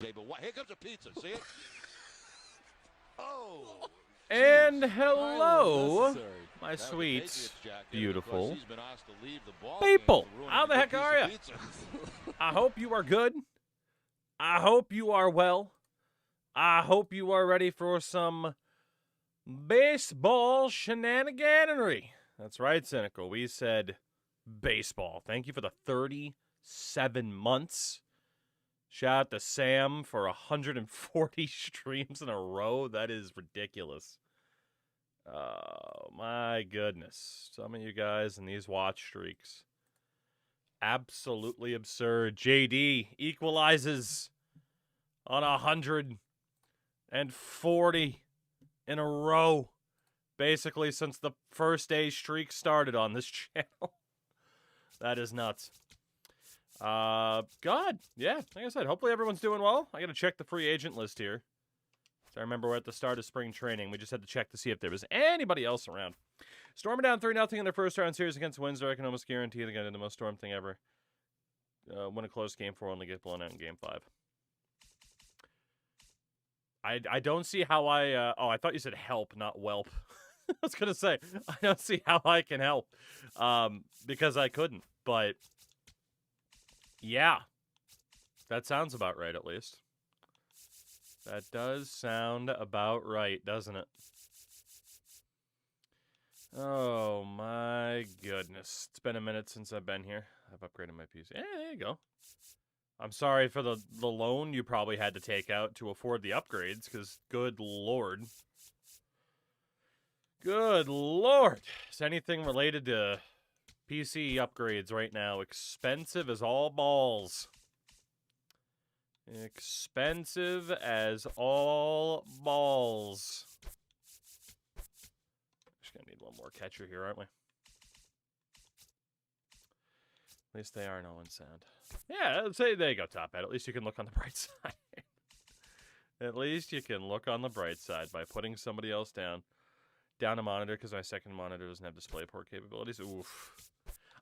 Here comes a pizza. See it? Oh. And hello, my sweet, beautiful people. How the heck are you? I hope you are good. I hope you are well. I hope you are ready for some baseball shenaniganery. That's right, Cynical. We said baseball. Thank you for the 37 months. Shout out to Sam for 140 streams in a row. That is ridiculous. Oh, my goodness. Some of you guys in these watch streaks. Absolutely absurd. JD equalizes on 140 in a row. Basically since the first day streak started on this channel. That is nuts. God, yeah, like I said, hopefully everyone's doing well. I gotta check the free agent list here. So I remember we're at the start of spring training. We just had to check to see if there was anybody else around. Storm are down 3-0 in their first round series against Windsor. I can almost guarantee they're going to do the most Storm thing ever. Win a close game 4, only get blown out in game 5. I don't see how I... I thought you said help, not whelp. I was going to say, I don't see how I can help. Because I couldn't. But, yeah. That sounds about right, at least. That does sound about right, doesn't it? Oh, my goodness. It's been a minute since I've been here. I've upgraded my PC. Yeah, there you go. I'm sorry for the loan you probably had to take out to afford the upgrades, because good lord. Good lord. Is anything related to PC upgrades right now expensive as all balls? Expensive as all balls. Just gonna need one more catcher here, aren't we? At least they are no one sound. Yeah, say there you go, Top Hat. At least you can look on the bright side. At least you can look on the bright side by putting somebody else down. Down a monitor because my second monitor doesn't have DisplayPort capabilities. Oof.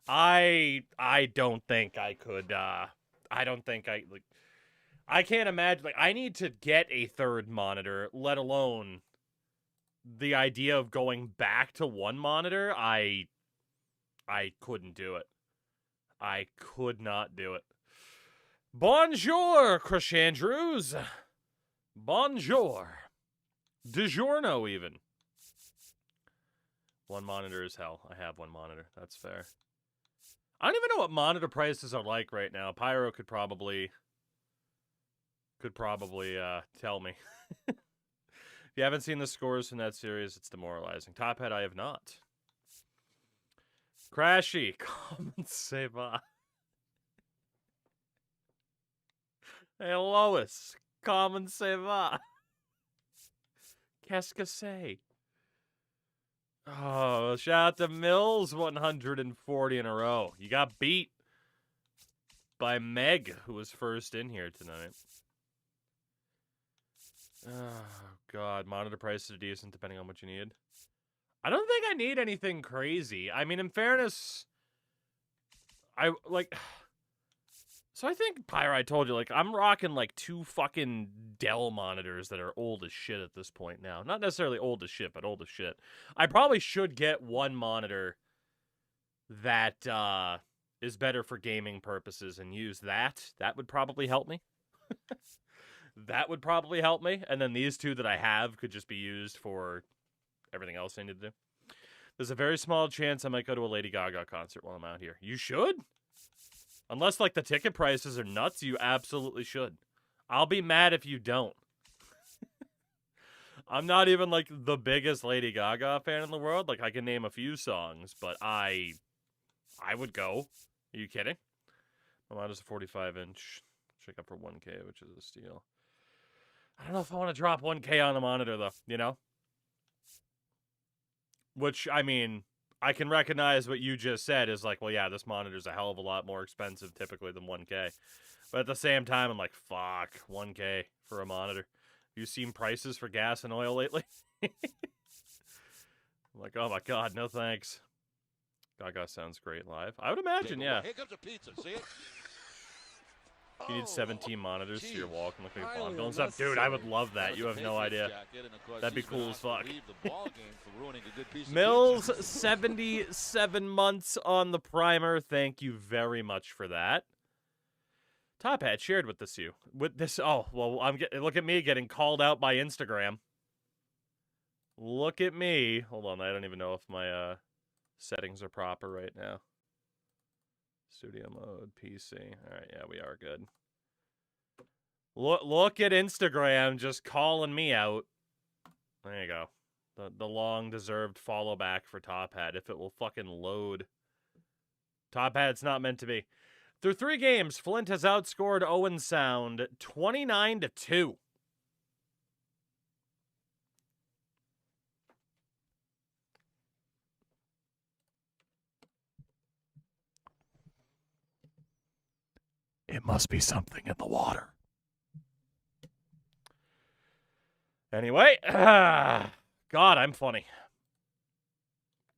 I don't think I could. I don't think I like. I can't imagine. Like, I need to get a third monitor, let alone the idea of going back to one monitor. I couldn't do it. I could not do it. Bonjour, Chris Andrews. Bonjour. DiGiorno, even. One monitor is hell. I have one monitor. That's fair. I don't even know what monitor prices are like right now. Pyro could probably tell me. If you haven't seen the scores from that series, it's demoralizing. Top Hat, I have not. Crashy, come and say bye. Hey, Lois, come and say bye. Qu'est-ce que c'est? Oh, shout out to Mills, 140 in a row. You got beat by Meg, who was first in here tonight. Oh, God. Monitor prices are decent depending on what you need. I don't think I need anything crazy. I mean, in fairness, So I think, Pyro, I told you, like, I'm rocking, like, 2 fucking Dell monitors that are old as shit at this point now. Not necessarily old as shit, but old as shit. I probably should get one monitor that is better for gaming purposes and use that. That would probably help me. That would probably help me. And then these 2 that I have could just be used for everything else I need to do. There's a very small chance I might go to a Lady Gaga concert while I'm out here. You should? Unless, like, the ticket prices are nuts, you absolutely should. I'll be mad if you don't. I'm not even, like, the biggest Lady Gaga fan in the world. Like, I can name a few songs, but I would go. Are you kidding? My monitor's a 45-inch. Check up for 1K, which is a steal. I don't know if I want to drop 1K on the monitor, though, you know? Which, I mean, I can recognize what you just said is like, well, yeah, this monitor's a hell of a lot more expensive typically than 1K. But at the same time, I'm like, fuck, 1K for a monitor. Have you seen prices for gas and oil lately? I'm like, oh my God, no thanks. Gaga sounds great live. I would imagine, yeah. Here comes a pizza, see it? You need 17 monitors so your wall can look like a bomb Highly building stuff. Dude, I would love that. You have no idea. That'd be cool as fuck. Mills, 77 months on the primer. Thank you very much for that. Top Hat shared with you. With this, oh, well, look at me getting called out by Instagram. Look at me. Hold on, I don't even know if my settings are proper right now. Studio mode, PC. All right, yeah, we are good. Look at Instagram just calling me out. There you go. The long-deserved follow back for Top Hat, if it will fucking load. Top Hat's not meant to be. Through 3 games, Flint has outscored Owen Sound 29-2. It must be something in the water. Anyway, God, I'm funny.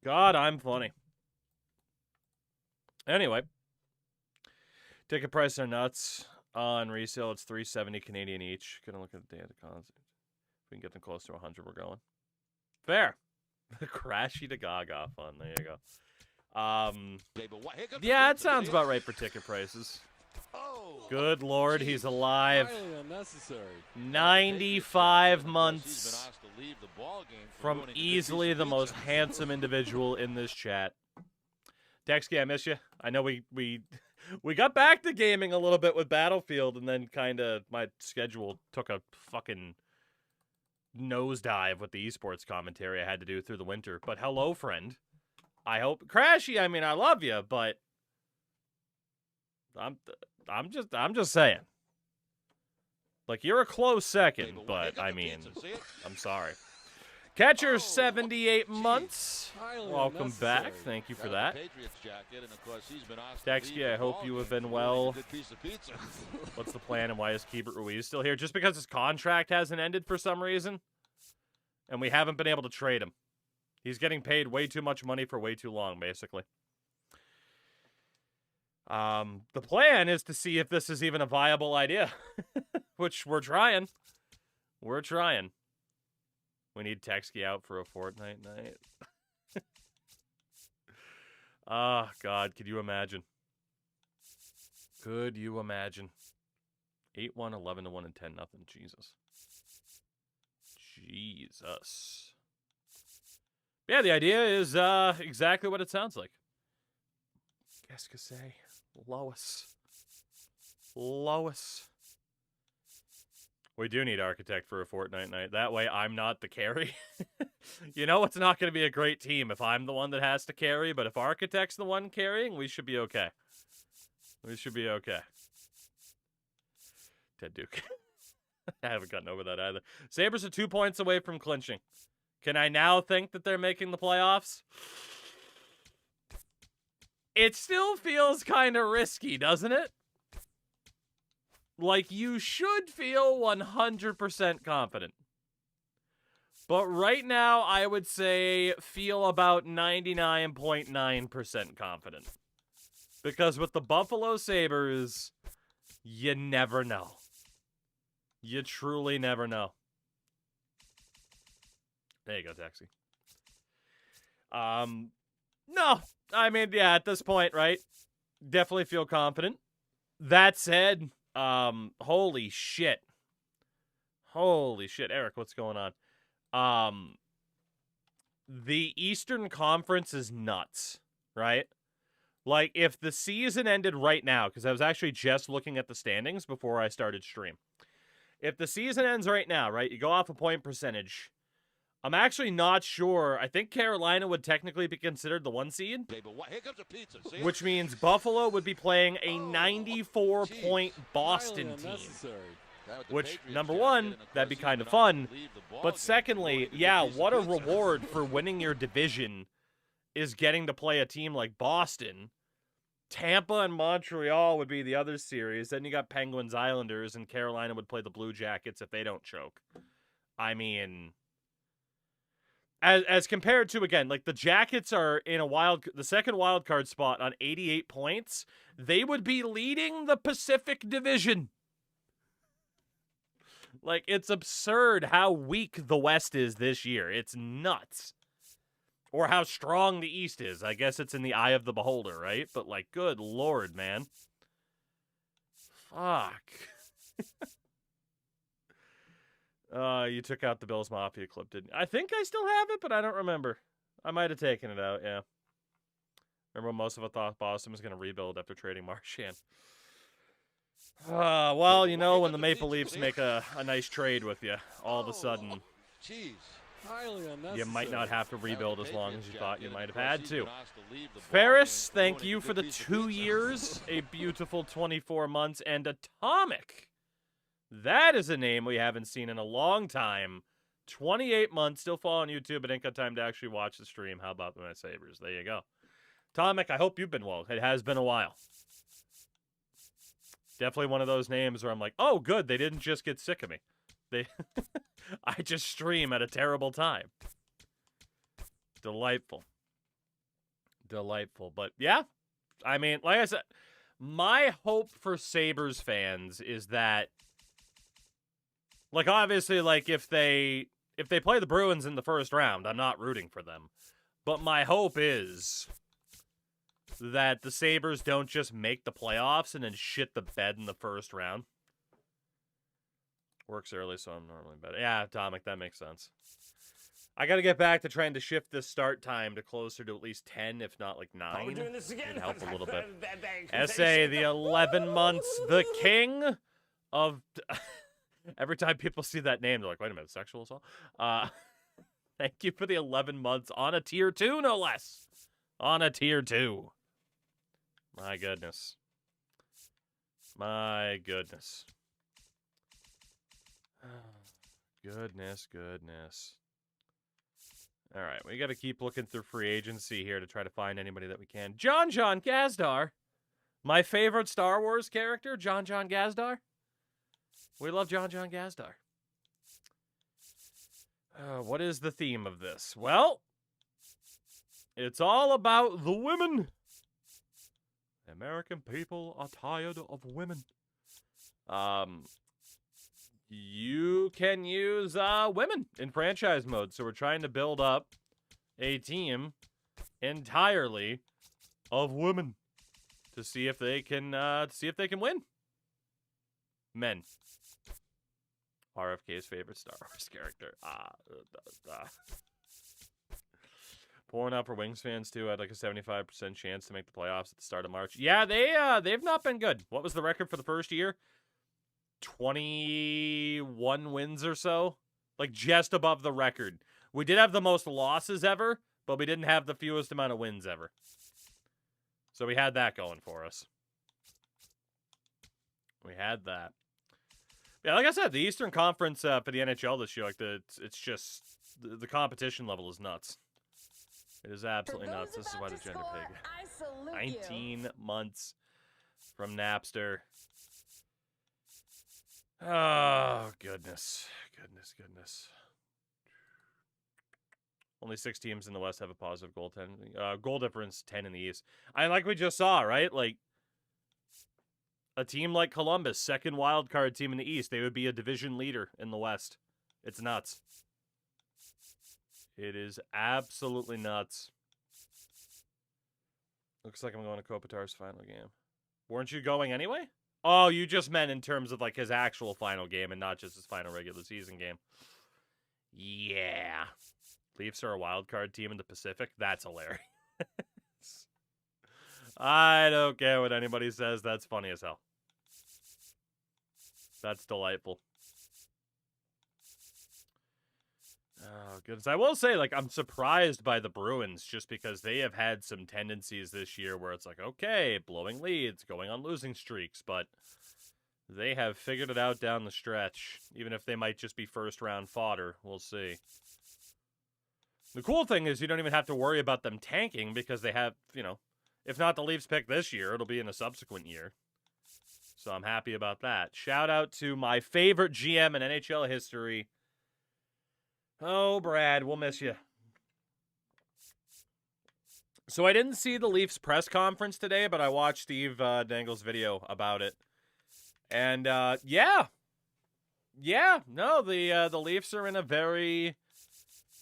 God, I'm funny. Anyway, ticket prices are nuts. On resale, it's $370 Canadian each. Gonna look at the day of the concert. If we can get them close to 100, we're going. Fair. The Crashy to Gaga fun. There you go. Yeah, it sounds about right for ticket prices. Good Lord, he's alive. 95 months from easily the most handsome individual in this chat. Dexky, I miss you. I know we got back to gaming a little bit with Battlefield, and then kind of my schedule took a fucking nosedive with the esports commentary I had to do through the winter. But hello, friend. I hope Crashy. I mean, I love you, but I'm just saying. Like, you're a close second, but I mean, I'm sorry. Catcher, 78 months. Welcome back. Thank you for that. Dexky, I hope you have been well. What's the plan, and why is Keibert Ruiz still here? Just because his contract hasn't ended for some reason, and we haven't been able to trade him. He's getting paid way too much money for way too long, basically. The plan is to see if this is even a viable idea, which we're trying. We're trying. We need Texky out for a Fortnite night. Ah, God, could you imagine? Could you imagine? 8-1, 11-1, and 10-0. Jesus. Jesus. Yeah, the idea is exactly what it sounds like. Qu'est-ce que c'est? Lois. We do need Architect for a Fortnite night. That way I'm not the carry. You know, it's not going to be a great team if I'm the one that has to carry, but if Architect's the one carrying, we should be okay. We should be okay. Ted Duke. I haven't gotten over that either. Sabres are 2 points away from clinching. Can I now think that they're making the playoffs? It still feels kind of risky, doesn't it? Like, you should feel 100% confident. But right now, I would say feel about 99.9% confident. Because with the Buffalo Sabres, you never know. You truly never know. There you go, Taxi. No, I mean, yeah, at this point, right? Definitely feel confident. That said, holy shit. Holy shit. Eric, what's going on? The Eastern Conference is nuts, right? Like, if the season ended right now, because I was actually just looking at the standings before I started stream. If the season ends right now, right, you go off a point percentage. I'm actually not sure. I think Carolina would technically be considered the 1 seed. Which means Buffalo would be playing a 94-point Boston team. Which, number one, that'd be kind of fun. But secondly, yeah, what a reward for winning your division is getting to play a team like Boston. Tampa and Montreal would be the other series. Then you got Penguins, Islanders, and Carolina would play the Blue Jackets if they don't choke. I mean, as compared to, again, like the Jackets are in the second wild card spot on 88 points. They would be leading the Pacific Division. Like, it's absurd how weak the West is this year. It's nuts. Or how strong the East is. I guess it's in the eye of the beholder, right? But, like, good Lord, man. Fuck. You took out the Bills Mafia clip, didn't you? I think I still have it, but I don't remember. I might have taken it out, yeah. Remember when most of us thought Boston was going to rebuild after trading Marchand? Well, you know, when the Maple Leafs make a nice trade with you, all of a sudden, you might not have to rebuild as long as you thought you might have had to. Ferris, thank you for the 2 years, a beautiful 24 months, and Atomic. That is a name we haven't seen in a long time. 28 months, still following YouTube, but ain't got time to actually watch the stream. How about my Sabres? There you go. Atomic, I hope you've been well. It has been a while. Definitely one of those names where I'm like, oh, good, they didn't just get sick of me. I just stream at a terrible time. Delightful. Delightful. But, yeah, I mean, like I said, my hope for Sabres fans is that, like, obviously, like, if they play the Bruins in the first round, I'm not rooting for them. But my hope is that the Sabres don't just make the playoffs and then shit the bed in the first round. Works early, so I'm normally better. Yeah, Atomic, that makes sense. I got to get back to trying to shift this start time to closer to at least 10, if not like 9. Oh, we're doing this again. It'd help a little bit. SA, the 11 months, the king of... Every time people see that name, they're like, wait a minute, sexual assault? Thank you for the 11 months on a tier 2, no less. On a tier 2. My goodness. My goodness. Goodness. All right, we got to keep looking through free agency here to try to find anybody that we can. John Gazdar. My favorite Star Wars character, John Gazdar. We love John Gazdar. What is the theme of this? Well, it's all about the women. The American people are tired of women. You can use women in franchise mode. So we're trying to build up a team entirely of women to see if they can win. Men. RFK's favorite Star Wars character. Pouring out for Wings fans too. Had like a 75% chance to make the playoffs at the start of March. Yeah, they've not been good. What was the record for the first year? 21 wins or so. Like just above the record. We did have the most losses ever, but we didn't have the fewest amount of wins ever. So we had that going for us. We had that. Yeah, like I said, the Eastern Conference for the NHL this year, like it's just the competition level is nuts. It is absolutely nuts. This is why the gender pig. 19 months from Napster. Oh, goodness. Only 6 teams in the West have a positive goaltending. Goal difference, 10 in the East. Like we just saw, right? Like, a team like Columbus, second wild card team in the East, they would be a division leader in the West. It's nuts. It is absolutely nuts. Looks like I'm going to Kopitar's final game. Weren't you going anyway? Oh, you just meant in terms of like his actual final game and not just his final regular season game. Yeah. Leafs are a wild card team in the Pacific? That's hilarious. I don't care what anybody says. That's funny as hell. That's delightful. Oh, goodness. I will say, like, I'm surprised by the Bruins just because they have had some tendencies this year where it's like, okay, blowing leads, going on losing streaks, but they have figured it out down the stretch, even if they might just be first-round fodder. We'll see. The cool thing is you don't even have to worry about them tanking because they have, you know, if not the Leafs pick this year, it'll be in a subsequent year. So I'm happy about that. Shout out to my favorite GM in NHL history. Oh, Brad, we'll miss you. So I didn't see the Leafs press conference today, but I watched Steve Dangle's video about it. And, yeah, no, the Leafs are in a very,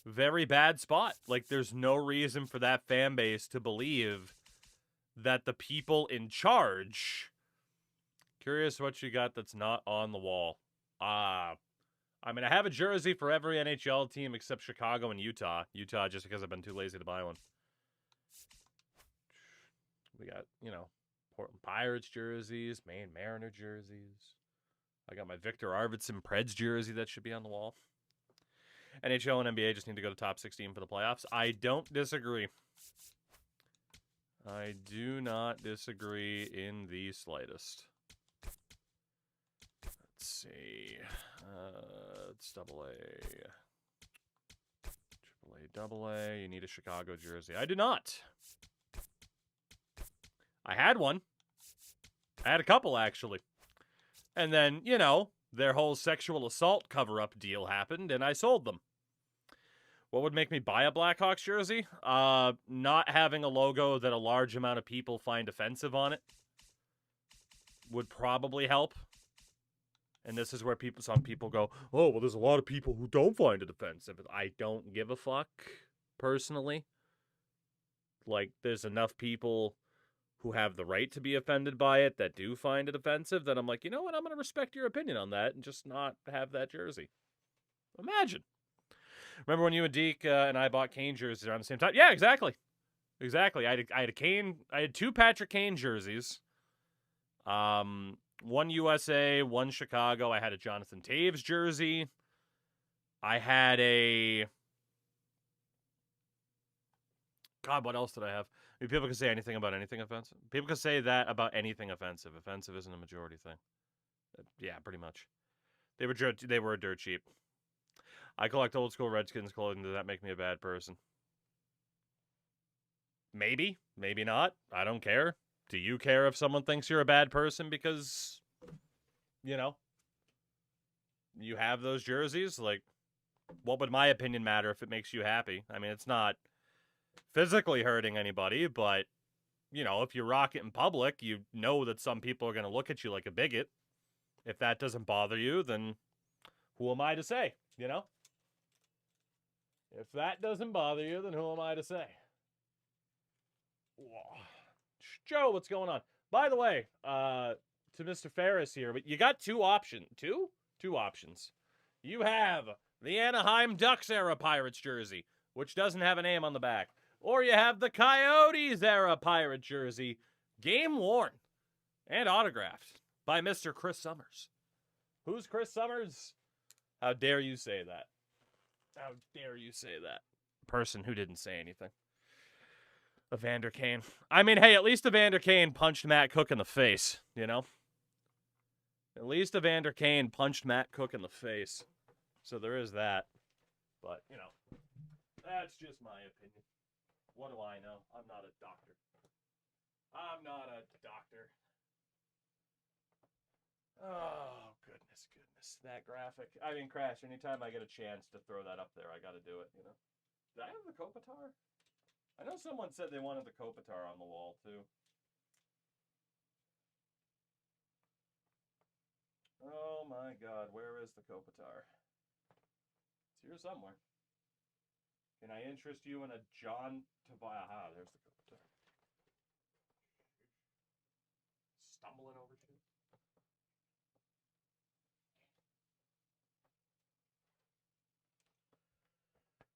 very bad spot. Like, there's no reason for that fan base to believe that the people in charge... Curious what you got that's not on the wall. I mean, I have a jersey for every NHL team except Chicago and Utah. Utah just because I've been too lazy to buy one. We got, you know, Portland Pirates jerseys, Maine Mariner jerseys. I got my Victor Arvidsson Preds jersey that should be on the wall. NHL and NBA just need to go to top 16 for the playoffs. I don't disagree. I do not disagree in the slightest. Let's see. It's AA. AA. You need a Chicago jersey. I do not. I had one. I had a couple, actually. And then, you know, their whole sexual assault cover-up deal happened, and I sold them. What would make me buy a Blackhawks jersey? Not having a logo that a large amount of people find offensive on it would probably help. And this is where some people go, oh, well, there's a lot of people who don't find it offensive. I don't give a fuck, personally. Like, there's enough people who have the right to be offended by it that do find it offensive, that I'm like, you know what, I'm going to respect your opinion on that and just not have that jersey. Imagine. Remember when you and Deke and I bought Kane jerseys around the same time? Yeah, exactly. Exactly. I had two Patrick Kane jerseys. One USA, one Chicago. I had a Jonathan Taves jersey. I had a... God, what else did I have? I mean, people can say anything about anything offensive. People can say that about anything offensive. Offensive isn't a majority thing. Yeah, pretty much. They were dirt cheap. I collect old school Redskins clothing. Does that make me a bad person? Maybe. Maybe not. I don't care. Do you care if someone thinks you're a bad person because, you know, you have those jerseys? Like, what would my opinion matter if it makes you happy? I mean, it's not physically hurting anybody, but, you know, if you rock it in public, you know that some people are going to look at you like a bigot. If that doesn't bother you, then who am I to say, you know? If that doesn't bother you, then who am I to say? Whoa. Joe, what's going on? By the way, to Mr. Ferris here, but you got two options. Two options. You have the Anaheim Ducks era Pirates jersey, which doesn't have a name on the back. Or you have the Coyotes era Pirate jersey, game worn and autographed by Mr. Chris Summers. Who's Chris Summers? How dare you say that? How dare you say that? Person who didn't say anything. Evander Kane. I mean, hey, at least Evander Kane punched Matt Cook in the face, you know? At least Evander Kane punched Matt Cook in the face. So there is that. But, you know, that's just my opinion. What do I know? I'm not a doctor. I'm not a doctor. Oh, goodness. That graphic. I mean, Crash, anytime I get a chance to throw that up there, I got to do it, you know? Did I have the Kopitar? I know someone said they wanted the Kopitar on the wall, too. Oh, my God. Where is the Kopitar? It's here somewhere. Can I interest you in a John Tavares? Aha, there's the Kopitar. Stumbling over shit.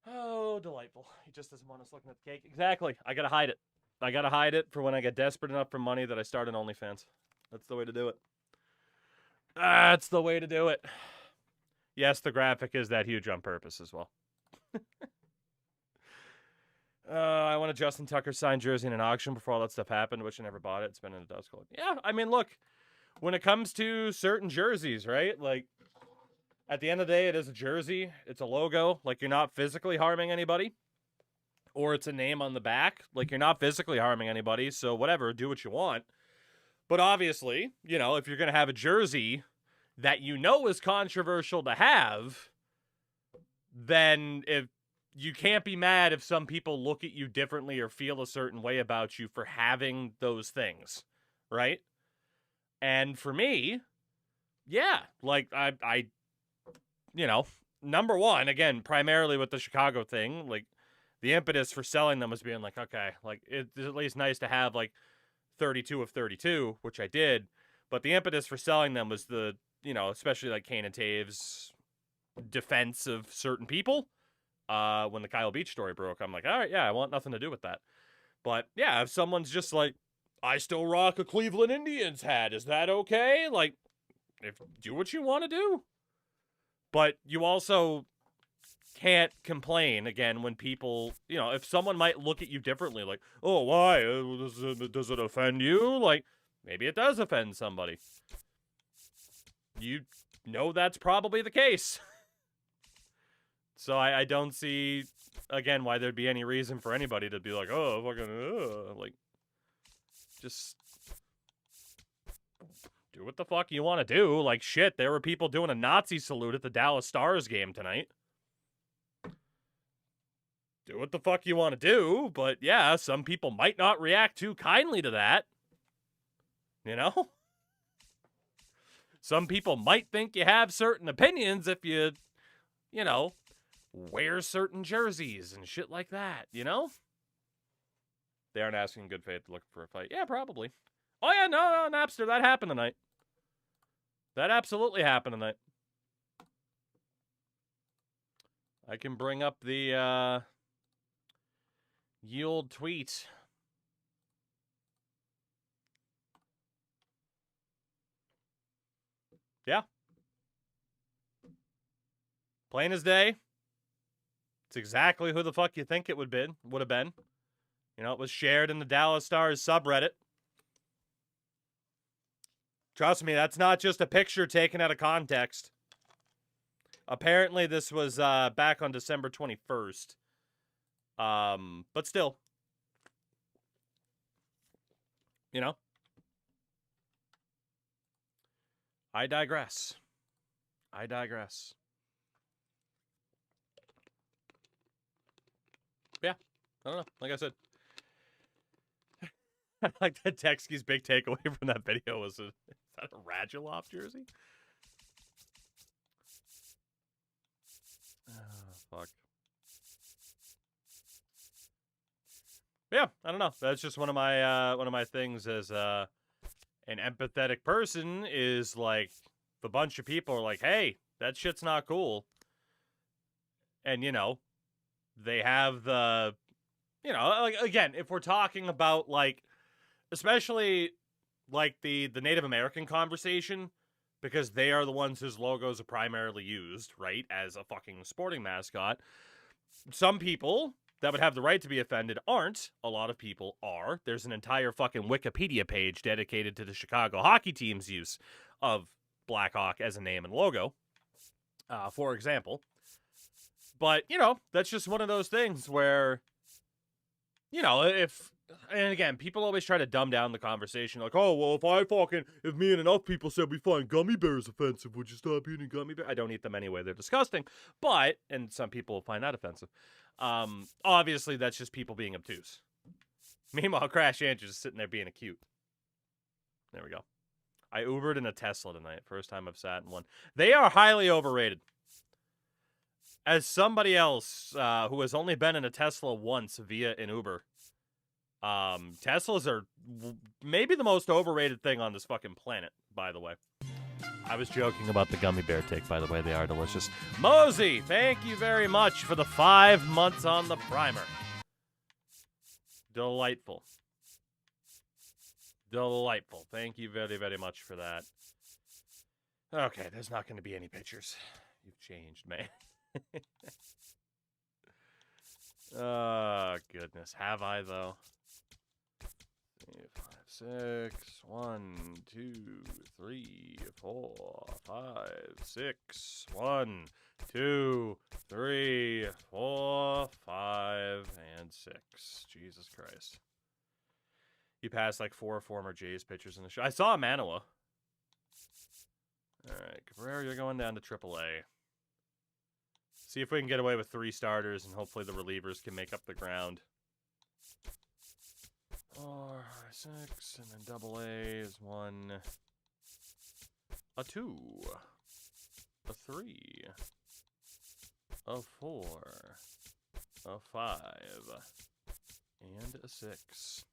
Oh, delightful. He just doesn't want us looking at the cake. Exactly. I gotta hide it. I gotta hide it for when I get desperate enough for money that I start an OnlyFans. That's the way to do it. That's the way to do it. Yes, the graphic is that huge on purpose as well. I want a Justin Tucker signed jersey in an auction before all that stuff happened. Wish I never bought it. It's been in a dust cold. Yeah, I mean, look, when it comes to certain jerseys, right? Like, at the end of the day, it is a jersey. It's a logo. Like, you're not physically harming anybody. Or it's a name on the back. Like, you're not physically harming anybody. So, whatever. Do what you want. But obviously, you know, if you're going to have a jersey that you know is controversial to have, then if you can't be mad if some people look at you differently or feel a certain way about you for having those things, right? And for me, yeah, like I you know, number one, again, primarily with the Chicago thing, like the impetus for selling them was being like, okay, like it's at least nice to have like 32 of 32, which I did, but the impetus for selling them was the, especially like Kane and Taves defense of certain people. When the Kyle Beach story broke, I'm like, all right, yeah, I want nothing to do with that. But yeah, if someone's just like, I still rock a Cleveland Indians hat, is that okay? Like, do what you want to do. But you also can't complain, again, when people, if someone might look at you differently, like, oh, why? Does it offend you? Like, maybe it does offend somebody. You know that's probably the case. So I don't see, again, why there'd be any reason for anybody to be like, oh, fucking, like, just do what the fuck you want to do. Like, shit, there were people doing a Nazi salute at the Dallas Stars game tonight. Do what the fuck you want to do, but yeah, some people might not react too kindly to that. Some people might think you have certain opinions if you, wear certain jerseys and shit like that, They aren't asking in good faith to look for a fight. Yeah, probably. Oh, yeah, no, Napster, that happened tonight. That absolutely happened tonight. I can bring up the, ye old tweet. Yeah. Plain as day. It's exactly who the fuck you think it would have been. It was shared in the Dallas Stars subreddit. Trust me, that's not just a picture taken out of context. Apparently, this was back on December 21st. But still. I digress. Yeah, I don't know. Like I said. Like that Texky's big takeaway from that video was, is that a Radulov jersey? Oh, fuck. Yeah, I don't know. That's just one of my things as an empathetic person is like the bunch of people are like, hey, that shit's not cool. And they have the like, again, if we're talking about like especially like the Native American conversation, because they are the ones whose logos are primarily used, right, as a fucking sporting mascot. Some people that would have the right to be offended aren't. A lot of people are. There's an entire fucking Wikipedia page dedicated to the Chicago hockey team's use of Blackhawk as a name and logo, for example. But, that's just one of those things where, and again, people always try to dumb down the conversation. Like, oh, well, if me and enough people said we find gummy bears offensive, would you stop eating gummy bears? I don't eat them anyway. They're disgusting. But, and some people find that offensive. Obviously, that's just people being obtuse. Meanwhile, Crash Andrews is sitting there being cute. There we go. I Ubered in a Tesla tonight. First time I've sat in one. They are highly overrated. As somebody else who has only been in a Tesla once via an Uber, Teslas are maybe the most overrated thing on this fucking planet, by the way. I was joking about the gummy bear take, by the way. They are delicious. Mosey, thank you very much for the 5 months on the primer. Delightful. Thank you very, very much for that. Okay, there's not going to be any pictures. You've changed, man. Oh, goodness. Have I, though? 5, 6, 1, 2, 3, 4, 5, 6, 1, 2, 3, 4, 5, and 6. Jesus Christ. You passed like 4 former Jays pitchers in the show. I saw Manoa. All right, Cabrera, you're going down to AAA. See if we can get away with 3 starters, and hopefully the relievers can make up the ground. 4, 6, and then double A is 1, a 2, a 3, a 4, a 5, and a 6.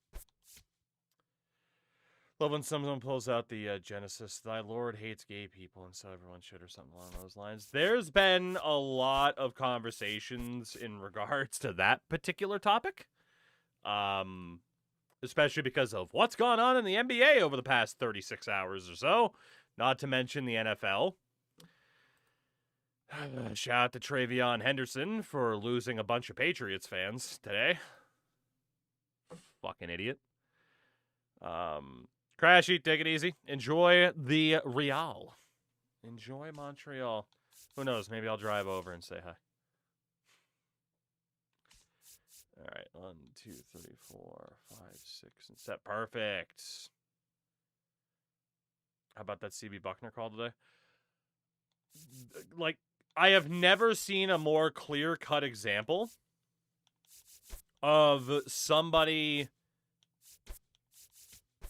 Love when someone pulls out the Genesis, "Thy Lord hates gay people, and so everyone should," or something along those lines. There's been a lot of conversations in regards to that particular topic. Especially because of what's gone on in the NBA over the past 36 hours or so. Not to mention the NFL. Shout out to Travion Henderson for losing a bunch of Patriots fans today. Fucking idiot. Crashy, take it easy. Enjoy the Real. Enjoy Montreal. Who knows? Maybe I'll drive over and say hi. All right, 1, 2, 3, 4, 5, 6, and 7. Perfect. How about that CB Buckner call today? Like, I have never seen a more clear-cut example of somebody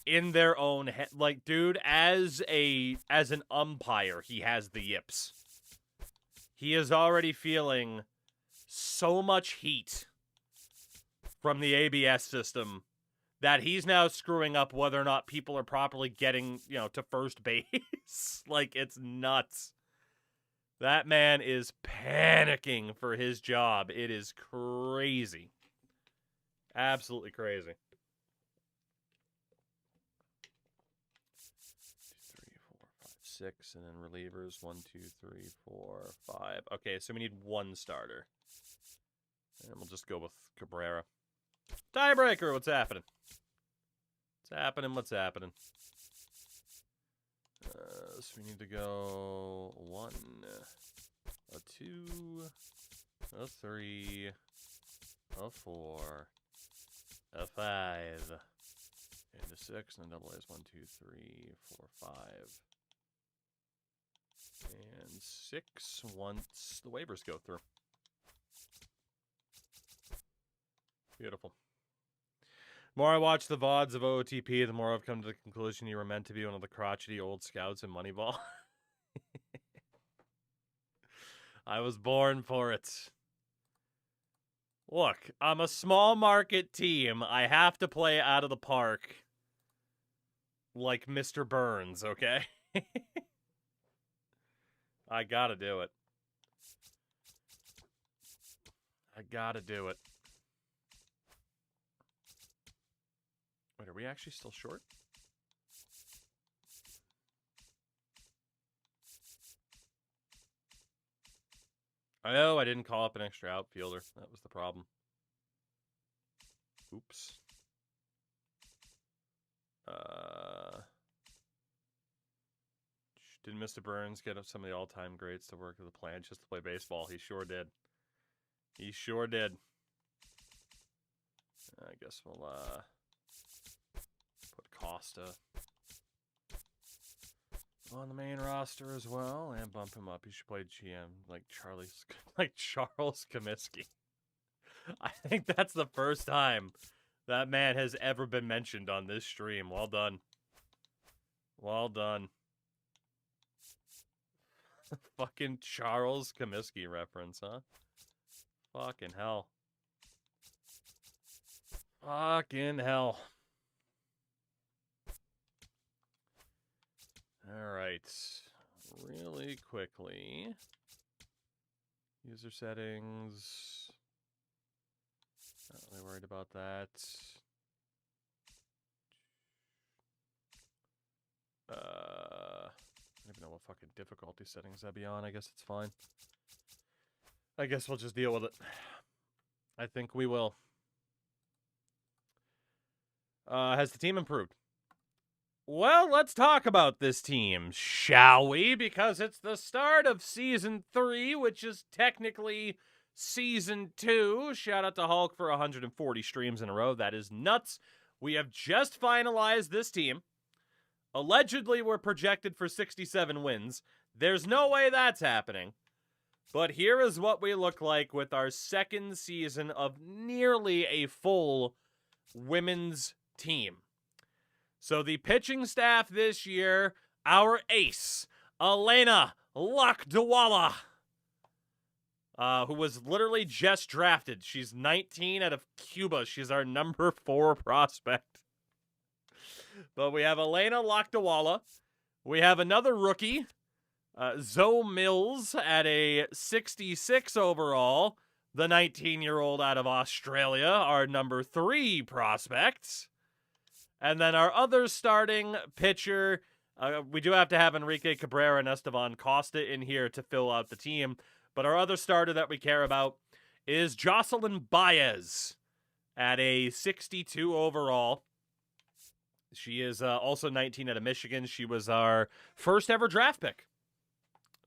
in their own head. Like, dude, as an umpire, he has the yips. He is already feeling so much heat from the ABS system that he's now screwing up whether or not people are properly getting, to first base. Like, it's nuts. That man is panicking for his job. It is crazy. Absolutely crazy. 2, 3, 4, 5, 6, and then relievers. 1, 2, 3, 4, 5. Okay, so we need 1 starter. And we'll just go with Cabrera. Tiebreaker, what's happening? What's happening? So we need to go 1, a 2, a 3, a 4, a 5, and a 6, and then double A's 1, 2, 3, 4, 5, and 6 once the waivers go through. Beautiful. The more I watch the VODs of OOTP, the more I've come to the conclusion you were meant to be one of the crotchety old scouts in Moneyball. I was born for it. Look, I'm a small market team. I have to play out of the park like Mr. Burns, okay? I gotta do it. I gotta do it. Wait, are we actually still short? I know I didn't call up an extra outfielder. That was the problem. Oops. Did Mr. Burns get up some of the all-time greats to work with the plant just to play baseball? He sure did. He sure did. I guess we'll put Costa on the main roster as well and bump him up. He should play GM like Charles Comiskey. I think that's the first time that man has ever been mentioned on this stream. Well done. Well done. Fucking Charles Comiskey reference, huh? Fucking hell. Fucking hell. Alright. Really quickly. User settings. Not really worried about that. I don't even know what fucking difficulty settings that'd be on. I guess it's fine. I guess we'll just deal with it. I think we will. Has the team improved? Well, let's talk about this team, shall we? Because it's the start of Season 3, which is technically Season 2. Shout out to Hulk for 140 streams in a row. That is nuts. We have just finalized this team. Allegedly, we're projected for 67 wins. There's no way that's happening. But here is what we look like with our second season of nearly a full women's team. So the pitching staff this year, our ace, Elena Lakdawala, who was literally just drafted. She's 19 out of Cuba. She's our number 4 prospect. But we have Elena Lakdawala. We have another rookie, Zoe Mills, at a 66 overall. The 19-year-old out of Australia, our number 3 prospect. And then our other starting pitcher, we do have to have Enrique Cabrera and Esteban Costa in here to fill out the team. But our other starter that we care about is Jocelyn Baez at a 62 overall. She is also 19 out of Michigan. She was our first ever draft pick.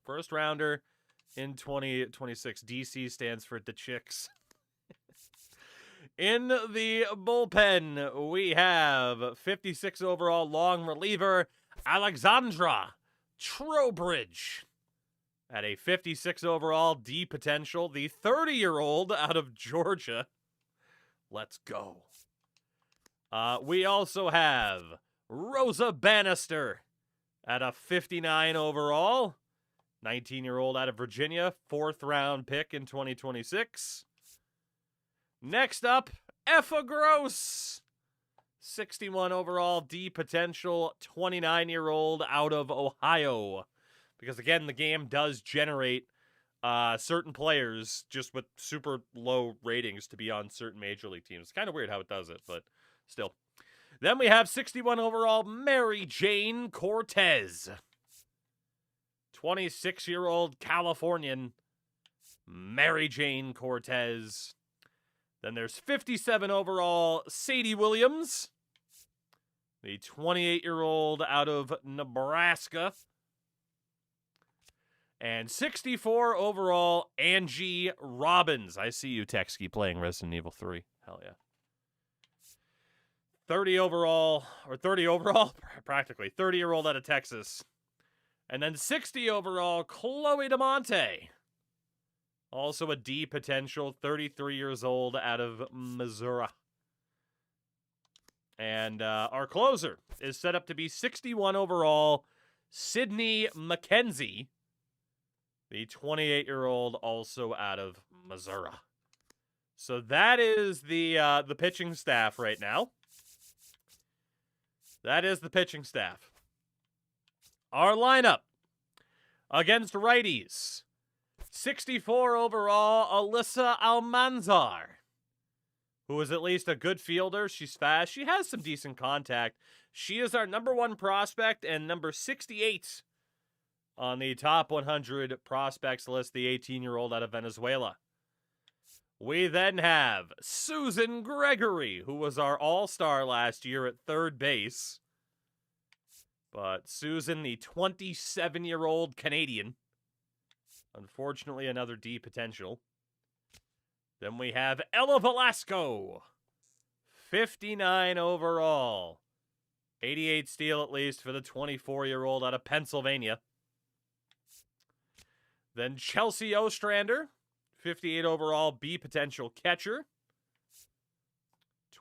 First rounder in 2026. DC stands for the Chicks. In the bullpen, we have 56 overall long reliever Alexandra Trowbridge. At a 56 overall D potential, the 30-year-old out of Georgia. Let's go. We also have Rosa Bannister at a 59 overall. 19-year-old out of Virginia, 4th round pick in 2026. Next up, Effa Gross. 61 overall D potential, 29-year-old out of Ohio. Because, again, the game does generate certain players just with super low ratings to be on certain major league teams. It's kind of weird how it does it, but still. Then we have 61 overall Mary Jane Cortez. 26-year-old Californian Mary Jane Cortez. Then there's 57 overall Sadie Williams. The 28-year-old out of Nebraska. And 64 overall, Angie Robbins. I see you, Texky, playing Resident Evil 3. Hell yeah. 30 overall, practically. 30-year-old out of Texas. And then 60 overall, Chloe DeMonte. Also a D potential, 33 years old out of Missouri. And our closer is set up to be 61 overall, Sydney McKenzie. The 28-year-old also out of Missouri. So that is the pitching staff right now. That is the pitching staff. Our lineup against righties. 64 overall, Alyssa Almanzar, who is at least a good fielder. She's fast. She has some decent contact. She is our number 1 prospect and number 68 on the top 100 prospects list, the 18-year-old out of Venezuela. We then have Susan Gregory, who was our all-star last year at third base. But Susan, the 27-year-old Canadian. Unfortunately, another D potential. Then we have Ella Velasco. 59 overall. 88 steal at least for the 24-year-old out of Pennsylvania. Then Chelsea Ostrander. 58 overall B potential catcher.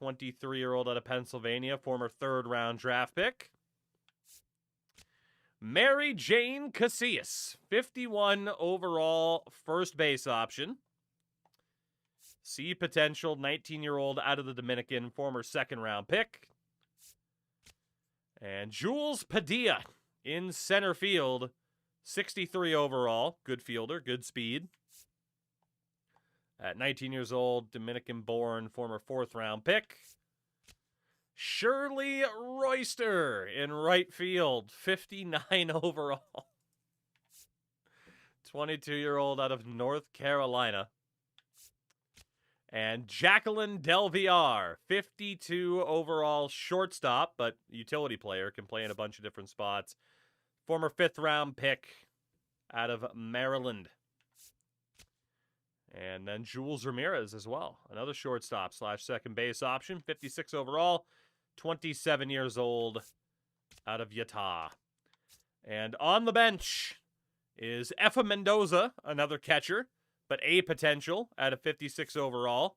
23-year-old out of Pennsylvania, former 3rd round draft pick. Mary Jane Casillas, 51 overall first base option. C potential, 19-year-old out of the Dominican, former 2nd round pick. And Jules Padilla in center field, 63 overall, good fielder, good speed. At 19 years old, Dominican-born, former 4th round pick. Shirley Royster in right field, 59 overall. 22-year-old out of North Carolina. And Jacqueline Del Villar, 52 overall shortstop, but utility player, can play in a bunch of different spots. Former 5th round pick out of Maryland. And then Jules Ramirez as well, another shortstop / second base option, 56 overall, 27 years old, out of Utah. And on the bench is Effa Mendoza, another catcher, but a potential at a 56 overall.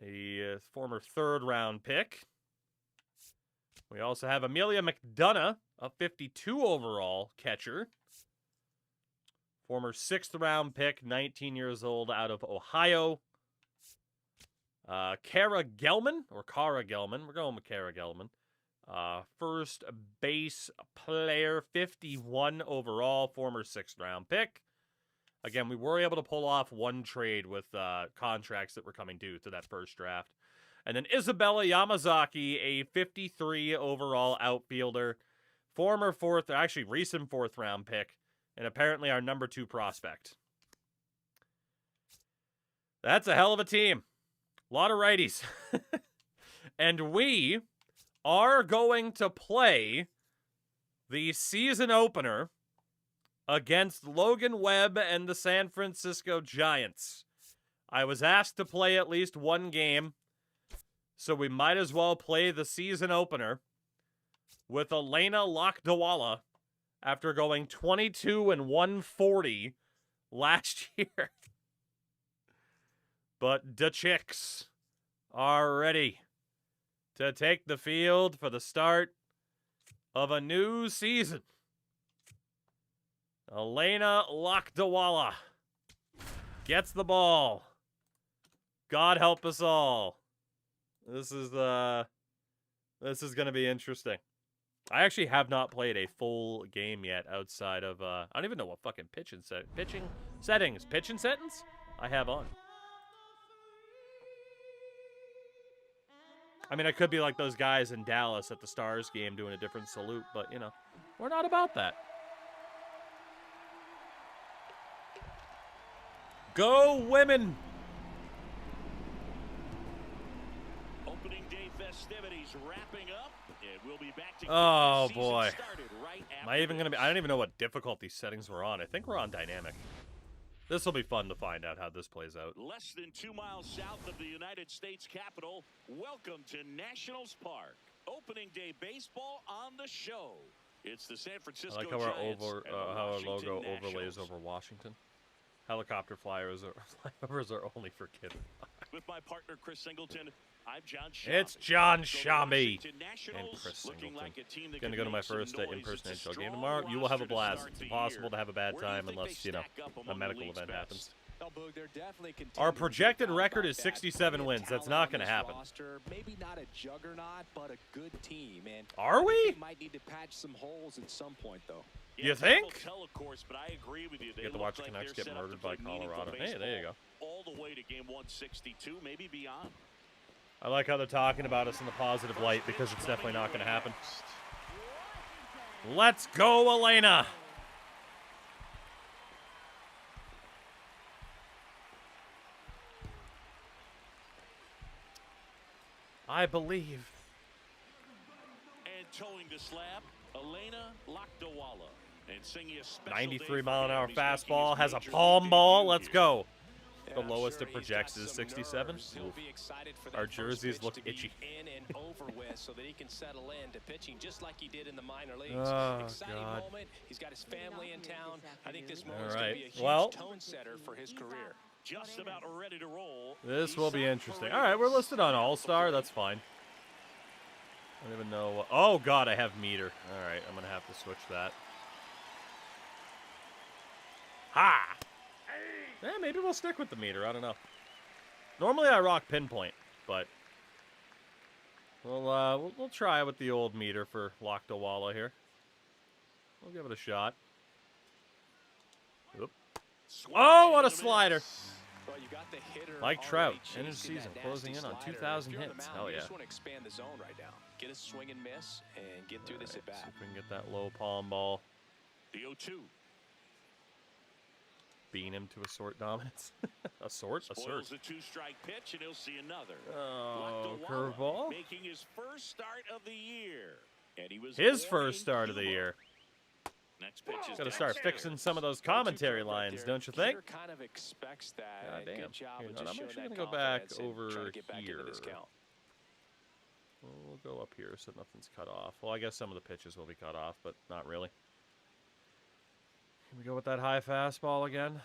A former third-round pick. We also have Amelia McDonough, a 52 overall catcher. Former 6th-round pick, 19 years old, out of Ohio. Kara Gelman. We're going with Kara Gelman. First base player, 51 overall, former 6th-round pick. Again, we were able to pull off one trade with contracts that were coming due to that first draft. And then Isabella Yamazaki, a 53 overall outfielder, recent 4th-round pick, and apparently our number 2 prospect. That's a hell of a team. A lot of righties. And we are going to play the season opener against Logan Webb and the San Francisco Giants. I was asked to play at least one game, so we might as well play the season opener with Elena Lakdawala after going 22 and 140 last year. But the Chicks are ready to take the field for the start of a new season. Elena Lakdawala gets the ball. God help us all. This is going to be interesting. I actually have not played a full game yet outside of I don't even know what fucking pitching settings I have on. I mean, I could be like those guys in Dallas at the Stars game doing a different salute, but, you know, we're not about that. Go women! Opening day festivities wrapping up. We'll be back to oh, boy. Am I even going to be... I don't even know what difficulty settings we're on. I think we're on dynamic. This will be fun to find out how this plays out. Less than 2 miles south of the United States Capitol, welcome to Nationals Park. Opening day baseball on the show. It's the San Francisco I like how Giants how our logo Nationals. overlays over Washington. Helicopter flyovers are only for kids. With my partner Chris Singleton, I'm John Shambi. It's John Shambi and Nationals, Chris Singleton. like Going to go to my first in-person NHL game tomorrow. You will have a blast. It's impossible to have a bad time unless, you know, a medical event happens. Our projected record is 67 wins. That's not going to happen. Maybe not a juggernaut, but a good team. And are we? Might need to patch some holes at some point, though. You think? But I agree with you. You get to watch the Canucks get murdered by Colorado. Hey, there you go. All the way to game 162, maybe beyond. I like how they're talking about us in the positive light because it's definitely not going to happen. Let's go, Elena! I believe. And towing the slab, Elena Lakdawala. And singing a special 93-mile-an-hour fastball, has a palm ball. Let's go. The lowest it projects is 67. Our jerseys look itchy. In and over with so that he can settle into pitching just like he did in the minor leagues. Oh, exciting God. moment. He's got his family in town. I think this moment All right. is going to be a huge tone setter for his career. Just about ready to roll. This will be interesting. All right, we're listed on All-Star. That's fine. I don't even know. Oh, God, I have meter. All right, I'm going to have to switch that. Ha! Yeah, maybe we'll stick with the meter. I don't know. Normally I rock pinpoint, but we'll try with the old meter for Lakdawala here. We'll give it a shot. Oop. Oh, what a slider! Well, you got the hitter Mike Trout, already end of chasing season, that closing nasty in on slider. 2,000 If you're on the hits. mound, Hell you yeah. just want to expand the zone right now. Get a swing and miss and get through this All at right, bat. see if we can get that low palm ball. The 0-2. Bean him to a sort dominance. A sort? A Spoils sort. a 2-strike pitch, and he'll see another. Oh, Lakdawala curveball. making his first start of the year. And he was His born first in start of the Cuba. year. Next pitch is Got to start downstairs. fixing some of those commentary lines, don't you think? Hitter kind of expects that. God damn. Good job Here, of no, just I'm showing actually that gonna go back confidence and over trying to get back into this here. count. We'll go up here so nothing's cut off. Well, I guess some of the pitches will be cut off, but not really. Can we go with that high fastball again?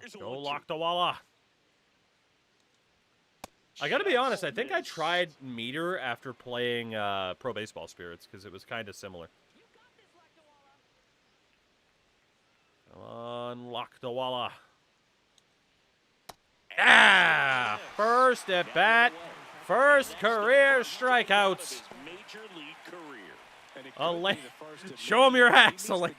Here's a Go 1-2. Lockdawalla. I gotta be honest, I think I tried meter after playing Pro Baseball Spirits because it was kind of similar. Come on, Lockdawalla. Ah! First at bat, first career strikeouts. Major league career. Elaine, show him your axe, Elaine.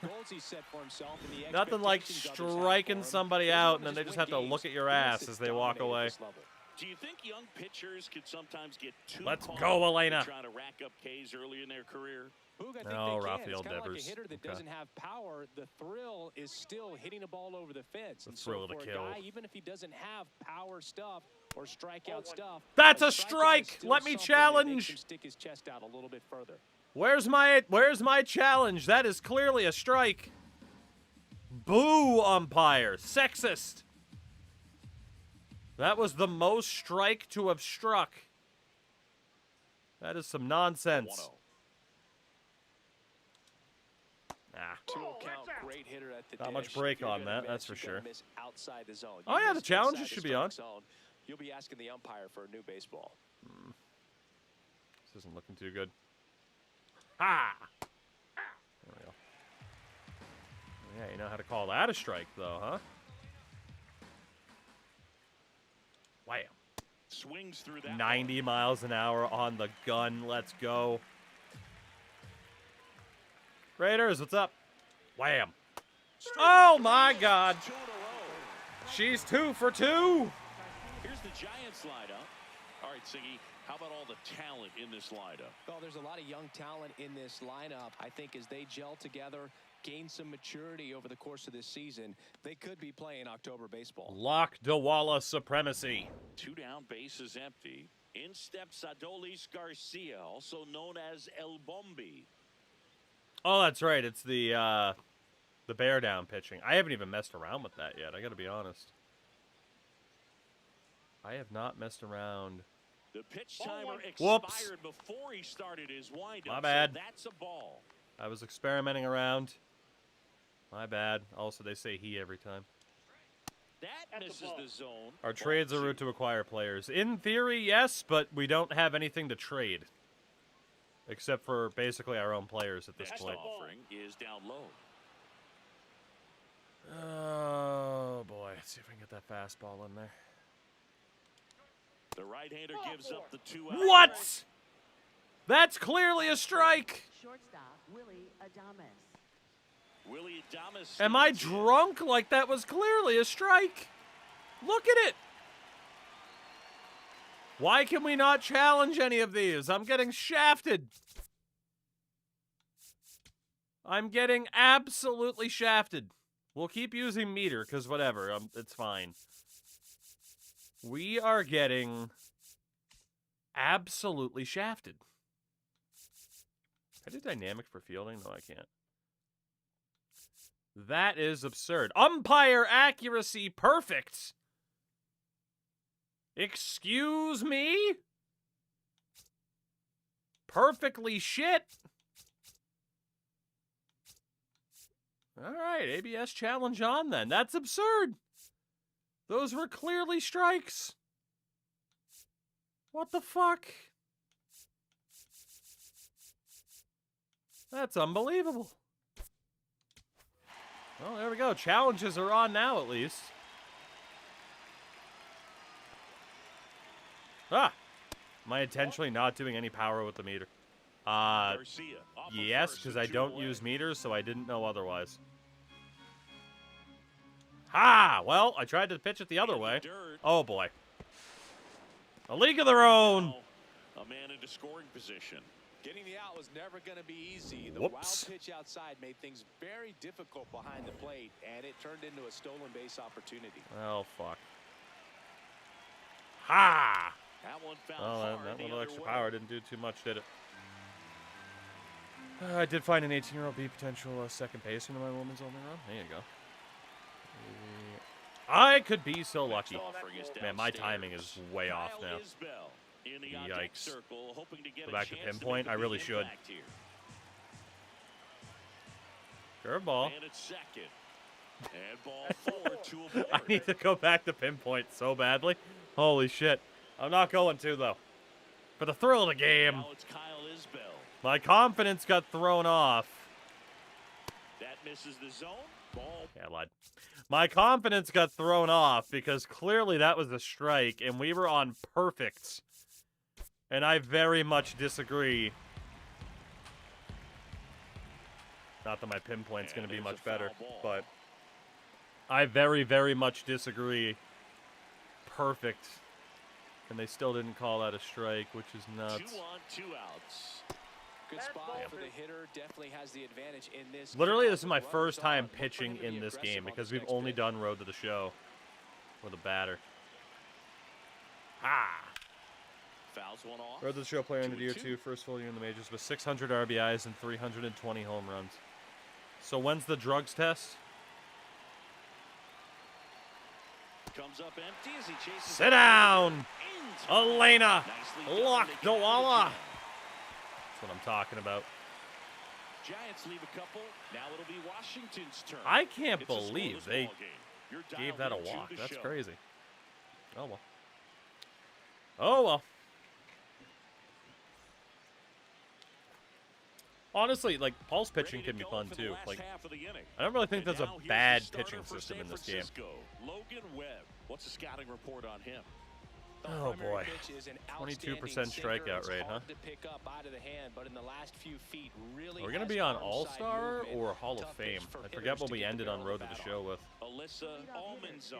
Nothing like striking somebody out and then they just have to look at your ass as they walk away. Do you think young pitchers could sometimes get too Let's caught go, up Elena. in trying to rack up Ks early in their career? No, Rafael It's kind of like a Devers. hitter that Okay. doesn't have power. The thrill is still hitting a ball over the fence. The And thrill so of the for a kill. guy, even if he doesn't have power stuff or strikeout stuff, That's a strikeout is strike. still Let me something that makes challenge. him stick his chest out a little bit further. Where's my challenge? That is clearly a strike. Boo, umpire. Sexist. That was the most strike to have struck. That is some nonsense. 1-0. Ah. 2-0 count, great hitter at the Not much dish. break If you're on gonna that, that's miss, for you're gonna sure. miss outside the zone. Oh, You yeah, miss the challenges inside the should be on. strike zone, you'll be asking the umpire for a new baseball. This isn't looking too good. Ha! There we go. Yeah, you know how to call that a strike, though, huh? Wow. Swings through that 90 miles an hour on the gun. Let's go. Raiders, what's up? Wham. Oh, my God. 2 in a row. She's 2 for 2. Here's the Giants lineup. All right, Siggy, how about all the talent in this lineup? Well, there's a lot of young talent in this lineup. I think as they gel together, gain some maturity over the course of this season, they could be playing October baseball. Lockdawalla supremacy. 2 down, bases empty. In steps Adolis Garcia, also known as El Bombi. Oh, that's right. It's the bear down pitching. I haven't even messed around with that yet. I got to be honest. I have not messed around. The pitch timer Whoops. expired before he started his windup. My bad. So that's a ball. I was experimenting around. My bad. Also, they say he every time. That misses the zone. Our trades are route to acquire players. In theory, yes, but we don't have anything to trade. Except for basically our own players at this Next point. offering is down low. Oh, boy. Let's see if I can get that fastball in there. The right-hander gives up the 2 out. What? That's clearly a strike. Shortstop, Willie Adames. Willie Adames. Am I stands in. drunk? Like, that was clearly a strike. Look at it. Why can we not challenge any of these? I'm getting shafted. I'm getting absolutely shafted. We'll keep using meter, because whatever. It's fine. We are getting absolutely shafted. Can I do dynamic for fielding? No, I can't. That is absurd. Umpire accuracy perfect. Excuse me? Perfectly shit. All right, ABS challenge on then. That's absurd. Those were clearly strikes. What the fuck? That's unbelievable. Well, there we go. Challenges are on now, at least. Ah! Am I intentionally not doing any power with the meter? Garcia, off of Yes, first, because a I 2 don't away. use meters, so I didn't know otherwise. Ha! Well, I tried to pitch it the other way. Dirt. Oh, boy. A league of their own. Now, a man into scoring position. Getting the out was never going to be easy. The Whoops. wild pitch outside made things very difficult behind the plate, and it turned into a stolen base opportunity. Oh, fuck. Ha! That one found Oh, hard that the little other extra way. power didn't do too much, did it? I did find an 18-year-old B potential second baseman in my women's only run. There you go. I could be so lucky. Offering is Man, my downstairs. timing is way off Kyle now. Isbell in the on-deck Yikes. circle, hoping to get Go a back to chance pinpoint? make a I really big should. impact here. Curveball. And it's second. And ball 4 to a I board. need to go back to pinpoint so badly. Holy shit. I'm not going to, though. For the thrill of the game. Now it's Kyle Isbell. My confidence got thrown off. That misses the zone. Ball. Yeah, I lied. My confidence got thrown off because clearly that was a strike, and we were on perfects. And I very much disagree. Not that my pinpoint's going to be much better, but I very, very much disagree. Perfect. And they still didn't call that a strike, which is nuts. 2 on, 2 outs. Good spot for the hitter. Definitely has the advantage in this. Literally, this is my first time pitching in this game because we've only done Road to the Show with a batter. Ah! Fouls one off. Road to the Show player in the year 2, first full year in the majors with 600 RBIs and 320 home runs. So when's the drugs test? Comes up empty as he chases. Sit down! Elena! Lockdawalla! That's what I'm talking about. Giants leave a couple. Now it'll be Washington's turn. I can't It's a believe scoreless they ball game. You're gave dialed that a into walk. the That's show. crazy. Oh, well. Oh, well. Honestly, like, Paul's pitching can be fun, too. Like, I don't really think there's a bad pitching system in this game. Logan Webb. What's the scouting report on him? Oh, boy. 22% strikeout rate, huh? We're going to be on All-Star or Hall of Fame? I forget what we ended on Road to the Show with. Alyssa Almanzar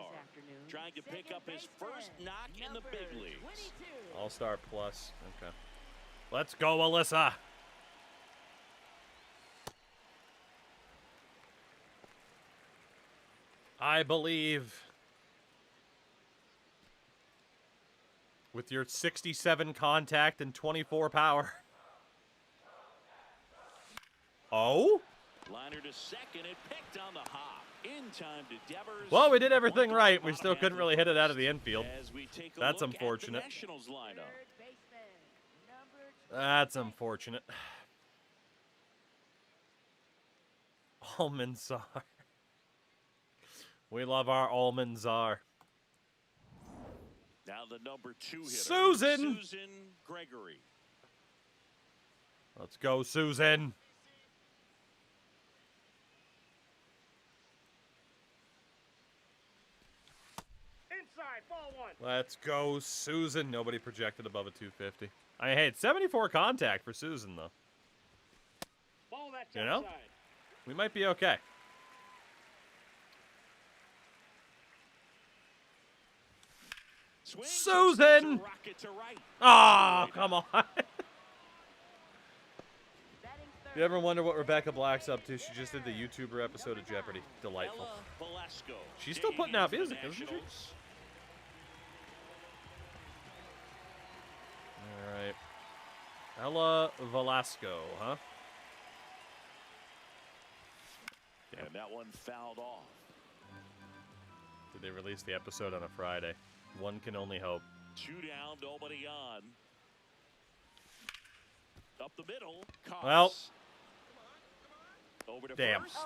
trying to pick up his first knock in the big leagues. All-Star plus. Okay. Let's go, Alyssa. I believe. With your 67 contact and 24 power. Oh? Liner to second and picked on the hop. In time to Devers. Well, we did everything right. We still couldn't really hit it out of the infield. That's unfortunate. That's unfortunate. Almanzar. We love our Almanzar. Now the number 2 hitter. Susan Gregory. Let's go, Susan. Inside, ball 1. Let's go, Susan. Nobody projected above a 250. I mean, hey, it's 74 contact for Susan, though. Ball that's You know? outside. We might be okay. Swings Susan! rocket to right. Oh, come on. Batting You ever wonder what Rebecca Black's up to? She just did the YouTuber episode of Jeopardy. Delightful. Ella Velasco. She's still putting out Davies for the music, isn't she? Nationals. All right. Ella Velasco, huh? And that one fouled off. Did they release the episode on a Friday? One can only hope. 2 down, nobody on. Up the middle. Cox. Well. Over to Damn. first.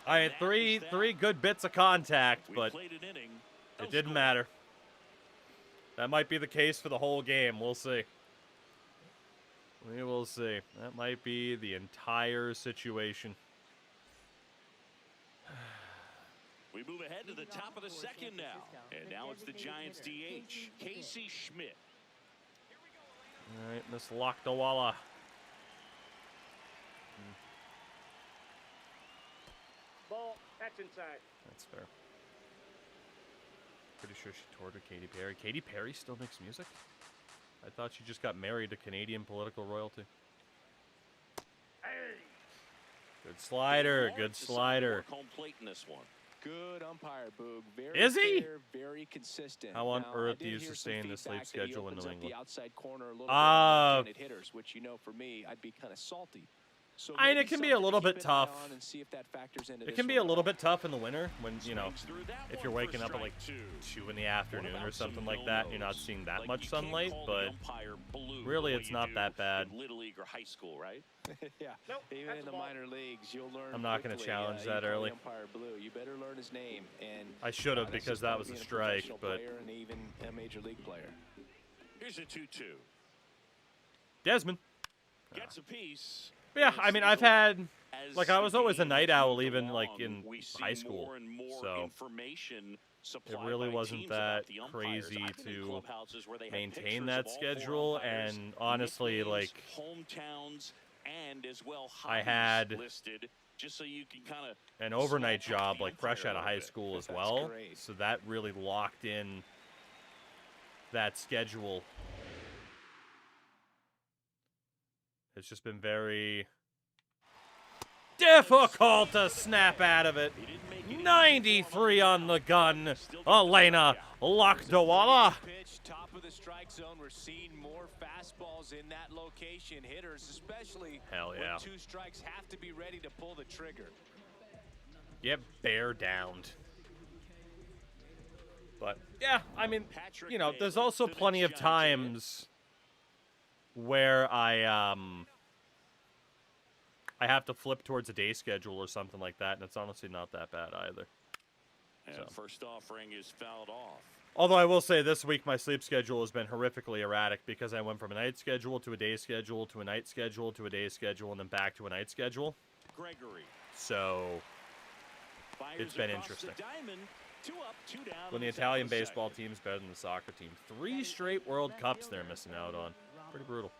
I had That three is that. good bits of contact, We but played an inning. it No didn't score. matter. That might be the case for the whole game. We'll see. We will see. That might be the entire situation. We move ahead to the top of the second now. And now it's the Giants DH, Casey Schmidt. All right, Miss Lockdawalla. Ball, that's inside. That's fair. Pretty sure she toured with Katy Perry. Katy Perry still makes music? I thought she just got married to Canadian political royalty. Hey. Good slider, Lawrence good decided to slider. work home plate in this one. Good umpire, Boog. Very Is he? fair, very consistent. How on Now, earth I do you did hear some sustain this sleep feedback that he schedule in opens New up England? The outside corner a little bit Ah. on left-handed hitters, which, you know, for me, I'd be kind of salty. So I mean, maybe it can be a something to little keep bit an eye tough. on and see if that factors into It this can be a one. little bit tough in the winter when, you know, Swings through that if you're one for waking up at like strike 2 in the afternoon or about some something like that, and you're not no-nos? seeing that Like, much you can't sunlight, call the but umpire blue the really way it's you not do that bad. in Little League or high school, right? Yeah, Nope, even that's in a the ball. minor leagues, you'll learn. I'm not gonna quickly, challenge you that call the early. umpire blue. You better learn his name. And I should have that's because just that part was of a being strike, professional but player and even a major league player. Here's a 2-2. Desmond. Gets a piece. But yeah, and I mean, stays I've alive. had, As like, I was always a the night game has owl moved even, like, along, in we see high school, more and more so information it supplied really by wasn't teams about that the umpires. crazy I've been in to clubhouses where they have maintain pictures that of all four schedule, umpires, and honestly, nicknames, like, hometowns, and as well I hobbies had listed, just so you can kind of an overnight small talk job, the like, fresh umpire out a of little high bit. school as That's well, great. so that really locked in that schedule. It's just been very difficult to snap out of it. He didn't make it easy 93 for him on the gun. Still gets the Elena strikeout. Lakdawala. Pitch, top of the strike zone. We're seeing more fastballs in that location. Hitters, especially Hell yeah. with 2 strikes, have to be ready to pull the trigger. Get bear downed. But yeah, I mean, you know, there's also plenty of times where I have to flip towards a day schedule or something like that, and it's honestly not that bad either. And So. first offering is fouled off. Although I will say this week my sleep schedule has been horrifically erratic because I went from a night schedule to a day schedule to a night schedule to a day schedule and then back to a night schedule. Gregory So fires it's been across interesting. the diamond. 2 up, 2 down. When the in top Italian of the baseball second. team's better than the soccer team. 3 straight World Cups they're missing out on. Pretty brutal.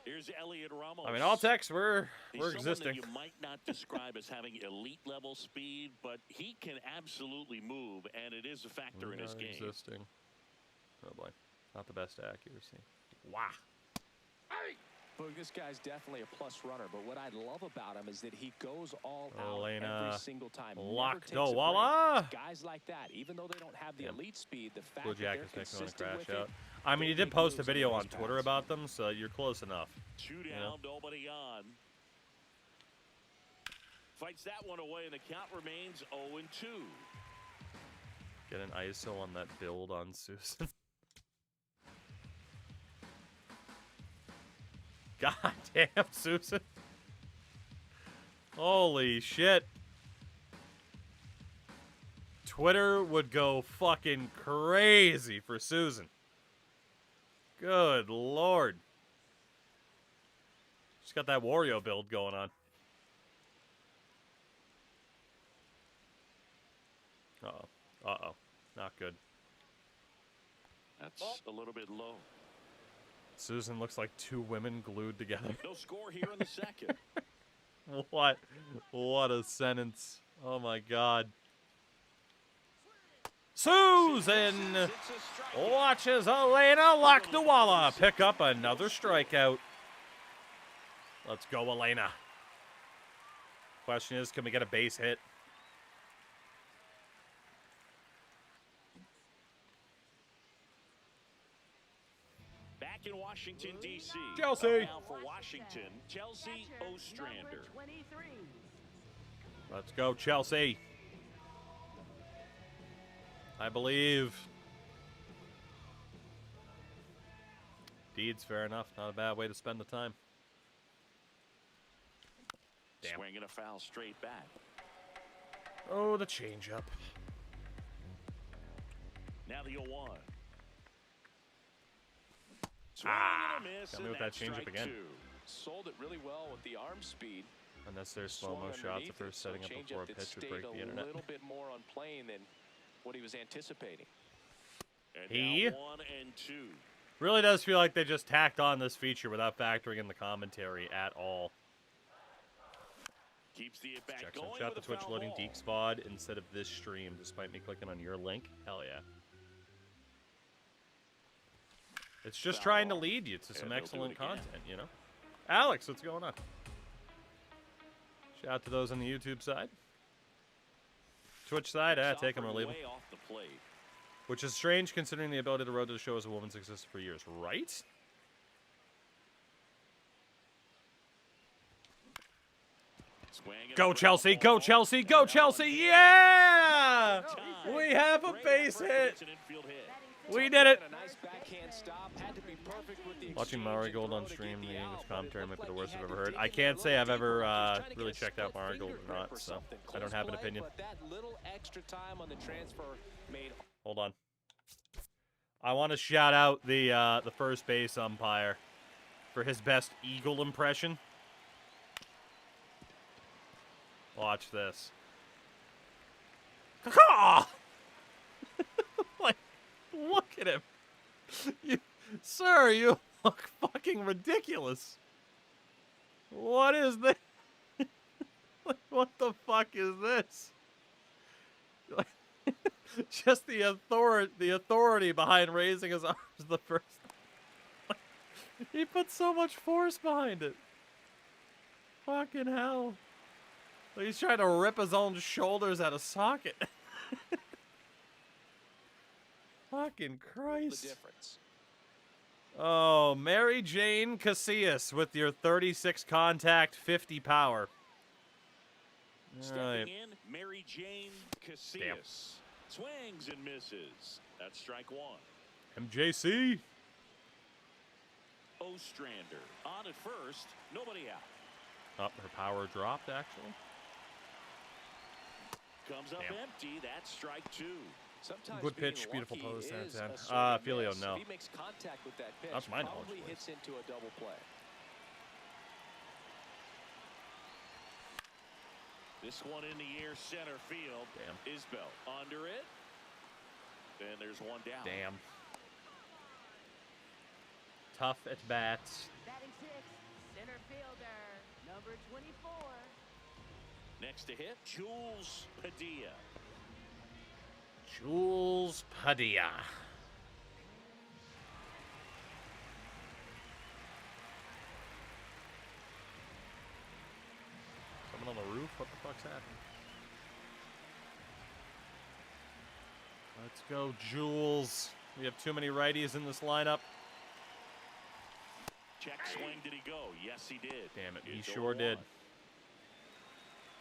Here's Elliot Ramos. I mean, all techs, we're He's someone existing. that you might not describe as having elite level speed, but he can absolutely move, and it is a factor in his game. Existing. Oh boy, not the best accuracy. Wow. But this guy's definitely a plus runner. But what I love about him is that he goes all out Elena every single time. Lakdawala. Guys like that, even though they don't have the Yeah. elite speed, the fact Blue that they're Jackets making one consistent crash with out. it, I mean, they you did make post a moves in video those on Twitter paths. about them, so you're close enough. 2 down, Yeah. nobody on. Fights that one away, and the count remains 0-2. Get an ISO on that build on Susan. God damn, Susan. Holy shit. Twitter would go fucking crazy for Susan. Good lord. She's got that Wario build going on. Uh-oh. Uh-oh. Not good. That's a little bit low. Susan looks like 2 women glued together. No score here in the second. What? What a sentence. Oh my god. Susan It's a strikeout. watches Elena Lakdawala pick up another strikeout. Let's go, Elena. Question is, can we get a base hit? Back in Washington, D.C. Chelsea. Now for Washington, Chelsea Ostrander. 23. Let's go, Chelsea. I believe. Deeds, fair enough. Not a bad way to spend the time. Damn. Swinging a foul straight back. Oh, the changeup. Now the 0-1. Ah, Swing and a miss, got me and with that that's changeup strike again. 2. Sold it really well with the arm speed. Unnecessary slow-mo Swung shots underneath at first, it, so setting up changeup before a that pitch would stayed break the internet. a little bit more on plane than what he was anticipating. And He? now 1-2. Really does feel like they just tacked on this feature without factoring in the commentary at all. Keeps the at bat Jackson going shot the with a Twitch foul loading ball. Deke Spod instead of this stream, despite me clicking on your link. Hell yeah. It's just Foul trying to ball. lead you to some And they'll do excellent it again. content, you know? Alex, what's going on? Shout out to those on the YouTube side. Twitch side, take them or Offered leave them. way off the plate. Which is strange considering the ability to road to the show as a woman's existed for years, right? Go Chelsea, go Chelsea, go Chelsea, yeah! We have a base hit. We did it. Watching Marigold on stream, the English commentary might be the worst I've ever heard. I can't say I've ever really checked out Marigold or not, so I don't have an opinion. Hold on. I want to shout out the first base umpire for his best eagle impression. Watch this. Like, look at him. Sir, you look fucking ridiculous. What is this? What the fuck is this? Just the authority behind raising his arms the first time. He put so much force behind it. Fucking hell. He's trying to rip his own shoulders out of socket. Fucking Christ. Oh, Mary Jane Casillas with your 36 contact, 50 power. Stepping in, Mary Jane Casillas. Damn. Swings and misses. That's strike one. MJC. Ostrander on at first. Nobody out. Oh, her power dropped, actually. Comes up empty. That's strike two. Sometimes good pitch, beautiful lucky pose. is Ten. a sort of Filio, miss. no. If he makes contact with that pitch, That's my knowledge, probably please. hits into a double play. This one in the air, center field. Damn. Isbell under it. And there's one down. Damn. Tough at bats. Batting six, center fielder, number 24. Next to hit, Jules Padilla. Jules Padilla. Someone on the roof? What the fuck's happening? Let's go, Jules. We have too many righties in this lineup. Check swing, did he go? Yes, he did. Damn it, he It's sure 0-1. did.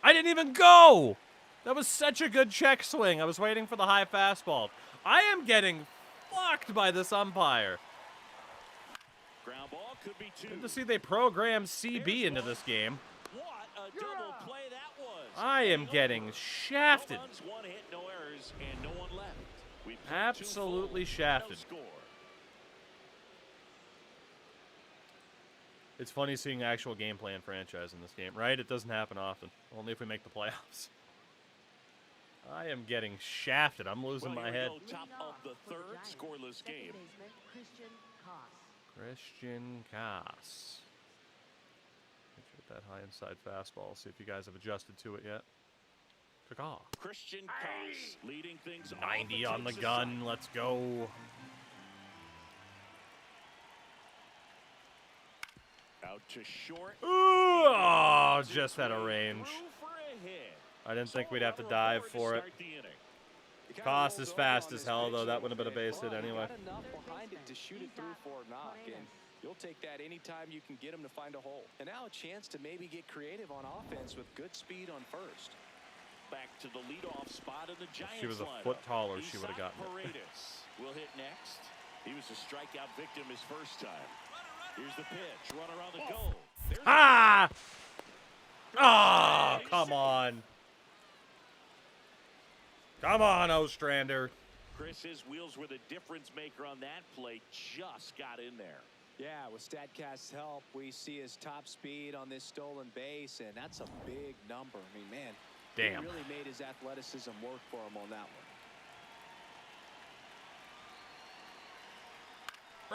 I didn't even go! That was such a good check swing. I was waiting for the high fastball. I am getting fucked by this umpire. Ground ball could be two. Good to see they programmed CB into this game. What a double play that was. I am getting shafted. No runs, one hit, no errors, and no one left. We played Absolutely 2 full, shafted. no score. It's funny seeing actual gameplay and franchise in this game, right? It doesn't happen often. Only if we make the playoffs. I am getting shafted. I'm losing my head. Top of the third, scoreless game. Christian Koss. Christian Koss. Get that high inside fastball. See if you guys have adjusted to it yet. Caw. Christian Koss leading things 90 off on the Texas gun. side. Let's go. Out to short. Ooh, oh, just out of range. Through for a hit. I didn't think we'd have to dive for it. Start the inning. Koss is fast as hell, though. That would have been a base hit anyway. Got enough behind it to shoot it through for a knock, and you'll take that anytime you can get him to find a hole. And now a chance to maybe get creative on offense with good speed on first. Back to the leadoff spot in the Giants If she was a lineup. foot taller, she would have Isaac gotten it. Paredes will hit next. He was a strikeout victim his first time. Here's the pitch. Runner on the goal. There's Ah! Oh, come on. Come on, Ostrander. Chris, his wheels were the difference maker on that play. Just got in there. Yeah, with StatCast's help, we see his top speed on this stolen base, and that's a big number. I mean, man, Damn. he really made his athleticism work for him on that one.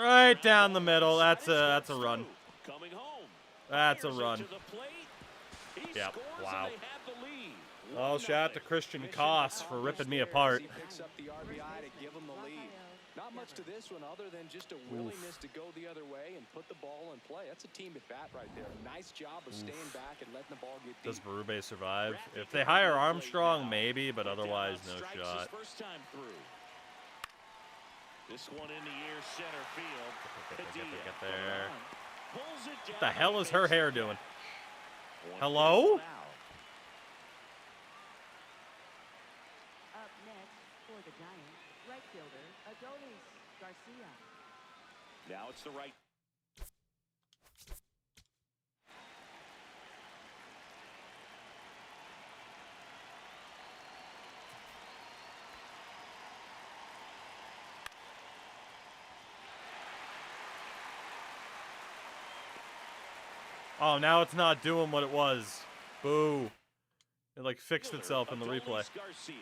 Right down the middle. That's a run. Coming home. That's a Fires it run. to the plate. He Yep, scores wow. and they have the lead. Oh, shout out to Christian Koss for ripping me apart. He picks up the RBI to give him the lead. Not much to this one other than just a willingness to go the other way and put the ball in play. That's a team at bat right there. Nice job of staying back and letting the ball get deep. Does Berube survive? If they hire Armstrong, maybe, but otherwise, no Strikes shot. his first time through. This one in the air, center field. Padilla Get there. pulls it What the down hell is her base. hair doing? One Hello? out. fielder, Adonis Garcia. Now it's the right. Oh, now it's not doing what it was. Boo. It like fixed itself in the replay. Adolis Garcia.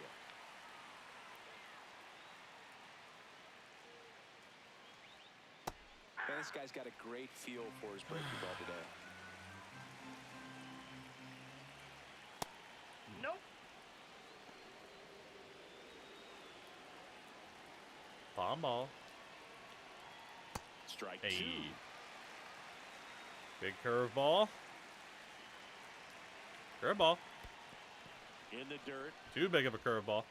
Man, this guy's got a great feel for his breaking ball today. Nope. Bomb ball. Strike Hey. 2. Big curveball. Curveball. In the dirt. Too big of a curveball.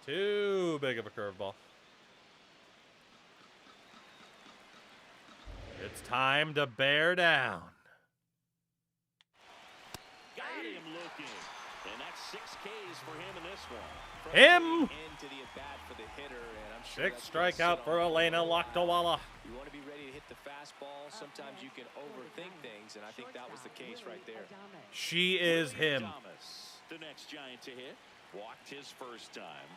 Too big of a curveball. It's time to bear down. Got him looking. And that's 6 Ks for him in this one. Him! Into the at-bat for the hitter, and I'm sure Sixth that's gonna strikeout sit for on the Elena field. Lochtawala. You want to be ready to hit the fastball. Sometimes you can overthink things, and I think that was the case right there. She is him. Thomas, the next giant to hit. Walked his first time.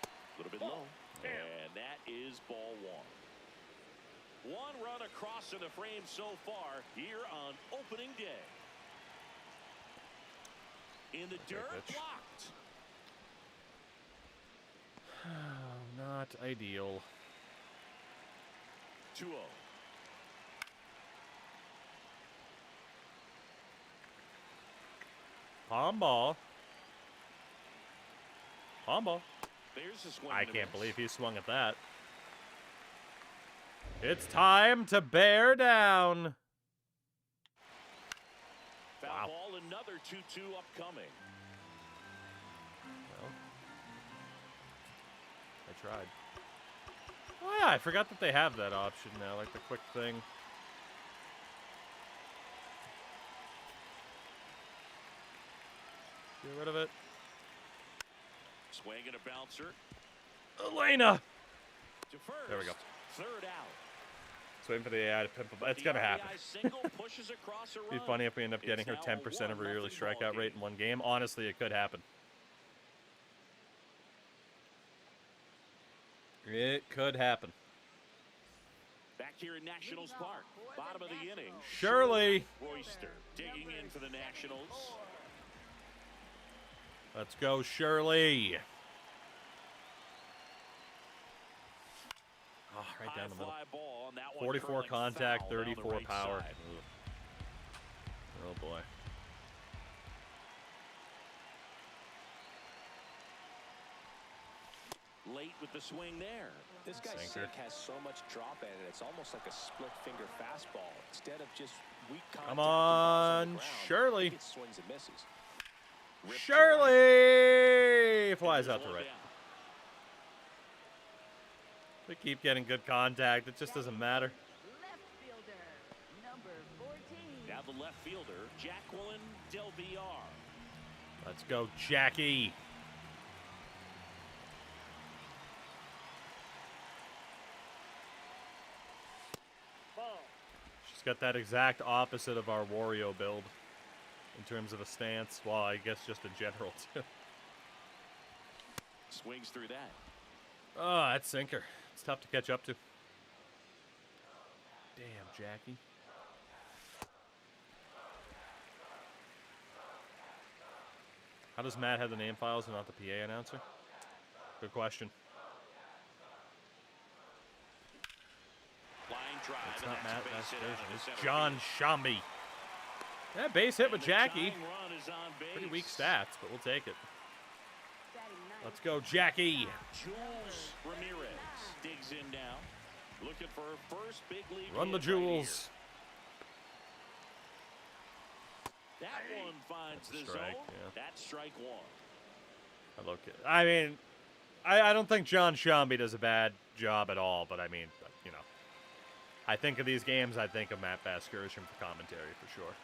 A little bit low. And that is ball 1. 1 run across in the frame so far here on opening day. In the dirt, pitch. blocked. Not ideal. 2-0. Palm ball. Palm ball. There's a swing. I and a can't miss. believe he swung at that. It's time to bear down. Foul Wow. ball, another 2-2 upcoming. Well, I tried. Oh yeah, I forgot that they have that option now, like the quick thing. Get rid of it. Swing and a bouncer. Elena! To first. There we go. Third out. Just waiting for the AI to pimp it. It's The gonna RBI happen. single pushes across a It'd be run. funny if we end up getting It's her now 10% of her yearly 1-0 ball strikeout rate game. in one game. Honestly, it could happen. It could happen. Back here in Nationals Park. Bottom of the inning. Shirley! Royster digging in for the Nationals. Let's go, Shirley! Oh, right down the middle. High fly ball, and that one 44 curling contact, foul down the 34 right power. side. Oh boy. Late with the swing there. This guy's Sinker. sink has so much drop in it. It's almost like a split finger fastball. Instead of just weak contact. Come and balls on, the ground, Shirley. he gets swings and misses. Ripped Shirley! Flies to out to one right. down. We keep getting good contact. It just doesn't matter. Left fielder, number 14. Now the left fielder, Jacqueline Del Villar. Let's go, Jackie. Ball. She's got that exact opposite of our Wario build in terms of a stance. Well, I guess just in general, too. Swings through that. Oh, that sinker. It's tough to catch up to. Damn, Jackie. How does Matt have the name files and not the PA announcer? Good question. Line drive. It's and not that's a Matt base hit out Vasquez. into It's center John field. Shambi. Yeah, base hit with And the Jackie. tying run is on base. Pretty weak stats, but we'll take it. Batting ninth. Let's go, Jackie. Jules Ramirez digs in now. Looking for her first big league. Run the hit right jewels. here. That one finds That's a the strike, zone. yeah. That's strike 1. I mean, I don't think John Shambi does a bad job at all, but I mean, you know, I think of these games, I think of Matt Vasquez for commentary for sure.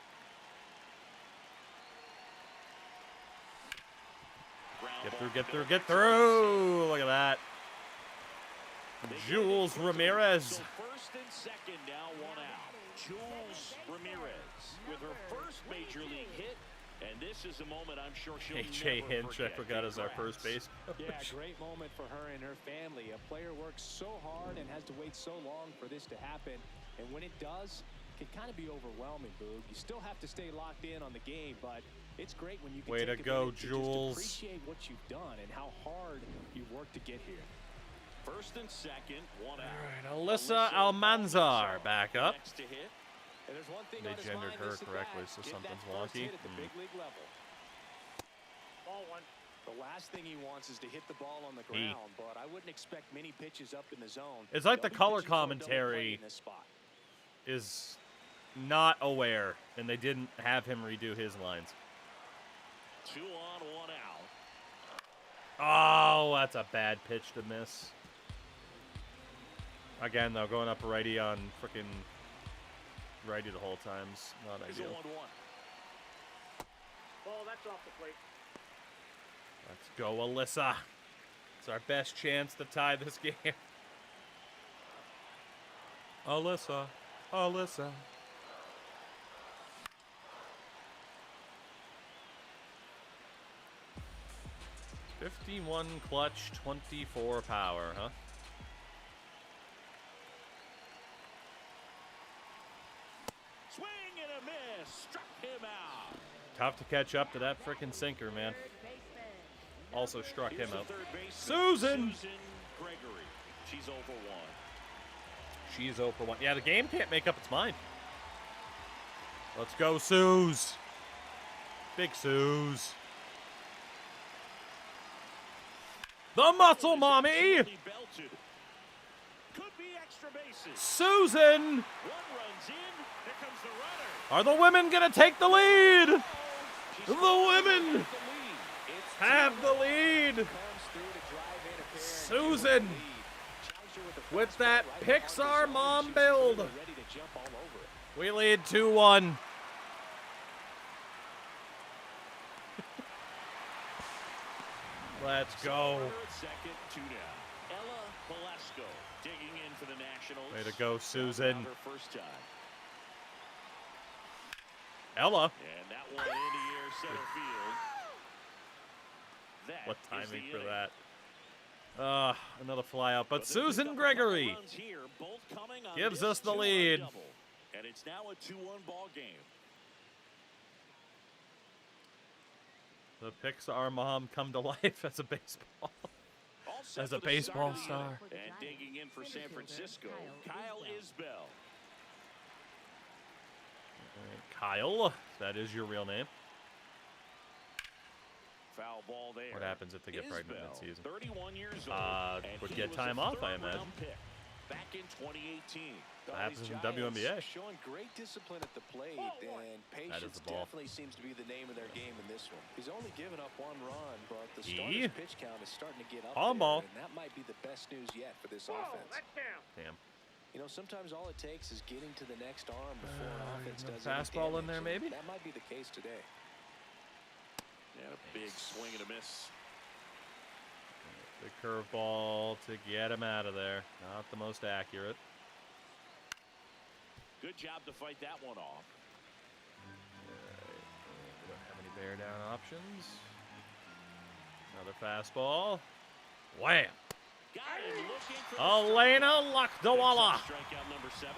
Ground Get through. Look at that. Jules Ramirez. So first and second, now one out. Jules Ramirez with her first major league hit. And this is a moment I'm sure she'll AJ never Hinch, I forget. forgot, as our first base coach. Yeah, great moment for her and her family. A player works so hard and has to wait so long for this to happen. And when it does, it can kind of be overwhelming, Boog. You still have to stay locked in on the game, but it's great when you can Way to take a go, minute to Jules. just appreciate what you've done and how hard you worked to get here. First and second, one out. All right, Alyssa Almanzar back up. Next to hit. And there's one thing They on his gendered mind her this at correctly, bat. so Get that something's first wonky. hit at the big league level. Ball one. The last thing he wants is to hit the ball on the He. ground, but I wouldn't expect many pitches up in the zone. It's like the They'll be color pitching for a double play commentary in this spot. is not aware, and they didn't have him redo his lines. 2 on, 1 out. Oh, that's a bad pitch to miss. Again, though, going up righty on freaking righty the whole time's not Here's a ideal. 1-1. Ball, that's off the plate. Let's go, Alyssa. It's our best chance to tie this game. Alyssa. 51 clutch, 24 power, huh? Swing and a miss. Struck him out. Tough to catch up to that frickin' sinker, man. Third baseman. Also struck Here's him the out. third baseman, Susan! Susan Gregory. She's over 1. She's 0 for 1. Yeah, the game can't make up its mind. Let's go, Suze. Big Suze. The muscle mommy! Absolutely belted. Could be extra bases. Susan! One runs in. Here comes the runner. Are the women gonna take the lead? She's The got women the lead. It's have the lead. Comes through to drive in a pair and Susan get the lead. Challenged her with a with fastball that right Pixar on the zone. mom She's build. clearly ready to jump all over it. We lead 2-1. Let's go. Runner at second, 2 down. Ella Velasco digging in for the Nationals. Way to go, Susan. Her first time. Ella. And that one into air center field. That What is timing the for inning. that? Another fly out. But There's a Susan couple Gregory runs here, both coming on gives this us the 2-run lead. double. And it's now a 2-1 ball game. The Pixar mom come to life as a baseball. All set As for a the baseball start of the star. inning. And digging in for San Francisco, Kyle Isbell. Kyle, that is your real name. Foul ball there. What happens if they get pregnant Isbell, mid-season? 31 years old. and Would he get was time a off, I third-round imagine. pick back in 2018. That Well, happens these in Giants WNBA. Showing great discipline at the plate, and That is patience the ball. definitely seems to be the name of their game in this one. He's only given up 1 run, but the He? starter's pitch count is starting to get up Palm there, ball. and that might be the best news yet for this Ball, offense. that's down. Damn. You know, sometimes all it takes is getting to the next arm before an offense no does any fastball in damage, there, and maybe? That might be the case today. And a big swing and a miss. The curveball to get him out of there. Not the most accurate. Good job to fight that one off. We don't have any bear down options. Another fastball. Wham! Got him looking for the Elena strike. Lakdawala. Strikeout number 7.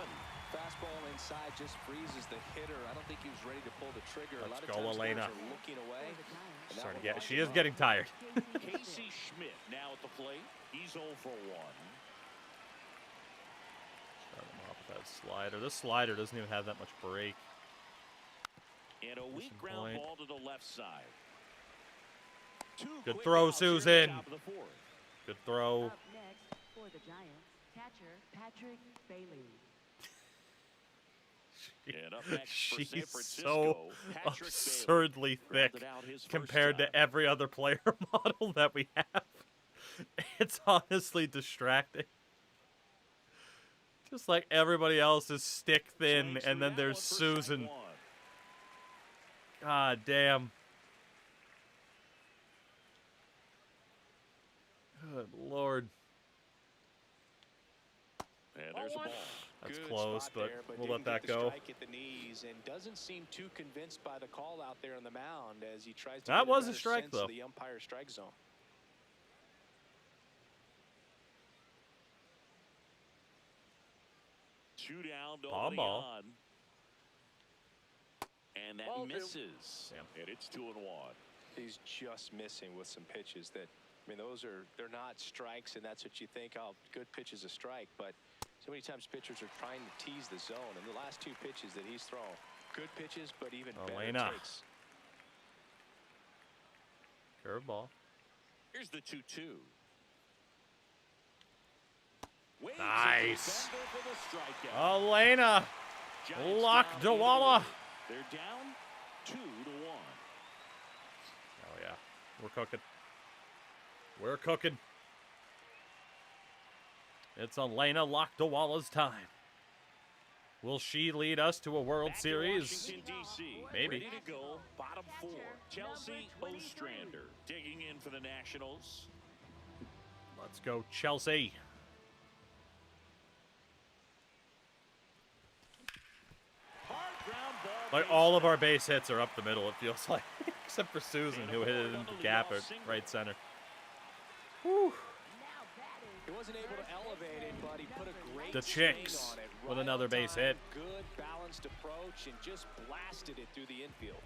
Fastball inside just freezes the hitter. I don't think he was ready to pull the trigger. Let's a lot go, of times Elena. guys are looking away. For the Giants. and that Starting to one get. locked She him is up. getting tired. Casey Schmidt now at the plate. He's 0 for 1. Start him off with that slider. This slider doesn't even have that much break. And a weak Decent ground point. ball to the left side. Two Good quick throw, outs here at the Susan. top of the 4th. Good throw. Up next for the Giants, catcher Patrick Bailey. And up next for San She's Francisco, so Patrick Bailey. absurdly thick Grounded out his first compared to time. every other player model that we have. It's honestly distracting. Just like everybody else is stick thin, Swings and through then that there's one for strike Susan. 1. God damn. Good Lord. And there's a ball. That's Good close, spot but there, we'll didn't let that get the go. strike at the knees and doesn't seem too convinced by the call out there on the mound as he tries to That get was a better strike, sense though. of the umpire strike zone. Two down, Ball nobody ball. on. And that Ball two. misses. Damn. And it's 2-1. He's just missing with some pitches that, I mean, they're not strikes, and that's what you think, oh, good pitch is a strike, but so many times pitchers are trying to tease the zone, and the last two pitches that he's thrown, good pitches, but even better Elena. takes. Curveball. Here's the 2-2. Waves Nice. it to Bender for the strikeout. Elena. Giants Lock down in the Dawala. order. They're down 2-1. Oh, yeah. We're cooking. We're cooking. It's Elena Lockdawala's time. Will she lead us to a World Back to Series? Washington, D.C. Maybe. Ready to go. Bottom 4. Chelsea Ostrander digging in for the Nationals. Let's go, Chelsea. Hard ground ball. Like, base all of our hit. base hits are up the middle, it feels like. Except for Susan, who hit it in the gap at right center. Whew. He wasn't able to elevate it, but he put a great The swing Chicks on it. with Right another on base time, hit. Good balanced approach and just blasted it through the infield.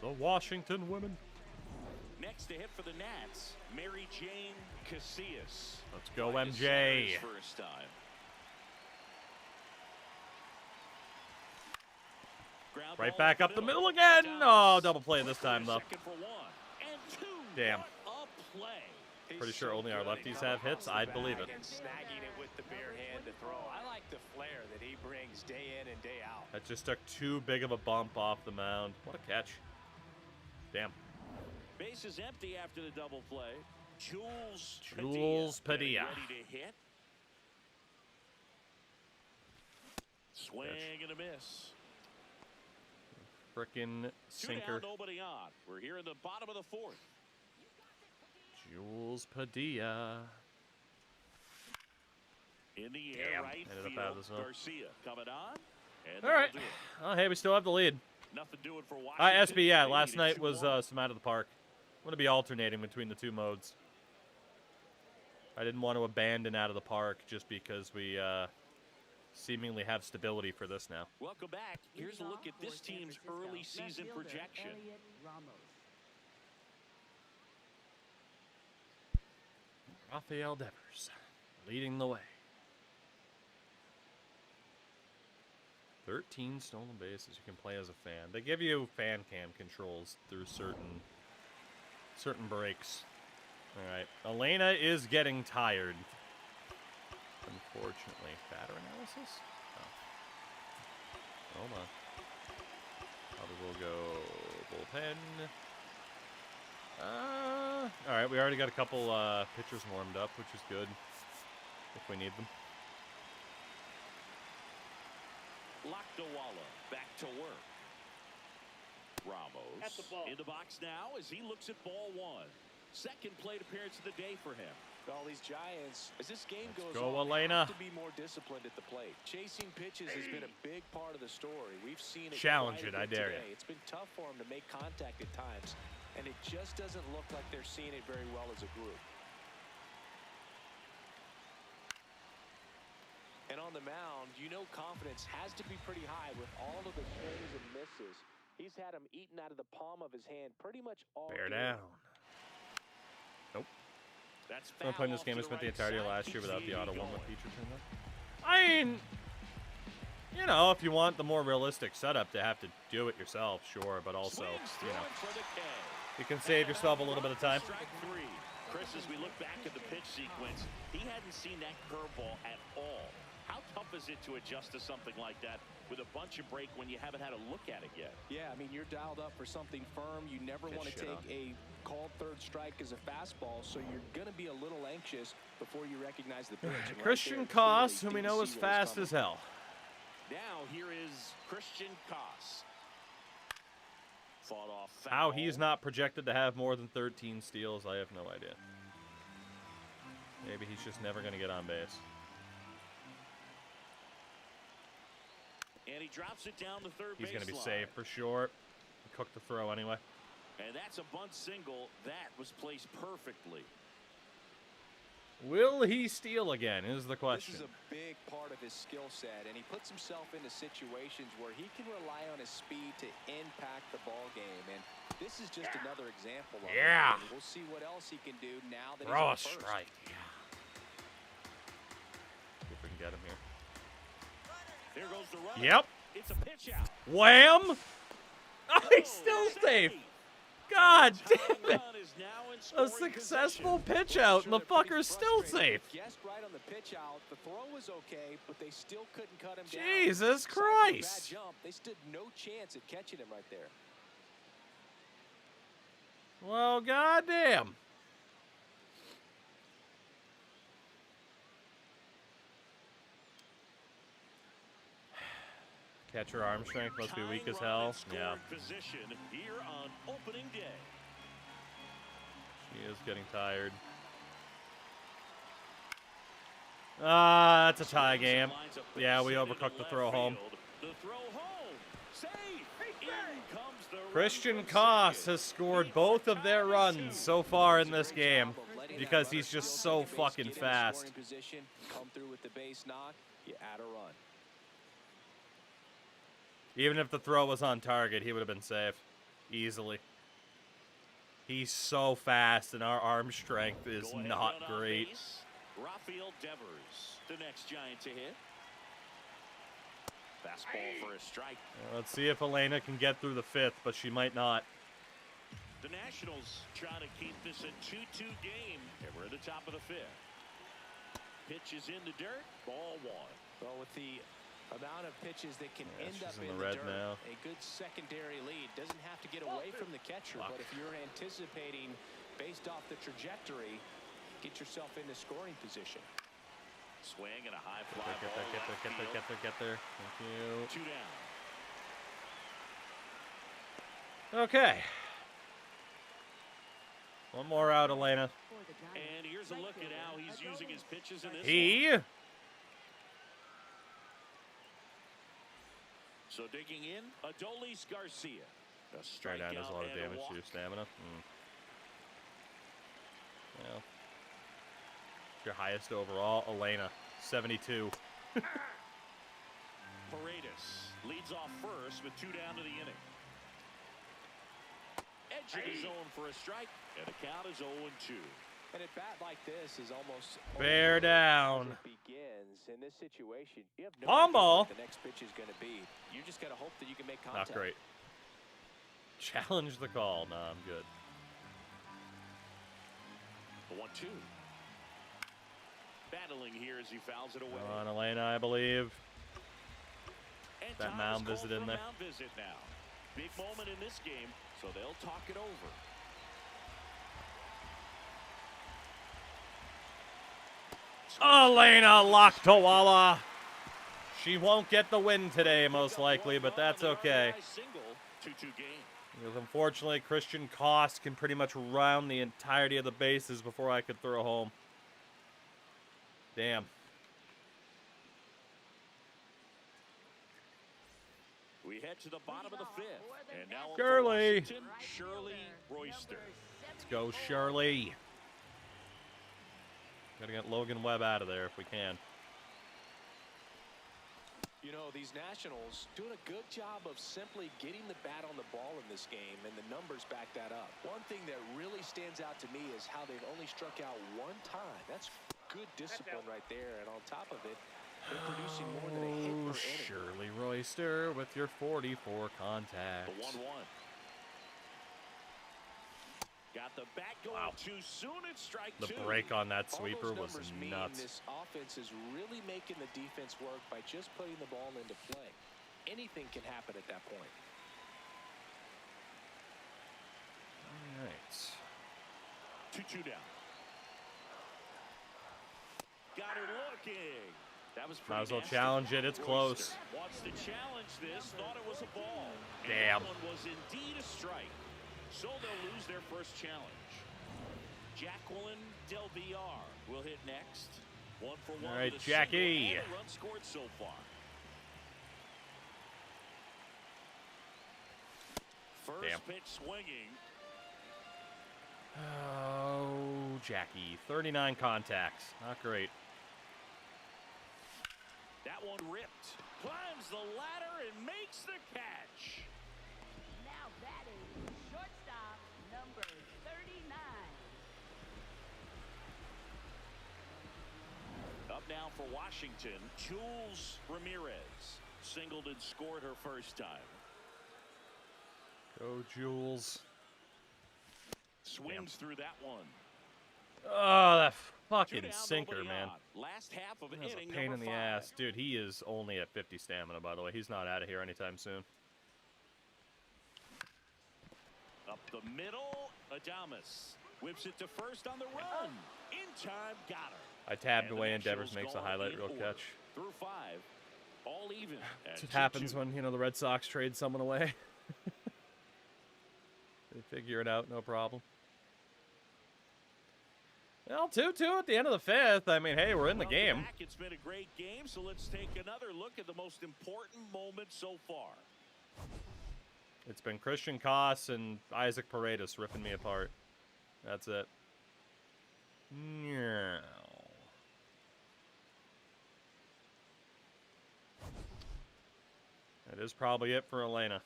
The Washington women. Next to hit for the Nats, Mary Jane Casillas. Let's go, Trying to center MJ. his first time. Ground Right ball back up up the middle That's again. out. Oh, double play this time, though. Second for 1 and 2. Damn. What a play. Pretty sure only our lefties have hits. I'd believe it. And snagging it with the bare hand to throw. I like the flair that he brings day in and day out. That just took too big of a bump off the mound. What a catch. Damn. Base is empty after the double play. Jules Padilla. Ready to hit. Swing and a miss. Frickin' 2 sinker. down, nobody on. We're here in the bottom of the 4th. Jules Padilla. In the air, Damn. right Ended up field. out of the zone. Garcia coming on. And All right. that'll do it. Oh, hey, we still have the lead. Nothing doing for Washington. SB, yeah, They last need night a was 2-1. some out of the park. I'm going to be alternating between the two modes. I didn't want to abandon out of the park just because we seemingly have stability for this now. Welcome back. Here's a look at this team's early season projection. Rafael Devers leading the way. 13 stolen bases. You can play as a fan. They give you fan cam controls through certain breaks. All right. Elena is getting tired. Unfortunately. Batter analysis? Oh. Hold on. Probably will go bullpen. All right. We already got a couple pitchers warmed up, which is good if we need them. Lockdawala back to work. Ramos At the ball. in the box now as he looks at ball 1. Second plate appearance of the day for him. All these Giants, as this game goes go, on, Elena. have to be more disciplined at the plate. Chasing pitches has been a big part of the story. We've seen it. Challenge quite it, a I bit dare ya. today. It's been tough for them to make contact at times, and it just doesn't look like they're seeing it very well as a group. And on the mound, you know confidence has to be pretty high with all of the swings and misses. He's had them eaten out of the palm of his hand pretty much all Bear game. down. Nope. That's I'm playing this foul game. I off to spent the right entirety of side. last year Keeps without the lead auto going. warm-up feature turned on. I mean, you know, if you want the more realistic setup to have to do it yourself, sure, but also, Swings you know, throwing for the K. you can save yourself a little bit of time. Strike 3. Chris, as we look back at the pitch sequence, he hadn't seen that curveball at all. How tough is it to adjust to something like that with a bunch of break when you haven't had a look at it yet? Yeah, I mean, you're dialed up for something firm. You never Get want to shit take on. a called third strike as a fastball, so you're going to be a little anxious before you recognize the pitch. And right Christian there, Koss, clearly whom we didn't know see is what was fast coming. as hell. Now here is Christian Koss. fought off. How he's not projected to have more than 13 steals, I have no idea. Maybe he's just never going to get on base. And he drops it down the third He's going to be baseline. safe for sure. Cook the throw anyway. And that's a bunt single. That was placed perfectly. Will he steal again is the question. This is a big part of his skill set, and he puts himself into situations where he can rely on his speed to impact the ball game. And this is just another example of it. Yeah. And we'll see what else he can do now that Throw a he's on first. strike. Yeah. See if we can get him here. Here goes the run. Yep. It's a pitch out. Wham! Oh, he's still safe. God damn it. A successful pitch out, and the fucker's still safe. Guessed right on the pitch out. The throw was okay, but they still couldn't cut him down. Jesus Besides the Christ. bad jump, they stood no chance at catching him right there. Well, goddamn. Catcher arm strength must be weak as hell. Yeah. Position here on opening day. She is getting tired. That's a tie game. Yeah, we overcooked the throw home. The throw home. Safe. In comes the Christian Koss has scored both of their runs so far in this game because he's just so fucking fast. Come through with the base knock, you add a run. Even if the throw was on target, he would have been safe easily. He's so fast, and our arm strength is not great. Rafael Devers, the next giant to hit. Fastball for a strike. Let's see if Elena can get through the fifth, but she might not. The Nationals trying to keep this a 2-2 game, and we're at the top of the fifth. Pitch is in the dirt, ball one. Well, with the amount of pitches that can end up she's in in the the red dirt, now. a good secondary lead doesn't have to get away from the catcher, but if you're anticipating based off the trajectory, get yourself into scoring position. Swing and a high fly Get ball. there. Thank you. 2 down. Okay. One more out, Elena. And here's a look at how he's using his pitches in this one. So digging in, Adolis Garcia. A Straight down does a lot of damage to your stamina. Well, your highest overall, Elena, 72. Paredes leads off first with 2 down to the inning. Edge of the zone for a strike, and the count is 0-2. And at bat like this is almost Bear down. as it begins in this situation. You have no Palm idea ball. what the next pitch is going to be. You just got to hope that you can make contact. Not great. Challenge the call. Nah, I'm good. The 1-2. Battling here as he fouls it away. Come on, Elena, I believe. And That time mound is called visit for in a there. mound visit now. Big moment in this game, so they'll talk it over. Elena Lakhtawala. She won't get the win today, most likely, but that's okay. Single, 2-2 game. Because unfortunately, Christian Koss can pretty much round the entirety of the bases before I could throw home. Damn. We head to the bottom of the fifth. And now on for Shirley. Washington, Shirley Royster. Let's go, Shirley. Gotta get Logan Webb out of there if we can. You know, these Nationals doing a good job of simply getting the bat on the ball in this game, and the numbers back that up. One thing that really stands out to me is how they've only struck out 1 time. That's good discipline right there, and on top of it, they're producing more than a hit per inning. Shirley Royster with your 44 contact. The 1-1. Got the bat going too soon. It's strike 2. The break on that All sweeper those was numbers mean nuts. this offense is really making the defense work by just putting the ball into play. Anything can happen at that point. All right. 2-2 down. Got her looking. That was Might pretty as well nasty. challenge it. It's close. Wants to challenge this. Thought it was a ball. Damn. And that one was indeed a strike. So they'll lose their first challenge. Jacqueline Del Villar will hit next. 1 for 1. All right, with a Jackie. single and a run scored so far. First Damn. pitch swinging. Oh, Jackie. 39 contacts. Not great. That one ripped. Climbs the ladder and makes the catch. Now batting, shortstop, number 39. Up now for Washington, Jules Ramirez. Singled and scored her first time. Go, Jules. Swings through that one. Oh, that 2 fucking down, sinker, nobody man. out. Last half of That's inning a pain in number the 5. ass. Dude, he is only at 50 stamina, by the way. He's not out of here anytime soon. Up the middle, Adames whips it to first on the run. In time, got her. I tabbed And the away, and Nationals Devers makes a gone highlight in reel order. catch. Through 5, all even. That's what happens when, you know, the Red Sox trade someone away. They figure it out, no problem. Well, 2-2 at the end of the 5th. I mean, hey, we're in the game. It's been a great game, so let's take another look at the most important moment so far. It's been Christian Koss and Isaac Paredes ripping me apart. That's it. Yeah. That is probably it for Elena.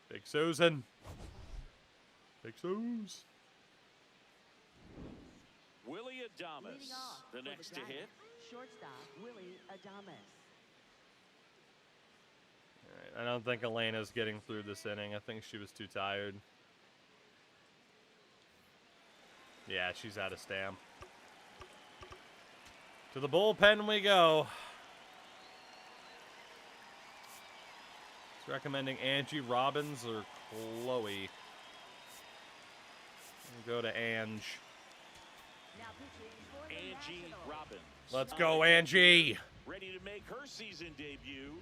Big Susan. Big Sus. Willie Adames, Leading off the for next to Giants, hit. Shortstop, Willie Adames. All right, I don't think Elena's getting through this inning. I think she was too tired. Yeah, she's out of stam. To the bullpen we go. It's recommending Angie Robbins or Chloe. We'll go to Ange. Now pitching for the Angie Nationals. Robbins. Let's go, Angie. Ready to make her season debut.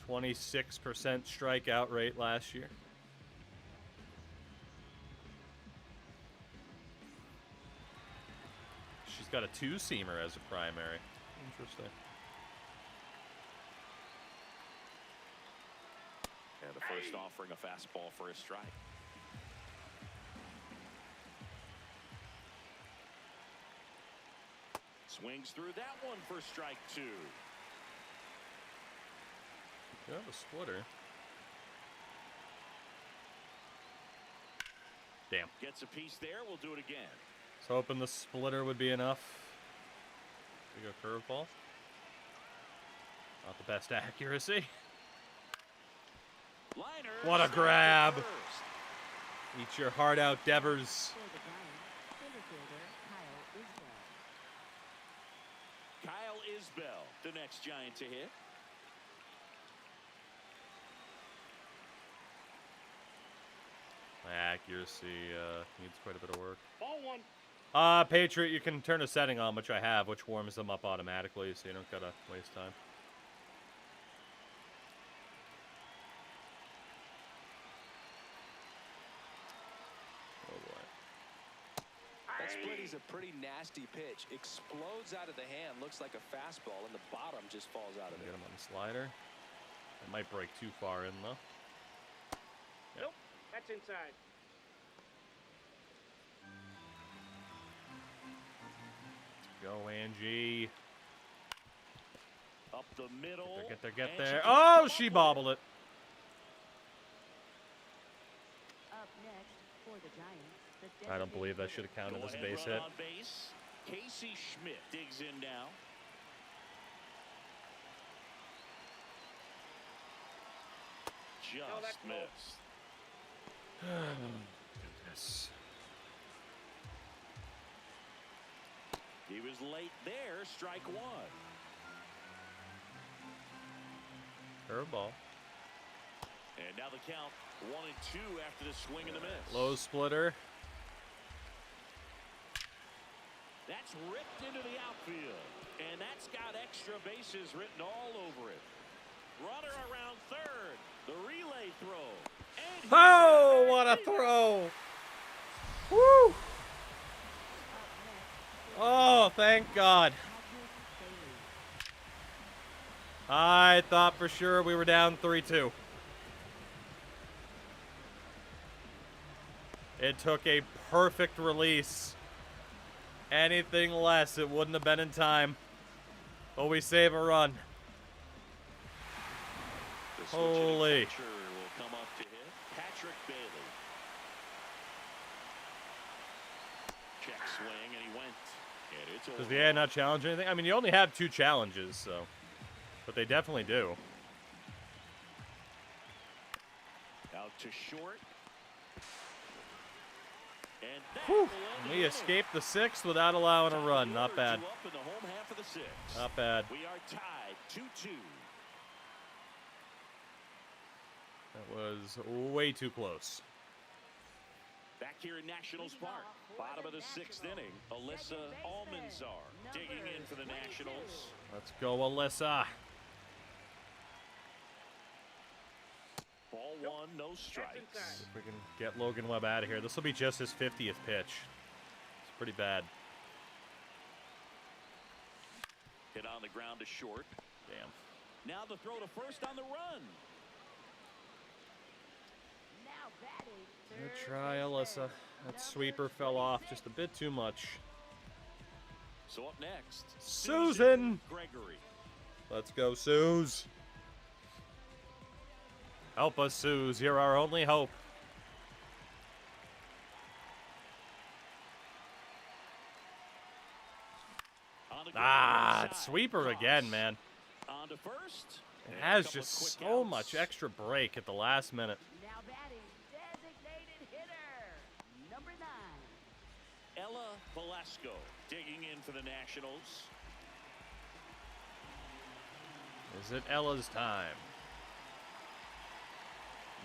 26% strikeout rate last year. She's got a 2-seamer as a primary. Interesting. And the first offering a fastball for a strike. Swings through that one for strike 2. You have a splitter. Damn. Gets a piece there. We'll do it again. Was hoping the splitter would be enough. We go curveball. Not the best accuracy. Liner. What a grab. Eat your heart out, Devers. For the Giants, center fielder, Kyle Isbell. Kyle Isbell, the next Giant to hit. My accuracy needs quite a bit of work. Ball 1. Patriot, you can turn a setting on, which I have, which warms them up automatically, so you don't gotta waste time. Oh boy. That splitty's a pretty nasty pitch. Explodes out of the hand. Looks like a fastball, and the bottom just falls out of Get it. him on the slider. It might break too far in, though. Nope. That's inside. Go, Angie. Up the middle. Get there, get and there. she Oh, gets the she ball. bobbled it. Up next for the Giants, the I don't believe that designated should have counted as a Go-ahead base run hit. on base. Casey Schmidt digs in now. Just that's low. missed. Goodness. He was late there. Strike 1. Curveball. And now the count 1-2 after the swing and the miss. Low splitter. That That's ripped into the outfield. And that's got extra bases written all over it. Runner around third. The relay throw. And Oh, what a throw. Woo. Oh, thank God. I thought for sure we were down 3-2. It took a perfect release. Anything less, it wouldn't have been in time. But we save a run. Holy. Will come up to hit. Patrick Bailey. Check swing, and he went. And it's Does the AI not challenge anything? I mean, you only have 2 challenges, so. But they definitely do. Out to short. And Whew. We escaped the 6th without allowing a run. Not bad. up in the home half of the 6th. Not bad. We are tied 2-2. That was way too close. Back here in Nationals Park, bottom of the 6th inning, Alyssa Almanzar digging in for the Nationals. Let's go, Alyssa. Ball 1, no strikes. If we can get Logan Webb out of here. This will be just his 50th pitch. It's pretty bad. Hit on the ground to short. Damn. Now the throw to first on the run. Now batting. Good try, Alyssa. That sweeper fell off just a bit too much. So up next, Susan Gregory. Let's go, Suze. Help us, Suze. You're our only hope. It's sweeper again, man. On to first. It has just so much extra break at the last minute. Now batting. Designated hitter. Number 9. Ella Velasco digging in for the Nationals. Is it Ella's time?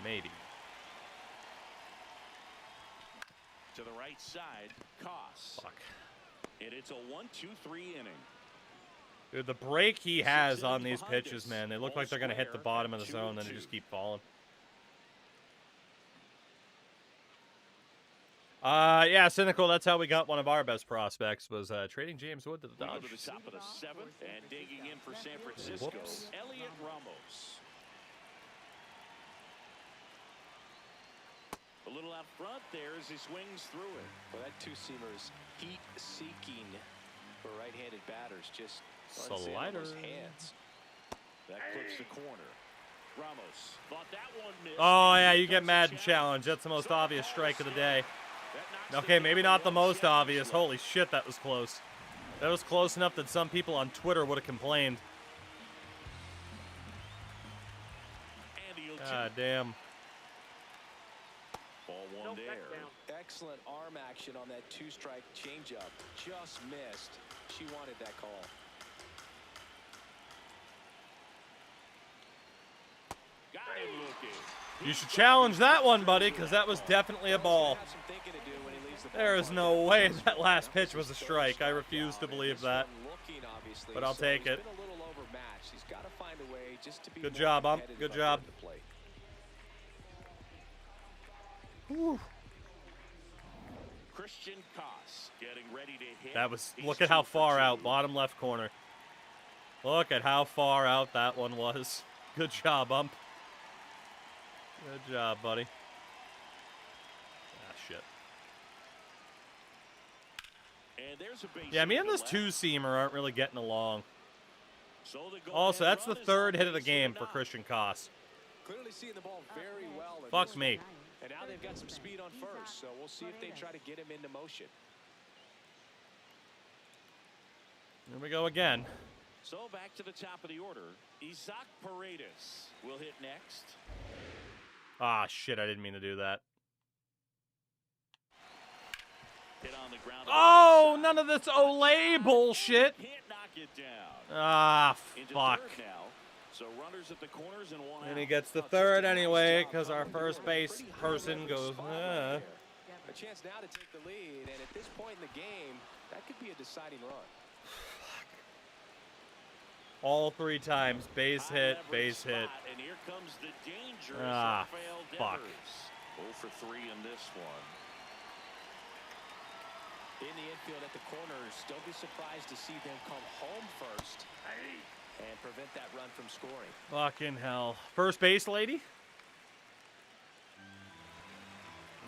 Maybe. To the right side, Koss. Fuck. And it's a 1-2-3 inning. Dude, the break he has on these pitches, man, they look like they're going to hit the bottom of the zone, then they just keep falling. Yeah, Cynical, that's how we got one of our best prospects, was trading James Wood to the Dodgers. To the top of the 7th, and digging in for San Francisco, Whoops. Elliot Ramos. A little out front there as he swings through it. Well, that two-seamer is heat-seeking for right-handed batters. Just runs in on those hands. That clips the corner. Ramos thought that one missed. Oh, yeah, you get mad and challenge. That's the most obvious strike of the day. Okay, maybe not the most obvious. Holy shit, that was close. That was close enough that some people on Twitter would have complained. God damn. Ball 1 there. Excellent arm action on that two-strike changeup. Just missed. She wanted that call. Got him looking. You should challenge that one, buddy, because that was definitely a ball. There is no way that last pitch was a strike. I refuse to believe that. But I'll take it. Good job, Ump. Good job. Whew. Christian Koss getting ready to hit. That was, look at how far out, bottom left corner. Look at how far out that one was. Good job, Ump. Good job, buddy. Ah, shit. And there's a base. Yeah, me and this two-seamer aren't really getting along. So Also, that's the 3rd hit of the game for Christian Koss. Clearly seeing the ball very well. Fuck me. And now they've got some speed on first, so we'll see if they try to get him into motion. Here we go again. So back to the top of the order. Isaac Paredes will hit next. Ah, shit, I didn't mean to do that. Hit on the ground. Oh, none of this Olay bullshit. Can't knock it down. Ah, Into fuck. third now. So runners at the corners and one And he out. gets the 3rd anyway, because our first base person goes, A chance now to take the lead, and at this point in the game, that could be a deciding run. All 3 times. Base hit, base hit. And here comes the dangerous Rafael fuck. Devers. 0 for 3 in this one. In the infield at the corners, don't be surprised to see them come home first and prevent that run from scoring. Fucking hell. First base lady?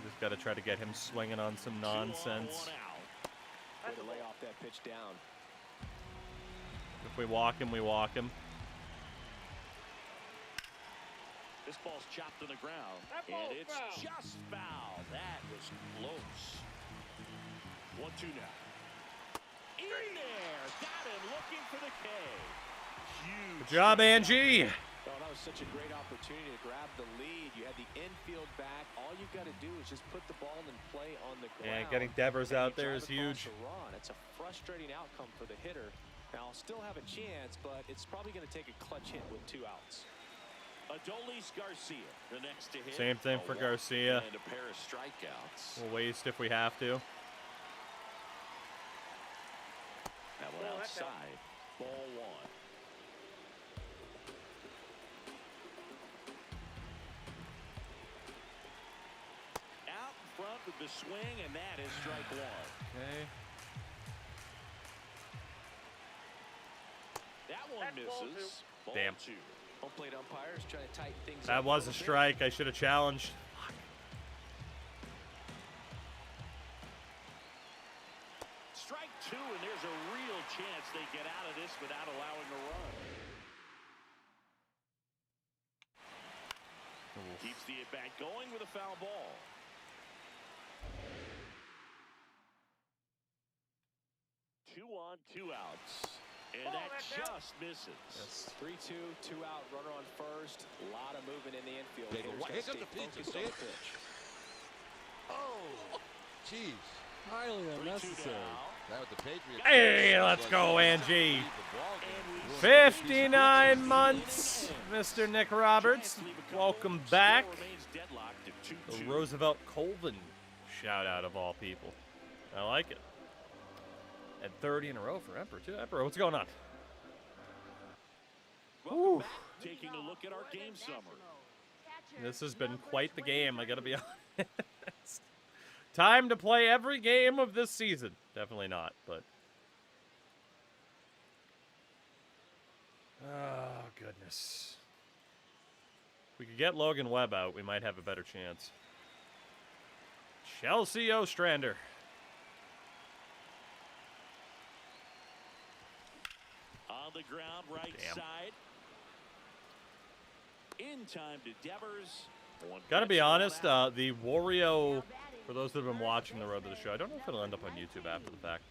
Just got to try to get him swinging on some nonsense. Way to lay off that pitch down. If we walk him, we walk him. This ball's chopped to the ground, and it's just foul. That was close. 1-2 now. In there, got him looking for the K. Huge. Good job, Angie. Oh, that was such a great opportunity to grab the lead. You had the infield back. All you got to do is just put the ball in play on the ground. Yeah, getting Devers out there is huge. It's a frustrating outcome for the hitter. Now, I'll still have a chance, but it's probably going to take a clutch hit with 2 outs. Adolis Garcia, the next to hit. Same thing for Garcia. And a pair of strikeouts. We'll waste if we have to. That one outside. Ball 1. Out in front with the swing, and that is strike 1. Okay. That one misses. Ball Damn. 2. Home plate umpires trying to tighten things up. That was a strike. I should have challenged. Strike 2, and there's a real chance they get out of this without allowing a run. Keeps the at-bat going with a foul ball. Two on, 2 outs. And that just misses. 3-2, 2 out, runner on first. A lot of movement in the infield. Here comes the pitch. You see it? Oh, jeez. Highly unnecessary. That with the Patriots. Hey, let's go, Angie. 59 months, Mr. Nick Roberts. Welcome back. The Roosevelt Colvin shout out of all people. I like it. And 30 in a row for Emperor, too. Emperor, what's going on? Welcome back. Taking a look at our game summary. This has been quite the game, I gotta be honest. Time to play every game of this season. Definitely not, but... Oh, goodness. If we could get Logan Webb out, we might have a better chance. Chelsea Ostrander. On the ground, right side. In time to Devers. Gotta be honest, the Wario, for those that have been watching the Road to the Show, I don't know if it'll end up on YouTube after the fact.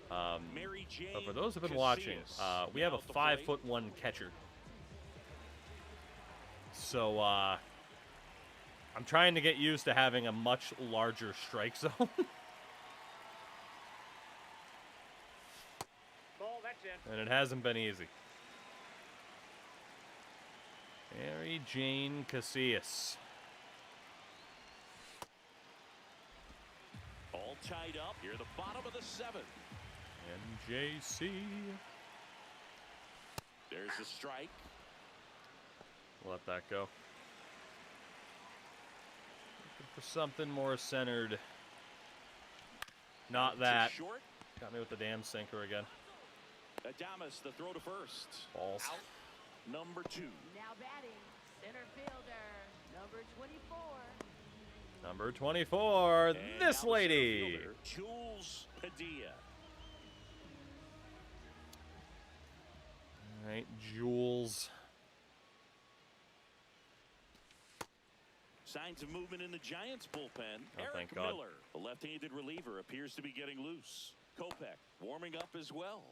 But for those that have been watching, we have a 5'1" catcher. So, I'm trying to get used to having a much larger strike zone. And it hasn't been easy. Mary Jane Casillas. All tied up here, the bottom of the 7th. NJC. There's the strike. Let that go. Looking for something more centered. Not that. Short. Got me with the damn sinker again. Adamas, the throw to first. Balls. Out. Number 2. Now batting, center fielder, number 24. Number 24, And this now the lady. center fielder, Jules Padilla. All right, Jules. Signs of movement in the Giants bullpen. Oh, Eric thank God. Miller, the left-handed reliever, appears to be getting loose. Kopech warming up as well.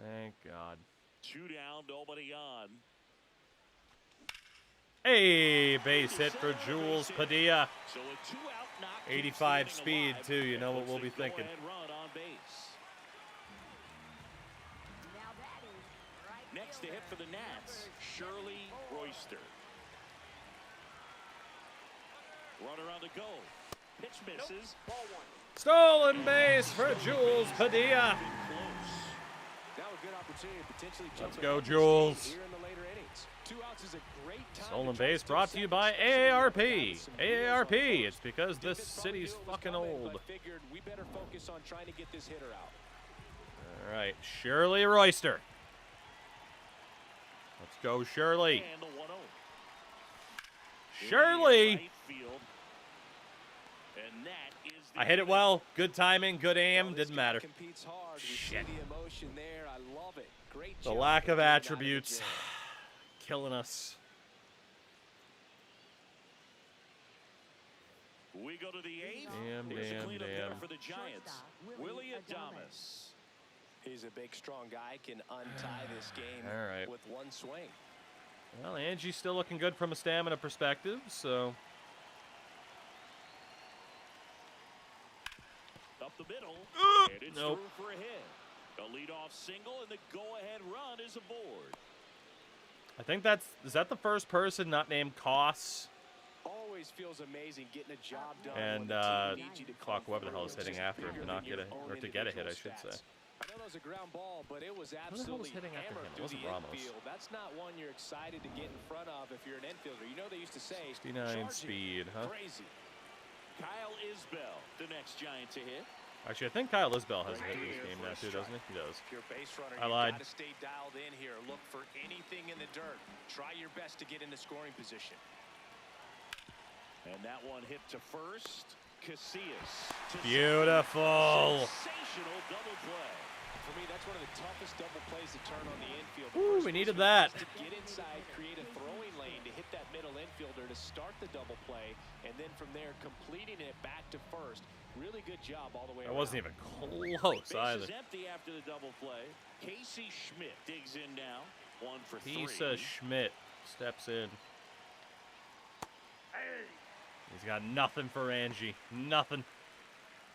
Thank God. 2 down, nobody on. Hey, base hit for Jules Padilla. So a 2-out knock. 85 speed, too. You know what we'll be thinking. Run on base. Now batting, right Next to hit for the Nats, Shirley Royster. Runner on the go. Pitch misses. Ball one. Stolen base for Jules Padilla. Close. Now a good opportunity to potentially jump Let's ahead go, this Jules. game here in the later innings. 2 outs is a great time Stolen to try to base steal brought to you seconds, by especially when you've AARP. got some wheels on AARP, first. it's because this Davis probably city's knew it was fucking coming, old. but figured we better focus on trying to get this hitter out. All right, Shirley Royster. Let's go, Shirley. And the 1-0. Shirley. Right field. And that is the I hit it inning. well. Good timing, good aim. Well, this Didn't guy matter. competes hard. We Shit. see the emotion there. I love it. Great The job lack of getting out the attributes gym. killing us. We go to the 8th. Damn, Here's a damn, cleanup damn. hitter for the Giants. Willie Adames. He's a big, strong guy. Can untie this game All right. with one swing. Well, Angie's still looking good from a stamina perspective, so Up the middle. And it's nope. through for a hit. A leadoff single, and the go-ahead run is aboard. I think is that the first person not named Koss? Always feels amazing getting a job done. And when the team needs you to fuck, come whoever the hell is through. hitting It's just after bigger to than not get your a own or to get a hit, I should individual say. stats. I know that was a ground ball, but it was the hell was absolutely hitting after hammered him? It through wasn't the Ramos. infield. That's not one you're excited to get in front of if you're an infielder. You know they used to say 69 charging, speed, huh? crazy. Kyle Isbell, the next Giant to hit. Actually, I think Kyle Isbell has a hit in this game now too, doesn't he? He does. If you're a base runner, I you lied. got to stay dialed in here. Look for anything in the dirt. Try your best to get into scoring position. And that one hit to first. Casillas. To Beautiful. second. Sensational double play. For me, that's one of the toughest double plays to turn on the infield. Ooh, we needed that. To get inside, create a throwing lane to hit that middle infielder to start the double play, and then from there, completing it back to first. Really good job all the way That around. wasn't even close Base either. is empty after the double play. Casey Schmidt digs in now. 1 for 3. Pisa Schmidt steps in. He's got nothing for Angie. Nothing.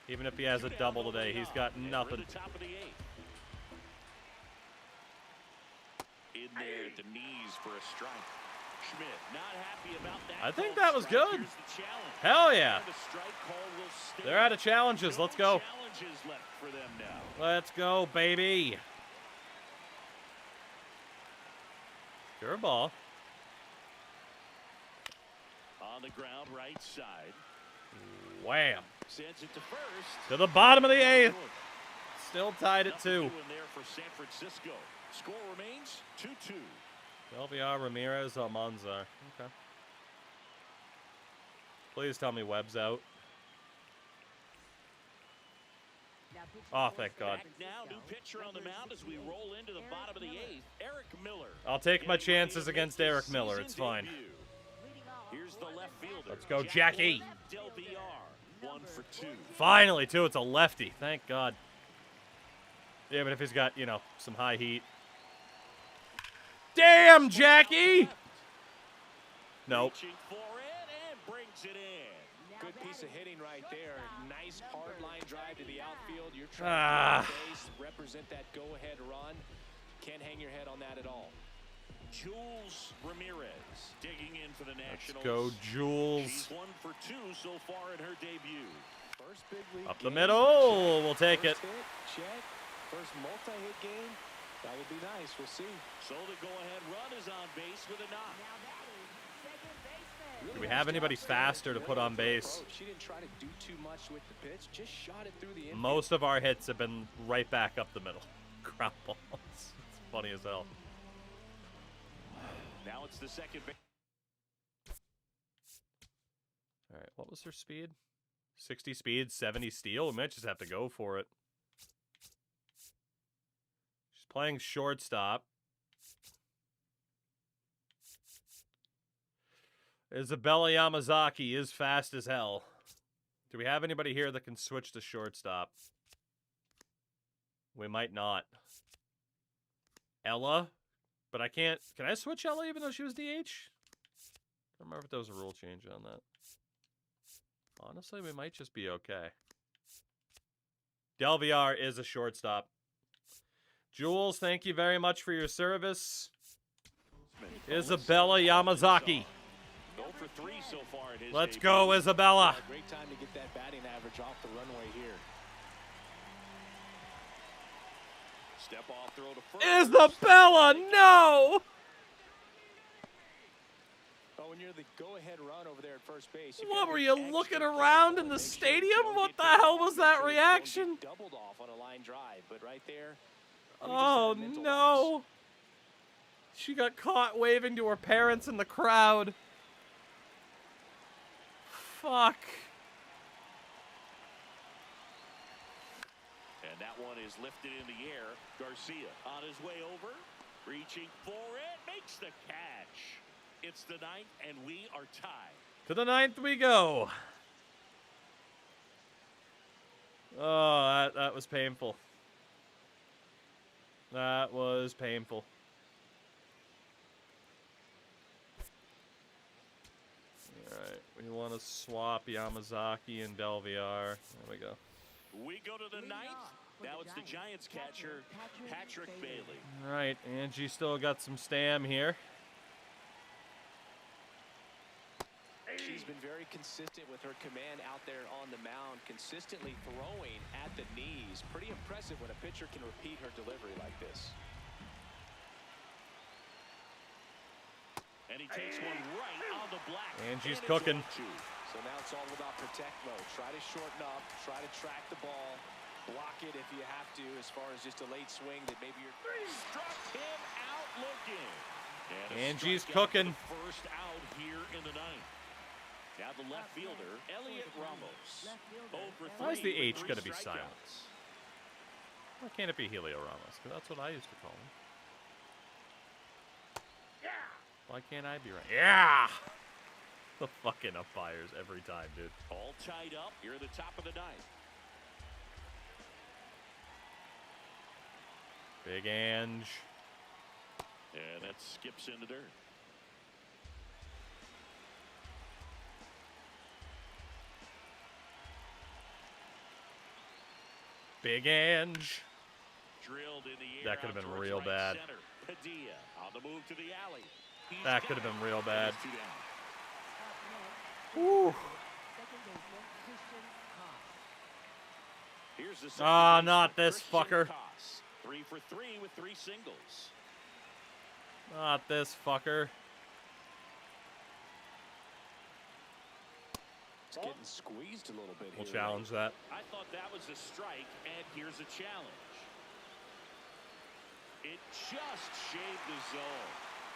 Even if he has a double today, he's got nothing. The top of the 8th. In there at the knees for a strike. Schmidt not happy about that. I think called that was strike. good. Here's the challenge. Hell yeah. And the strike call will stay. They're out of challenges. No Let's go. challenges left for them now. Let's go, baby. Sure ball. On the ground, right side. Wham. Sends it to first. To the bottom of the 8th. Good. Still tied at Nothing 2. doing there for San Francisco. Score remains 2-2. Delviar, Ramirez, Almanzar. Okay. Please tell me Webb's out. Oh, thank God. Back now, new pitcher on the mound as we roll into the bottom of the 8th. Eric Miller. I'll take my chances against Eric Miller. It's fine. Here's the left fielder. Let's go, Jackie. Del VR. 1 for 2. Finally, too. It's a lefty. Thank God. Yeah, but if he's got, you know, some high heat. Damn, Jackie! Nope. Reaching for it and brings it in. Good piece of hitting right there. Nice hard line drive to the outfield. You're trying to get on base, represent that go-ahead run. Can't hang your head on that at all. Jules Ramirez digging in for the Let's Nationals. go, Jules. She's 1 for 2 so far in her debut. First big league Up the game, middle. We'll take it. First hit, check. First multi-hit game. That would be nice. We'll see. So the go-ahead run is on base with a knock. Do we have anybody faster to put on base? She didn't try to do too much with the pitch. Just shot it through the infield. Most of our hits have been right back up the middle. Ground balls. It's funny as hell. Now it's the second base. All right, what was her speed? 60 speed, 70 steal. We might just have to go for it. She's playing shortstop. Isabella Yamazaki is fast as hell. Do we have anybody here that can switch to shortstop? We might not. Ella? But I can't... Can I switch Ella even though she was DH? I don't remember if there was a rule change on that. Honestly, we might just be okay. Delviar is a shortstop. Jules, thank you very much for your service. Isabella Yamazaki. 0 for for 3 so far in his Let's debut. go, Isabella. Yeah, great time to get that batting average off the runway here. Step off throw to first. Isabella, no! Oh, when you're the go-ahead run over there at first base. What were you looking around in the stadium? What the hell was that reaction? Doubled off on a line drive, but right there. Oh no! She got caught waving to her parents in the crowd. Fuck. And that one is lifted in the air. Garcia on his way over, reaching for it, makes the catch. It's the 9th, and we are tied. To the 9th we go. Oh, that was painful. That was painful. Alright, we want to swap Yamazaki and Delviar. There we go. We go to the 9th. Now it's the Giants catcher, Patrick Bailey. Alright, Angie still got some stam here. She's been very consistent with her command out there on the mound, consistently throwing at the knees. Pretty impressive when a pitcher can repeat her delivery like this. And he takes one right on the black. Angie's And it's cooking. 0-2. So now it's all about protect mode. Try to shorten up, try to track the ball, block it if you have to, as far as just a late swing that maybe you're... Struck him out looking. And a Angie's strikeout cooking. for the first out here in the 9th. Now the left fielder, Elliot Ramos. Over 3 Why is the H with going to 3 be silent? strikeouts. Why can't it be Helio Ramos? Because that's what I used to call him. Why can't I be right? Yeah! The fucking umpires every time, dude. All tied up here at the top of the 9th. Big Ange. And that skips into dirt. Big Ange. Drilled in the air. That could have out been towards real right bad. Center. Padilla on the move to the alley. He's That got could have it. been real bad. And it's 2 down. Woo. Here's the second Ah, baseman, not this Christian fucker. Koss. 3 for 3 with 3 singles. Not this fucker. It's getting squeezed a little bit We'll here. challenge that. I thought that was a strike, and here's a challenge. It just shaved the zone.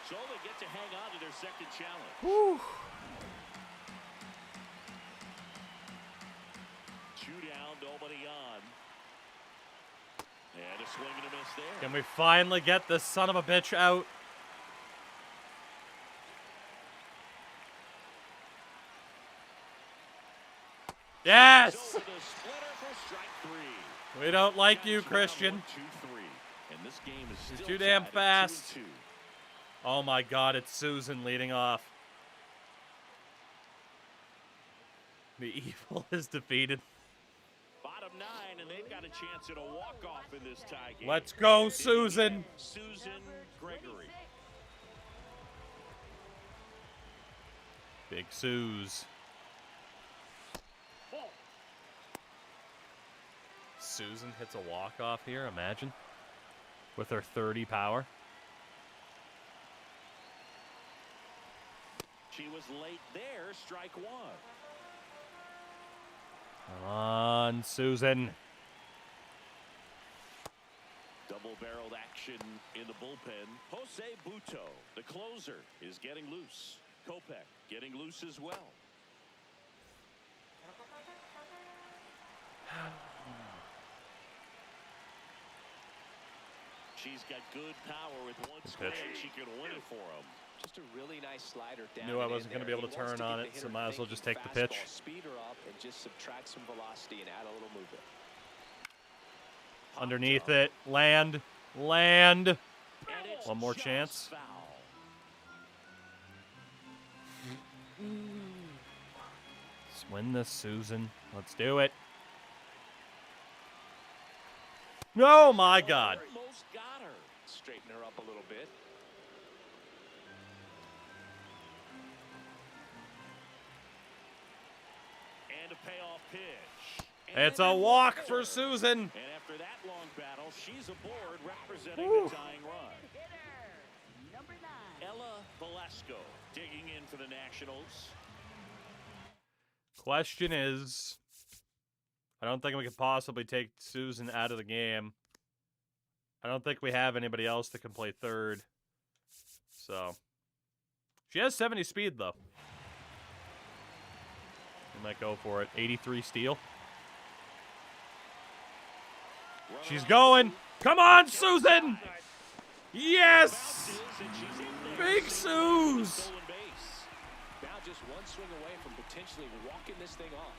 So they get to hang on to their second challenge. Woo. 2 down, nobody on. And a swing and a miss there. Can we finally get this son of a bitch out? Yes! So the splitter for strike 3. We don't like you, Giants down Christian. 1-2-3. And this game is He's still too damn tied at fast. 2-2. Oh my god, it's Susan leading off. The evil is defeated. Bottom 9, and they've got a chance at a walk-off in this tie game. Let's go, Susan. Susan Gregory. Big Suze. Susan hits a walk-off here, imagine. With her 30 power. She was late there, strike 1. Come on, Susan. Double-barreled action in the bullpen. Jose Buto, the closer, is getting loose. Kopech getting loose as well. She's got good power with one swing. She can win it for him. Just a really nice slider down. Knew I and in wasn't going to there. be able to He wants turn on get it, the so hitter might as well thinking just take the pitch. fastball, speed her up and just subtract some velocity and add a little movement. Underneath it. Land. Land. And it's One more just chance. Foul. Let's win this, Susan. Let's do it. Oh my god. Almost got her. Straighten her up a little bit. And a payoff pitch. It's a walk for Susan. And after that long battle, she's aboard representing the tying run. Hitter, number 9. Ella Velasco digging in for the Nationals. Question is, I don't think we could possibly take Susan out of the game. I don't think we have anybody else that can play third. So, she has 70 speed, though. We might go for it. 83 steal. She's going. Come on, Susan! Yes! Big Suze! Now just one swing away from potentially walking this thing off.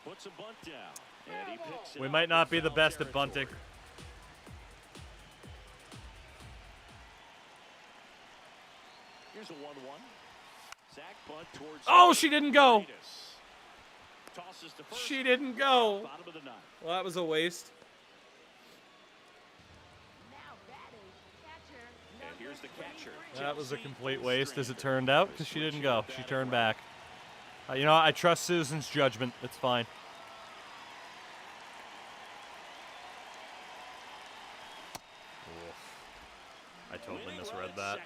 Puts a bunt down. And he picks it We up might not in be the foul best at territory. bunting. Here's a 1-1. Sack bunt towards Oh, she didn't go. Tosses to first. She didn't go. Bottom of the 9th. Well, that was a waste. Now batting, catcher, And here's the catcher. That was a complete waste, as it turned out, because she didn't go. She turned back. You know, I trust Susan's judgment. It's fine. I totally misread that.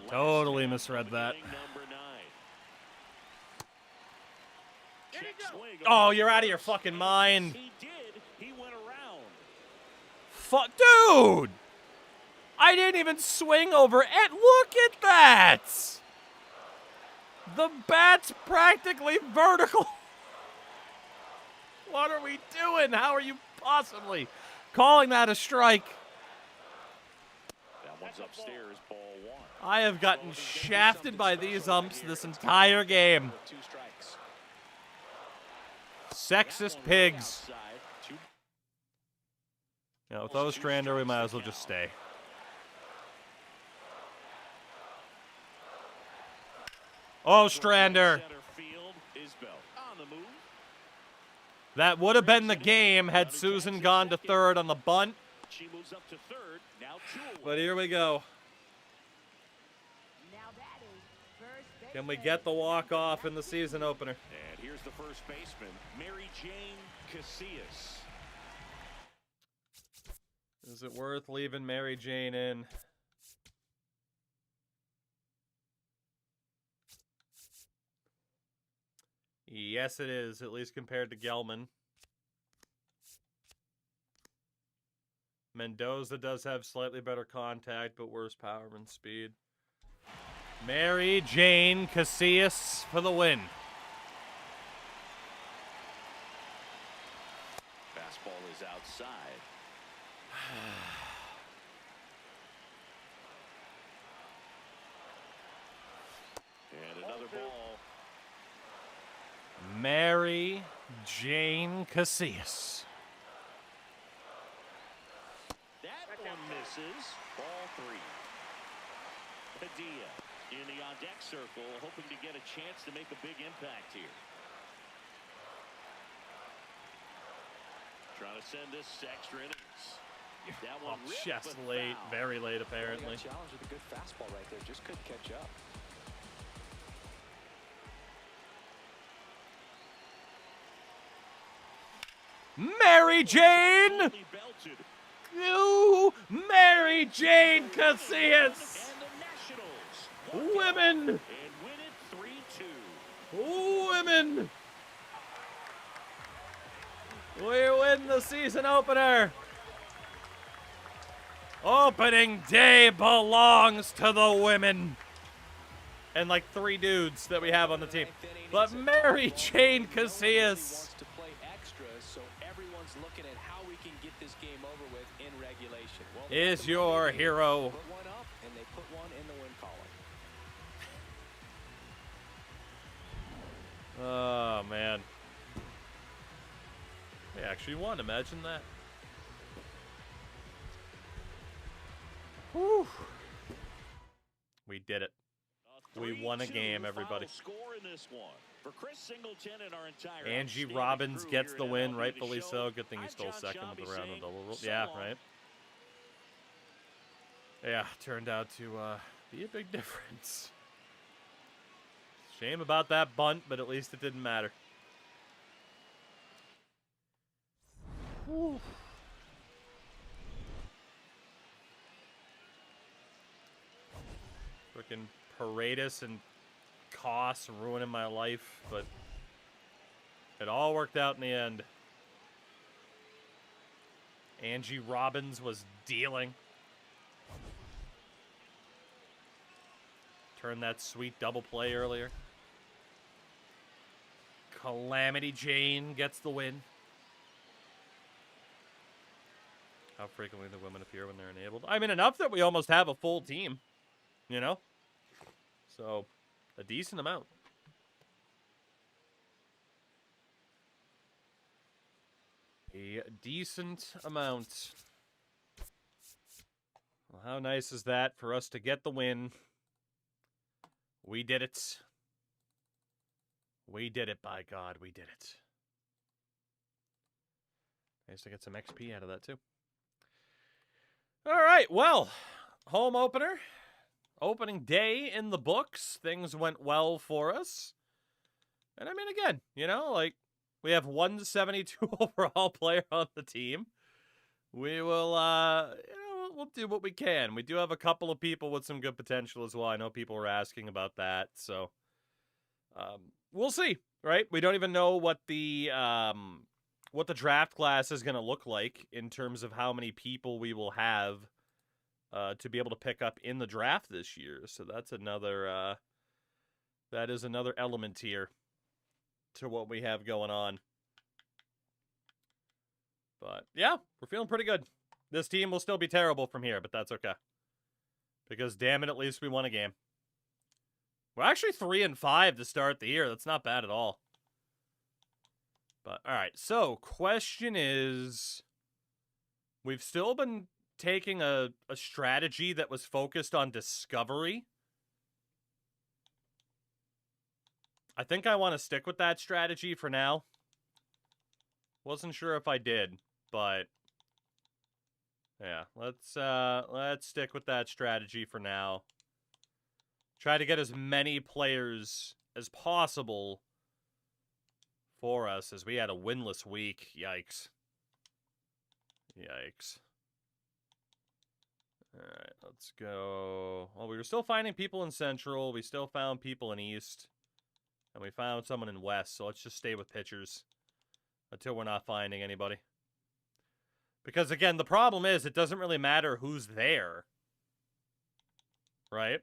Totally misread that. Oh, you're out of your fucking mind. He did. He went around. Fuck, dude! I didn't even swing over it. Look at that! The bat's practically vertical. What are we doing? How are you possibly calling that a strike? That one's upstairs, ball 1. I have gotten shafted by these umps this entire game. With 2 strikes. Sexist pigs. Yeah, with those Strander, we might as well just stay. Oh, Strander. That would have been the game had Susan gone to third on the bunt. She moves up to third. Now 2 away. But here we go. now batting, first base. Can we get the walk-off in the season opener? And here's the first baseman, Mary Jane Casillas. Is it worth leaving Mary Jane in? Yes, it is, at least compared to Gelman. Mendoza does have slightly better contact, but worse power and speed. Mary Jane Casillas for the win. Fastball is outside. And another ball. Mary Jane Casillas. That one misses. Ball 3. Padilla in the on-deck circle, hoping to get a chance to make a big impact here. Trying to send this extra innings. That one ripped, Just but late, foul. very late apparently. Challenge with a good fastball right there. Just couldn't catch up. Mary Jane! Only belted. You, Mary Jane Casillas! And the Nationals Women! and win it 3-2. Women! We win the season opener! Opening day belongs to the women! And like 3 dudes that we have on the team. But Mary Jane Casillas! Wants to play extra, so everyone's looking at how we can get this game over with in regulation. Well, Is your hero. put one up, and they put one in the win column. Oh, man. They actually won. Imagine that. Whew. We did it. We won a 3-2 game, everybody. final Score in this one. For Chris Singleton and our entire Angie outstanding Robbins crew gets here the at win, MLB rightfully The so. Show, Good thing he I'm stole John second with Sciambi the round saying of double rule. so Yeah, long. right. Yeah, turned out to be a big difference. Shame about that bunt, but at least it didn't matter. Whew. Frickin' Paredes and Koss ruining my life, but it all worked out in the end. Angie Robbins was dealing. Turned that sweet double play earlier. Calamity Jane gets the win. How frequently the women appear when they're enabled. I mean, enough that we almost have a full team. You know? So, a decent amount. A decent amount. Well, how nice is that for us to get the win? We did it. We did it, by God, we did it. Nice to get some XP out of that, too. All right, well, home opener. Opening day in the books. Things went well for us. And I mean, again, you know, like, we have 172 overall player on the team. We will, you know, we'll do what we can. We do have a couple of people with some good potential as well. I know people were asking about that, so we'll see, right? We don't even know what the draft class is going to look like in terms of how many people we will have to be able to pick up in the draft this year. So that's another, that is another element here to what we have going on. But, yeah, we're feeling pretty good. This team will still be terrible from here, but that's okay. Because, damn it, at least we won a game. We're actually 3-5 to start the year. That's not bad at all. But, all right, so, question is, we've still been taking a strategy that was focused on discovery. I think I want to stick with that strategy for now. Wasn't sure if I did, but yeah, let's stick with that strategy for now. Try to get as many players as possible for us, as we had a winless week. Yikes. Yikes. Alright, let's go. Well, we were still finding people in Central. We still found people in East. And we found someone in West, so let's just stay with pitchers until we're not finding anybody. Because, again, the problem is it doesn't really matter who's there. Right?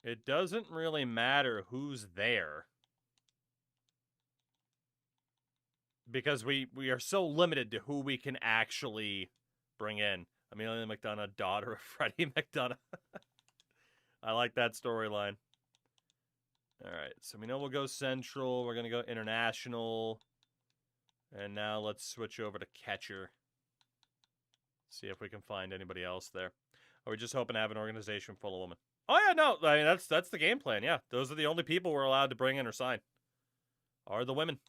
It doesn't really matter who's there. Because we are so limited to who we can actually bring in. Amelia McDonough, daughter of Freddie McDonough. I like that storyline. Alright, so we know we'll go Central. We're going to go International. And now let's switch over to Catcher. See if we can find anybody else there. Or we're just hoping to have an organization full of women. Oh, yeah, no. I mean, that's the game plan, yeah. Those are the only people we're allowed to bring in or sign. Are the women.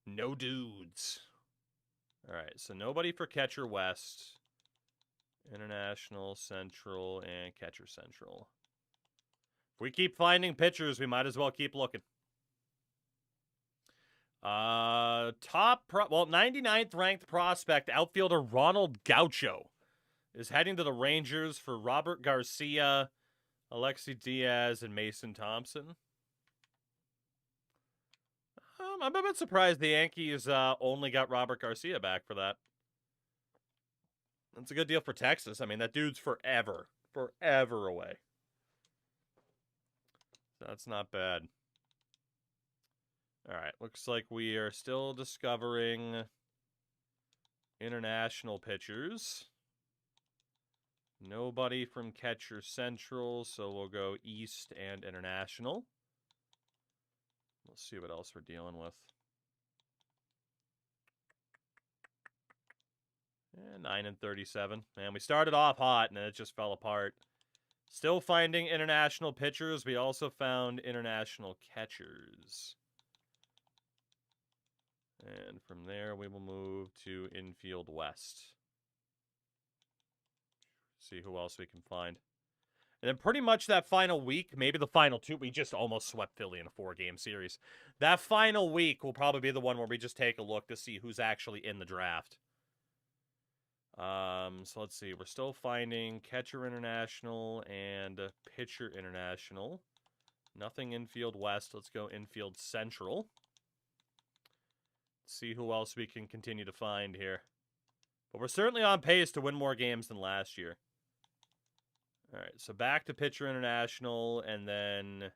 No dudes. Alright, so nobody for Catcher West. International, Central, and Catcher Central. If we keep finding pitchers, we might as well keep looking. 99th ranked prospect, outfielder Ronald Gaucho is heading to the Rangers for Robert Garcia, Alexi Diaz, and Mason Thompson. I'm a bit surprised the Yankees only got Robert Garcia back for that. That's a good deal for Texas. I mean, that dude's forever away. So that's not bad. All right, looks like we are still discovering international pitchers. Nobody from Catcher Central, so we'll go East and International. We'll see what else we're dealing with. And 9-37. Man, we started off hot, and then it just fell apart. Still finding international pitchers. We also found international catchers. And from there, we will move to Infield West. See who else we can find. And then pretty much that final week, maybe the final 2, we just almost swept Philly in a 4-game series. That final week will probably be the one where we just take a look to see who's actually in the draft. So let's see. We're still finding catcher international and pitcher international. Nothing infield west. Let's go infield central. See who else we can continue to find here. But we're certainly on pace to win more games than last year. All right, so back to pitcher international, and then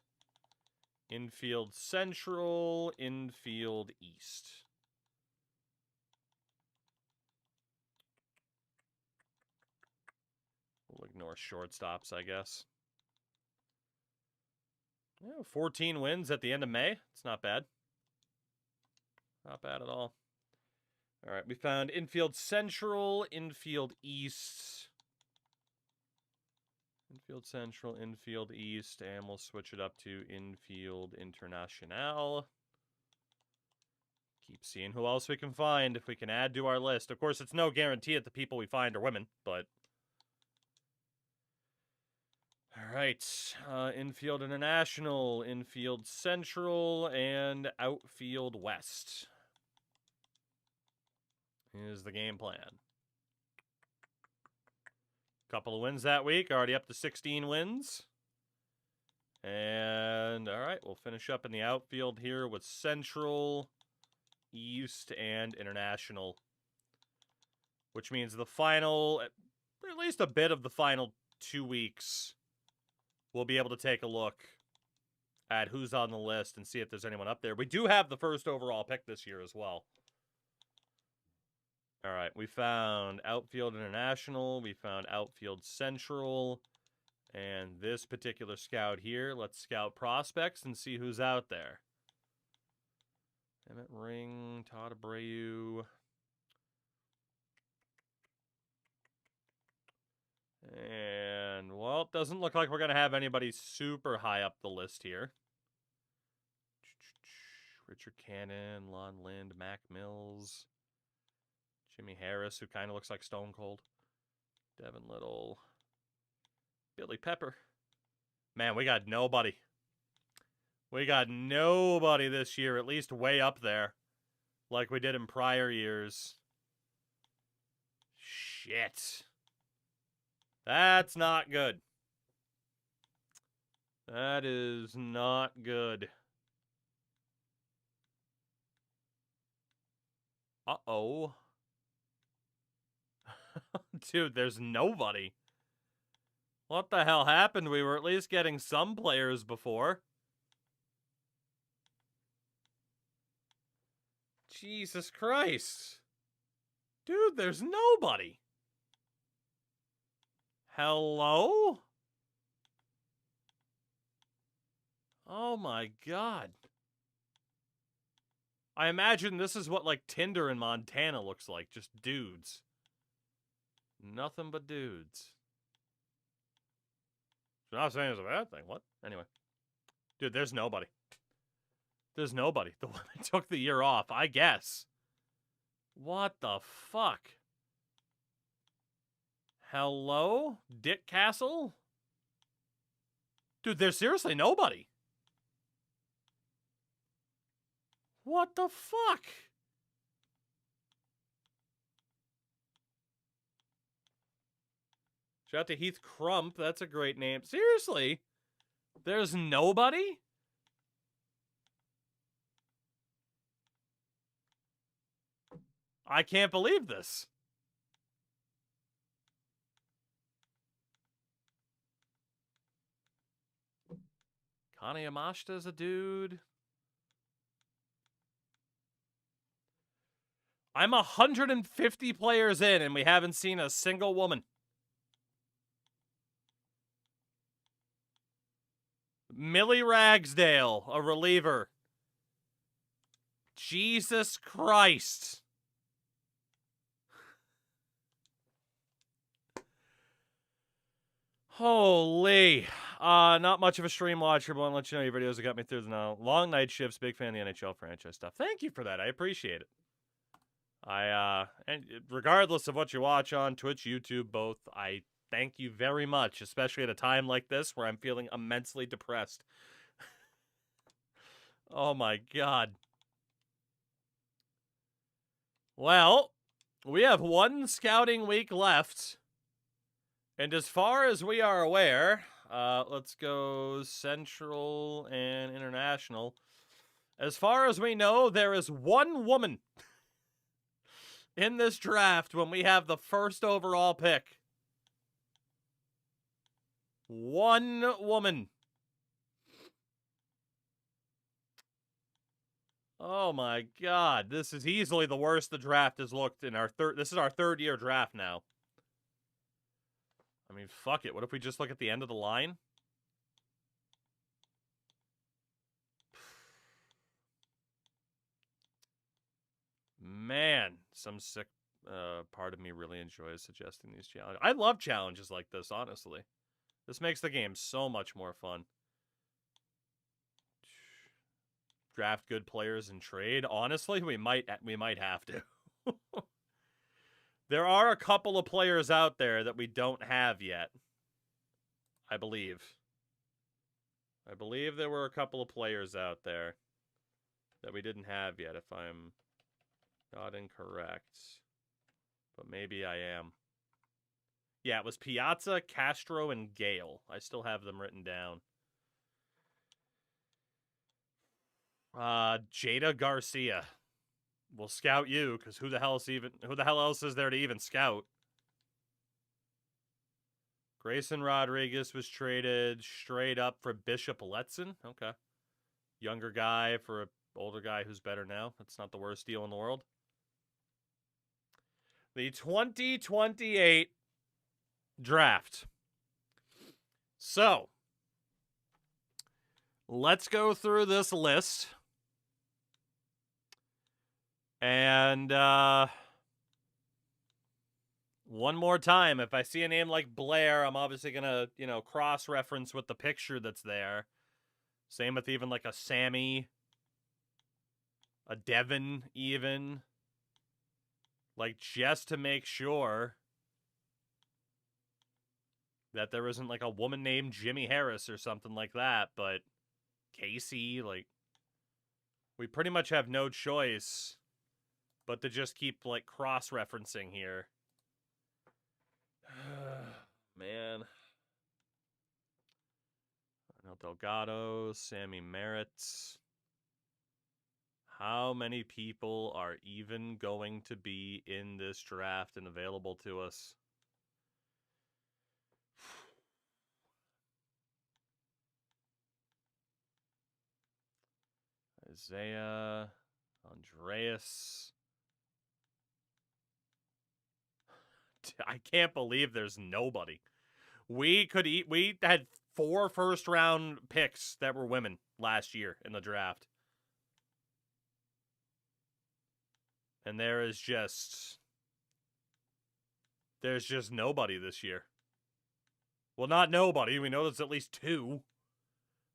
infield central, infield east. We'll ignore shortstops, I guess. Yeah, 14 wins at the end of May. It's not bad. Not bad at all. All right, we found infield central, infield east. Infield central, infield east, and we'll switch it up to infield international. Keep seeing who else we can find if we can add to our list. Of course, it's no guarantee that the people we find are women, but... All right, infield international, infield central, and outfield west is the game plan. Couple of wins that week, already up to 16 wins. And, all right, we'll finish up in the outfield here with Central, East, and International. Which means the final, at least a bit of the final 2 weeks, we'll be able to take a look at who's on the list and see if there's anyone up there. We do have the first overall pick this year as well. All right, we found outfield international, we found outfield central, and this particular scout here, let's scout prospects and see who's out there. Emmett Ring, Todd Abreu. And, well, it doesn't look like we're going to have anybody super high up the list here. Richard Cannon, Lon Lind, Mac Mills. Jimmy Harris, who kind of looks like Stone Cold. Devin Little. Billy Pepper. Man, we got nobody. We got nobody this year, at least way up there, like we did in prior years. Shit. That's not good. That is not good. Uh-oh. Dude, there's nobody. What the hell happened? We were at least getting some players before. Jesus Christ. Dude, there's nobody. Hello? Oh my God. I imagine this is what, like, Tinder in Montana looks like. Just dudes. Nothing but dudes. I'm not saying it's a bad thing. What? Anyway. Dude, there's nobody. There's nobody. The one that took the year off, I guess. What the fuck? Hello? Dick Castle? Dude, there's seriously nobody. What the fuck? Shout out to Heath Crump. That's a great name. Seriously? There's nobody? I can't believe this. Connie Yamashita's a dude. I'm 150 players in and we haven't seen a single woman. Millie Ragsdale, a reliever. Jesus Christ. Holy. Not much of a stream watcher, but I want to let you know your videos have got me through the now. Long night shifts, big fan of the NHL franchise stuff. Thank you for that. I appreciate it. And regardless of what you watch on Twitch, YouTube, both, I Thank you very much, especially at a time like this where I'm feeling immensely depressed. Oh my god. Well, we have one scouting week left. And as far as we are aware, let's go Central and International. As far as we know, there is one woman in this draft when we have the first overall pick. One woman. Oh my god, this is easily the worst the draft has looked in our this is our third year draft now. I mean, fuck it. What if we just look at the end of the line? Man, some sick part of me really enjoys suggesting these challenges. I love challenges like this, honestly. This makes the game so much more fun. Draft good players in trade. Honestly, we might have to. There are a couple of players out there that we don't have yet. I believe. I believe there were a couple of players out there that we didn't have yet, if I'm not incorrect. But maybe I am. Yeah, it was Piazza, Castro, and Gale. I still have them written down. Jada Garcia. We'll scout you, because who the hell else is there to even scout? Grayson Rodriguez was traded straight up for Bishop Letson. Okay. Younger guy for an older guy who's better now. That's not the worst deal in the world. The 2028 draft. So, let's go through this list. And, one more time, if I see a name like Blair, I'm obviously going to, cross-reference with the picture that's there. Same with even like a Sammy, a Devin even. Like, just to make sure that there isn't like a woman named Jimmy Harris or something like that. But Casey, like, we pretty much have no choice but to just keep like cross-referencing here. Man. Delgado, Sammy Merritt. How many people are even going to be in this draft and available to us? Isaiah, Andreas. I can't believe there's nobody. We had 4 first-round picks that were women last year in the draft. And there's just nobody this year. Well, not nobody. We know there's at least 2.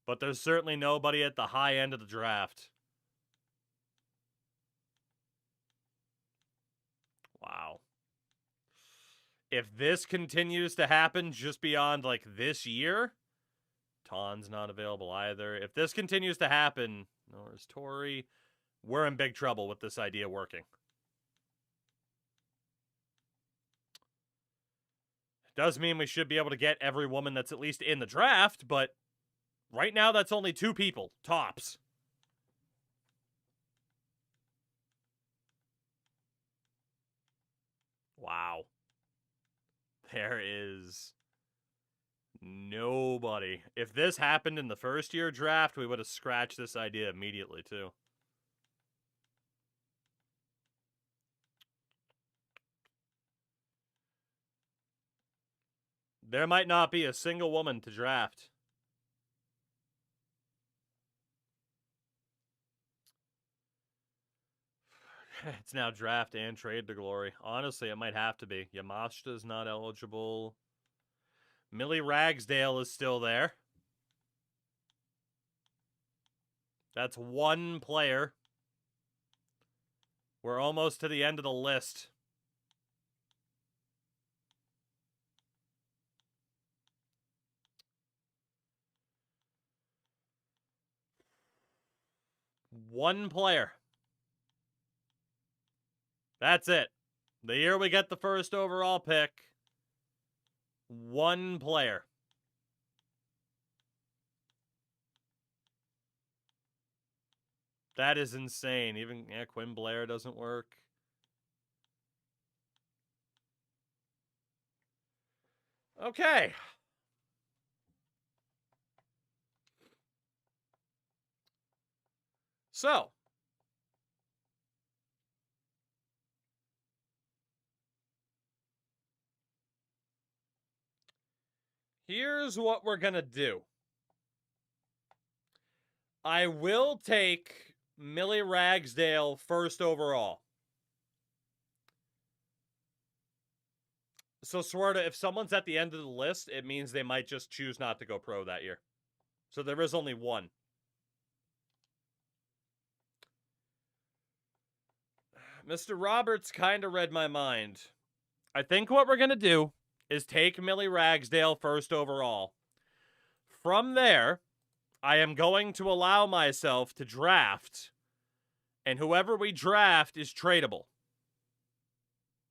But there's certainly nobody at the high end of the draft. Wow. If this continues to happen just beyond, like, this year, Ton's not available either. If this continues to happen, nor is Tori, we're in big trouble with this idea working. Does mean we should be able to get every woman that's at least in the draft, but right now that's only 2 people, tops. Wow. There is nobody. If this happened in the first year draft, we would have scratched this idea immediately, too. There might not be a single woman to draft. It's now draft and trade to glory. Honestly, it might have to be. Yamashita's not eligible. Millie Ragsdale is still there. That's 1 player. We're almost to the end of the list. One player. That's it. The year we get the first overall pick, one player. That is insane. Even Quinn Blair doesn't work. Okay. So, here's what we're going to do. I will take Millie Ragsdale first overall. So, Swerda, if someone's at the end of the list, it means they might just choose not to go pro that year. So there is only one. Mr. Roberts kind of read my mind. I think what we're going to do is take Millie Ragsdale first overall. From there, I am going to allow myself to draft, and whoever we draft is tradable.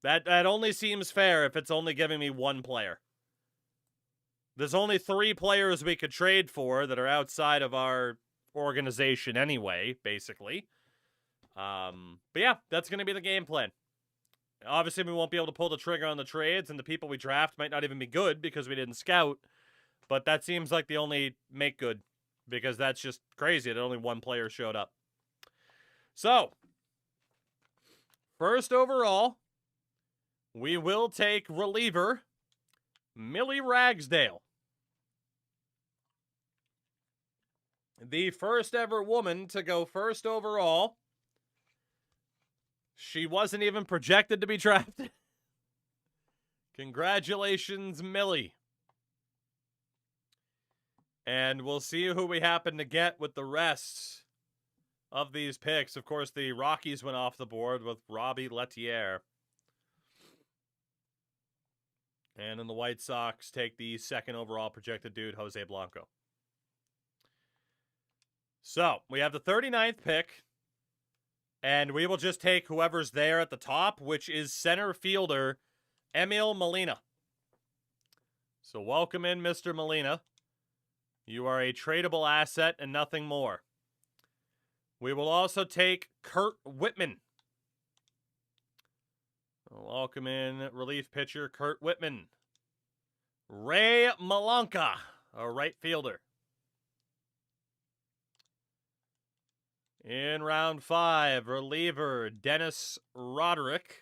That only seems fair if it's only giving me one player. There's only 3 players we could trade for that are outside of our organization anyway, basically. But yeah, that's going to be the game plan. Obviously, we won't be able to pull the trigger on the trades, and the people we draft might not even be good because we didn't scout. But that seems like the only make good, because that's just crazy that only one player showed up. So, first overall, we will take reliever Millie Ragsdale. The first ever woman to go first overall. She wasn't even projected to be drafted. Congratulations, Millie. And we'll see who we happen to get with the rest of these picks. Of course, the Rockies went off the board with Robbie Lettier. And then the White Sox take the second overall projected dude, Jose Blanco. So, we have the 39th pick. And we will just take whoever's there at the top, which is center fielder Emil Molina. So welcome in, Mr. Molina. You are a tradable asset and nothing more. We will also take Kurt Whitman. Welcome in, relief pitcher Kurt Whitman. Ray Malanca, a right fielder. In round 5, reliever Dennis Roderick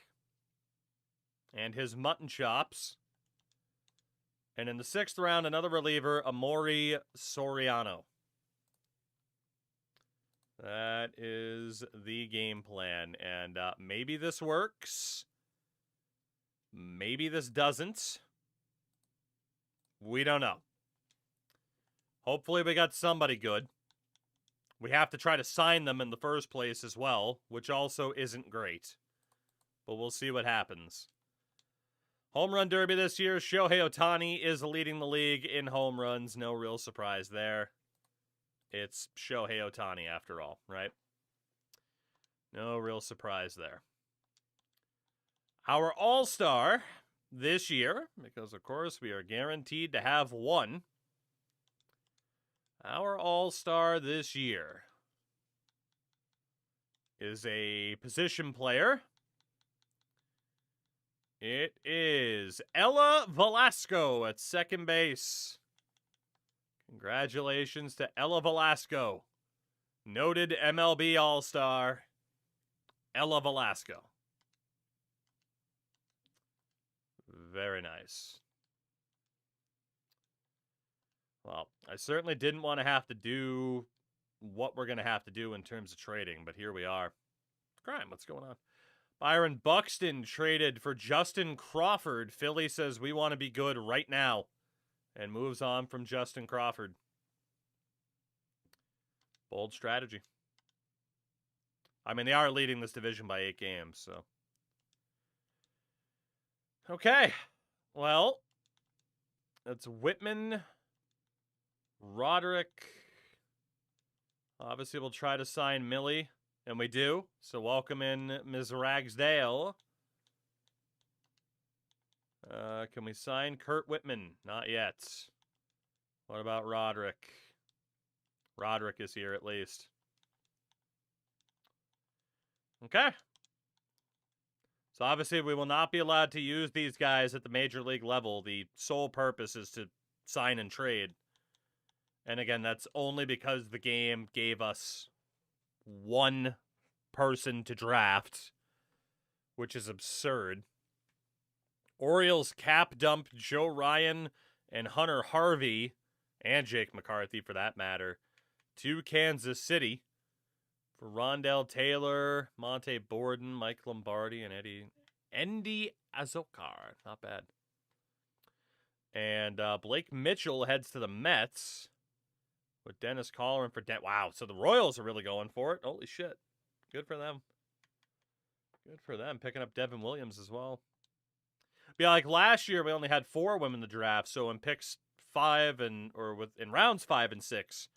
and his mutton chops. And in the 6th round, another reliever, Amori Soriano. That is the game plan. And maybe this works. Maybe this doesn't. We don't know. Hopefully we got somebody good. We have to try to sign them in the first place as well, which also isn't great. But we'll see what happens. Home run derby this year, Shohei Ohtani is leading the league in home runs. No real surprise there. It's Shohei Ohtani after all, right? No real surprise there. Our all-star this year, because of course we are guaranteed to have one. Our all-star this year is a position player. It is Ella Velasco at second base. Congratulations to Ella Velasco. Noted MLB all-star, Ella Velasco. Very nice. Well, I certainly didn't want to have to do what we're going to have to do in terms of trading, but here we are. Crime, what's going on? Byron Buxton traded for Justin Crawford. Philly says we want to be good right now and moves on from Justin Crawford. Bold strategy. I mean, they are leading this division by 8 games, so. Okay. Well, that's Whitman, Roderick, Obviously, we'll try to sign Millie, and we do. So welcome in Ms. Ragsdale. Can we sign Kurt Whitman? Not yet. What about Roderick? Roderick is here at least. Okay. So obviously we will not be allowed to use these guys at the major league level. The sole purpose is to sign and trade. And again, that's only because the game gave us one person to draft, which is absurd. Orioles cap dump Joe Ryan and Hunter Harvey, and Jake McCarthy for that matter, to Kansas City for Rondell Taylor, Monte Borden, Mike Lombardi, and Endy Azokar. Not bad. And Blake Mitchell heads to the Mets with Dennis Colleran for wow, so the Royals are really going for it. Holy shit. Good for them. Good for them. Picking up Devin Williams as well. But yeah, like last year, we only had 4 women in the draft. So in picks 5 in rounds 5 and 6,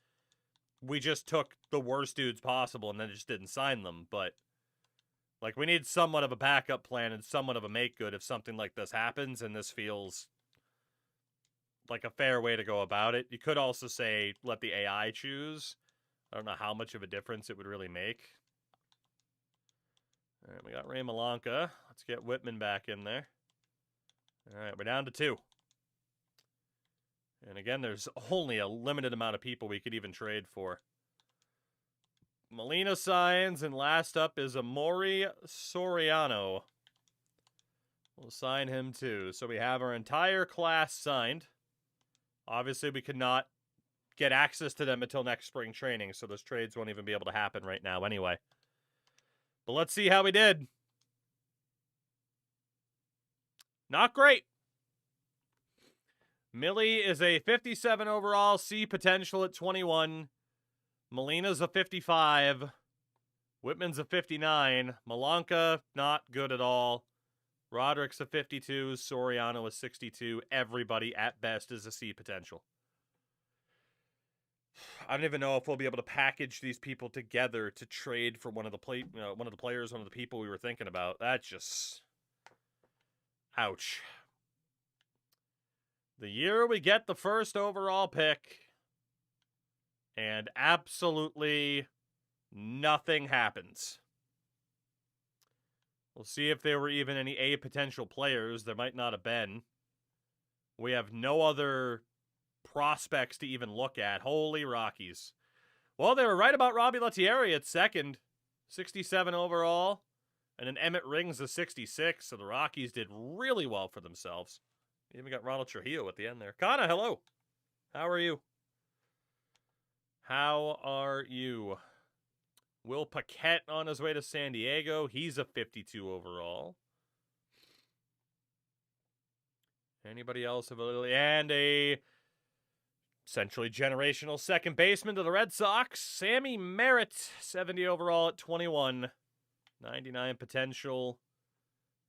we just took the worst dudes possible and then just didn't sign them. But like we need somewhat of a backup plan and somewhat of a make good if something like this happens, and this feels like a fair way to go about it. You could also say let the AI choose. I don't know how much of a difference it would really make. All right, we got Ray Malanka. Let's get Whitman back in there. All right, we're down to 2. And again, there's only a limited amount of people we could even trade for. Molina signs, and last up is Amori Soriano. We'll sign him too. So we have our entire class signed. Obviously, we could not get access to them until next spring training, so those trades won't even be able to happen right now anyway. But let's see how we did. Not great. Millie is a 57 overall, C potential at 21. Molina's a 55. Whitman's a 59. Malanka, not good at all. Roderick's a 52. Soriano is 62. Everybody, at best, is a C potential. I don't even know if we'll be able to package these people together to trade for one of the players, one of the people we were thinking about. That's just... ouch. The year we get the first overall pick, and absolutely nothing happens. We'll see if there were even any A potential players. There might not have been. We have no other prospects to even look at. Holy Rockies. Well, they were right about Robbie Lettieri at second. 67 overall. And then Emmett Rings a 66. So the Rockies did really well for themselves. Even got Ronald Trujillo at the end there. Kana, hello. How are you? How are you? Will Paquette on his way to San Diego. He's a 52 overall. Anybody else have a little... and a essentially generational second baseman to the Red Sox. Sammy Merritt, 70 overall at 21. 99 potential.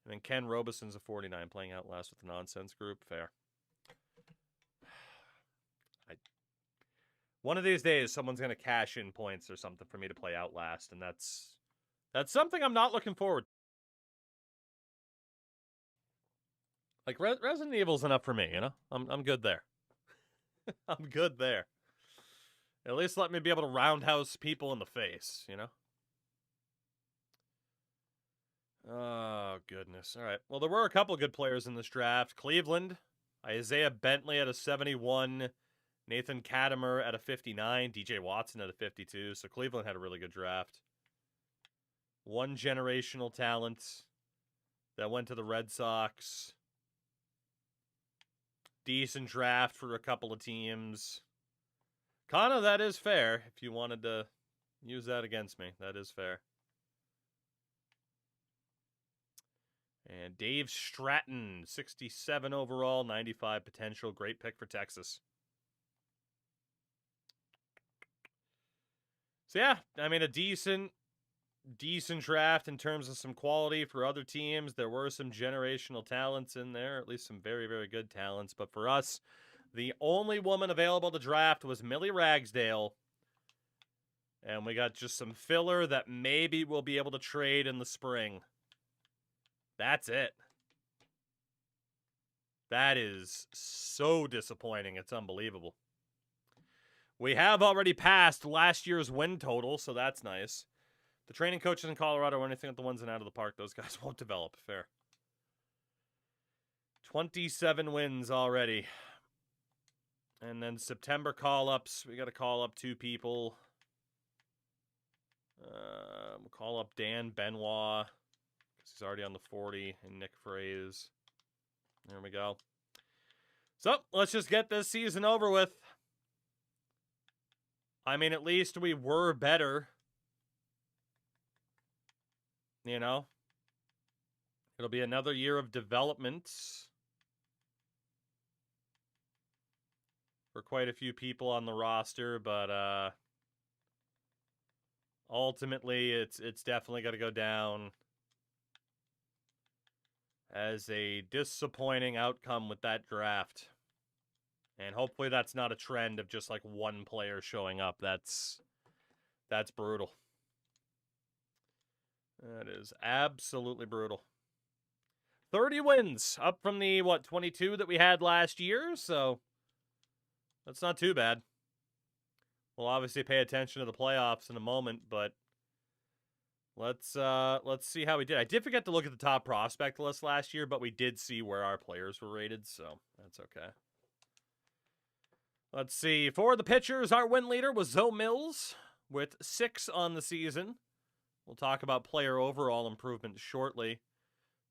And then Ken Robison's a 49, playing out last with the nonsense group. Fair. One of these days, someone's going to cash in points or something for me to play out last, and that's something I'm not looking forward to. Like, Resident Evil's enough for me, you know? I'm good there. I'm good there. At least let me be able to roundhouse people in the face, you know? Oh, goodness. All right. Well, there were a couple good players in this draft. Cleveland, Isaiah Bentley at a 71, Nathan Katimer at a 59, DJ Watson at a 52. So Cleveland had a really good draft. One generational talent that went to the Red Sox. Decent draft for a couple of teams. Kana, that is fair. If you wanted to use that against me, that is fair. And Dave Stratton, 67 overall, 95 potential. Great pick for Texas. So yeah, I mean, a decent draft in terms of some quality for other teams. There were some generational talents in there, at least some very, very good talents. But for us, the only woman available to draft was Millie Ragsdale. And we got just some filler that maybe we'll be able to trade in the spring. That's it. That is so disappointing. It's unbelievable. We have already passed last year's win total, so that's nice. The training coaches in Colorado or anything at the ones in out of the park, those guys won't develop. Fair. 27 wins already. And then September call-ups. We got to call up 2 people. We'll call up Dan Benoit, because he's already on the 40, and Nick Fraze. There we go. So, let's just get this season over with. I mean, at least we were better. You know? It'll be another year of development for quite a few people on the roster, but ultimately it's definitely got to go down as a disappointing outcome with that draft. And hopefully that's not a trend of just like one player showing up. That's brutal. That is absolutely brutal. 30 wins, up from the, 22 that we had last year, so that's not too bad. We'll obviously pay attention to the playoffs in a moment, but let's see how we did. I did forget to look at the top prospect list last year, but we did see where our players were rated, so that's okay. Let's see. For the pitchers, our win leader was Zoe Mills with 6 on the season. We'll talk about player overall improvement shortly.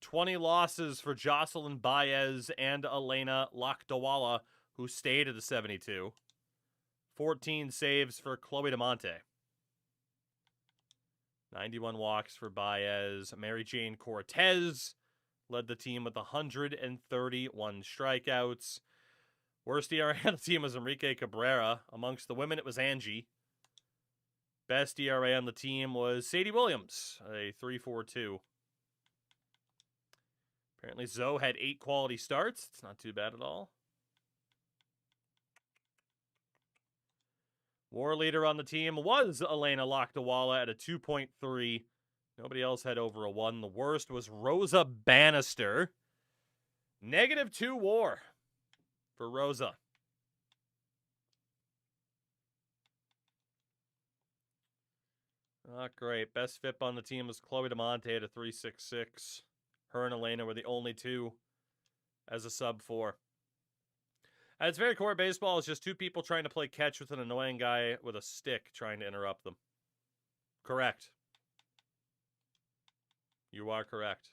20 losses for Jocelyn Baez and Elena Lakdawala, who stayed at the 72. 14 saves for Chloe DeMonte. 91 walks for Baez. Mary Jane Cortez led the team with 131 strikeouts. Worst ERA on the team was Enrique Cabrera. Amongst the women, it was Angie. Best ERA on the team was Sadie Williams, a 3.42. Apparently, Zoe had 8 quality starts. It's not too bad at all. War leader on the team was Elena Lakdawala at a 2.3. Nobody else had over a 1. The worst was Rosa Bannister. -2 WAR for Rosa. Not great. Best FIP on the team was Chloe DeMonte at a 3.66. Her and Elena were the only 2 as a sub 4. At its very core, baseball is just 2 people trying to play catch with an annoying guy with a stick trying to interrupt them. Correct. You are correct.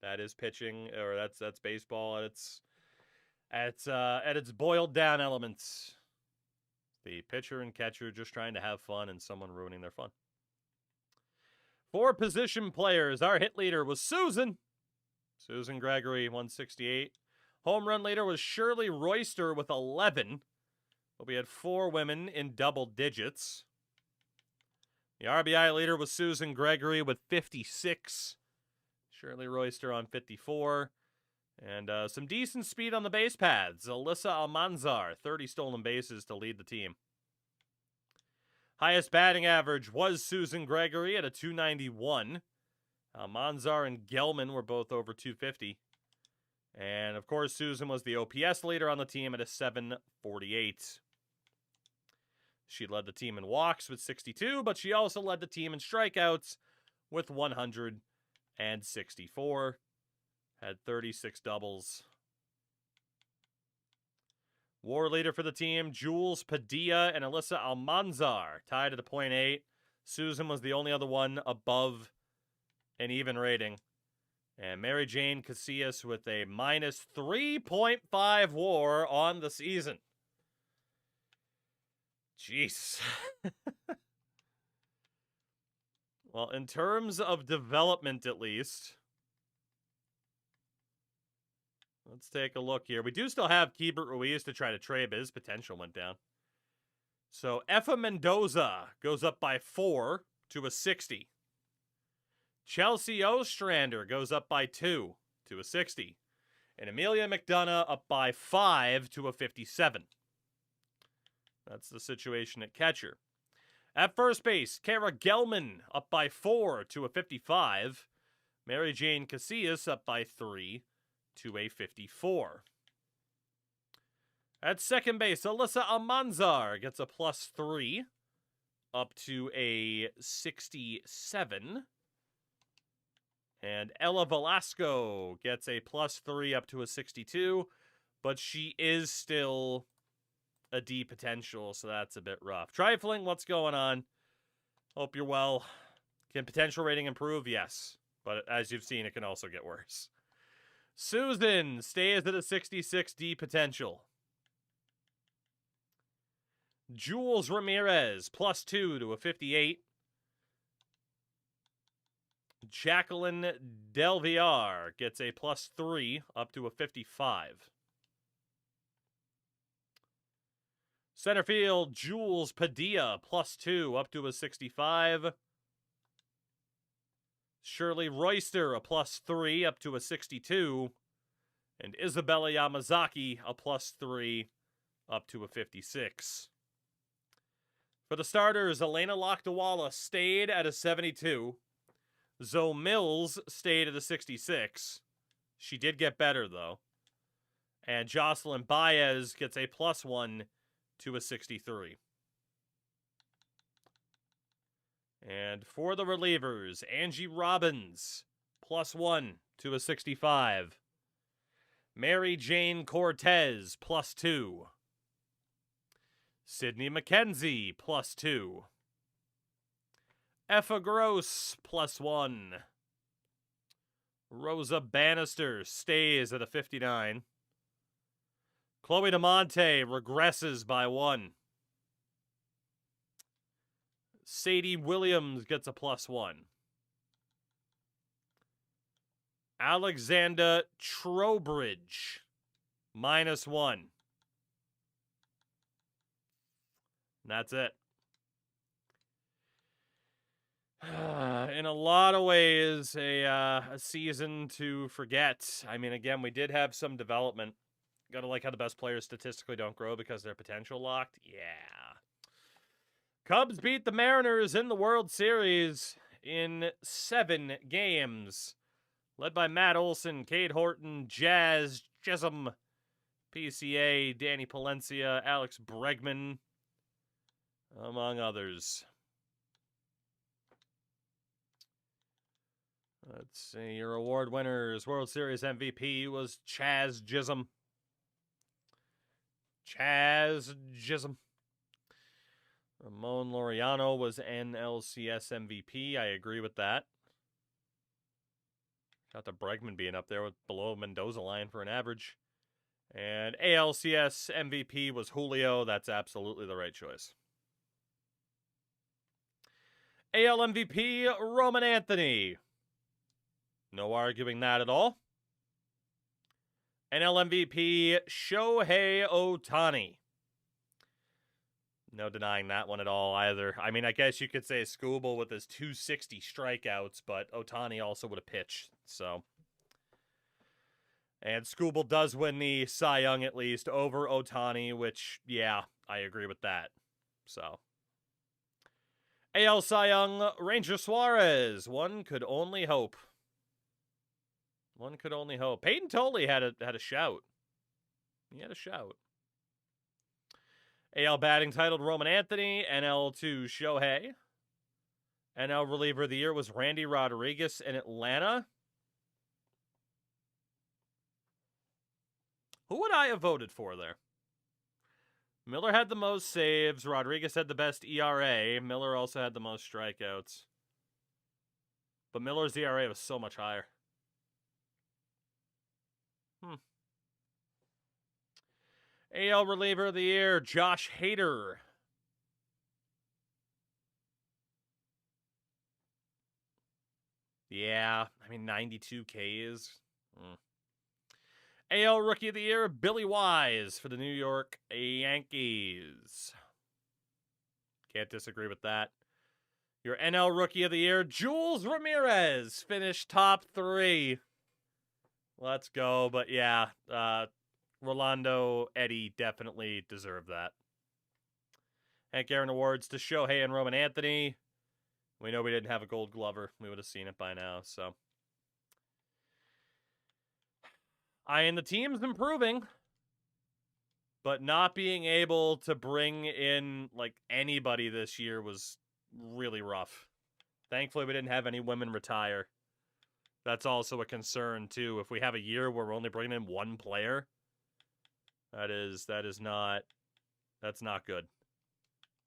That is pitching, or that's baseball at its boiled down elements. The pitcher and catcher just trying to have fun and someone ruining their fun. 4 position players. Our hit leader was Susan Gregory, 168. Home run leader was Shirley Royster with 11. But we had 4 women in double digits. The RBI leader was Susan Gregory with 56. Shirley Royster on 54. And some decent speed on the base paths. Alyssa Almanzar, 30 stolen bases to lead the team. Highest batting average was Susan Gregory at a 291. Almanzar and Gelman were both over 250. And, of course, Susan was the OPS leader on the team at a 748. She led the team in walks with 62, but she also led the team in strikeouts with 164. Had 36 doubles. War leader for the team, Jules Padilla and Alyssa Almanzar, tied at a .8. Susan was the only other one above an even rating. And Mary Jane Casillas with a -3.5 WAR on the season. Jeez. Well, in terms of development, at least, let's take a look here. We do still have Keibert Ruiz to try to trade, but his potential went down. So, Effa Mendoza goes up by 4 to a 60. Chelsea Ostrander goes up by 2 to a 60. And Amelia McDonough up by 5 to a 57. That's the situation at catcher. At first base, Kara Gelman up by 4 to a 55. Mary Jane Casillas up by 3 to a 54. At second base, Alyssa Almanzar gets a +3 up to a 67. And Ella Velasco gets a +3 up to a 62. But she is still a D potential, so that's a bit rough. Trifling, what's going on? Hope you're well. Can potential rating improve? Yes. But as you've seen, it can also get worse. Susan stays at a 66 D potential. Jules Ramirez, +2 to a 58. Jacqueline Delviar gets a +3 up to a 55. Center field, Jules Padilla, +2 up to a 65. Shirley Royster, a +3 up to a 62. And Isabella Yamazaki, a +3 up to a 56. For the starters, Elena Lakdawala stayed at a 72. Zoe Mills stayed at a 66. She did get better, though. And Jocelyn Baez gets a +1 to a 63. And for the relievers, Angie Robbins, +1 to a 65. Mary Jane Cortez, +2. Sydney McKenzie, +2. Effa Gross, +1. Rosa Bannister stays at a 59. Chloe DeMonte regresses by 1. Sadie Williams gets a +1. Alexander Trowbridge, -1. And that's it. In a lot of ways, a season to forget. I mean, again, we did have some development. Gotta like how the best players statistically don't grow because their potential locked. Yeah. Cubs beat the Mariners in the World Series in 7 games. Led by Matt Olson, Cade Horton, Jazz Chisholm, PCA, Danny Palencia, Alex Bregman, among others. Let's see, your award winners. World Series MVP was Chaz Chisholm. Ramon Laureano was NLCS MVP. I agree with that. Got the Bregman being up there with below Mendoza line for an average. And ALCS MVP was Julio. That's absolutely the right choice. AL MVP, Roman Anthony. No arguing that at all. NL MVP, Shohei Ohtani. No denying that one at all either. I mean, I guess you could say Skubal with his 260 strikeouts, but Ohtani also would have pitched, so. And Skubal does win the Cy Young at least over Ohtani, which, yeah, I agree with that. So. AL Cy Young, Ranger Suarez. One could only hope. One could only hope. Peyton Tolley had a shout. He had a shout. AL batting titled Roman Anthony. NL to Shohei. NL reliever of the year was Randy Rodriguez in Atlanta. Who would I have voted for there? Miller had the most saves. Rodriguez had the best ERA. Miller also had the most strikeouts. But Miller's ERA was so much higher. AL reliever of the year, Josh Hader. Yeah, I mean, 92 Ks. AL rookie of the year, Billy Wise for the New York Yankees. Can't disagree with that. Your NL rookie of the year, Jules Ramirez, finished top 3. Let's go, but yeah, Rolando Eddie definitely deserved that. Hank Aaron Awards to Shohei and Roman Anthony. We know we didn't have a Gold Glover. We would have seen it by now, so. The team's improving, but not being able to bring in, like, anybody this year was really rough. Thankfully, we didn't have any women retire. That's also a concern, too. If we have a year where we're only bringing in one player, that's not good.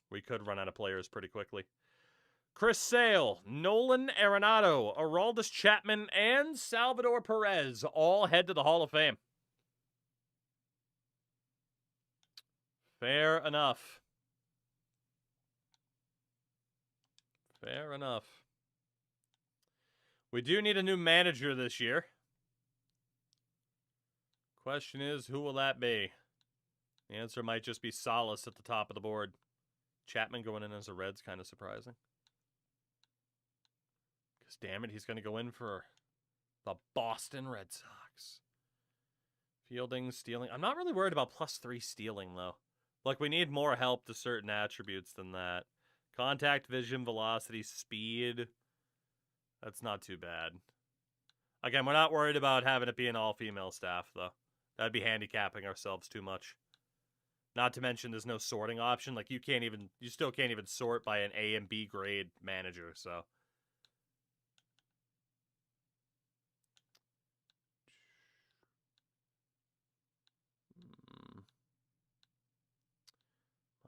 We could run out of players pretty quickly. Chris Sale, Nolan Arenado, Aroldis Chapman, and Salvador Perez all head to the Hall of Fame. Fair enough. Fair enough. We do need a new manager this year. Question is, who will that be? The answer might just be Solace at the top of the board. Chapman going in as a Red's kind of surprising. Because, damn it, he's going to go in for the Boston Red Sox. Fielding, stealing. I'm not really worried about +3 stealing, though. Like, we need more help to certain attributes than that. Contact, vision, velocity, speed. That's not too bad. Again, we're not worried about having it be an all-female staff, though. That'd be handicapping ourselves too much. Not to mention there's no sorting option. Like, you still can't even sort by an A and B grade manager, so.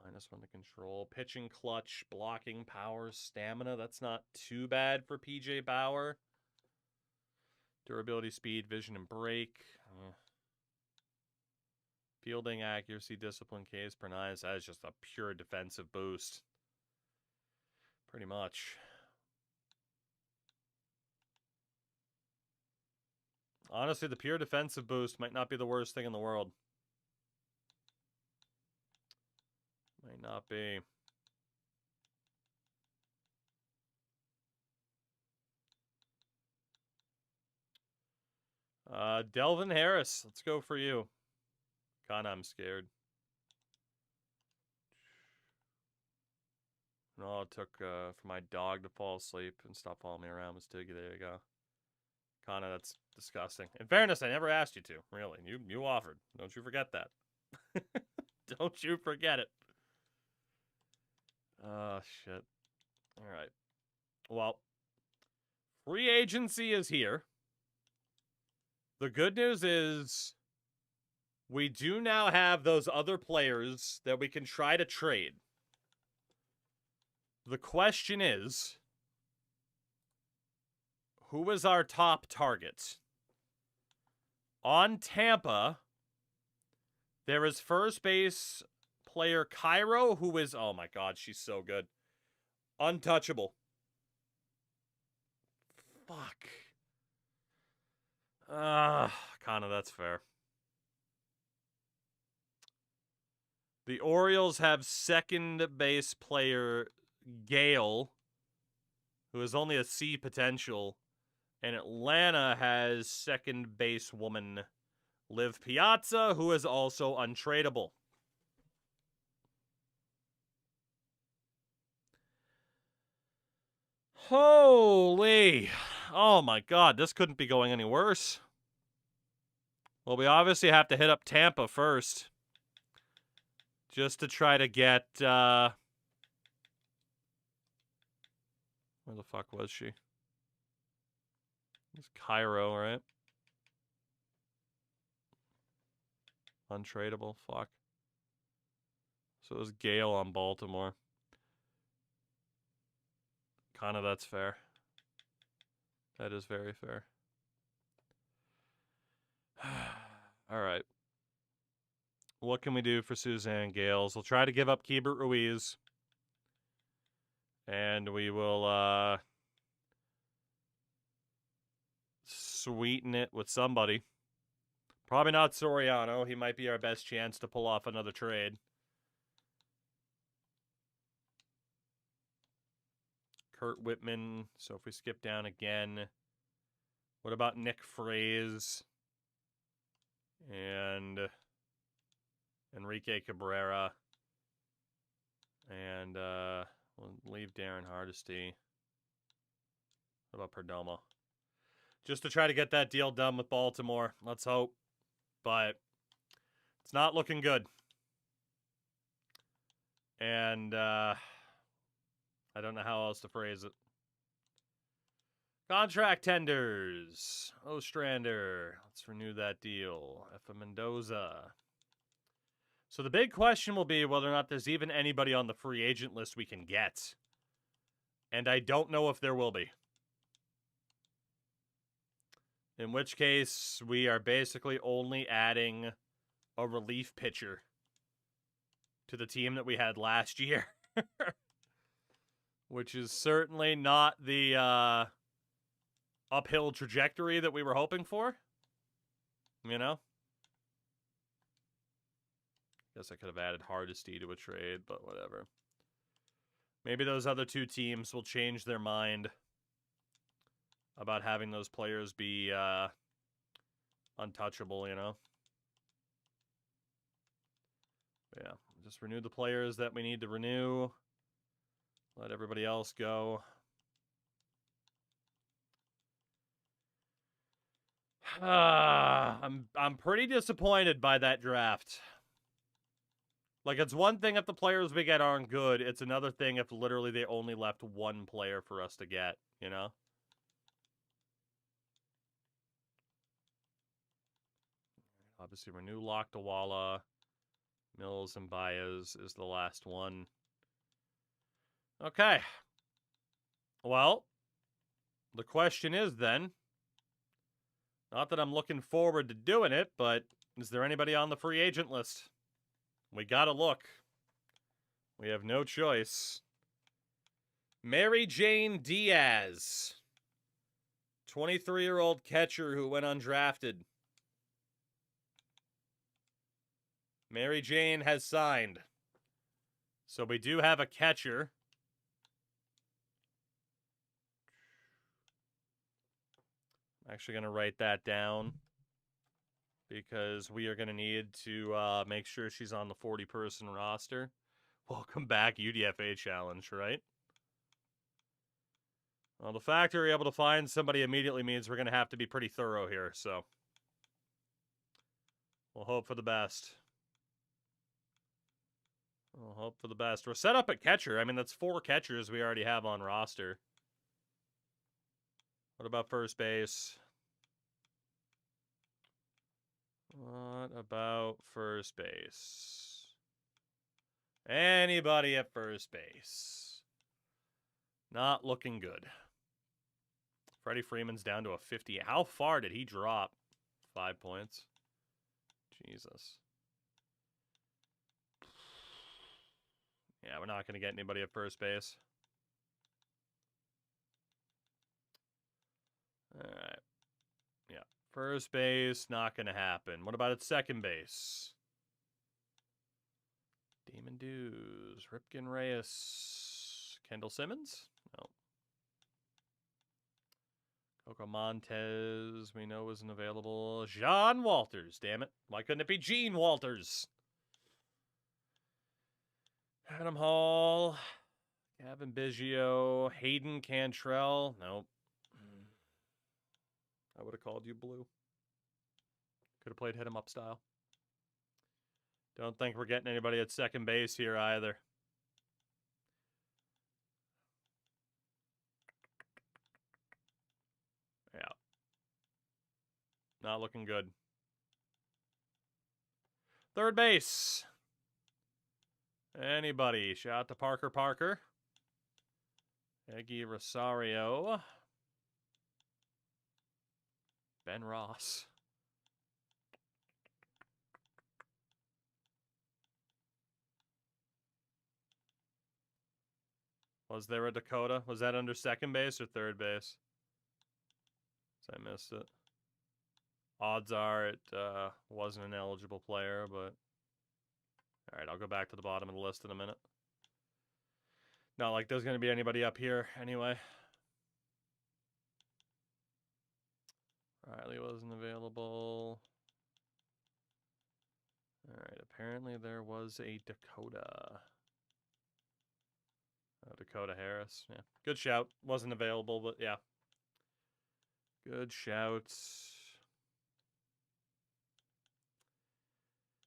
-1 to control. Pitching, clutch, blocking, power, stamina. That's not too bad for PJ Bauer. Durability, speed, vision, and break. Fielding, accuracy, discipline, Ks per 9. That is just a pure defensive boost. Pretty much. Honestly, the pure defensive boost might not be the worst thing in the world. Might not be. Delvin Harris. Let's go for you. Kinda, I'm scared. No, it took for my dog to fall asleep and stop following me around. Was Tiggy. There you go. Kinda, that's disgusting. In fairness, I never asked you to. Really, you offered. Don't you forget that. Don't you forget it. Oh, shit. All right. Well, free agency is here. The good news is we do now have those other players that we can try to trade. The question is, who is our top target? On Tampa, there is first base player Cairo, who is, oh my god, she's so good. Untouchable. Fuck. Kinda, that's fair. The Orioles have second base player Gale, who is only a C potential. And Atlanta has second base woman Liv Piazza, who is also untradeable. Holy. Oh my god, this couldn't be going any worse. Well, we obviously have to hit up Tampa first. Just to try to get, where the fuck was she? It's Cairo, right? Untradeable, fuck. So it was Gale on Baltimore. Kinda, that's fair. That is very fair. Alright. What can we do for Suzanne Gales? We'll try to give up Keibert Ruiz. And we will, sweeten it with somebody. Probably not Soriano. He might be our best chance to pull off another trade. Kurt Whitman. So if we skip down again, what about Nick Fraze? And Enrique Cabrera. And we'll leave Darren Hardesty. What about Perdomo? Just to try to get that deal done with Baltimore. Let's hope. But it's not looking good. And I don't know how else to phrase it. Contract tenders. Ostrander. Let's renew that deal. Efa Mendoza. So the big question will be whether or not there's even anybody on the free agent list we can get. And I don't know if there will be. In which case, we are basically only adding a relief pitcher to the team that we had last year. Which is certainly not the uphill trajectory that we were hoping for. You know? Guess I could have added Hardesty to a trade, but whatever. Maybe those other two teams will change their mind about having those players be untouchable, you know? But yeah, just renew the players that we need to renew. Let everybody else go. I'm pretty disappointed by that draft. Like, it's one thing if the players we get aren't good. It's another thing if literally they only left one player for us to get, you know? Obviously, renew Lokdawala. Mills and Baez is the last one. Okay. Well, the question is then, not that I'm looking forward to doing it, but is there anybody on the free agent list? We gotta look. We have no choice. Mary Jane Diaz. 23-year-old catcher who went undrafted. Mary Jane has signed. So we do have a catcher. I'm actually going to write that down, because we are going to need to make sure she's on the 40-person roster. Welcome back, UDFA challenge, right? Well, the fact we're able to find somebody immediately means we're going to have to be pretty thorough here, so we'll hope for the best. We'll hope for the best. We're set up at catcher. I mean, that's 4 catchers we already have on roster. What about first base? What about first base? Anybody at first base? Not looking good. Freddie Freeman's down to a 50. How far did he drop? 5 points. Jesus. Yeah, we're not going to get anybody at first base. All right. Yeah. First base, not going to happen. What about at second base? Damon Dews, Ripken Reyes, Kendall Simmons? No. Coco Montez, we know isn't available. John Walters, damn it. Why couldn't it be Gene Walters? Adam Hall, Gavin Biggio, Hayden Cantrell. Nope. I would have called you Blue. Could have played hit 'em up style. Don't think we're getting anybody at second base here either. Yeah. Not looking good. Third base. Anybody? Shout out to Parker. Eggy Rosario. Ben Ross. Was there a Dakota? Was that under second base or third base? I missed it. Odds are it wasn't an eligible player, but... Alright, I'll go back to the bottom of the list in a minute. Not like there's going to be anybody up here anyway. Riley wasn't available. Alright, apparently there was a Dakota. Dakota Harris. Yeah. Good shout. Wasn't available, but yeah. Good shouts.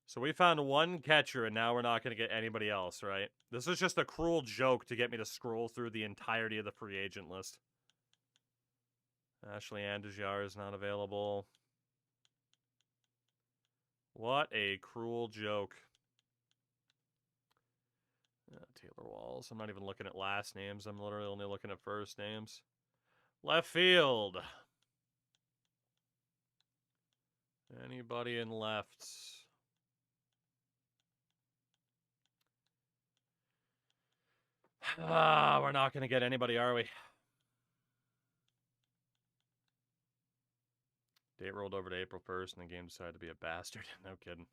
So we found one catcher, and now we're not going to get anybody else, right? This is just a cruel joke to get me to scroll through the entirety of the free agent list. Ashley Andujar is not available. What a cruel joke. Taylor Walls. I'm not even looking at last names. I'm literally only looking at first names. Left field. Anybody in left? We're not going to get anybody, are we? Date rolled over to April 1st, and the game decided to be a bastard. No kidding.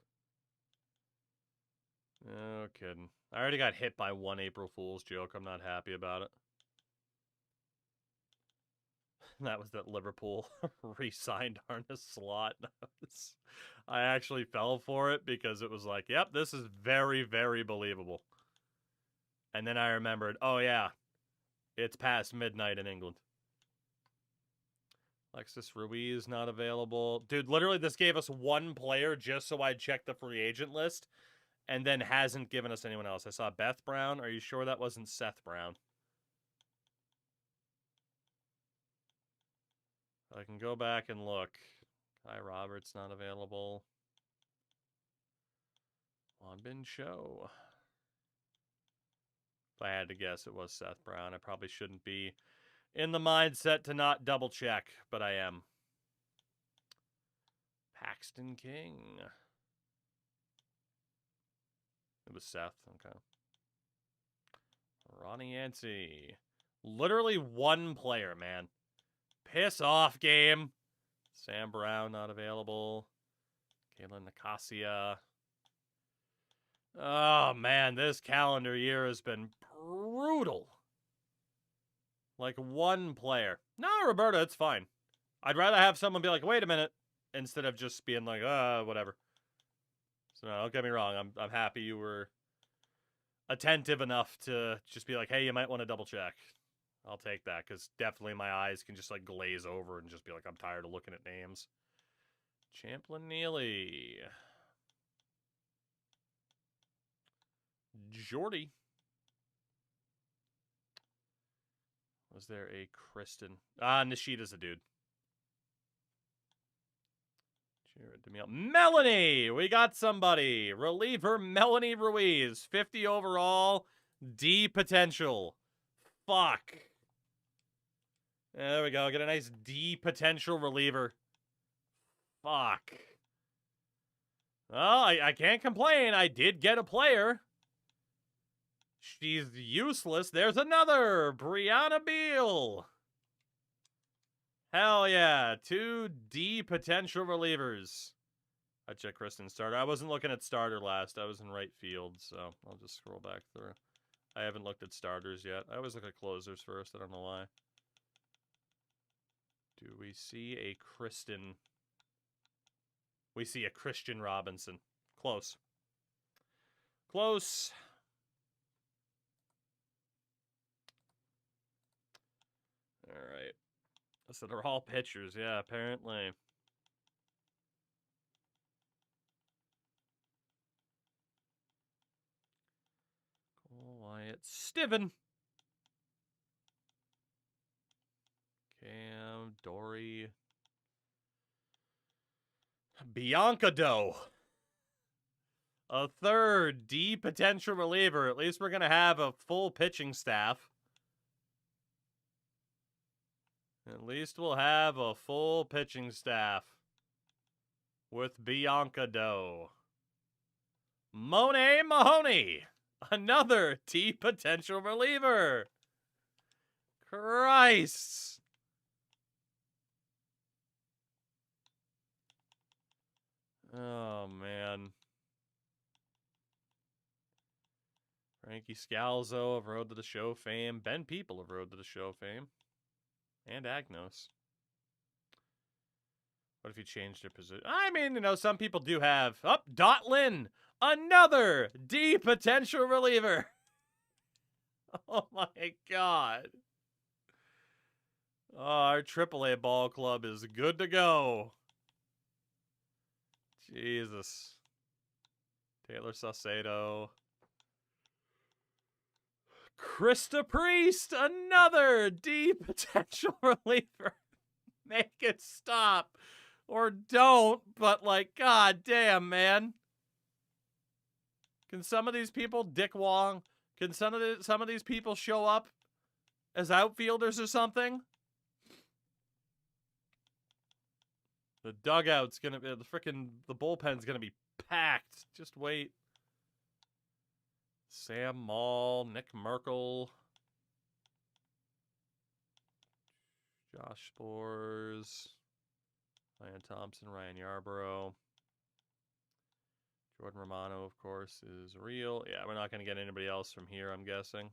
No kidding. I already got hit by one April Fool's joke. I'm not happy about it. That was that Liverpool re-signed Arne Slot. I actually fell for it because it was like, yep, this is very, very believable. And then I remembered, oh yeah, it's past midnight in England. Alexis Ruiz not available. Dude, literally this gave us one player just so I'd check the free agent list, and then hasn't given us anyone else. I saw Beth Brown. Are you sure that wasn't Seth Brown? I can go back and look. Kai Roberts not available. Juan Bin Cho. If I had to guess, it was Seth Brown. I probably shouldn't be in the mindset to not double check, but I am. Paxton King. It was Seth. Okay. Ronnie Yancey. Literally one player, man. Piss off, game. Sam Brown not available. Kalen Nicasia. Oh, man, this calendar year has been brutal. Like, one player. No, Roberta, it's fine. I'd rather have someone be like, wait a minute, instead of just being like, whatever. So, no, don't get me wrong. I'm happy you were attentive enough to just be like, hey, you might want to double check. I'll take that, because definitely my eyes can just, like, glaze over and just be like, I'm tired of looking at names. Champlin Neely. Jordy. Was there a Kristen? Nishida's a dude. Jared DeMille. Melanie! We got somebody. Reliever Melanie Ruiz. 50 overall. D potential. Fuck. Yeah, there we go. Get a nice D potential reliever. Fuck. Well, I can't complain. I did get a player. She's useless. There's another. Brianna Beal. Hell yeah. 2 D potential relievers. I checked Kristen's starter. I wasn't looking at starter last. I was in right field, so I'll just scroll back through. I haven't looked at starters yet. I always look at closers first. I don't know why. Do we see a Kristen? We see a Christian Robinson. Close. Close. All right. So they're all pitchers. Yeah, apparently. Cole Wyatt. Stiven. Cam. Dory. Bianca Doe. A third D potential reliever. At least we're going to have a full pitching staff. At least we'll have a full pitching staff with Bianca Doe. Monet Mahoney. Another D potential reliever. Christ. Oh, man. Frankie Scalzo of Road to the Show fame. Ben People of Road to the Show fame. And Agnos. What if you changed their position? I mean, you know, some people do have... Oh, Dot Lynn! Another D potential reliever! Oh my god. Oh, our AAA ball club is good to go. Jesus. Taylor Saucedo. Krista Priest, another D potential reliever. Make it stop. Or don't, but like, god damn, man. Can some of these people, Dick Wong, can some of these people show up as outfielders or something? The dugout's gonna be, the bullpen's gonna be packed. Just wait. Sam Maul, Nick Merkel, Josh Spores, Ryan Thompson, Ryan Yarborough. Jordan Romano, of course, is real. Yeah, we're not going to get anybody else from here, I'm guessing.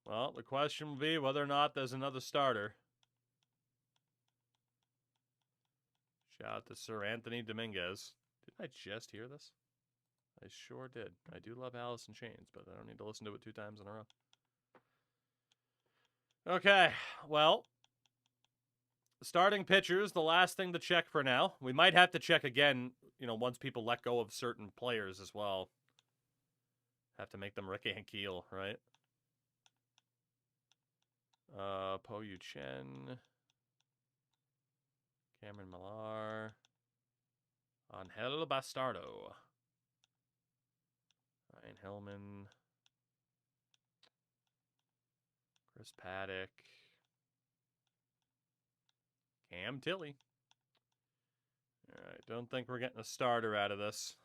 Well, the question will be whether or not there's another starter. Shout out to Sir Anthony Dominguez. Did I just hear this? I sure did. I do love Alice in Chains, but I don't need to listen to it 2 times in a row. Okay, well, starting pitchers, the last thing to check for now. We might have to check again, you know, once people let go of certain players as well. Have to make them Rick Ankiel, right? Po Yu Chen, Cameron Millar, Angel Bastardo, Ryan Hillman, Chris Paddock, Cam Tilley. All right, don't think we're getting a starter out of this.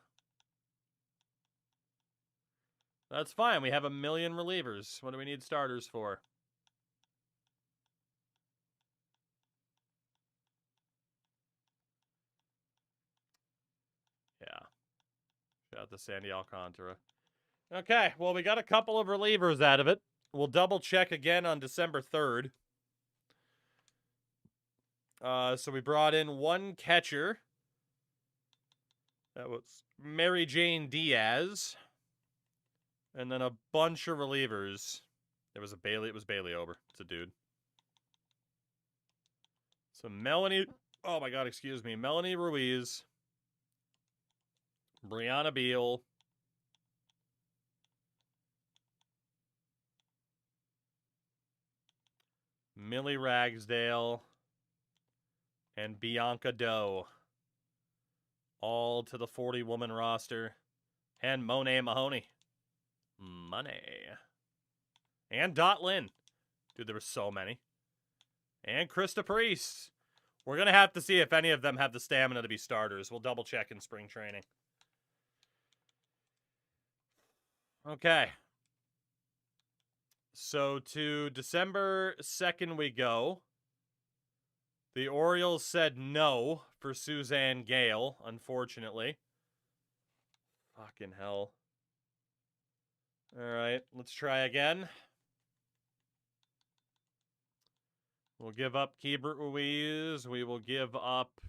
That's fine. We have 1 million relievers. What do we need starters for? Yeah. Shout out to Sandy Alcantara. Okay, well, we got a couple of relievers out of it. We'll double check again on December 3rd. So we brought in 1 catcher. That was Mary Jane Diaz. And then a bunch of relievers. It was Bailey Ober. It's a dude. So Melanie Ruiz. Brianna Beal. Millie Ragsdale. And Bianca Doe. All to the 40-woman roster. And Monet Mahoney. Money. And Dot Lynn. Dude, there were so many. And Krista Priest. We're going to have to see if any of them have the stamina to be starters. We'll double check in spring training. Okay. So to December 2nd we go. The Orioles said no for Suzanne Gale, unfortunately. Fucking hell. All right, let's try again. We'll give up Keibert Ruiz. We will give up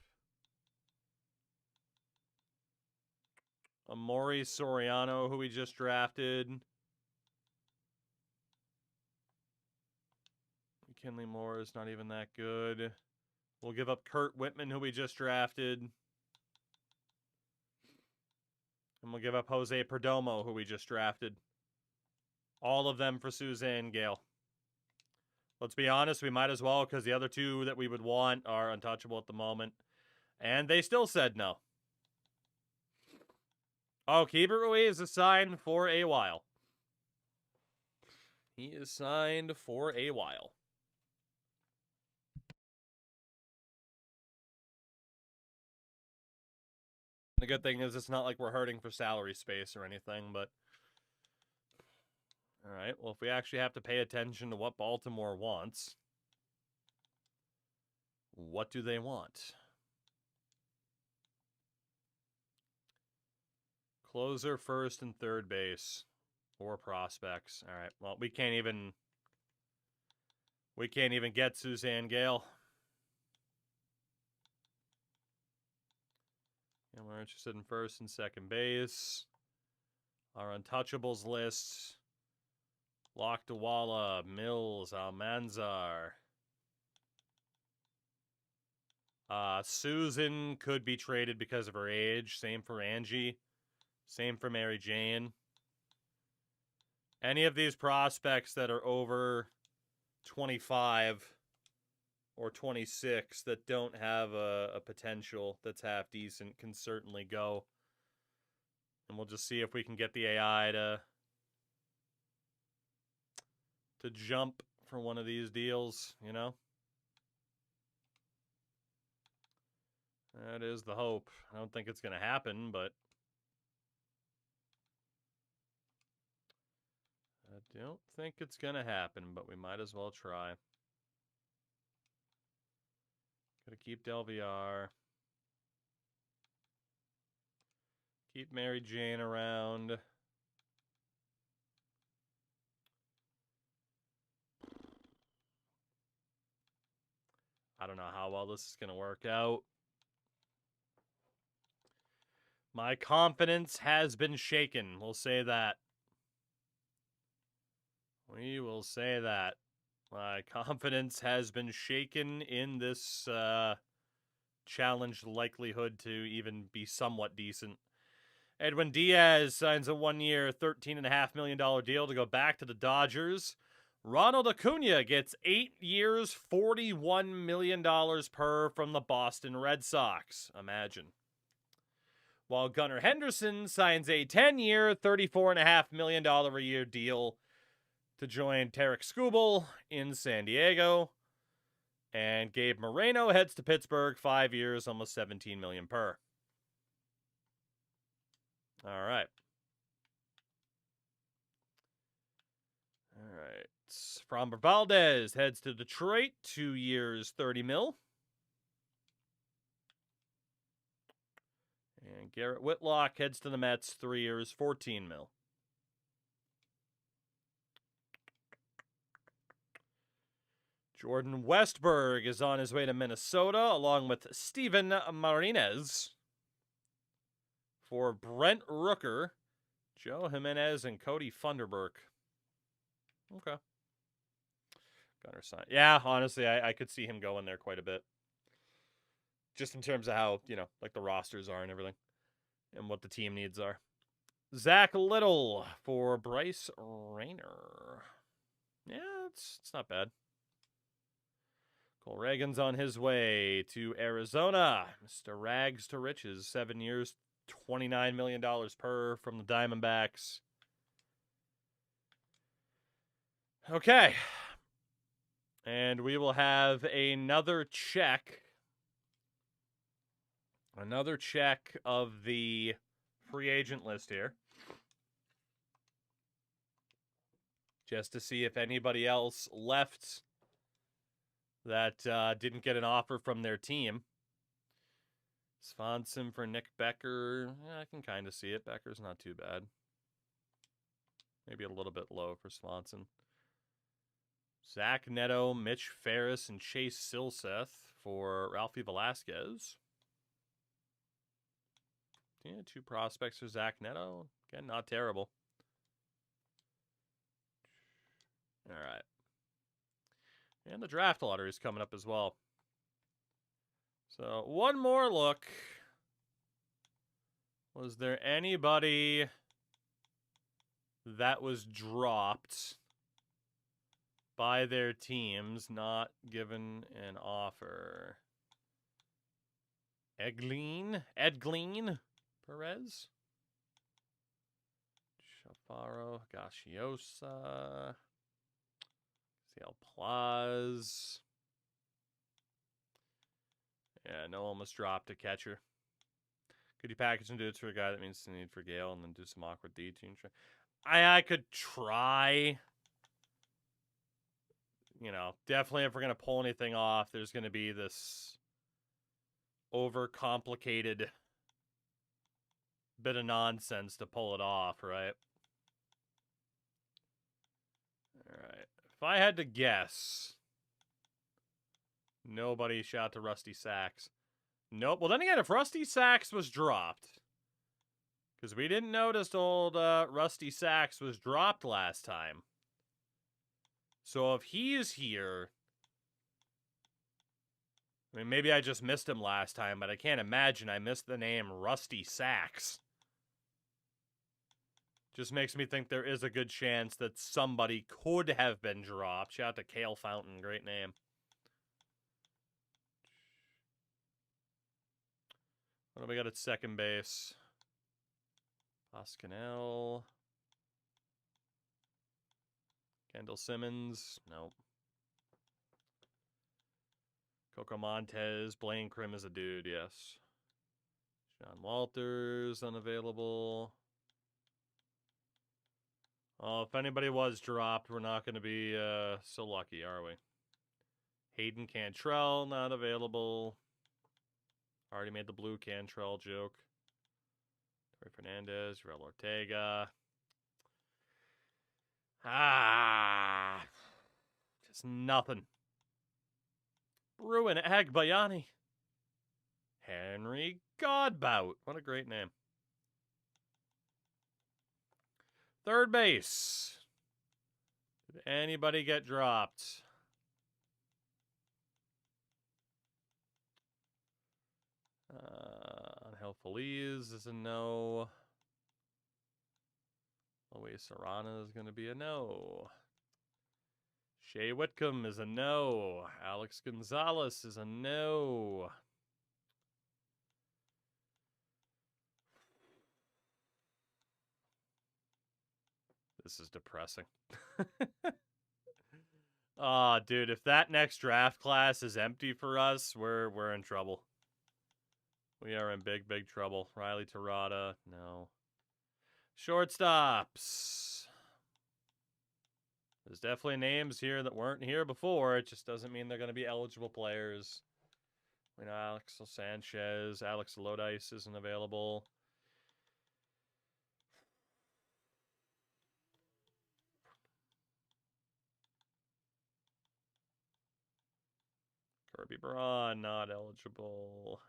Amori Soriano, who we just drafted. McKinley Moore is not even that good. We'll give up Kurt Whitman, who we just drafted. And we'll give up Jose Perdomo, who we just drafted. All of them for Suzanne Gale. Let's be honest, we might as well, because the other 2 that we would want are untouchable at the moment. And they still said no. Oh, Keibert Ruiz is signed for a while. He is signed for a while. The good thing is it's not like we're hurting for salary space or anything, but... All right, well, if we actually have to pay attention to what Baltimore wants, what do they want? Closer, first, and third base. 4 prospects. All right, well, we can't even get Suzanne Gale. And we're interested in first and second base. Our untouchables list. Lokdawala, Mills, Almanzar. Susan could be traded because of her age. Same for Angie. Same for Mary Jane. Any of these prospects that are over 25 or 26 that don't have a potential that's half decent can certainly go. And we'll just see if we can get the AI to jump for one of these deals, you know? That is the hope. I don't think it's going to happen, but I don't think it's going to happen, but we might as well try. Gotta keep Del VR. Keep Mary Jane around. I don't know how well this is going to work out. My confidence has been shaken. We'll say that. We will say that. My confidence has been shaken in this challenged likelihood to even be somewhat decent. Edwin Diaz signs a 1-year, $13.5 million deal to go back to the Dodgers. Ronald Acuna gets 8 years, $41 million per from the Boston Red Sox. Imagine. While Gunnar Henderson signs a 10-year, $34.5 million a year deal to join Tarek Skubal in San Diego. And Gabe Moreno heads to Pittsburgh, 5 years, almost $17 million per. All right. Framber Valdez heads to Detroit, 2 years, $30 mil. And Garrett Whitlock heads to the Mets, 3 years, $14 mil. Jordan Westberg is on his way to Minnesota, along with Steven Marinez. For Brent Rooker, Joe Jimenez, and Cody Funderburk. Okay. Gunnar sign. Yeah, honestly, I could see him going there quite a bit. Just in terms of how, you know, like the rosters are and everything. And what the team needs are. Zach Little for Bryce Rayner. Yeah, it's not bad. Cole Reagan's on his way to Arizona. Mr. Rags to Riches, 7 years, $29 million per from the Diamondbacks. Okay. And we will have another check. Another check of the free agent list here. Just to see if anybody else left that didn't get an offer from their team. Swanson for Nick Becker. Yeah, I can kind of see it. Becker's not too bad. Maybe a little bit low for Swanson. Zach Neto, Mitch Ferris, and Chase Silseth for Ralphie Velasquez. Yeah, 2 prospects for Zach Neto. Again, not terrible. All right. And the draft lottery is coming up as well. So, one more look. Was there anybody that was dropped by their teams, not given an offer? Edglin Perez? Shafaro Gashiosa. CL Plaz. Yeah, no one was dropped a catcher. Could you package and do it for a guy that means the need for Gale and then do some awkward D team? I could try. You know, definitely if we're going to pull anything off, there's going to be this overcomplicated bit of nonsense to pull it off, right? All right. If I had to guess, nobody shot to Rusty Sacks. Nope. Well, then again, if Rusty Sacks was dropped, Because we didn't notice old Rusty Sacks was dropped last time. So if he's here... I mean, maybe I just missed him last time, but I can't imagine I missed the name Rusty Sacks. Just makes me think there is a good chance that somebody could have been dropped. Shout out to Kale Fountain, great name. What do we got at second base? Pascanel. Kendall Simmons. Nope. Coco Montez. Blaine Krim is a dude, yes. Sean Walters, unavailable. Oh, if anybody was dropped, we're not going to be so lucky, are we? Hayden Cantrell, not available. Already made the blue Cantrell joke. Troy Fernandez, Real Ortega. Just nothing. Bruin Agbayani. Henry Godbout. What a great name. Third base. Did anybody get dropped? Angel Feliz is a no. Luis Serrano is going to be a no. Shea Whitcomb is a no. Alex Gonzalez is a no. This is depressing. Aw, dude, if that next draft class is empty for us, we're in trouble. We are in big, big trouble. Riley Terada, no. Shortstops. There's definitely names here that weren't here before. It just doesn't mean they're going to be eligible players. We know Alex Sanchez. Alex Lodice isn't available. Kirby Braun, not eligible.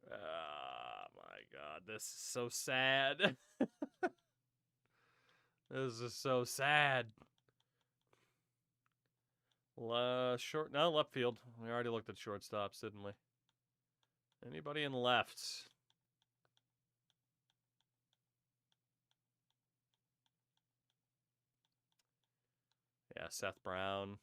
Oh my god, this is so sad. This is so sad. No, left field. We already looked at shortstops, didn't we? Anybody in left? Yeah, Seth Brown.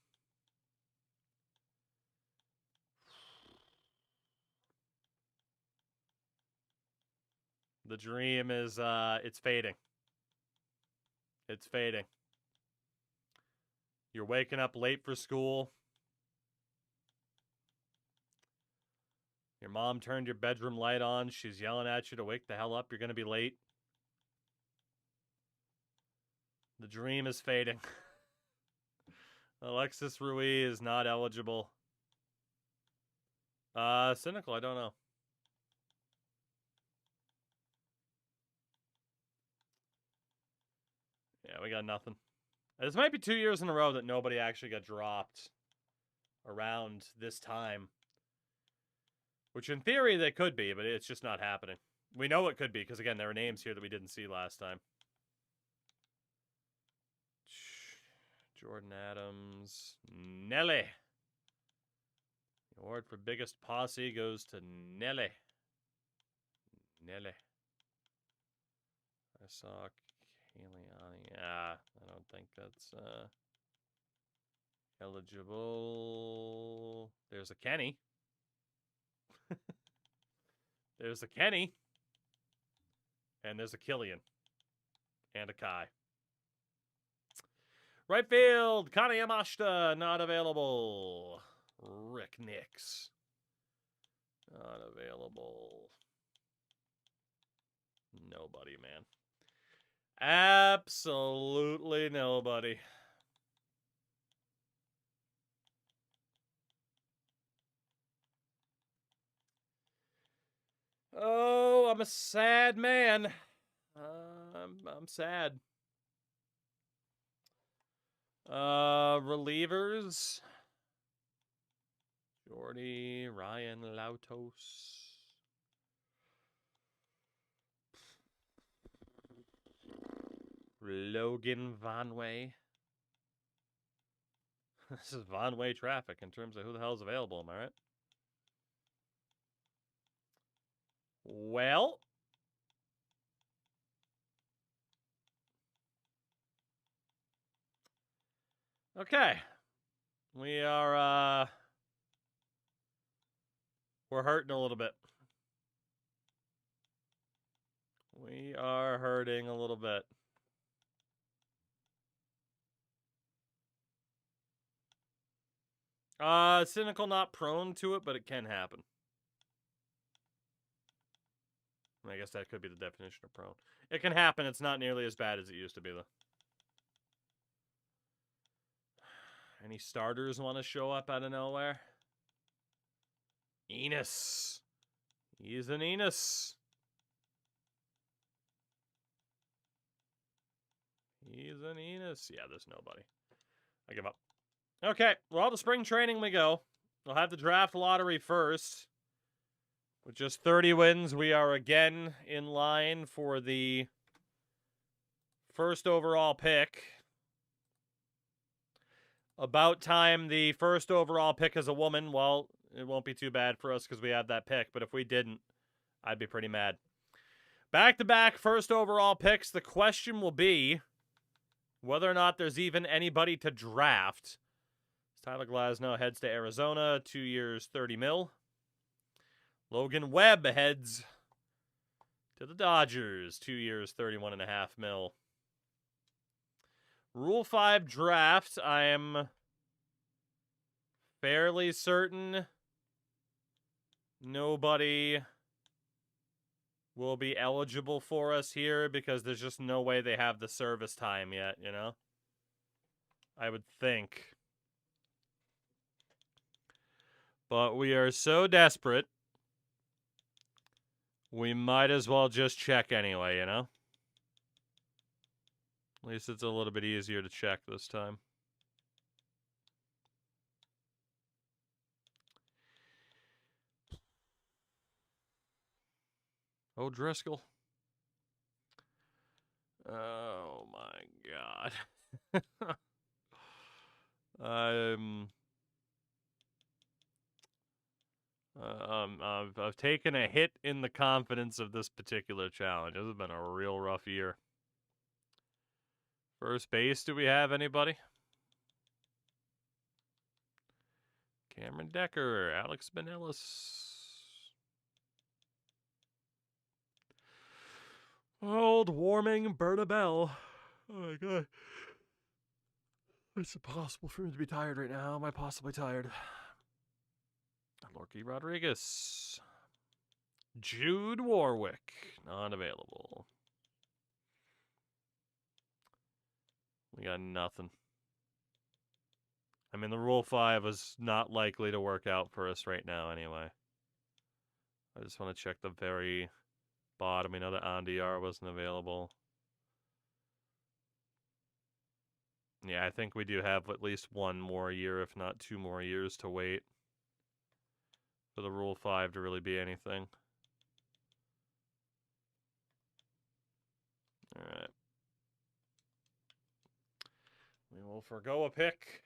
The dream is, it's fading. It's fading. You're waking up late for school. Your mom turned your bedroom light on. She's yelling at you to wake the hell up. You're going to be late. The dream is fading. Alexis Ruiz is not eligible. Cynical, I don't know. Yeah, we got nothing. This might be 2 years in a row that nobody actually got dropped around this time. Which in theory they could be, but it's just not happening. We know it could be, because again, there are names here that we didn't see last time. Jordan Adams. Nelly. The award for biggest posse goes to Nelly. Nelly. I saw Kaliani. I don't think that's eligible. There's a Kenny. There's a Kenny. And there's a Killian. And a Kai. Right field, Kana Yamashita, not available. Rick Nix. Not available. Nobody, man. Absolutely nobody. Oh, I'm a sad man. I'm sad. Relievers. Jordy, Ryan Lautos. Logan Vonway. This is Vonway traffic in terms of who the hell is available, am I right? Well, okay. We are, we're hurting a little bit. We are hurting a little bit. Cynical, not prone to it, but it can happen. I guess that could be the definition of prone. It can happen. It's not nearly as bad as it used to be, though. Any starters want to show up out of nowhere? Enos. He's an Enos. He's an Enos. Yeah, there's nobody. I give up. Okay, well, to spring training we go. We'll have the draft lottery first. With just 30 wins, we are again in line for the first overall pick. About time the first overall pick is a woman. Well, it won't be too bad for us because we have that pick. But if we didn't, I'd be pretty mad. Back-to-back first overall picks. The question will be whether or not there's even anybody to draft. Tyler Glasnow heads to Arizona, 2 years, $30 million. Logan Webb heads to the Dodgers, 2 years, $31.5 million. Rule 5 draft, I'm fairly certain nobody will be eligible for us here because there's just no way they have the service time yet, you know? I would think. But we are so desperate, we might as well just check anyway, you know? At least it's a little bit easier to check this time. Oh, Driscoll. Oh, my God. I've taken a hit in the confidence of this particular challenge. This has been a real rough year. First base, do we have anybody? Cameron Decker, Alex Benellis. Old warming Berta Bell. Oh my God. It's impossible for me to be tired right now. Am I possibly tired? Lorky Rodriguez. Jude Warwick. Not available. We got nothing. I mean, the Rule 5 is not likely to work out for us right now anyway. I just want to check the very bottom. We know that Andiar wasn't available. Yeah, I think we do have at least one more year, if not 2 more years to wait for the Rule 5 to really be anything. Alright. We will forgo a pick.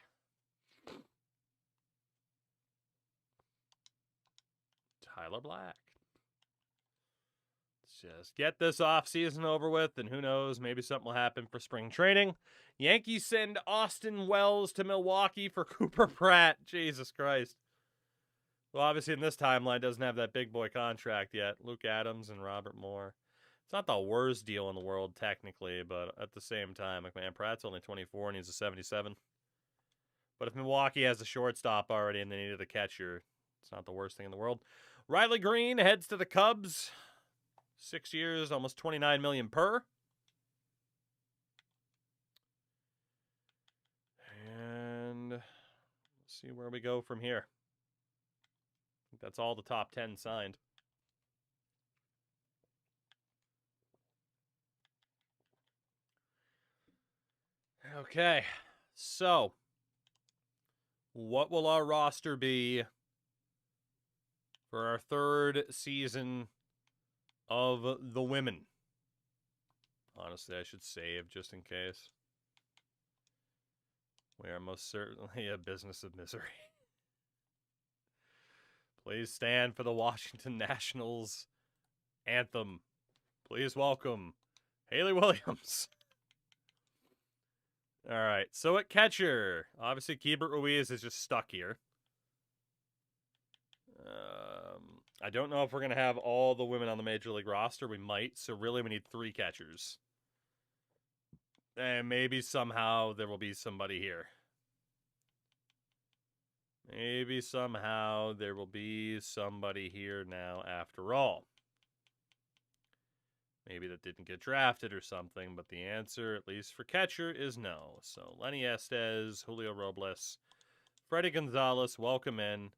Tyler Black. Let's just get this offseason over with, and who knows, maybe something will happen for spring training. Yankees send Austin Wells to Milwaukee for Cooper Pratt. Jesus Christ. Well, obviously in this timeline doesn't have that big boy contract yet. Luke Adams and Robert Moore. It's not the worst deal in the world technically, but at the same time, like, man, Pratt's only 24 and he's a 77. But if Milwaukee has a shortstop already and they needed a catcher, it's not the worst thing in the world. Riley Green heads to the Cubs. 6 years, almost $29 million per. And let's see where we go from here. I think that's all the top 10 signed. Okay, so what will our roster be for our 3rd season of the women? Honestly, I should save just in case. We are most certainly a business of misery. Please stand for the Washington Nationals anthem. Please welcome Haley Williams. All right, so at catcher, obviously Keibert Ruiz is just stuck here. I don't know if we're going to have all the women on the Major League roster. We might, so really we need 3 catchers. And maybe somehow there will be somebody here. Maybe somehow there will be somebody here now after all. Maybe that didn't get drafted or something, but the answer, at least for catcher, is no. So Lenny Estes, Julio Robles, Freddie Gonzalez, welcome in.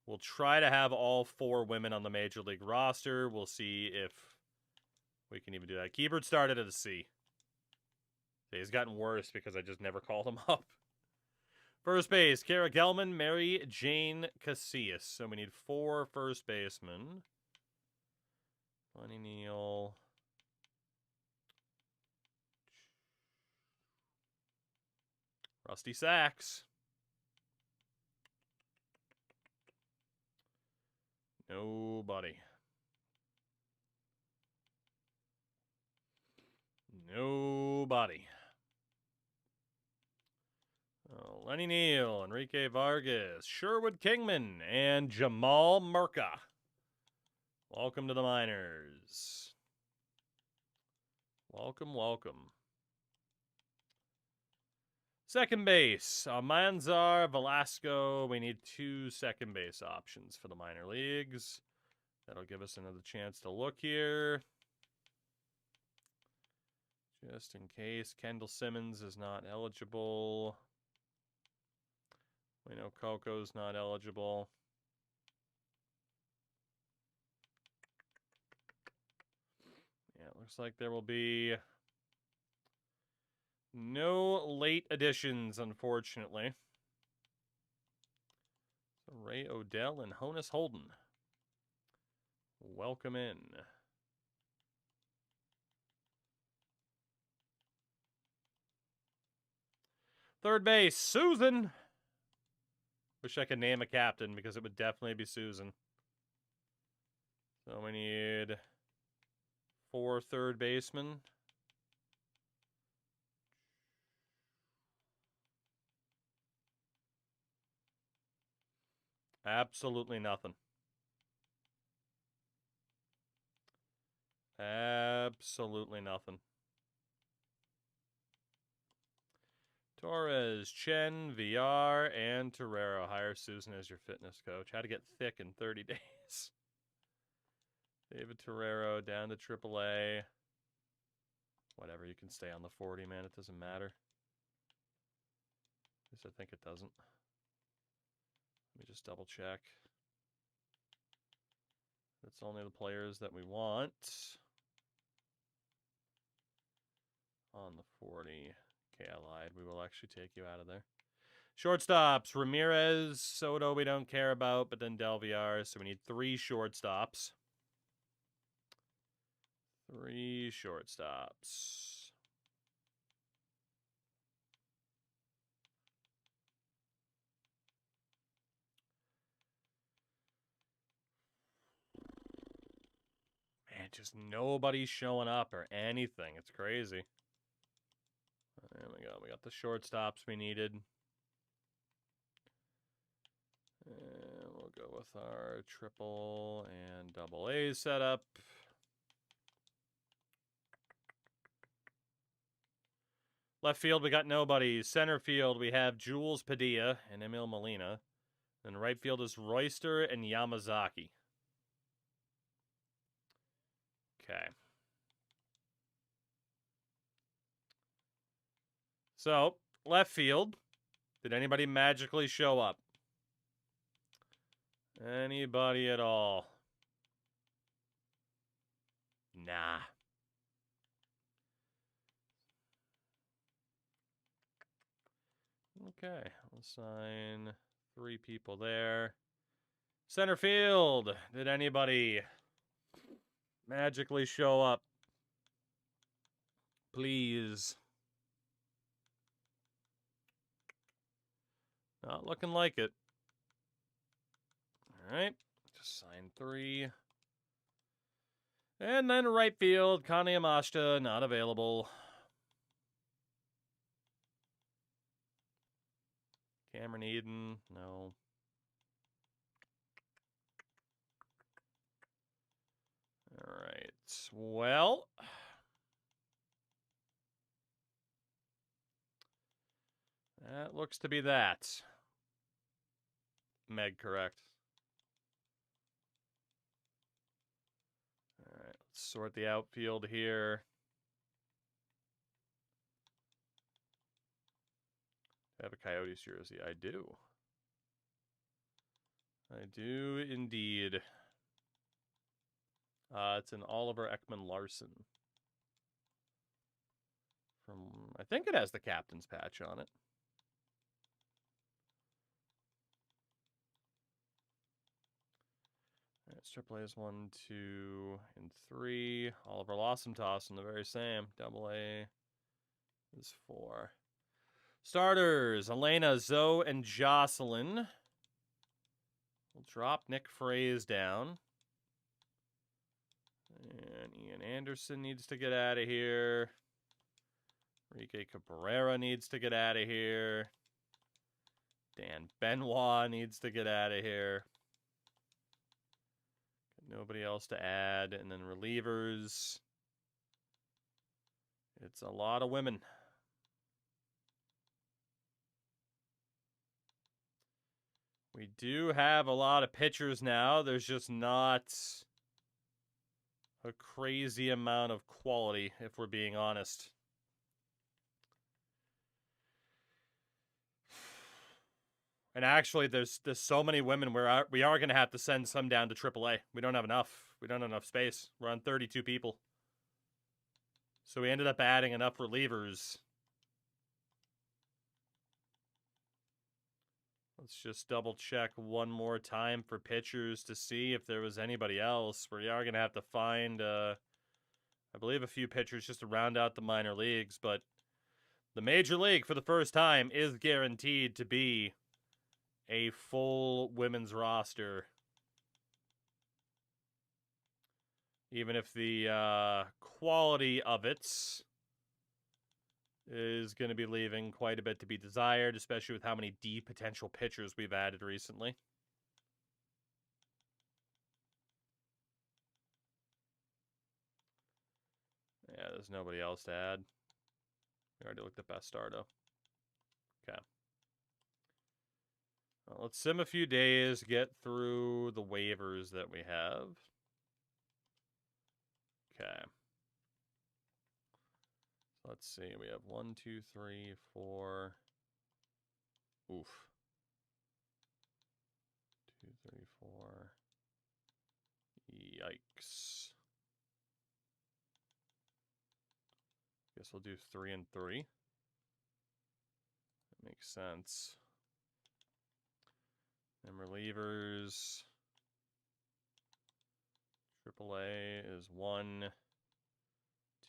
We'll try to have all 4 women on the Major League roster. We'll see if we can even do that. Keibert started at a C. He's gotten worse because I just never called him up. First base, Kara Gelman, Mary Jane Casillas. So we need 4 first basemen. Lenny Neal. Rusty Sachs. Nobody. Nobody. Oh, Lenny Neal, Enrique Vargas, Sherwood Kingman, and Jamal Murka. Welcome to the minors. Welcome, welcome. Second base, Almanzar, Velasco. We need 2 second base options for the minor leagues. That'll give us another chance to look here. Just in case Kendall Simmons is not eligible. We know Coco's not eligible. Yeah, it looks like there will be no late additions, unfortunately. So Ray Odell and Honus Holden. Welcome in. Third base, Susan. Wish I could name a captain because it would definitely be Susan. So we need 4 third basemen. Absolutely nothing. Absolutely nothing. Torres, Chen, VR, and Torero. Hire Susan as your fitness coach. How to get thick in 30 days. David Torero down to AAA. Whatever, you can stay on the 40, man. It doesn't matter. At least I think it doesn't. Let me just double check. It's only the players that we want. On the 40. Okay, I lied. We will actually take you out of there. Shortstops. Ramirez, Soto we don't care about, but then Delviar. So we need 3 shortstops. 3 shortstops. Man, just nobody's showing up or anything. It's crazy. There we go. We got the shortstops we needed. And we'll go with our triple and double A setup. Left field, we got nobody. Center field, we have Jules Padilla and Emil Molina. And right field is Royster and Yamazaki. Okay. So, left field. Did anybody magically show up? Anybody at all? Nah. Okay, we'll sign 3 people there. Center field. Did anybody magically show up? Please. Not looking like it. All right. Just sign 3. And then right field, Kane Yamashita, not available. Cameron Eden, no. All right. Well, that looks to be that. Meg, correct. All right, let's sort the outfield here. I have a Coyotes jersey. I do. I do indeed. It's an Oliver Ekman-Larsson. I think it has the captain's patch on it. All right, Triple A is 1, 2, and 3. Oliver Lawson toss in the very same. Double A is 4. Starters, Elena, Zoe, and Jocelyn. We'll drop Nick Fraze down. And Ian Anderson needs to get out of here. Enrique Cabrera needs to get out of here. Dan Benoit needs to get out of here. Nobody else to add. And then relievers. It's a lot of women. We do have a lot of pitchers now. There's just not a crazy amount of quality, if we're being honest. And actually, there's so many women where we are going to have to send some down to AAA. We don't have enough. We don't have enough space. We're on 32 people. So we ended up adding enough relievers. Let's just double check one more time for pitchers to see if there was anybody else. We are going to have to find, I believe, a few pitchers just to round out the minor leagues. But the major league, for the first time, is guaranteed to be a full women's roster. Even if the quality of it is going to be leaving quite a bit to be desired, especially with how many D potential pitchers we've added recently. Yeah, there's nobody else to add. We already looked at Bastardo. Okay. Well, let's sim a few days, get through the waivers that we have. Okay. Let's see. We have 1, 2, 3, 4. Oof. 2, 3, 4. Yikes. Guess we'll do 3 and 3. That makes sense. And relievers. AAA is 1,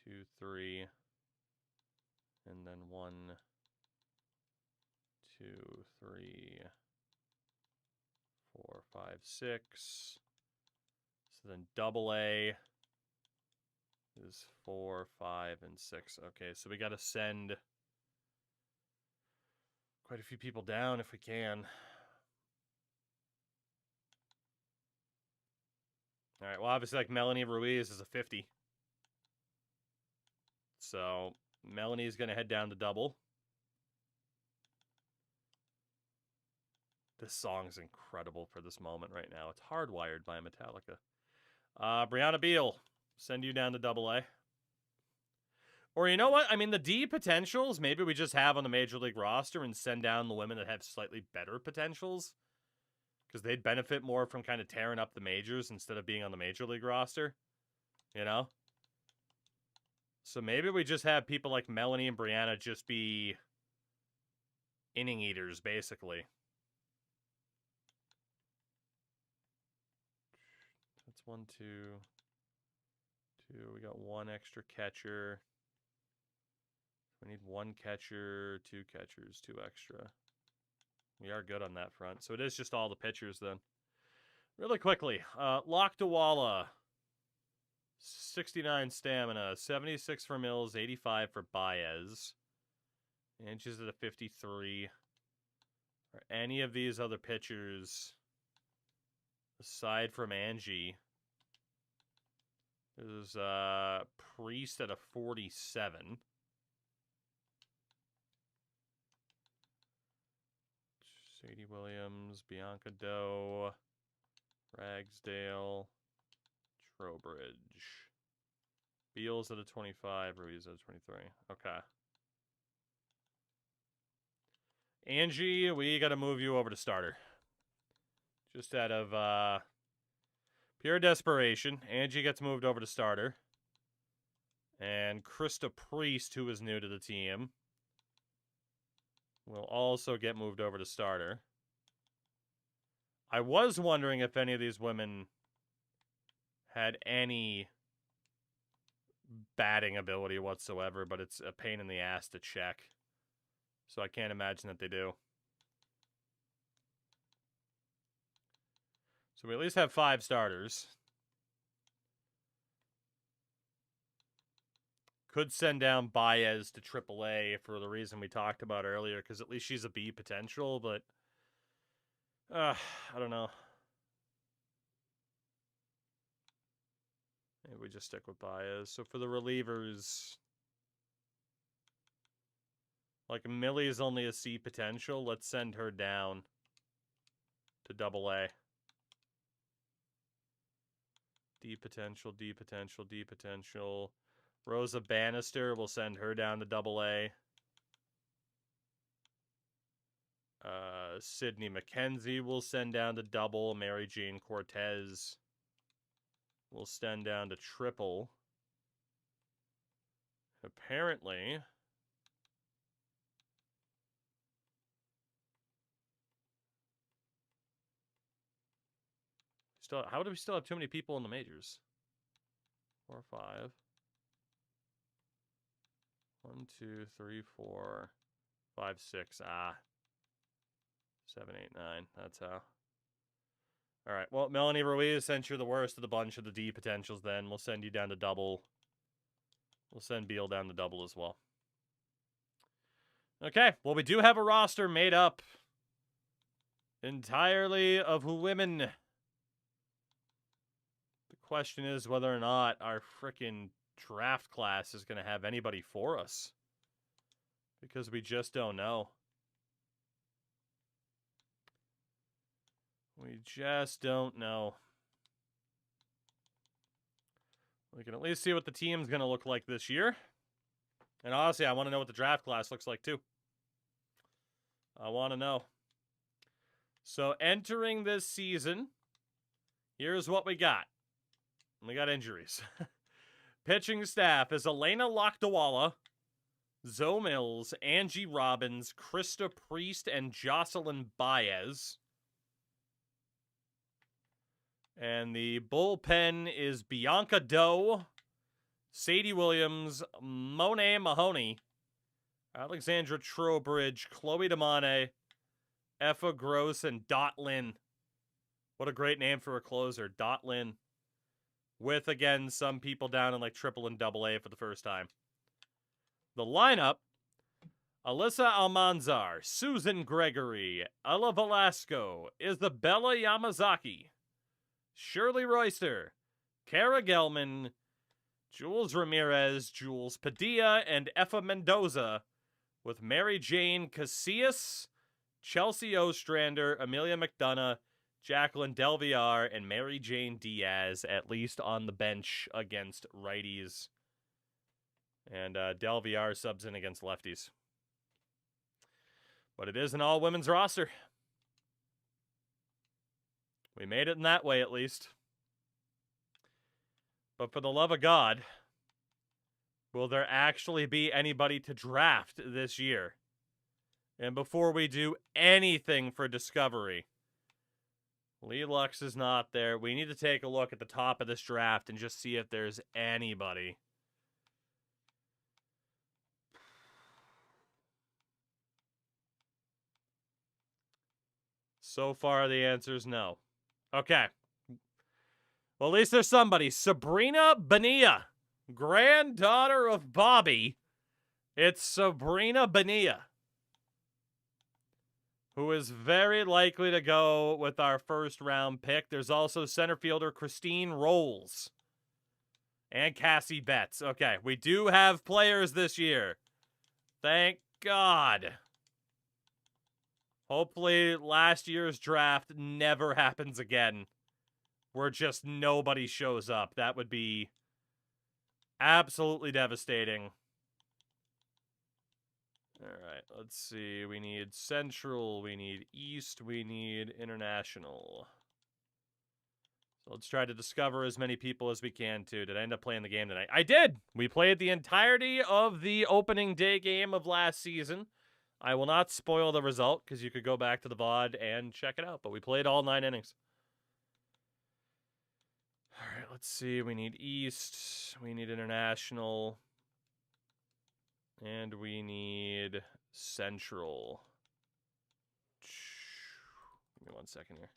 2, 3. And then 1, 2, 3, 4, 5, 6. So then double A is 4, 5, and 6. Okay, so we got to send quite a few people down if we can. All right, well, obviously, like, Melanie Ruiz is a 50. So Melanie's going to head down to double. This song's incredible for this moment right now. It's Hardwired by Metallica. Brianna Beal, send you down to double A. Or you know what? I mean, the D potentials, maybe we just have on the Major League roster and send down the women that have slightly better potentials. Because they'd benefit more from kind of tearing up the majors instead of being on the Major League roster. You know? So maybe we just have people like Melanie and Brianna just be inning eaters, basically. That's 1, 2, 2. We got 1 extra catcher. We need 1 catcher, 2 catchers, 2 extra. We are good on that front. So it is just all the pitchers then. Really quickly, Lakdawala, 69 stamina, 76 for Mills, 85 for Baez. Inches at a 53. Are any of these other pitchers, aside from Angie, there's Priest at a 47. Sadie Williams, Bianca Doe, Ragsdale, Trowbridge. Beals at a 25, Ruiz at a 23. Okay. Angie, we got to move you over to starter. Just out of pure desperation, Angie gets moved over to starter. And Krista Priest, who is new to the team, will also get moved over to starter. I was wondering if any of these women had any batting ability whatsoever, but it's a pain in the ass to check. So I can't imagine that they do. So we at least have 5 starters. Could send down Baez to AAA for the reason we talked about earlier, because at least she's a B potential, but I don't know. Maybe we just stick with Baez. So for the relievers, like Millie is only a C potential. Let's send her down to AA. D potential, D potential, D potential. Rosa Bannister, we'll send her down to AA. Sydney McKenzie will send down to double. Mary Jane Cortez will send down to triple. Apparently, how do we still have too many people in the majors? 4, 5. 1, 2, 3, 4, 5, 6. 7, 8, 9. That's how. All right. Well, Melanie Ruiz, since you're the worst of the bunch of the D potentials, then we'll send you down to double. We'll send Beal down to double as well. Okay. Well, we do have a roster made up entirely of women. The question is whether or not our frickin' draft class is going to have anybody for us. Because we just don't know. We just don't know. We can at least see what the team's going to look like this year. And honestly, I want to know what the draft class looks like too. I want to know. So entering this season, here's what we got. We got injuries. Pitching staff is Elena Lakdawala, Zoe Mills, Angie Robbins, Krista Priest, and Jocelyn Baez. And the bullpen is Bianca Doe, Sadie Williams, Monet Mahoney, Alexandra Trowbridge, Chloe Damane, Effa Gross, and Dot Lynn. What a great name for a closer, Dot Lynn. With, again, some people down in like triple and double A for the first time. The lineup, Alyssa Almanzar, Susan Gregory, Ella Velasco, Isabella Yamazaki, Shirley Royster, Kara Gelman, Jules Ramirez, Jules Padilla, and Effa Mendoza, with Mary Jane Casillas, Chelsea Ostrander, Amelia McDonough, Jacqueline Delviar, and Mary Jane Diaz, at least on the bench against righties. And Delviar subs in against lefties. But it is an all-women's roster. We made it in that way, at least. But for the love of God, will there actually be anybody to draft this year? And before we do anything for Discovery, Lee Lux is not there. We need to take a look at the top of this draft and just see if there's anybody. So far, the answer is no. Okay. Well, at least there's somebody. Sabrina Bonilla, granddaughter of Bobby. It's Sabrina Bonilla, who is very likely to go with our first round pick. There's also center fielder Christine Rolls and Cassie Betts. Okay, we do have players this year. Thank God. Hopefully last year's draft never happens again, where just nobody shows up. That would be absolutely devastating. All right, let's see. We need Central, we need East, we need International. So let's try to discover as many people as we can, too. Did I end up playing the game tonight? I did! We played the entirety of the opening day game of last season. I will not spoil the result, because you could go back to the VOD and check it out. But we played all 9 innings. All right, let's see. We need East. We need International. And we need Central. Give me 1 second here.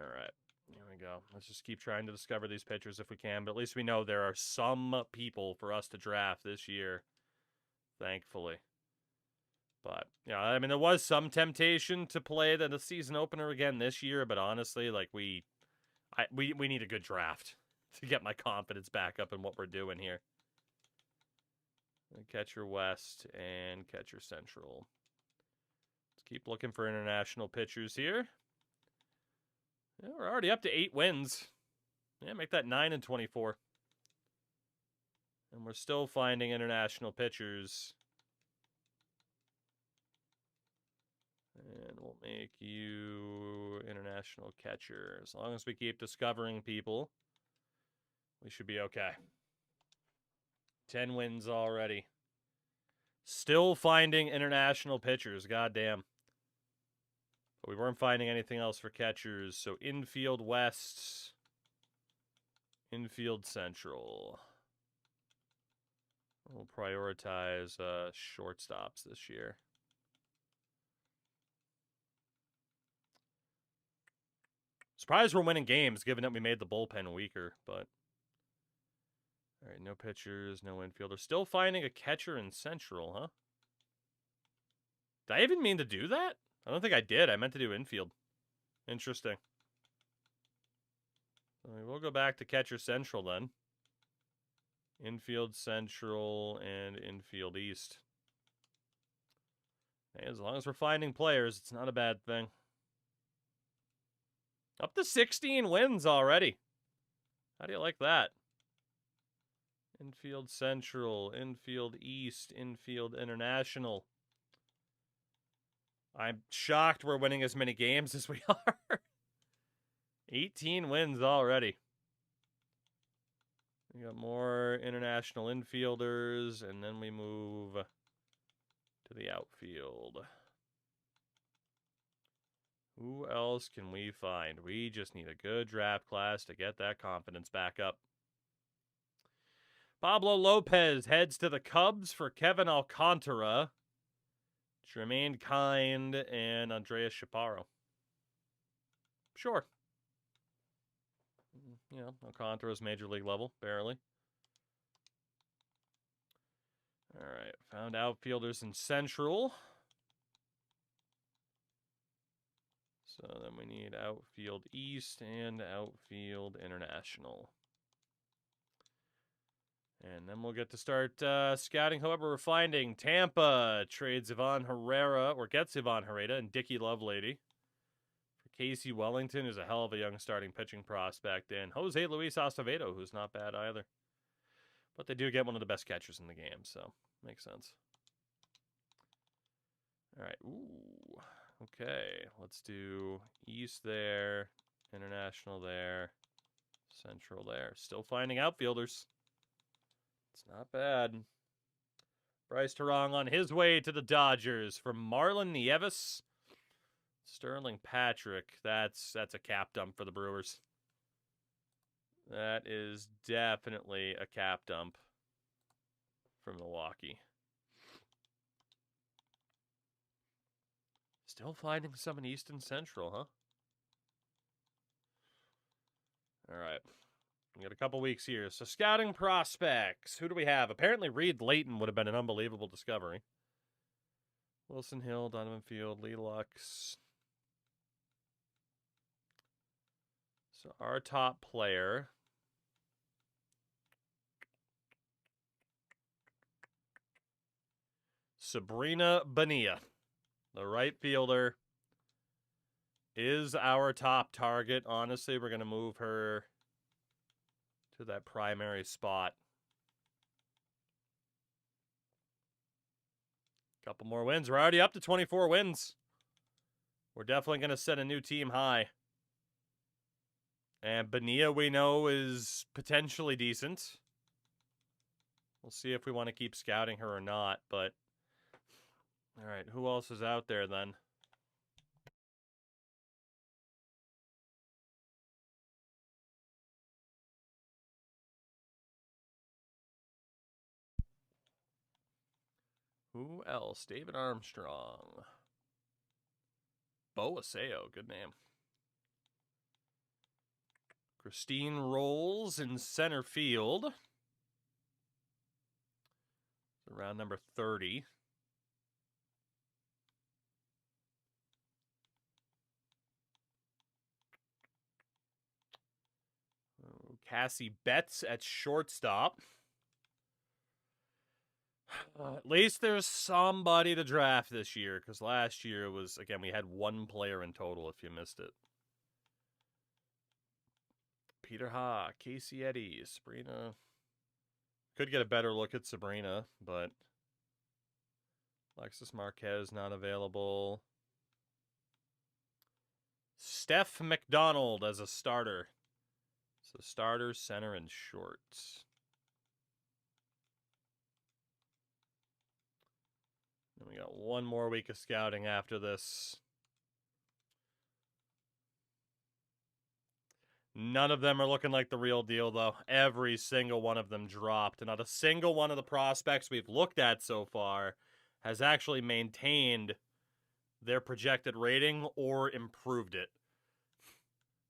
All right, here we go. Let's just keep trying to discover these pitchers if we can, but at least we know there are some people for us to draft this year, thankfully. But, yeah, I mean, there was some temptation to play the season opener again this year, but honestly, like, we need a good draft to get my confidence back up in what we're doing here. Catcher West and Catcher Central. Let's keep looking for international pitchers here. Yeah, we're already up to 8 wins. Yeah, make that 9-24. And we're still finding international pitchers. And we'll make you international catcher. As long as we keep discovering people, we should be okay. 10 wins already. Still finding international pitchers, goddamn. But we weren't finding anything else for catchers, so infield West, infield Central. We'll prioritize shortstops this year. Surprised we're winning games, given that we made the bullpen weaker, but... All right, no pitchers, no infielders. Still finding a catcher in Central, huh? Did I even mean to do that? I don't think I did. I meant to do infield. Interesting. So we'll go back to catcher Central then. Infield Central and infield East. Hey, as long as we're finding players, it's not a bad thing. Up to 16 wins already. How do you like that? Infield Central, infield East, infield International. I'm shocked we're winning as many games as we are. 18 wins already. We got more international infielders, and then we move to the outfield. Who else can we find? We just need a good draft class to get that confidence back up. Pablo Lopez heads to the Cubs for Kevin Alcantara, Jermaine Kind, and Andreas Chaparro. Sure. You know, Alcantara's major league level, barely. All right, found outfielders in Central. So then we need outfield East and outfield International. And then we'll get to start scouting. However, we're finding Tampa trades Ivan Herrera, or gets Ivan Herrera, and Dickie Lovelady. For Casey Wellington, who's a hell of a young starting pitching prospect, and Jose Luis Acevedo, who's not bad either. But they do get one of the best catchers in the game, so makes sense. All right, ooh, okay. Let's do East there, International there, Central there. Still finding outfielders. It's not bad. Bryce Terang on his way to the Dodgers from Marlon Nieves. Sterling Patrick. That's a cap dump for the Brewers. That is definitely a cap dump from Milwaukee. Still finding some in East and Central, huh? All right. We got a couple weeks here. So scouting prospects. Who do we have? Apparently Reed Layton would have been an unbelievable discovery. Wilson Hill, Donovan Field, Lee Lux. So our top player. Sabrina Bonilla, the right fielder, is our top target. Honestly, we're going to move her to that primary spot. Couple more wins. We're already up to 24 wins. We're definitely going to set a new team high. And Bonilla, we know, is potentially decent. We'll see if we want to keep scouting her or not, but... All right, who else is out there then? Who else? David Armstrong. Bo Aseo, good name. Christine Rolls in center field. Around number 30. Cassie Betts at shortstop. At least there's somebody to draft this year, because last year was, again, we had one player in total if you missed it. Peter Ha, Casey Eddy, Sabrina. Could get a better look at Sabrina, but Alexis Marquez not available. Steph McDonald as a starter. So starter, center, and shorts. And we got one more week of scouting after this. None of them are looking like the real deal, though. Every single one of them dropped. Not a single one of the prospects we've looked at so far has actually maintained their projected rating or improved it.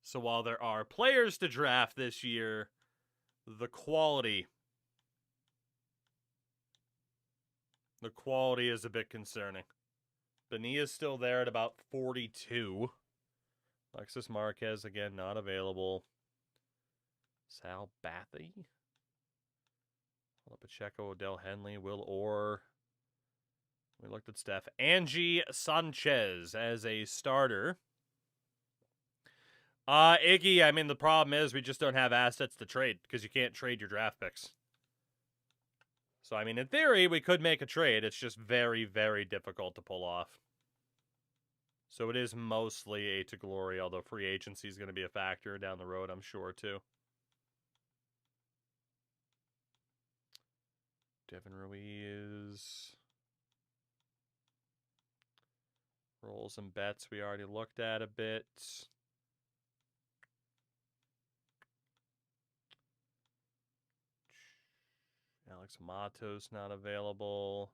So while there are players to draft this year, the quality is a bit concerning. Bonilla's still there at about 42. Alexis Marquez, again, not available. Sal Bathy. Pacheco, Odell Henley, Will Orr. We looked at Steph. Angie Sanchez as a starter. Iggy, I mean, the problem is we just don't have assets to trade because you can't trade your draft picks. So, I mean, in theory, we could make a trade. It's just very, very difficult to pull off. So it is mostly a to glory, although free agency is going to be a factor down the road, I'm sure, too. Devin Ruiz. Rolls and bets we already looked at a bit. Alex Matos not available.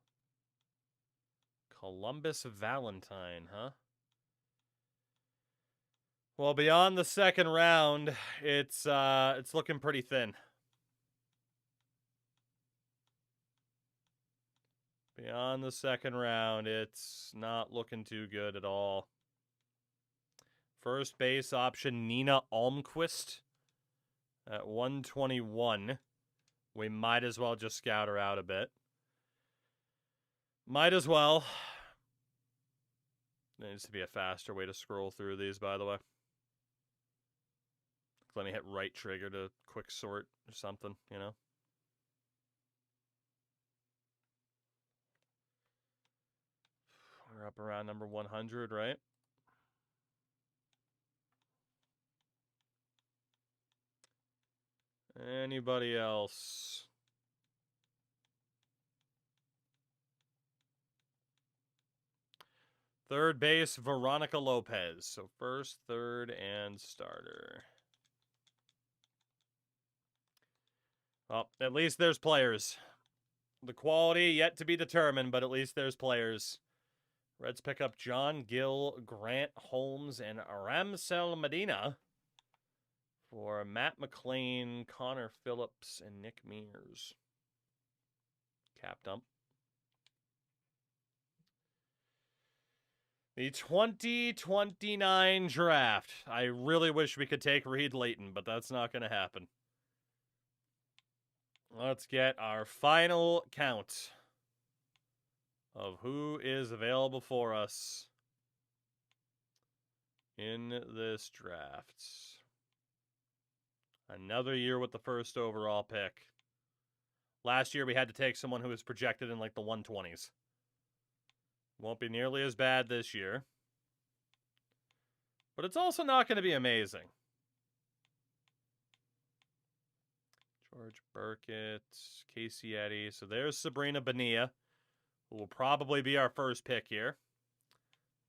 Columbus Valentine, huh? Well, beyond the second round, it's looking pretty thin. Beyond the second round, it's not looking too good at all. First base option, Nina Almquist at 121. We might as well just scout her out a bit. Might as well. There needs to be a faster way to scroll through these, by the way. Let me hit right trigger to quick sort or something, you know? We're up around number 100, right? Anybody else? Third base, Veronica Lopez. So first, third, and starter. Well, at least there's players. The quality yet to be determined, but at least there's players. Reds pick up John Gill, Grant Holmes, and Ramsel Medina for Matt McLean, Connor Phillips, and Nick Mears. Cap dump. The 2029 draft. I really wish we could take Reed Layton, but that's not going to happen. Let's get our final count of who is available for us in this draft. Another year with the first overall pick. Last year we had to take someone who was projected in like the 120s. Won't be nearly as bad this year. But it's also not going to be amazing. George Burkett, Casey Eddy. So there's Sabrina Bonilla, who will probably be our first pick here.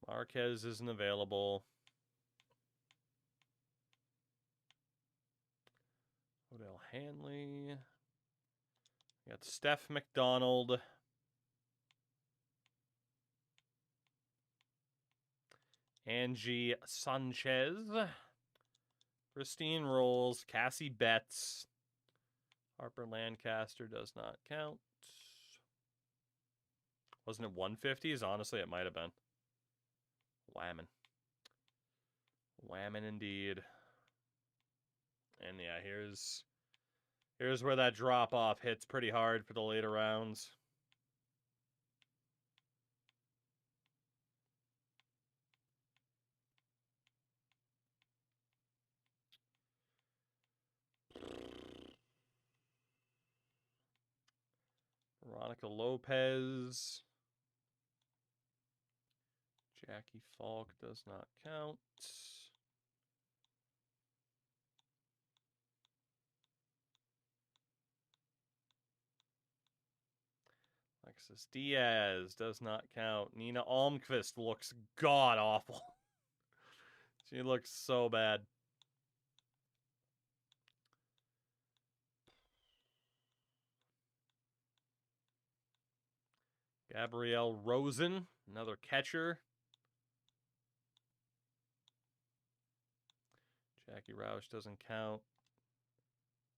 Marquez isn't available. Odell Hanley. We got Steph McDonald. Angie Sanchez. Christine Rolls. Cassie Betts. Harper Lancaster does not count. Wasn't it 150s? Honestly, it might have been. Whammon. Whammon indeed. And yeah, here's where that drop-off hits pretty hard for the later rounds. Veronica Lopez. Jackie Falk does not count. Alexis Diaz does not count. Nina Almqvist looks god-awful. She looks so bad. Gabrielle Rosen, another catcher. Jackie Roush doesn't count.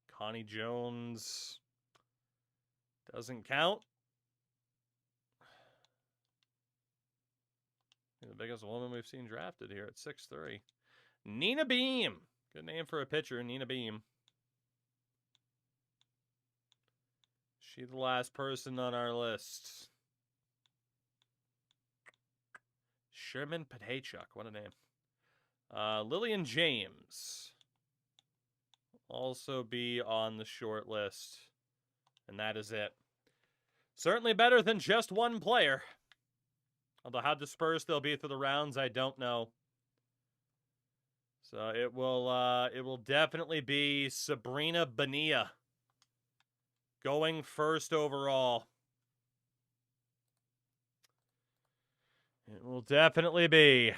Connie Jones doesn't count. The biggest woman we've seen drafted here at 6'3". Nina Beam. Good name for a pitcher, Nina Beam. She the last person on our list. Sherman Patachuk. What a name. Lillian James. Also be on the short list. And that is it. Certainly better than just one player. Although how dispersed they'll be through the rounds, I don't know. So it will definitely be Sabrina Bonilla going first overall. It will definitely be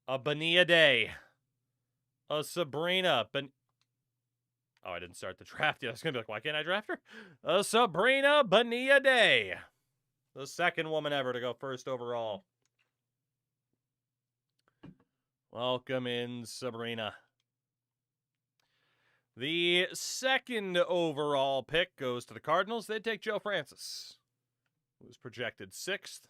a Bonilla day. A Sabrina Oh, I didn't start the draft yet. I was going to be like, why can't I draft her? A Sabrina Bonilla day. The second woman ever to go first overall. Welcome in, Sabrina. The second overall pick goes to the Cardinals. They take Joe Francis, who was projected 6th.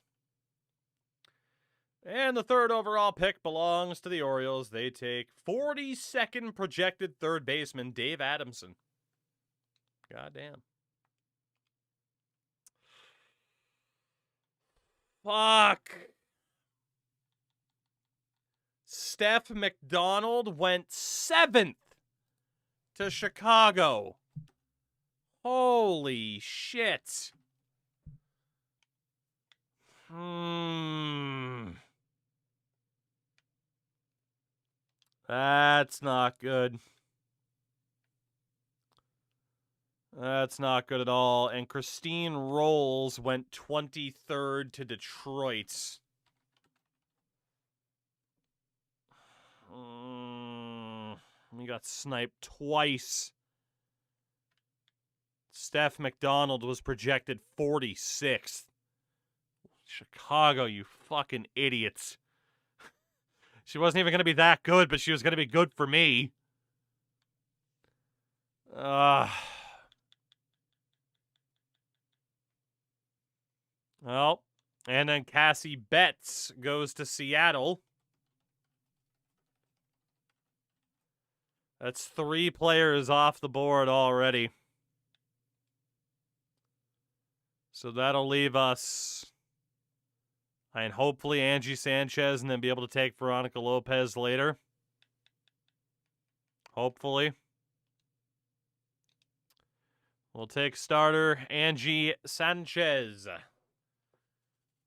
And the third overall pick belongs to the Orioles. They take 42nd projected third baseman Dave Adamson. Goddamn. Fuck. Steph McDonald went 7th to Chicago. Holy shit. That's not good. That's not good at all. And Christine Rolls went 23rd to Detroit. We got sniped twice. Steph McDonald was projected 46th. Chicago, you fucking idiots. She wasn't even going to be that good, but she was going to be good for me. Well, and then Cassie Betts goes to Seattle. That's 3 players off the board already. So that'll leave us, and hopefully Angie Sanchez, and then be able to take Veronica Lopez later. Hopefully. We'll take starter Angie Sanchez.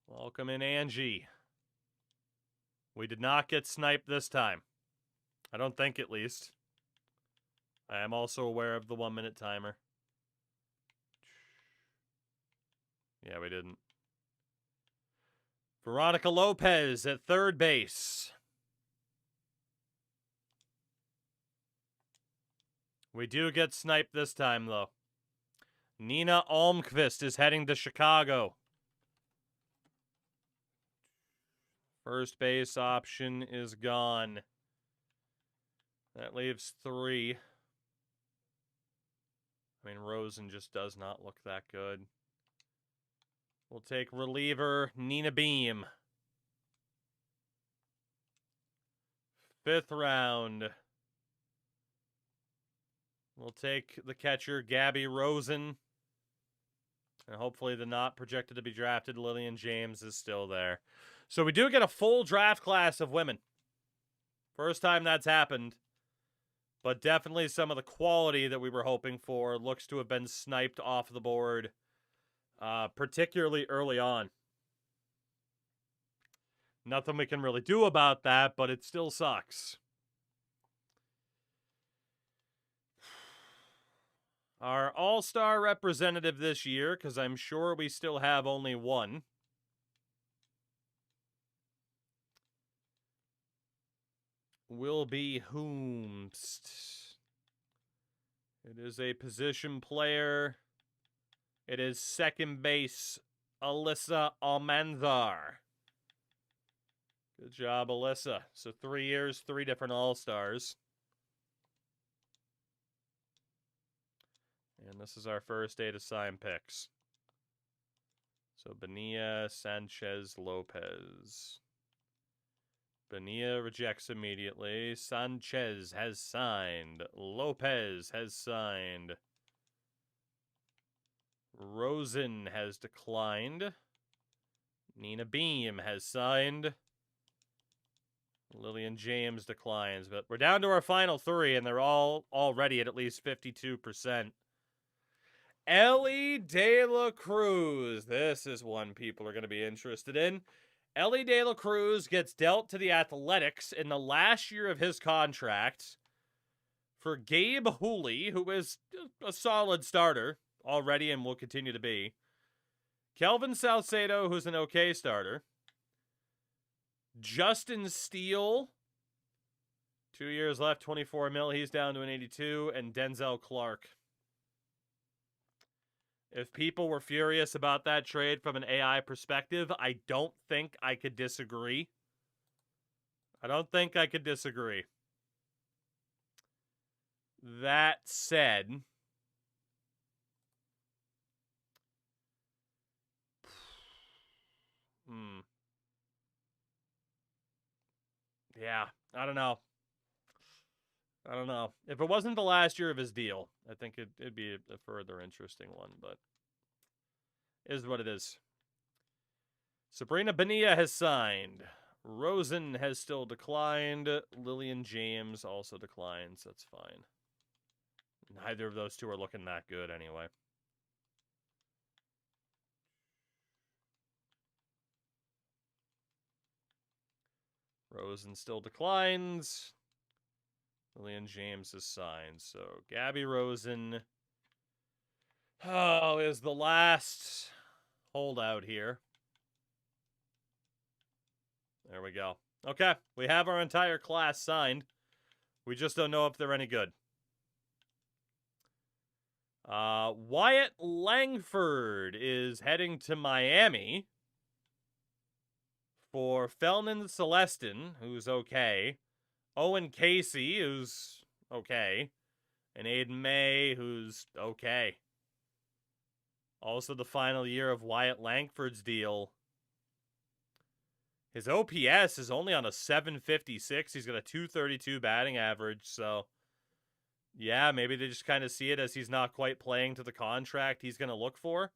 Welcome in, Angie. We did not get sniped this time. I don't think, at least. I am also aware of the 1-minute timer. Yeah, we didn't. Veronica Lopez at third base. We do get sniped this time, though. Nina Almqvist is heading to Chicago. First base option is gone. That leaves 3. I mean, Rosen just does not look that good. We'll take reliever Nina Beam. 5th round. We'll take the catcher Gabby Rosen. And hopefully the not projected to be drafted Lillian James is still there. So we do get a full draft class of women. First time that's happened. But definitely some of the quality that we were hoping for looks to have been sniped off the board. Particularly early on. Nothing we can really do about that, but it still sucks. Our all-star representative this year, because I'm sure we still have only one. Will be Whomst. It is a position player. It is second base, Alyssa Almanzar. Good job, Alyssa. So 3 years, 3 different all-stars. And this is our first day to sign picks. So Bonilla, Sanchez, Lopez. Bonilla rejects immediately. Sanchez has signed. Lopez has signed. Rosen has declined. Nina Beam has signed. Lillian James declines. But we're down to our final 3, and they're all already at least 52%. Ellie De La Cruz. This is one people are going to be interested in. Ellie De La Cruz gets dealt to the Athletics in the last year of his contract for Gabe Hooley, who is a solid starter already and will continue to be. Kelvin Salcedo, who's an okay starter. Justin Steele, 2 years left, 24 mil. He's down to an 82. And Denzel Clark. If people were furious about that trade from an AI perspective, I don't think I could disagree. I don't think I could disagree. That said, yeah, I don't know. I don't know. If it wasn't the last year of his deal, I think it'd be a further interesting one, but it is what it is. Sabrina Bonilla has signed. Rosen has still declined. Lillian James also declines. That's fine. Neither of those two are looking that good anyway. Rosen still declines. Lillian James is signed. So Gabby Rosen is the last holdout here. There we go. Okay, we have our entire class signed. We just don't know if they're any good. Wyatt Langford is heading to Miami for Felton Celestin, who's okay. Owen Casey, who's okay. And Aiden May, who's okay. Also the final year of Wyatt Langford's deal. His OPS is only on a 756. He's got a 232 batting average, so yeah, maybe they just kind of see it as he's not quite playing to the contract he's going to look for.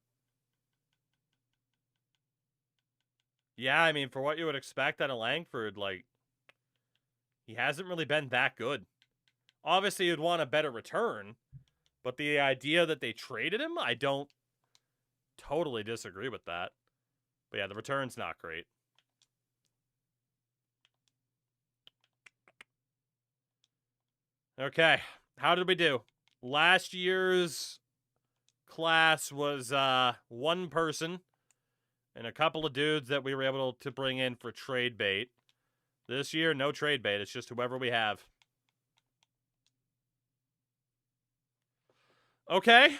Yeah, I mean, for what you would expect out of Langford, like, he hasn't really been that good. Obviously, you'd want a better return, but the idea that they traded him, I don't totally disagree with that. But yeah, the return's not great. Okay, how did we do? Last year's class was one person and a couple of dudes that we were able to bring in for trade bait. This year, no trade bait. It's just whoever we have. Okay,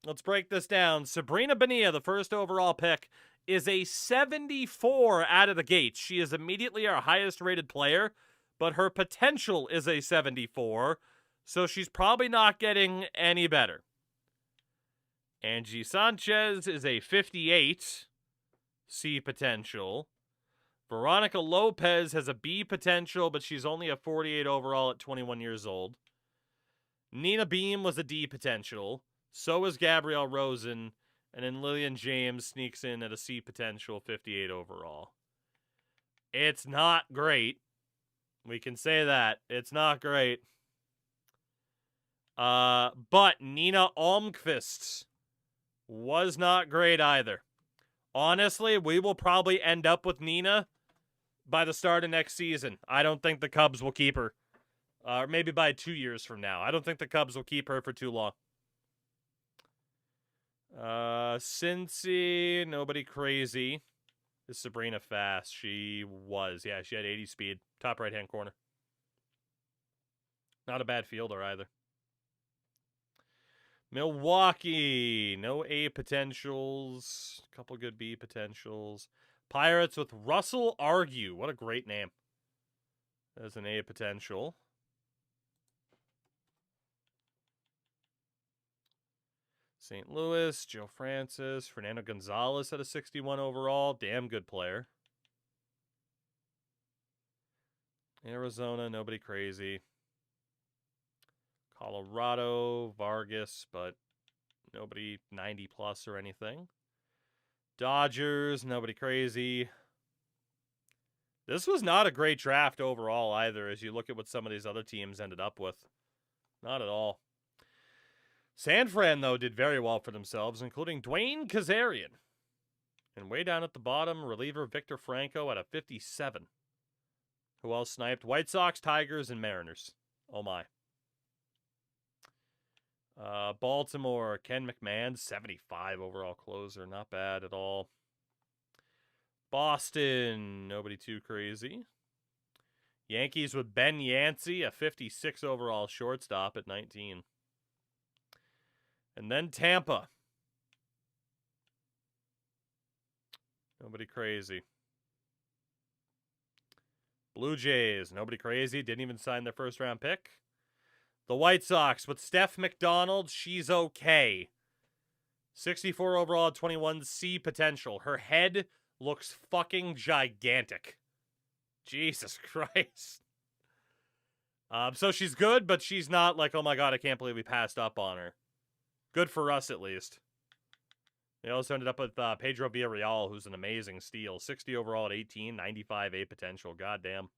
let's break this down. Sabrina Bonilla, the first overall pick, is a 74 out of the gate. She is immediately our highest rated player, but her potential is a 74, so she's probably not getting any better. Angie Sanchez is a 58, C potential. Veronica Lopez has a B potential, but she's only a 48 overall at 21 years old. Nina Beam was a D potential. So is Gabrielle Rosen. And then Lillian James sneaks in at a C potential, 58 overall. It's not great. We can say that. It's not great. But Nina Almqvist was not great either. Honestly, we will probably end up with Nina by the start of next season. I don't think the Cubs will keep her. Or maybe by 2 years from now. I don't think the Cubs will keep her for too long. Cincy, nobody crazy. Is Sabrina fast? She was. Yeah, she had 80 speed. Top right-hand corner. Not a bad fielder either. Milwaukee, no A potentials. A couple good B potentials. Pirates with Russell Argue. What a great name. There's an A potential. St. Louis, Joe Francis, Fernando Gonzalez at a 61 overall. Damn good player. Arizona, nobody crazy. Colorado, Vargas, but nobody 90 plus or anything. Dodgers, nobody crazy. This was not a great draft overall either, as you look at what some of these other teams ended up with. Not at all. San Fran, though, did very well for themselves, including Dwayne Kazarian. And way down at the bottom, reliever Victor Franco at a 57. Who else sniped? White Sox, Tigers, and Mariners. Oh, my. Baltimore, Ken McMahon, 75 overall closer. Not bad at all. Boston, nobody too crazy. Yankees with Ben Yancey, a 56 overall shortstop at 19. And then Tampa. Nobody crazy. Blue Jays, nobody crazy. Didn't even sign their first round pick. The White Sox with Steph McDonald. She's okay. 64 overall, 21 C potential. Her head looks fucking gigantic. Jesus Christ. So she's good, but she's not like, oh my god, I can't believe we passed up on her. Good for us, at least. They also ended up with Pedro Villarreal, who's an amazing steal. 60 overall at 18, 95 A potential. Goddamn.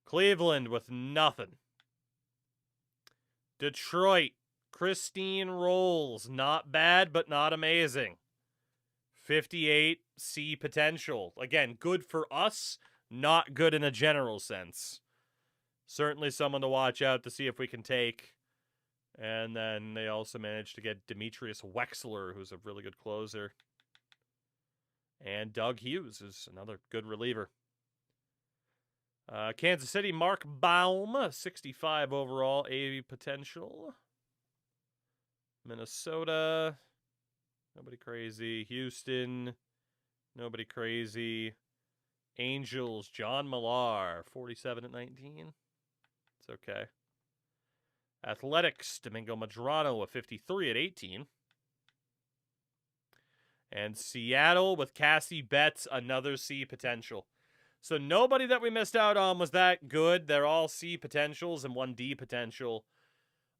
Cleveland with nothing. Detroit, Christine Rolls. Not bad, but not amazing. 58 C potential. Again, good for us, not good in a general sense. Certainly someone to watch out to see if we can take. And then they also managed to get Demetrius Wexler, who's a really good closer. And Doug Hughes is another good reliever. Kansas City, Mark Baum, 65 overall, AV potential. Minnesota, nobody crazy. Houston, nobody crazy. Angels, John Millar, 47 at 19. It's okay. Athletics, Domingo Madrano, a 53 at 18. And Seattle with Cassie Betts, another C potential. So nobody that we missed out on was that good. They're all C potentials and 1 D potential.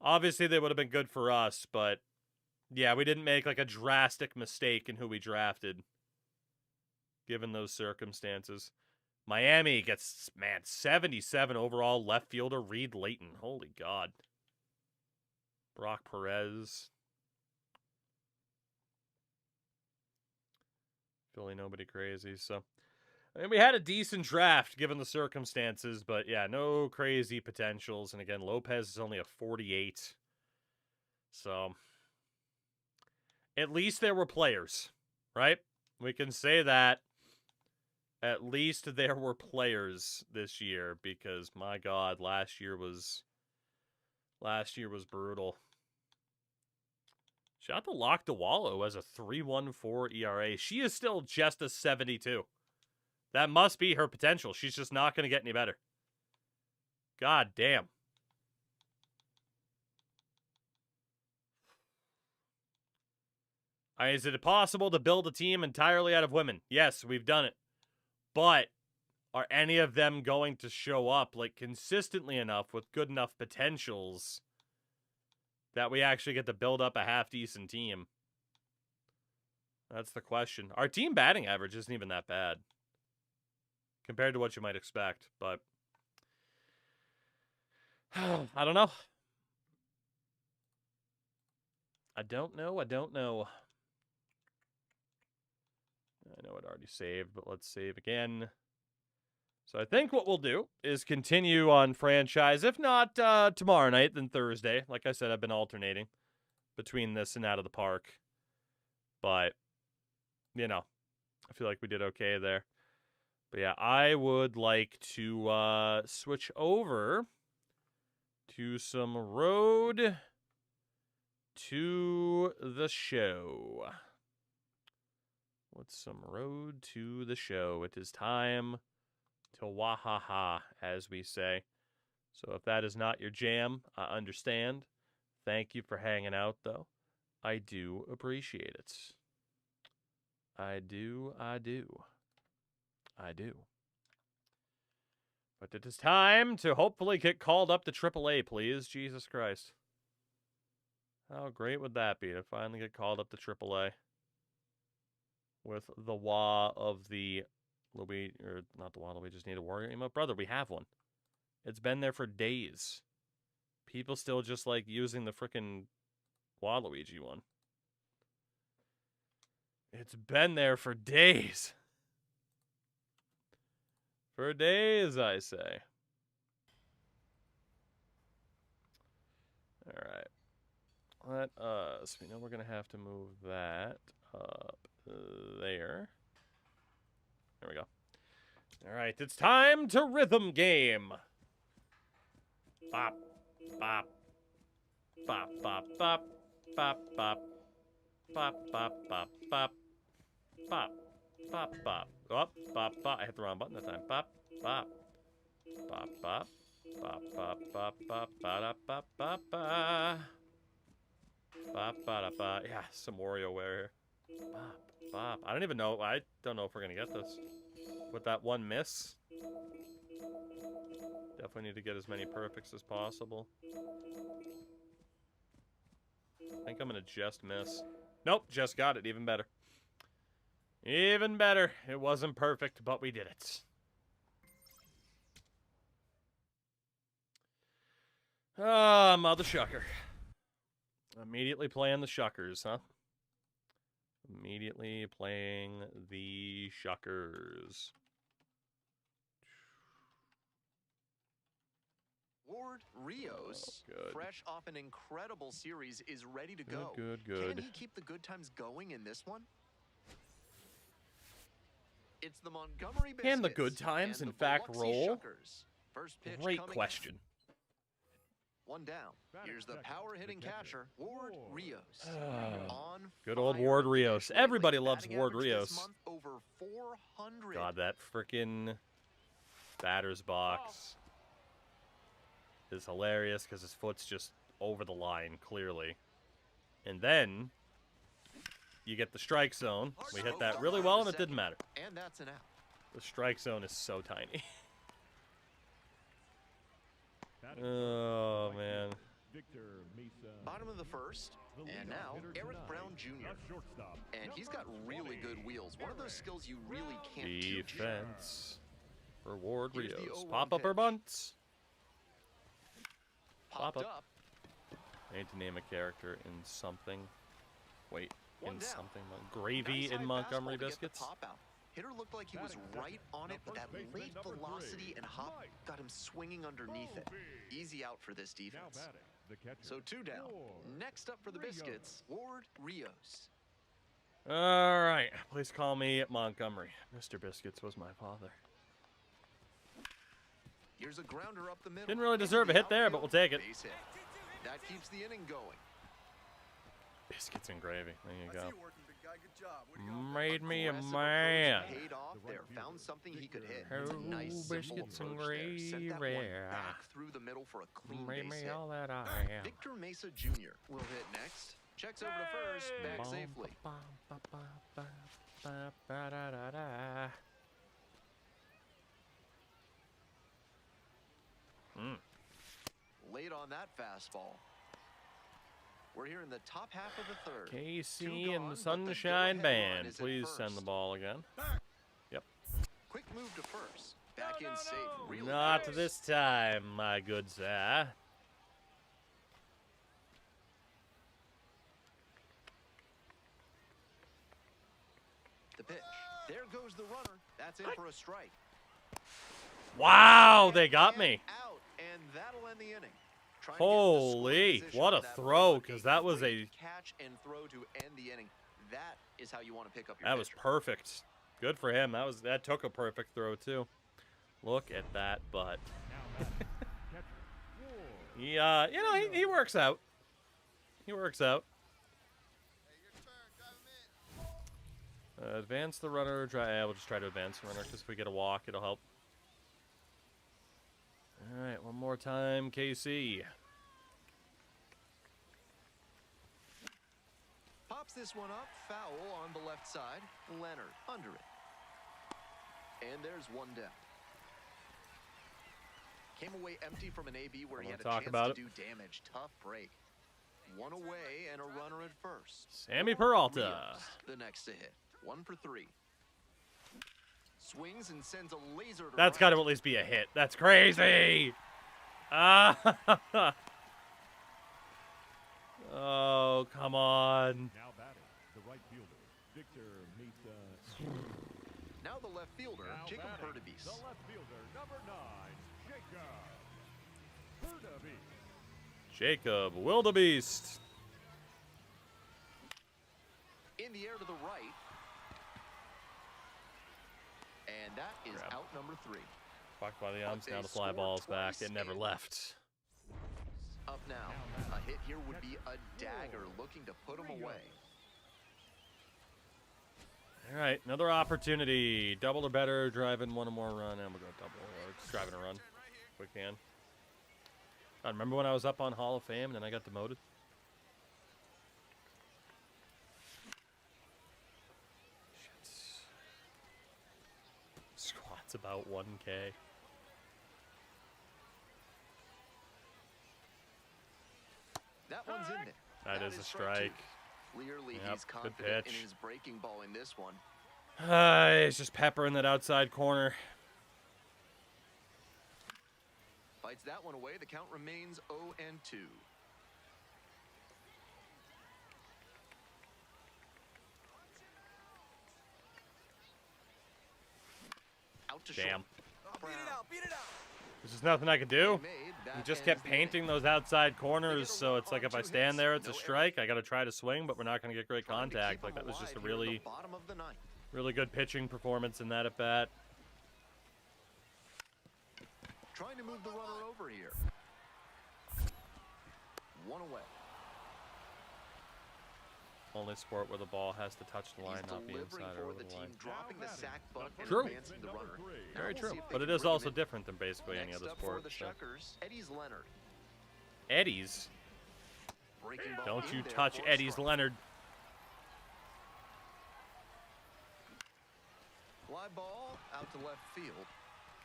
Obviously, they would have been good for us, but yeah, we didn't make like a drastic mistake in who we drafted, given those circumstances. Miami gets, man, 77 overall left fielder Reed Layton. Holy God. Brock Perez. Philly, nobody crazy, so... I mean, we had a decent draft given the circumstances, but yeah, no crazy potentials. And again, Lopez is only a 48. So, at least there were players, right? We can say that. At least there were players this year, because my God, last year was brutal. Shout out to Locke DeWallow as a 3.14 ERA. She is still just a 72. That must be her potential. She's just not going to get any better. God damn. Is it possible to build a team entirely out of women? Yes, we've done it. But are any of them going to show up like consistently enough with good enough potentials that we actually get to build up a half-decent team? That's the question. Our team batting average isn't even that bad compared to what you might expect, but I don't know. I don't know. I know it already saved, but let's save again. So I think what we'll do is continue on franchise. If not tomorrow night, then Thursday. Like I said, I've been alternating between this and Out of the Park. But, you know, I feel like we did okay there. But yeah, I would like to switch over to some Road to the Show. What's some Road to the Show? It is time to wahaha, as we say. So if that is not your jam, I understand. Thank you for hanging out, though. I do appreciate it. I do. But it is time to hopefully get called up to AAA, please. Jesus Christ. How great would that be to finally get called up to AAA? With the wah of the Luigi, or not the wah, we just need a warrior emote. Brother, we have one. It's been there for days. People still just like using the frickin' Waluigi one. It's been there for days. For days, I say. Alright. Let us... We know we're going to have to move that up there. There we go. Alright, it's time to rhythm game. Bop, bop. Bop, bop, bop. Bop, bop. Bop, bop, bop, bop. Bop, bop, bop. Oh, bop, bop. I hit the wrong button that time. Bop, bop. Bop, bop. Bop, bop, bop, bop, ba, bop, bop, ba. Bop, ba, ba. Yeah, some WarioWare here. Bop, bop. I don't even know. I don't know if we're gonna get this with that one miss. Definitely need to get as many perfects as possible. I think I'm gonna just miss. Nope, just got it. Even better. Even better. It wasn't perfect, but we did it. Ah, mother shucker. Immediately playing the shuckers, huh? Immediately playing the shuckers. Ward Rios, fresh off an incredible series, is ready to go. Good. Can he keep the good times going in this one? It's the Montgomery Biscuits. Can the good times, and in the fact, Biloxi roll? Shuckers. First pitch Great coming question. in. One down. Here's the power-hitting catcher, Ward Rios. On Good old fire Ward in the Rios. dish lately. Everybody loves Batting Ward average Rios. this month, over 400. God, that freaking batter's box is hilarious because his foot's just over the line, clearly. And then you get the strike zone. We hit that really well, and it didn't matter. And that's an out. The strike zone is so tiny. Oh, man. Bottom of the first, and now Eric Brown Jr. And he's got really good wheels. One of those skills you really can't teach. Defense for Ward Here's the Rios. 0-1 Pop up or pitch. bunt? Popped Pop up. up. I need to name a character in something. Wait, One in down. something. Gravy Nice in high Montgomery fastball to get the Biscuits? pop out. Hitter looked like he was right on it, but that late velocity and hop got him swinging underneath it. Easy out for this defense. So 2 down. Next up for the Biscuits, Ward Rios. All right, please call me Montgomery. Mr. Biscuits was my father. Here's a grounder up the middle. Didn't really Into deserve a the hit there, but we'll take it. Base hit. That keeps the inning going. Biscuits and gravy. There you go. Good job. Made me a Aggressive man. approach paid off there. Found something he could hit. Oh, It's a nice, simple biscuits and approach there. Sent that one gravy. back through the middle for a clean Made base me hit. all that I am. Victor Mesa Jr. will hit next. Checks over to first. Back safely. Late on that fastball. We're here in the top half of the third. KC Two and gone, the but Sunshine go-ahead run Band. is at Please send the first. ball again. Yep. Quick move to first. Back in safe. Really Not close. this time, my good sir. The pitch. There goes the runner. That's in for a strike. Wow, they got And me. Out, and that'll end the inning. Trying to get into Holy, scoring position what on a that throw, play, but because that was great a catch and throw to end the inning. That is how you want to pick up your that was pitcher. perfect. Good for him. That took a perfect throw too. Look at that butt. He he works out. He works out. Advance the runner. We'll just try to advance the runner because if we get a walk, it'll help. All right, one more time, KC. Pops this one up. Foul on the left side. Leonard under it. And there's one down. Came away empty from an AB where he had a talk chance about to it. do damage. Tough break. One away and a runner at first. Sammy Peralta. Rios, the next to hit. 1 for 3. Swings and sends a laser to That's right. got to at least be a hit. That's crazy. Ah. Oh, come on. Now batting, the right fielder, Victor Mesa. Now the left fielder, Now Jacob batting, Hurtubise. the left fielder, number 9, Jacob Hurtubise. Jacob Wildebeest. In the air to the right. And that is Grab. out number 3. Fucked by the umps. But Now they the fly scored ball's back. twice It never and- left. Up now. A hit here would be a dagger looking to put him away. All right, another opportunity. Double or better. Driving one or more run. And we'll go double. Or just driving a run. If we can. I remember when I was up on Hall of Fame and then I got demoted. Shit. Squat's about 1K. That one's in there. That is a strike strike. 2. Clearly, Yep, he's good confident in pitch. his breaking ball in this one. He's just peppering that outside corner. Fights that one away. The count remains 0-2. Out to Damn. short. There's just nothing I could do. Made. He That just ends kept the inning. painting those outside corners, They get a so run it's like on if I 2 stand hits, there, it's a no strike. errors. I got to try to swing, but we're not going to get great Trying to contact. keep Like him that was just a alive here in the really bottom of the ninth. Really good pitching performance in that at bat. Trying to move the runner over here. One away. Only sport where the ball has to touch the line, He's not be delivering inside or for over the the team, line. dropping the sack bunt and True. advancing the runner. Now Very we'll true. see if they But it can is bring him also in. different than basically any Next other up for sport. the So. Shuckers, Eddie's Leonard. Eddie's? Breaking ball Don't in you there touch for a Eddie's strike. Leonard. Fly ball out to left field.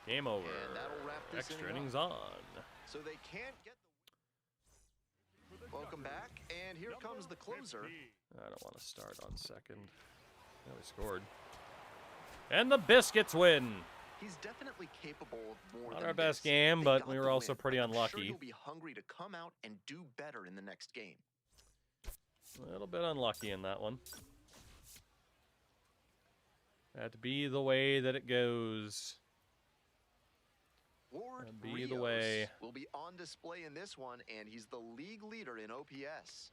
Game over. And that'll wrap this Extra inning innings up. on. So they can't get the... Welcome back, and here comes the closer. I don't want to start on second. Yeah, we scored. And the Biscuits win. He's definitely capable of more Not than our best this. game, They but got we the were also win. pretty I'm sure unlucky. he'll be hungry to come out and do better in the next game. A little bit unlucky in that one. Had to be the way that it goes. Ward Be Rios the way. will be on display in this one, and he's the league leader in OPS.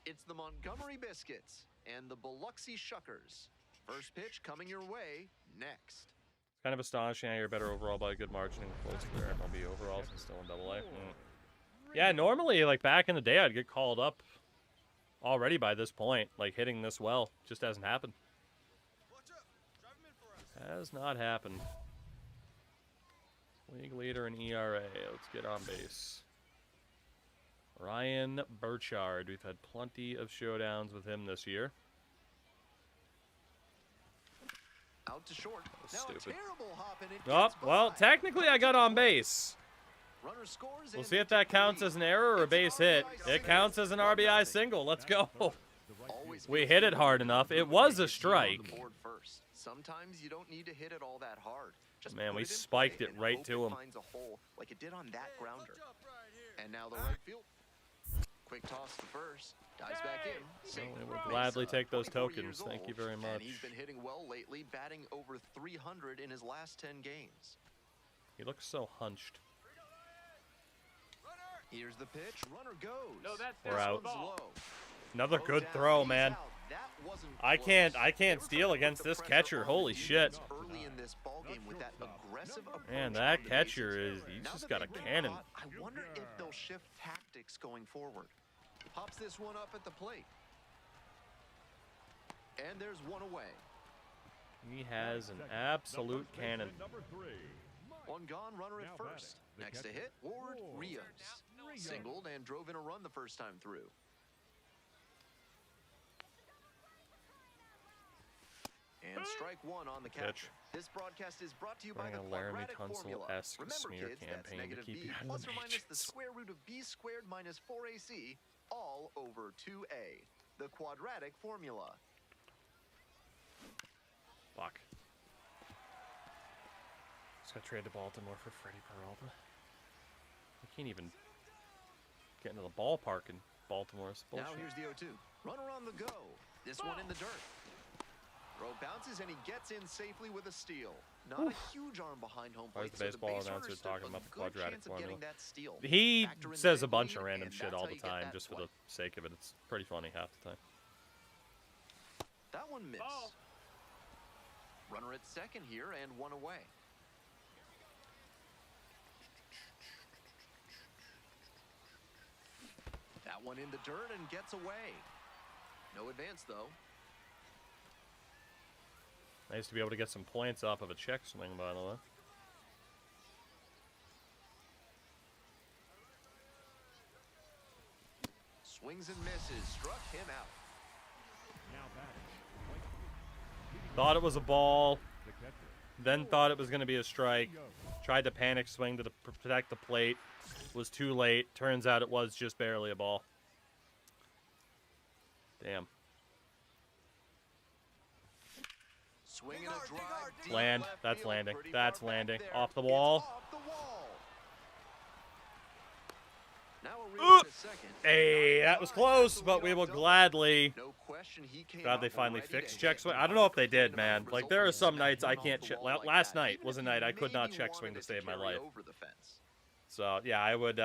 It's the Montgomery Biscuits and the Biloxi Shuckers. First pitch coming your way next. Kind of astonishing how you're better overall by a good margin and close to their MLB overalls and still in Double-A. Yeah, normally, like back in the day, I'd get called up already by this point, like hitting this well. Just hasn't happened. Has not happened. League leader in ERA. Let's get on base. Ryan Burchard. We've had plenty of showdowns with him this year. Out to short. Now Stupid. a terrible hop and it Oh, gets well, by. technically I got on base. Runner scores We'll and see if it's a that counts lead. as an error or a It's an base hit. RBI It single. counts as an RBI single. Let's go. Always We feels hit it good hard to enough. put It the was a team on the strike. board first. Sometimes you don't need to hit it all that hard. Just Man, put we it in spiked play it and right hope to it him. finds a hole like it did on that grounder. And now the right field. Quick toss to first. Dives back in. Safe. we will Mesa, gladly take those 24 tokens. years Thank you old, very And much. he's been hitting well lately, batting over 300 in his last 10 games. He looks so hunched. Here's the pitch. Runner goes. No, that's We're This out. one's low. Another Goes good out. throw, He's man. out. That wasn't I close. can't They were trying steal to against put the this pressure catcher. on Holy the shit. defense early in this ballgame with that aggressive approach Man, on that the catcher bases. is, he's Now just that got a they've been cannon. caught, I wonder if they'll shift tactics going forward. Pops this one up at the plate. And there's one away. He has an absolute cannon. One gone, runner at first. Next to hit, Ward Rios. Singled and drove in a run the first time through. And strike one on the catch. This broadcast is brought to you by Running the a Laramie quadratic formula. Tunsil-esque Remember, smear kids, that's campaign to negative keep b you out of plus the or minus the majors. square root of b squared minus 4ac all over 2a. The quadratic formula. Fuck. Just got traded to Baltimore for Freddie Peralta. I can't even get into the ballpark in Baltimore. It's bullshit. Now here's the 0-2. Runner on the go. This one in the dirt. Throw bounces and he gets in safely with a steal. Not a huge arm behind home Why is plate. the baseball so the base announcer runner talking stood about a the good quadratic chance of getting formula? that steal. He Factor in says the a bunch lead, of random and shit that's all how the you get time that just for play. the sake of it. It's pretty funny half the time. That one missed. Runner at second here and one away. That one in the dirt and gets away. No advance though. Nice to be able to get some points off of a check swing, by the way. Swings and misses. Struck him out. Thought it was a ball, then thought it was going to be a strike. Tried to panic swing to protect the plate. Was too late. Turns out it was just barely a ball. Damn. Swing and a drive deep Land. left That's field. landing. Pretty That's far back landing. there. Off the It's wall. off the wall. Now a reach to second. Hey, that was close, but we will gladly. No question he came Glad out they finally ready fixed to check hit. swing. I don't know if they did, Complaining man. about the Like, there are result some of nights I one can't off check. the wall like Last that. night Even was a if night he I could not maybe check swing wanted to save my carry life. over the fence. So, yeah, I would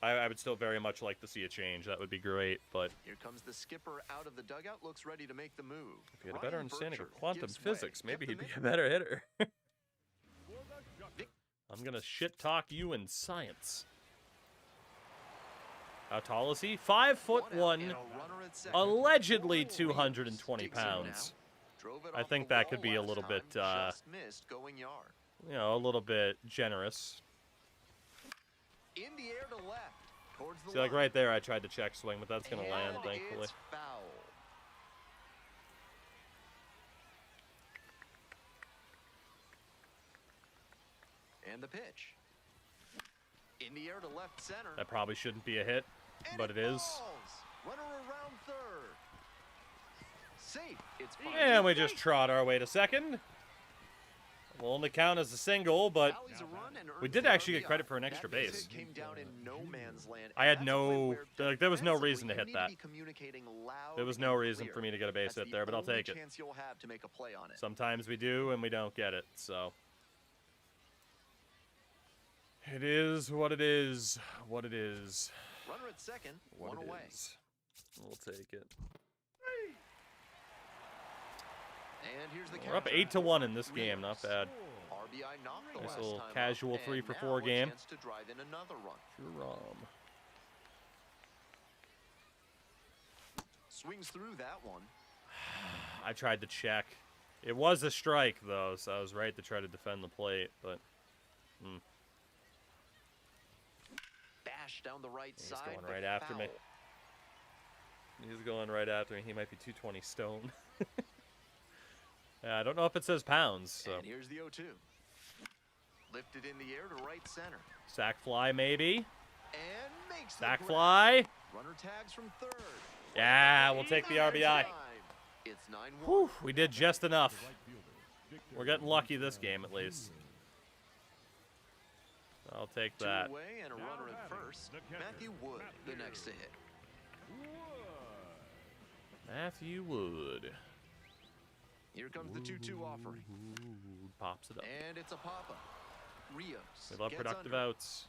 I would still very much like to see a change. That would be great, but Here comes the skipper out of the dugout, looks ready to make the move. if he had a better understanding of quantum gives way. physics, maybe Kept he'd be him a better hitter. I'm gonna shit talk you in science. How tall is he? 5'1", and a runner at second. allegedly Oh, 220 Digs in pounds. now. Drove it I off think the that could wall be a last little time, bit, just missed going yard. You know, a little bit generous. In the air to left, towards the See, like line. right there, I tried to check swing, but that's gonna land, And thankfully. it's foul. And the pitch. In the air to left center. That probably shouldn't be a hit, And but it is. falls. Runner around third. Safe. It's fine. And we just trot our way to second. Will only count as a single, but Rallies a run and we earns did the actually get RBI. credit for an extra That base. hit came down in no man's land, I and had that's a play no, where like, there was no reason to defensively, hit you that. need to be communicating loud There was no and reason clear. for me to get a base That's hit there, but I'll the only take it. chance you'll have to make a play on it. Sometimes we do, and we don't get it, so. It is what it is. What it is. Runner at second, What one it away. is. We'll take it. And here's the We're up catcher. 8-1 in this game. Not bad. RBI knocked the Nice last little time up, casual and 3-for-4 now a game. chance to drive in another run. Jerome. Swings through that one. I tried to check. It was a strike, though, so I was right to try to defend the plate, but... Bash down the right He's side. going but right after me. foul. He's going right after me. He might be 220 stone. Yeah, I don't know if it says pounds, so... And here's the 0-2. Lifted in the air to right center. Sack fly, maybe? And makes the Sack grab. fly? Runner tags from third. Yeah, we'll take the RBI. It's 9-1. Whew, we did just enough. We're getting lucky this game, at least. I'll take Two that. away and a runner at first. Matthew Wood, the next to hit. Matthew Wood. Here comes the 2-2 offering. Ooh, pops it up. And it's a pop-up. Rios. We love gets productive under. outs.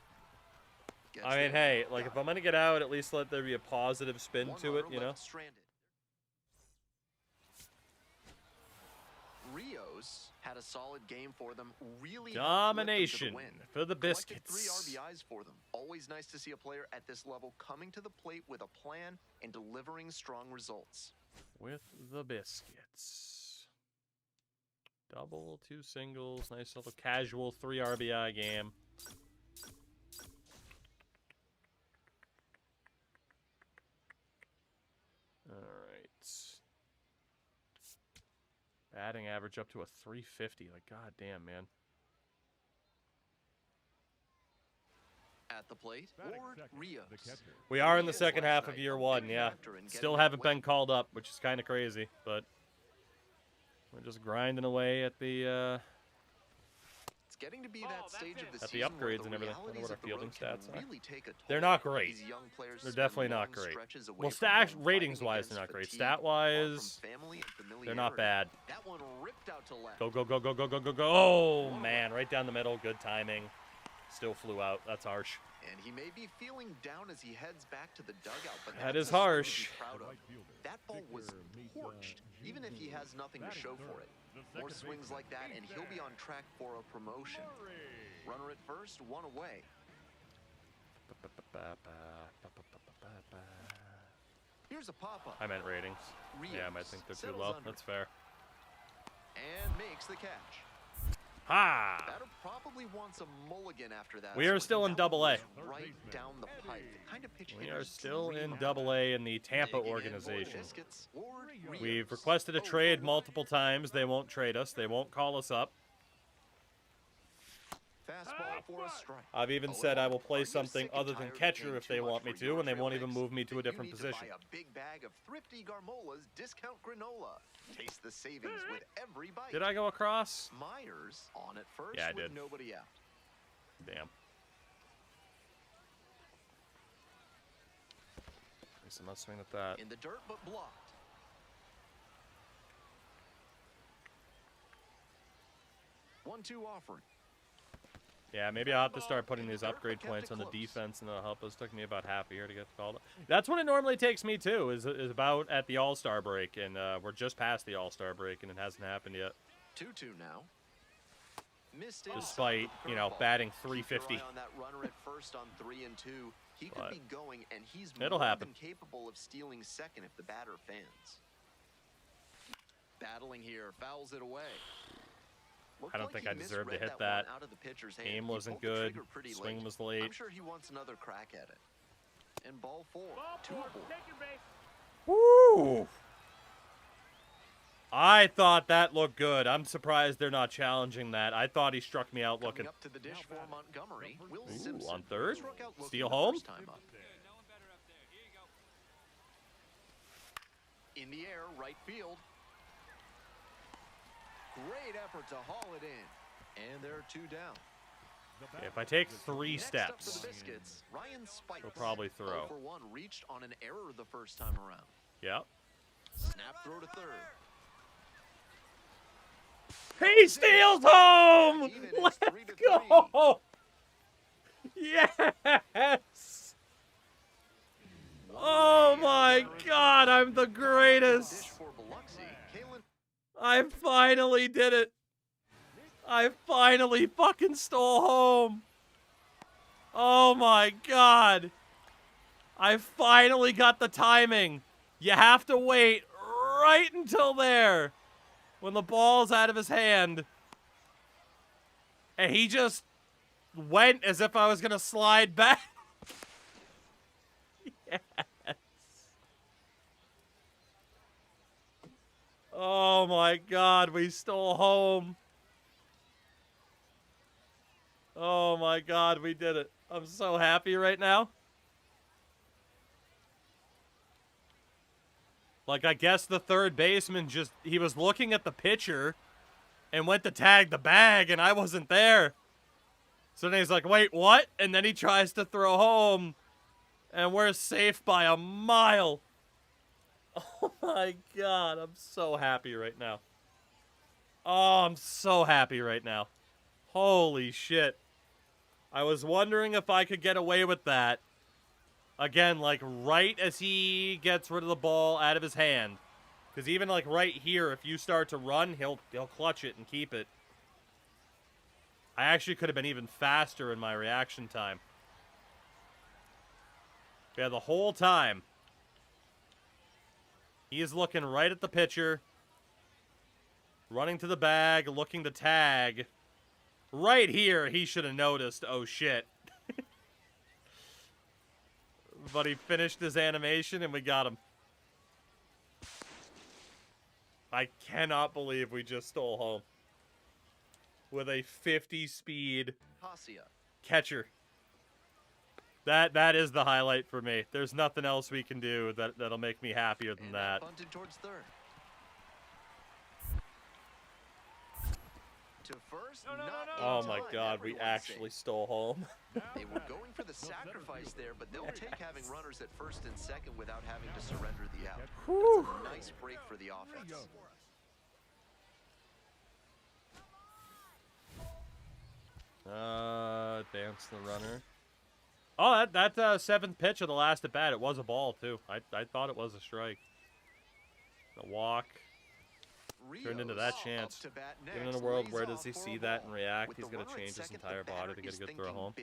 Gets I mean, there. hey, like, if I'm going to get out, at least let there be a positive spin One to it, runner you know? left stranded. Rios had a solid game for them. Really helped lift them to the Domination win. for the Collected Biscuits. 3 RBIs for them. Always nice to see a player at this level coming to the plate with a plan and delivering strong results. With the Biscuits. Double, 2 singles, nice little casual 3 RBI game. Alright. Batting average up to a 350. Like, goddamn, man. At the plate, Ward Rios. We are in the Rios second last half of night, year a one, big yeah. factor in Still getting haven't that been called up, which is kind of crazy, but we're just grinding away at the It's getting to be that stage of the At the season where upgrades and everything. I wonder realities what our of the fielding road can stats are. really take a toll. They're not great. These young players They're spend definitely not long great. stretches away Well, from stat home, ratings-wise, fighting they're not great. against fatigue, far Stat-wise, from family and they're not familiarity. bad. That one ripped out to left. Go, go, go, go, go, go, go, go. Oh, man. Right down the middle. Good timing. Still flew out. That's harsh. And he may be feeling down as he heads back to the dugout, but That that's is a swing to be harsh. proud of. That ball was torched, even if he has nothing to show for it. More swings like that, and he'll be on track for a promotion. Runner at first, one away. Here's a pop-up. I meant ratings. Yeah, I might think they're too Settles low. under. That's fair. And makes the catch. Ha! Batter probably wants a mulligan after that. We are swing. still in That Double A. was right down the pipe. The kind of pitch We are hitters still dream in of. Double A in the Tampa Digging in for organization. biscuits, Ward Rios. We've requested a 0 for trade 1. multiple times. They won't trade us. They won't call us up. Fastball for a strike. I've even 0 said I and will 1. play Are you something sick and other than tired of catcher paying if they too much want me for to, your and they trail won't even mix? move me to a Then different you need to position. buy a big bag of Thrifty Garmola's discount granola. Taste the savings with every bite. Did I go across? Myers on at first Yeah, I with did. nobody out. Damn. At least I'm not swinging at that. In the dirt, but blocked. One-two offering. Yeah, maybe I'll have to start putting these upgrade points on the defense, and it'll help us. Took me about half a year to get called up. That's what it normally takes me, too, is about at the All-Star break, and we're just past the All-Star break, and it hasn't happened yet. 2-2 now. Missed Despite, you know, batting .350. Keep your eye on that runner at first on 3 and 2. He could be going, and he's it'll more happen. than capable of stealing second if the batter fans. Battling here, fouls it away. I don't think I deserved to hit that. Aim wasn't good. Swing was late. I'm sure he wants another crack at it. And ball 4. 2 Woo! I thought that looked good. I'm surprised they're not challenging that. I thought he struck me out looking. Up to the dish for Montgomery. Ooh, on third? Steal home? In the air, right field. Great effort to haul it in. And there are 2 down. If I take 3 steps, Biscuits, Ryan Spikes. he'll probably throw. 0-for-1 reached on an error the first time around. Yep. Snap throw to third. He steals home! Let's go! Yes! Oh my God, I'm the greatest! I finally did it! I finally fucking stole home! Oh my God! I finally got the timing! You have to wait right until there! When the ball's out of his hand. And he just went as if I was going to slide back. Yes. Oh my God, we stole home. Oh my God, we did it. I'm so happy right now. Like, I guess the third baseman he was looking at the pitcher and went to tag the bag, and I wasn't there. So then he's like, wait, what? And then he tries to throw home, and we're safe by a mile. Oh, my God. I'm so happy right now. Oh, I'm so happy right now. Holy shit. I was wondering if I could get away with that. Again, like, right as he gets rid of the ball out of his hand. Because even, like, right here, if you start to run, he'll clutch it and keep it. I actually could have been even faster in my reaction time. Yeah, the whole time. He is looking right at the pitcher. Running to the bag, looking to tag. Right here, he should have noticed, oh, shit. But he finished his animation, and we got him. I cannot believe we just stole home. With a 50 speed catcher. That is the highlight for me. There's nothing else we can do that'll make me happier than that. Bunted towards third. To first, oh my God, we actually stole home. They were going for the sacrifice there, but they'll take having runners at first and second without having to surrender the out. That's a nice break for the offense. Advance the runner. Oh, that seventh pitch of the last at bat, it was a ball too. I thought it was a strike. The walk. Turned into that chance. Even in a world where does he see that and react, he's going to change his entire body to get a good throw home.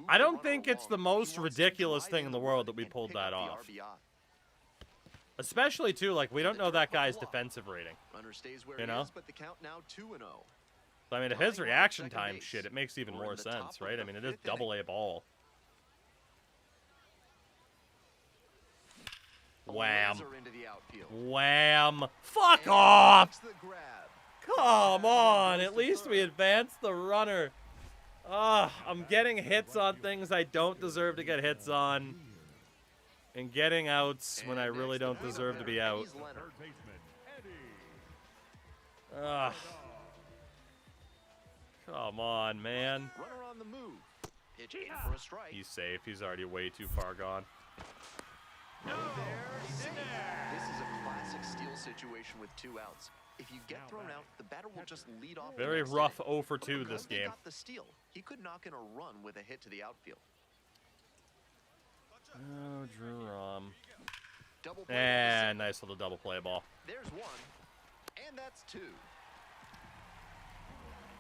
I don't think it's the most ridiculous thing in the world that we pulled that off. Especially, too, like, we don't know that guy's defensive rating. You know? I mean, if his reaction time shit, it makes even more sense, right? I mean, it is double-A ball. Wham. Wham. Fuck off! Come on! At least we advanced the runner. I'm getting hits on things I don't deserve to get hits on. And getting outs when I really don't deserve to be out. Come on, man. He's safe. He's already way too far gone. This is a classic steal situation with 2 outs. If you get thrown out, the batter will just lead off. Very rough 0 for 2 this game. Got the steal. He could knock in a run with a hit to the outfield. Oh, Drew Rom. Double play. And nice little double play ball. There's one, and that's 2.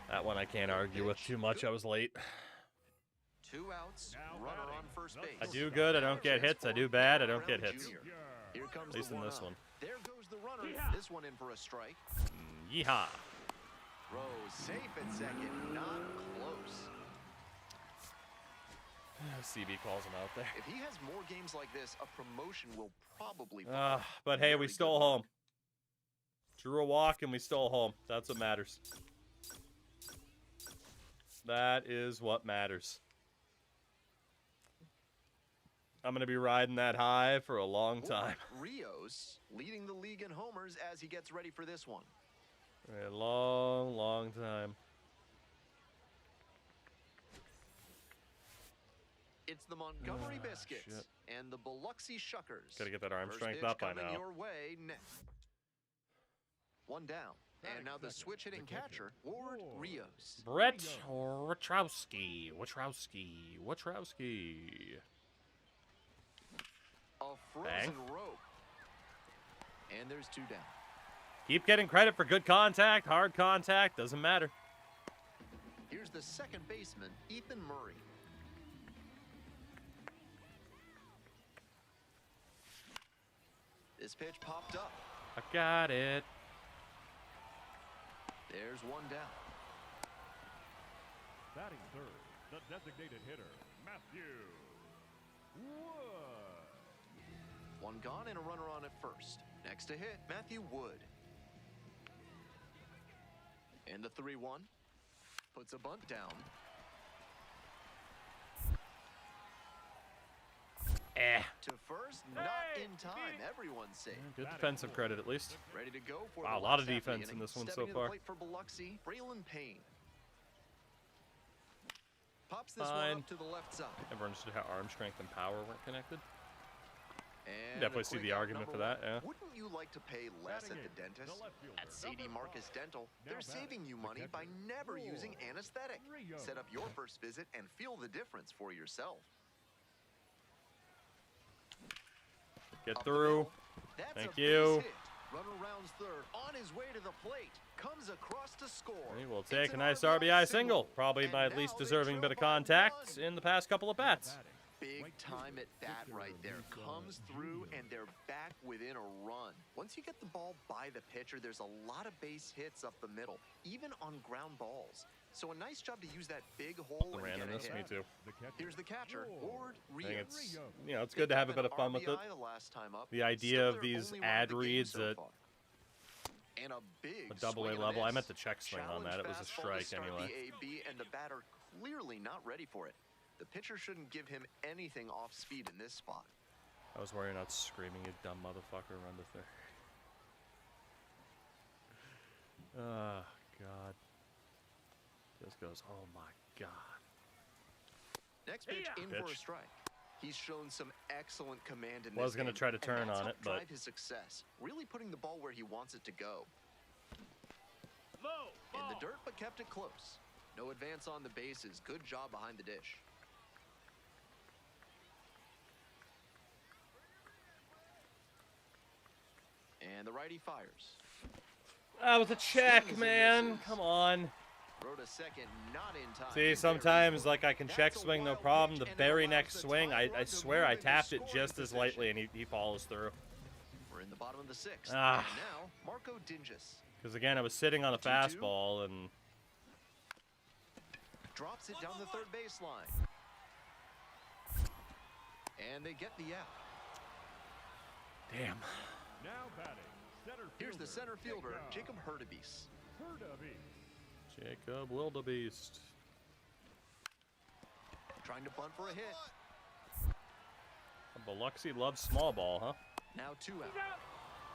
That one I can't argue with too much. I was late. 2 outs, runner on first base. I do good, I don't get hits. I do bad, I don't get hits. Here comes At least the in this one. There goes the runner. This one in for a strike. Yeehaw. Rose safe at second, not close. CB calls him out there. If he has more games like this, a promotion will probably. But hey, we stole home. Drew a walk and we stole home. That's what matters. That is what matters. I'm going to be riding that high for a long time. Rios leading the league in homers as he gets ready for this one. A long, long time. It's the Montgomery Biscuits and the Biloxi Shuckers. Got to get that arm First strength pitch up by coming now. Your way next. One down. And now the switch hitting catcher, Ward Rios. Brett Watrowski. A frozen rope. And there's 2 down. Keep getting credit for good contact, hard contact, doesn't matter. Here's the second baseman, Ethan Murray. This pitch popped up. I got it. There's 1 down. Batting third, the designated hitter, Matthew Wood. 1 gone and a runner on at first. Next to hit, Matthew Wood. And the 3-1 puts a bunt down. To first, not in time. Everyone's safe. Good defensive credit at least. Ready to go for Wow, a the lot of last half defense the in inning. this one so Stepping to the far. plate for Biloxi, Braylon Payne. Pops this Fine. one up to the left side. Never understood how arm strength and power weren't connected. And Definitely a see quick the out, argument for number that, yeah. 1. Wouldn't you like to pay less at the dentist? At Sadie Marcus Dental, they're saving you money by never using anesthetic. Set up your first visit and feel the difference for yourself. Get Up the through. middle. That's Thank a you. base hit. Runner rounds third, on his way to the plate, comes across to score. He will It's take a an nice RBI RBI single. Probably And my now least they deserving bit trail of by contact 1. in the past couple of bats. Big time at bat right there. Comes through and they're back within a run. Once you get the ball by the pitcher, there's a lot of base hits up the middle, even on ground balls. So a nice job to use that big hole The and get a randomness, hit. me too. Here's the catcher, Ward I think Rios. it's, you know, it's good to have a bit of fun with it. RBI the last time up. The idea Still of their these only run ad of the game reads so at far. And a big a double A swing and level. I miss. meant the check swing on that. It was a Challenge fastball to strike start anyway. The AB, and the batter clearly not ready for it. The pitcher shouldn't give him anything off speed in this spot. I was worried not screaming, you dumb motherfucker, run to third. Oh, God. Just goes, oh my God. Next pitch in for a Pitch. strike. He's shown some excellent command in Was this gonna game, try to and turn that's on helped it, but- drive his success, really putting the ball where he wants it to go. In the dirt, but kept it close. No advance on the bases. Good job behind the dish. And the righty fires. That was a check, man. Come on. Rode a second, not in time. See, sometimes, like, I can check swing, no problem. The very next swing, I swear I tapped it just as lightly, and he follows through. We're in the bottom of the 6th. Ah. And now, Marco Dingus Because, again, I was sitting on a 2-2. fastball, and drops it down the third baseline. And they get the out. damn. Now batting, center Here's the center fielder, Jacob Hurtubise. Jacob Wildebeest. Trying to bunt for a hit. Biloxi loves small ball, huh? Now 2 out.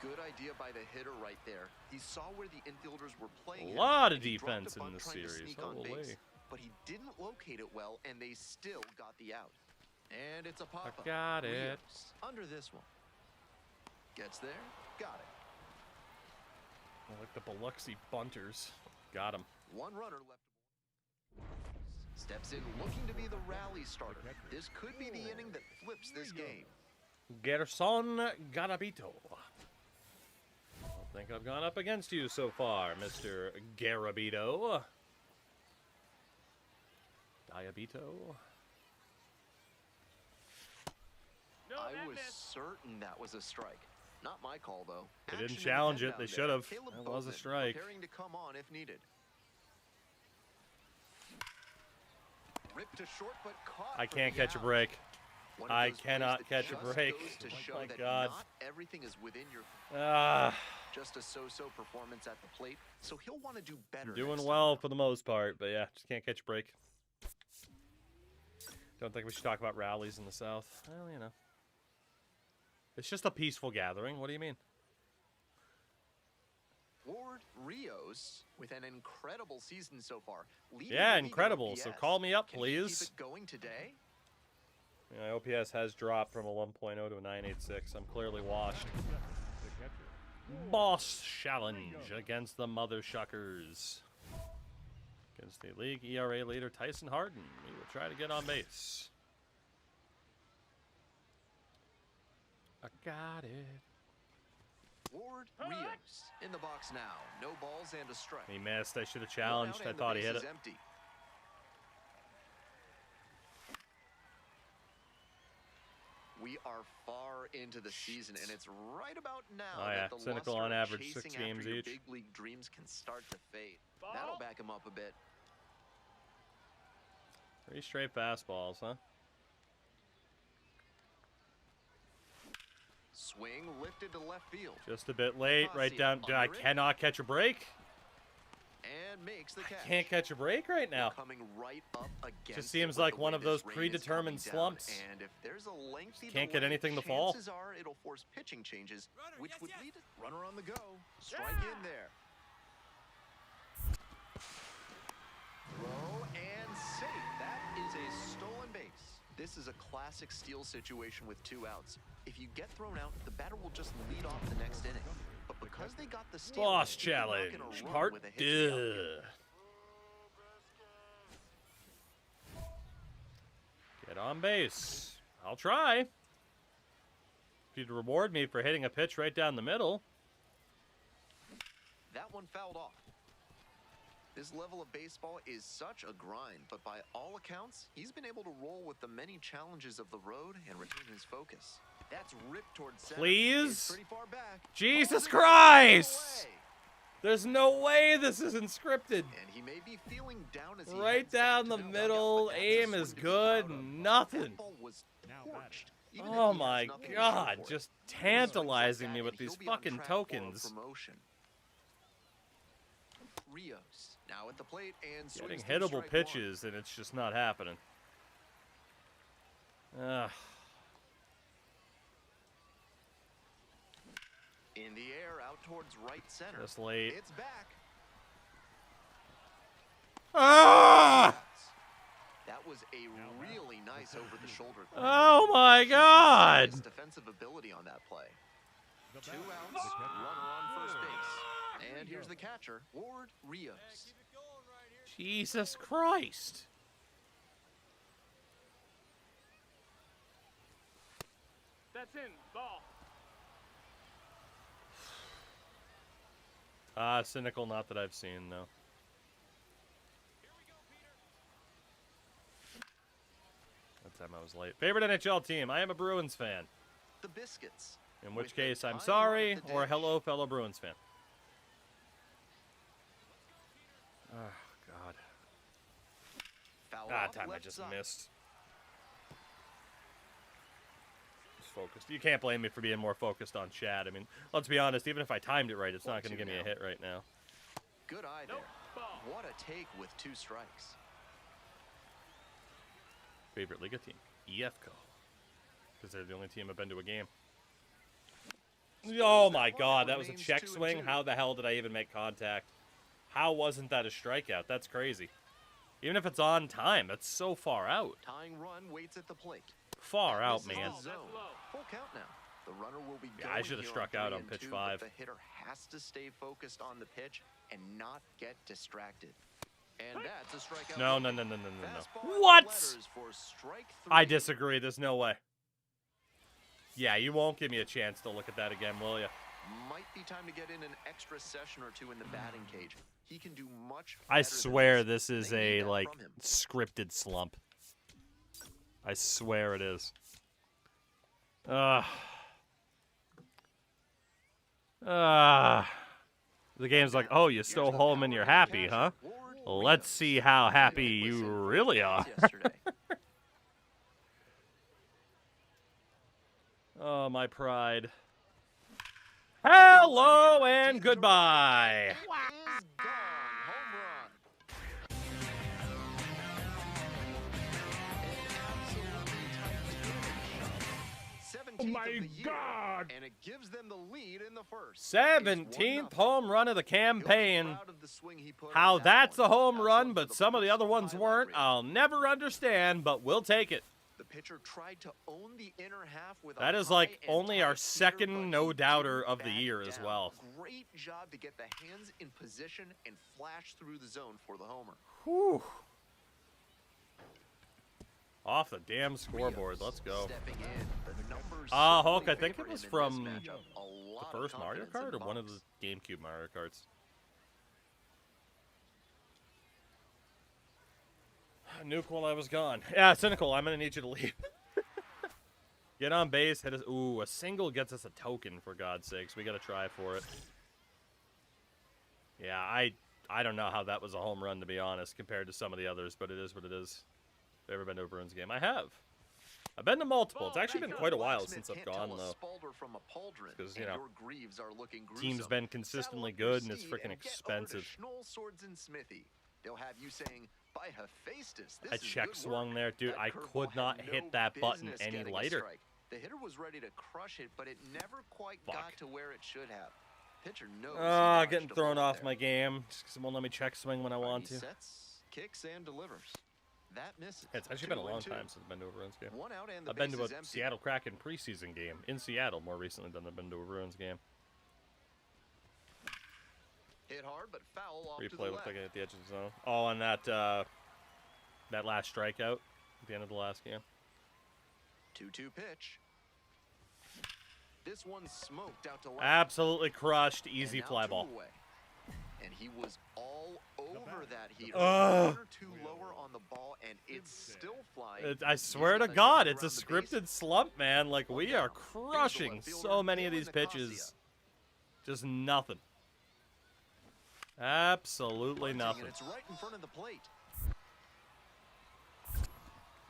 Good idea by the hitter right there. He saw where the infielders were playing A him, lot of and he dropped a defense in bunt this trying to series. sneak on Holy. base. But he didn't locate it well, and they still got the out. And it's a pop-up. I got it. Rios under this one. Gets there, got it. I like the Biloxi bunters. Got him. One runner left. Steps in looking to be the rally starter. This could be the inning that flips this game. Gerson Garabito. I don't think I've gone up against you so far, Mr. Garabito. Diabito. I was certain that was a strike. Not my call, though. They didn't Action challenge in it. the They head should down have. there. Caleb That was a Bowman strike. Preparing to come on if needed. Ripped to short, but caught I for can't the catch a out. break. One of I those cannot plays that catch a just break. goes to Oh show my that God. Not everything is within your. Just a so-so performance at the plate, so he'll want to do better. Doing next well time. for the most part, but yeah, just can't catch a break. Don't think we should talk about rallies in the South. Well, you know. It's just a peaceful gathering. What do you mean? Ward Rios with an incredible season so far. Leading Yeah, the league in incredible. So OPS. call me up, Can he please. keep it going today? Yeah, OPS has dropped from a 1.0 to a 9.86. I'm clearly washed. Boss challenge against the Mother Shuckers. Against the league ERA leader Tyson Harden. We will try to get on base. I got it. Ward Rios in the box now. No balls and a strike. He missed. I should have One challenged. out I and the thought he base hit is it. empty. We are far into the season, and it's right about now Oh, yeah. that the Cynical luster on of average, 6 chasing games after your each. big league dreams can start to fade. That'll back him up a bit. 3 straight fastballs, huh? Swing lifted to left field. Just a bit late. Right down. I cannot catch a break. And makes the catch. Can't catch a break right now. Coming right up against Just it seems with like the one way of those this rain is predetermined coming down. slumps. And if there's a lengthy Can't get delay, anything to fall. chances are it'll force pitching changes, which would lead to runner on the go. Strike in there. Throw and safe. That is a stolen base. This is a classic steal situation with 2 outs. If you get thrown out, the batter will just lead off the next inning. But because they got the steal, Boss they're not challenge. gonna run Part with a hit to the outfield. 2. Get on base. I'll try. If you'd reward me for hitting a pitch right down the middle. That one fouled off. This level of baseball is such a grind, but by all accounts, he's been able to roll with the many challenges of the road and retain his focus. That's ripped towards center. Please? It's pretty far back. Jesus Pulls it Christ! away. There's no way this isn't scripted. And he may be feeling down as he Right heads down back the to middle, dugout, but that's a aim swing is to be good, proud of. nothing. That ball was torched. Even if Oh he has my nothing to show God, for it. just He swings like tantalizing that, me with and these he'll be on fucking track for a tokens. promotion. Rios now at the plate and Getting swings through hittable strike pitches, and it's just not happening. Ugh. In the air, out towards right center. Just late. It's back. Ah! That was a really nice over-the-shoulder throw. Oh my God! Nice defensive ability on that play. 2 outs, runner on first base. And here's the catcher, Ward Rios. Jesus Christ! That's in. Ball. Cynical, not that I've seen, no. That time I was late. Favorite NHL team? I am a Bruins fan. The Biscuits. In which With the case, I'm tying run sorry, at the or dish. hello, fellow Bruins fan. Oh, God. Foul off Time I left just side. missed. Just focused. You can't blame me for being more focused on Chad. I mean, let's be honest, even if I timed it right, it's not going to give me a hit right now. Good eye there. What a take with 2 strikes. Favorite Liga team? EFCO. Because they're the only team I've been to a game. Oh my God, that was a check swing? How the hell did I even make contact? How wasn't that a strikeout? That's crazy. Even if it's on time, that's so far out. Tying run waits at the plate. Far out, This is man. the zone. Full count now. The runner will be Yeah, I should have struck out on pitch 5. The hitter has to stay focused on the pitch and not get distracted. And that's a strikeout. No. What? I disagree. There's no way. Yeah, you won't give me a chance to look at that again, will you? Might be time to get in an extra session or two in the batting cage. He can do much better. I swear this is a, like, scripted slump. I swear it is. The game's like, oh, you stole home and you're happy, huh? Let's see how happy you really are. Oh, my pride. Hello and goodbye. Oh my God! And it gives them the lead in the first. 17th home run of the campaign. How that's a home run, but some of the other ones weren't, I'll never understand, but we'll take it. The pitcher tried to own the inner half with that is like only our second no-doubter of the year as well. Great job to get the hands in position and flash through the zone for the homer. Whew. Off the damn scoreboard. Let's go. Hulk, I think it was from the first Mario Kart or one of the GameCube Mario Karts. Nuke while I was gone. Yeah, Cynical, I'm going to need you to leave. Get on base, hit us. Ooh, a single gets us a token, for God's sakes. We got to try for it. Yeah, I don't know how that was a home run, to be honest, compared to some of the others, but it is what it is. Have you ever been to a Bruins game? I have. I've been to multiple. It's actually been quite a while since I've gone, though. Because, you know, team's been consistently good, and it's freaking expensive. They'll have you saying, by Hephaestus, I check swung there, dude. I could not hit that button any lighter. The hitter was ready to crush it, but it never quite got to where it should have. Pitcher knows getting thrown off my game just because it won't let me check swing when I want to. Sets, kicks, and delivers. That misses. It's actually been a long time since I've been to a Bruins game. I've been to a Seattle Kraken preseason game in Seattle more recently than I've been to a Bruins game. Hit hard, but foul off Replay looked like it at the edge of the zone. Oh, on that that last strikeout at the end of the last game. 2-2 pitch. This one smoked out to left. Absolutely crushed. Easy fly ball. And he was all over that heater. 1 or 2 lower on the ball, and it's still flying. I swear to God, it's a scripted slump, man. Like, we are crushing so many of these pitches. Just nothing. Absolutely nothing. It's right in front of the plate.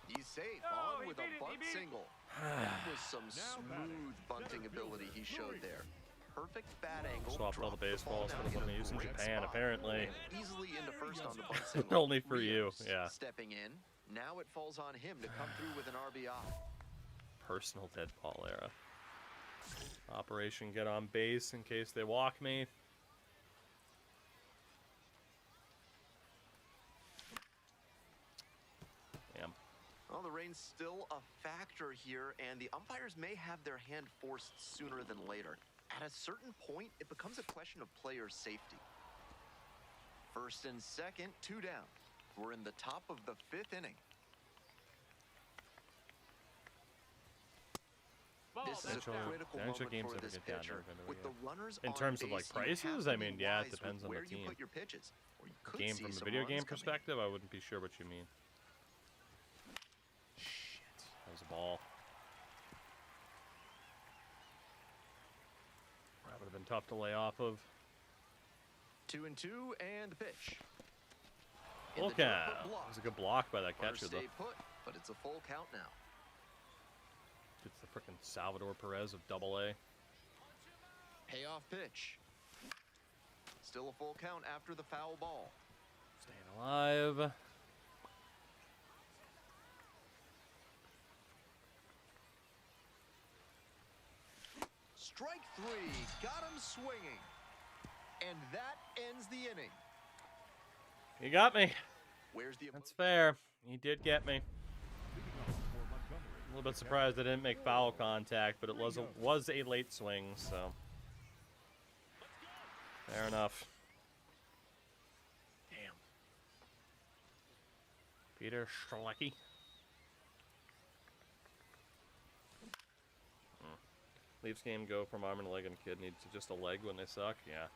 He's safe on with a bunt single. That was some smooth bunting ability he showed there. Perfect bat angle. Swapped all the baseballs for the one they use in Japan, apparently. Easily into first on the bunt single. Only for you, yeah. Stepping in. Now it falls on him to come through with an RBI. Personal dead ball era. Operation get on base in case they walk me. Damn. Well, the rain's still a factor here, and the umpires may have their hand forced sooner than later. At a certain point, it becomes a question of player safety. First and second, 2 down. We're in the top of the 5th inning. This is a critical moment for this pitcher. With the runners in terms of like prices, I mean, yeah, it depends on the team. Game from a video game perspective, I wouldn't be sure what you mean. Shit, that was a ball. That would have been tough to lay off of. 2-2 and the pitch. Full count. That was a good block by that catcher, though. Put, but it's a full count now. It's the frickin' Salvador Perez of AA. Payoff pitch. Still a full count after the foul ball. Staying alive. Strike 3, got him swinging. And that ends the inning. He got me. Where's the That's fair. He did get me. A little bit surprised I didn't make foul contact, but it was a late swing, so fair enough. Damn. Peter Strzelecki. Leafs game go from arm and leg and kid needs to just a leg when they suck. Yeah.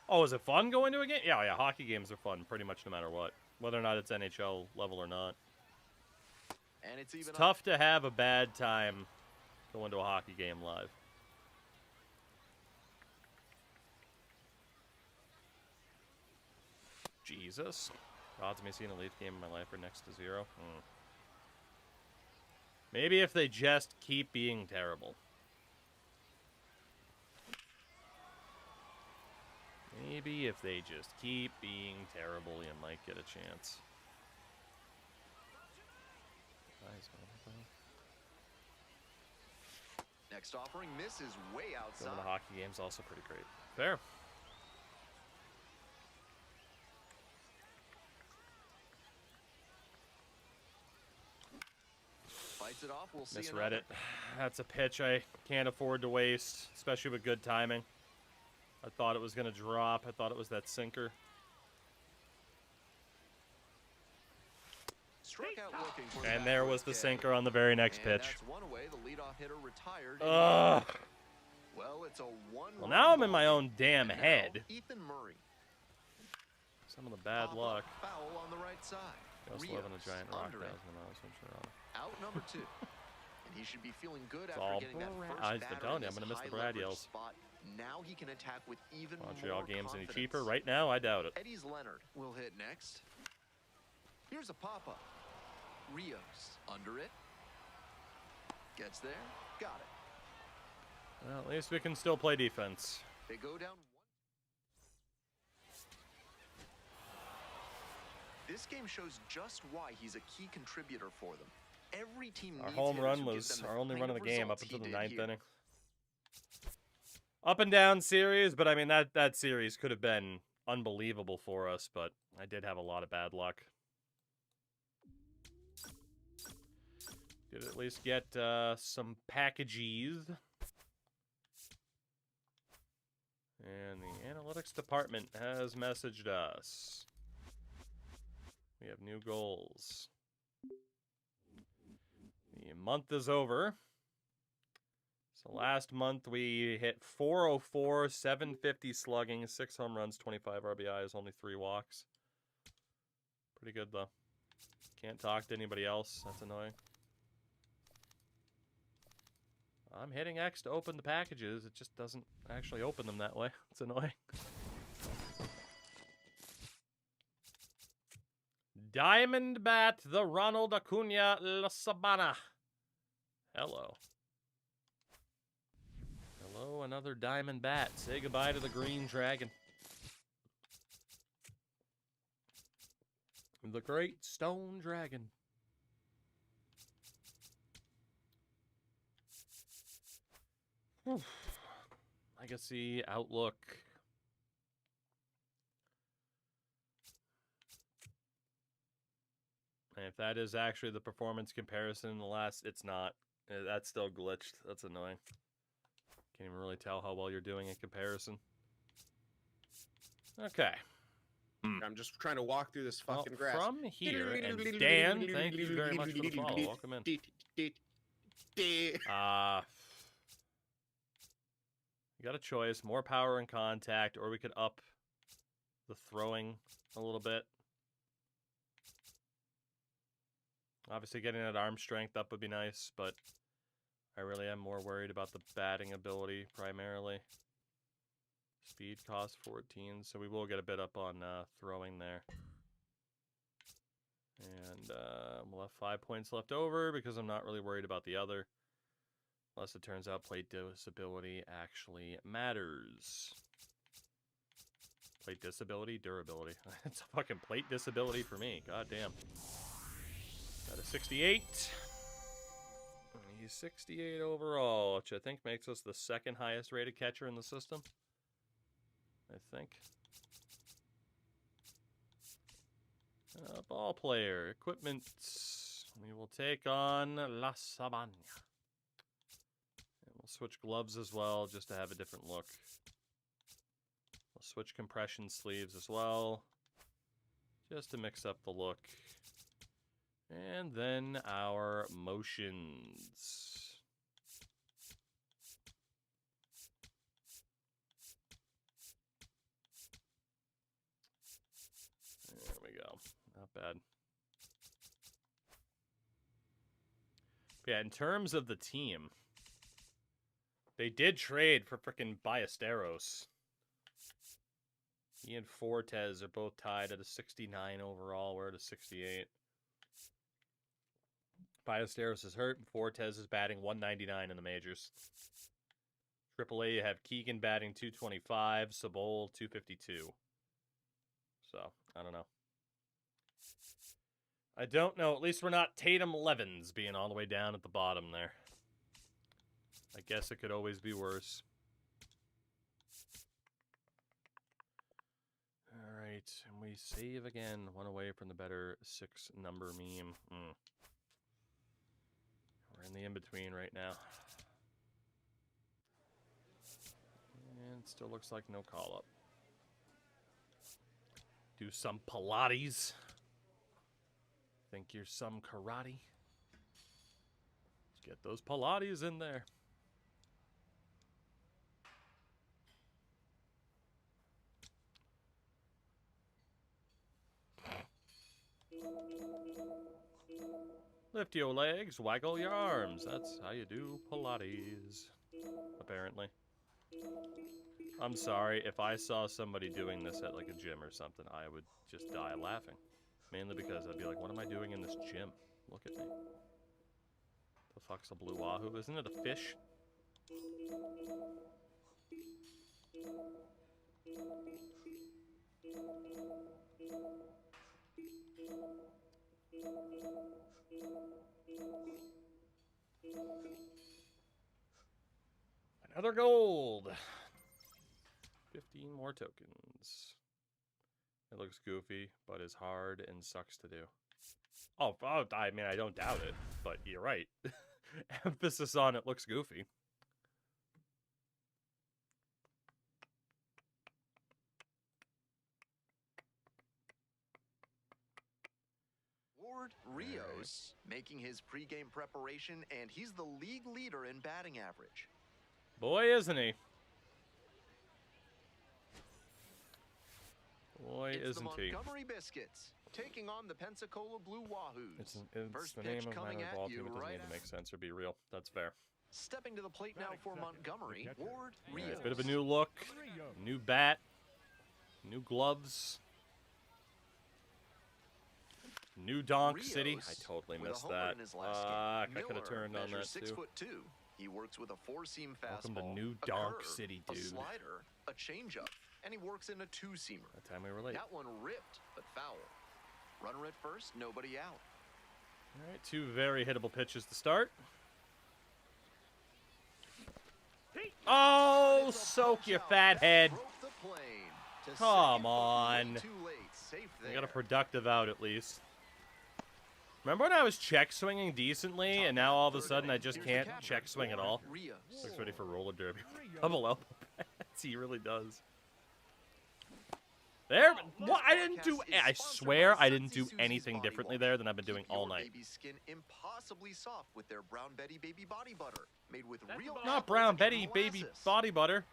Oh, is it fun going to a game? Yeah, hockey games are fun pretty much no matter what. Whether or not it's NHL level or not. And it's tough to have a bad time going to a hockey game live. Jesus. Odds of me seeing a Leaf game in my life are next to 0. Maybe if they just keep being terrible. Maybe if they just keep being terrible, you might get a chance. Next offering misses way outside. Going to hockey games also pretty great. Fair. Fights it off. We'll see. Misread it. That's a pitch I can't afford to waste, especially with good timing. I thought it was going to drop. I thought it was that sinker. And there was the sinker on the very next pitch. That's one away. The leadoff hitter retired. Ugh. Well, it's a well, now I'm in my own damn head. Ethan Murray. Some of the bad luck. Foul on the right side. Just living a giant rock. Out number 2. And he should be feeling good it's after getting that first batter. I'm telling you, I'm going to miss the Brad yells. Spot. Now he can attack with even Montreal more games confidence. any cheaper? Right now, I doubt it. Eddie's Leonard will hit next. Here's a pop-up. Rios under it. Gets there. Got it. Well, at least we can still play defense. They go down 1. This game shows just why he's a key contributor for them. Every team needs our home run was our only run of the game up until the 9th inning. Up and down series, but I mean that series could have been unbelievable for us, but I did have a lot of bad luck. Did at least get some packages. And the analytics department has messaged us. We have new goals. The month is over. So last month we hit 404, 750 slugging, 6 home runs, 25 RBIs, only 3 walks. Pretty good though. Can't talk to anybody else. That's annoying. I'm hitting X to open the packages. It just doesn't actually open them that way. It's annoying. Diamond Bat, the Ronald Acuna La Sabana. Hello. Hello, another Diamond Bat. Say goodbye to the Green Dragon. The Great Stone Dragon. Legacy, Outlook. And if that is actually the performance comparison in the last, it's not. That's still glitched. That's annoying. Can't even really tell how well you're doing in comparison. Okay. I'm just trying to walk through this fucking grass. From here, and Dan, thank you very much for the follow. Welcome in. You got a choice, more power and contact, or we could up the throwing a little bit. Obviously getting that arm strength up would be nice, but I really am more worried about the batting ability primarily. Speed costs 14, so we will get a bit up on throwing there. And we'll have 5 points left over because I'm not really worried about the other. Unless it turns out plate disability actually matters. Plate disability, durability. It's a fucking plate disability for me. God damn. Got a 68. He's 68 overall, which I think makes us the second highest rated catcher in the system. I think. Ball player, equipment. We will take on La Sabana. And we'll switch gloves as well, just to have a different look. We'll switch compression sleeves as well, just to mix up the look. And then our motions. There we go. Not bad. Yeah, in terms of the team, they did trade for frickin' Ballesteros. He and Fortes are both tied at a 69 overall. We're at a 68. Ballesteros is hurt, and Fortes is batting 199 in the majors. AAA, you have Keegan batting 225, Sabol 252. So, I don't know. I don't know. At least we're not Tatum Levens being all the way down at the bottom there. I guess it could always be worse. Alright, and we save again. One away from the better 6-number meme. We're in the in-between right now. And it still looks like no call-up. Do some Pilates. Think you're some karate? Let's get those Pilates in there. Lift your legs, waggle your arms. That's how you do Pilates, apparently. I'm sorry, if I saw somebody doing this at like a gym or something, I would just die laughing. Mainly because I'd be like, what am I doing in this gym? Look at me. The fuck's a blue wahoo? Isn't it a fish? Another gold. 15 more tokens. It looks goofy, but is hard and sucks to do. Oh, I mean, I don't doubt it, but you're right. Emphasis on it looks goofy. Ward Rios making his pregame preparation, and he's the league leader in batting average. Boy, isn't he? Boy, It's isn't the he? Montgomery Biscuits taking on the Pensacola Blue Wahoos. It's First the pitch name of a coming minor at ball you team. It doesn't right need to make sense or be real. That's fair. Stepping to the plate now for Montgomery, Ward Yeah, Rios. bit of a new look, new bat, new gloves, new Donk Rios City. I totally with a missed homer that. in his last I game. could have turned on Miller that too. 6'2". He works with a four-seam fastball, Welcome to New a Donk curve, City, a dude. slider, a changeup, and he works in a two-seamer. That time we were late. That one ripped, but foul. Runner at first, nobody out. All right, two very hittable pitches to start. Oh, soak your fat head. Come on. I got a productive out at least. Remember when I was check swinging decently, and now all of a sudden I just can't check swing at all? Looks ready for roller derby. Double elbow pads. He really does. There. What? I didn't do. I swear I didn't do anything differently there than I've been doing all night. Baby skin impossibly soft with their Brown Betty baby body butter, made with real. Not Brown Betty baby body butter.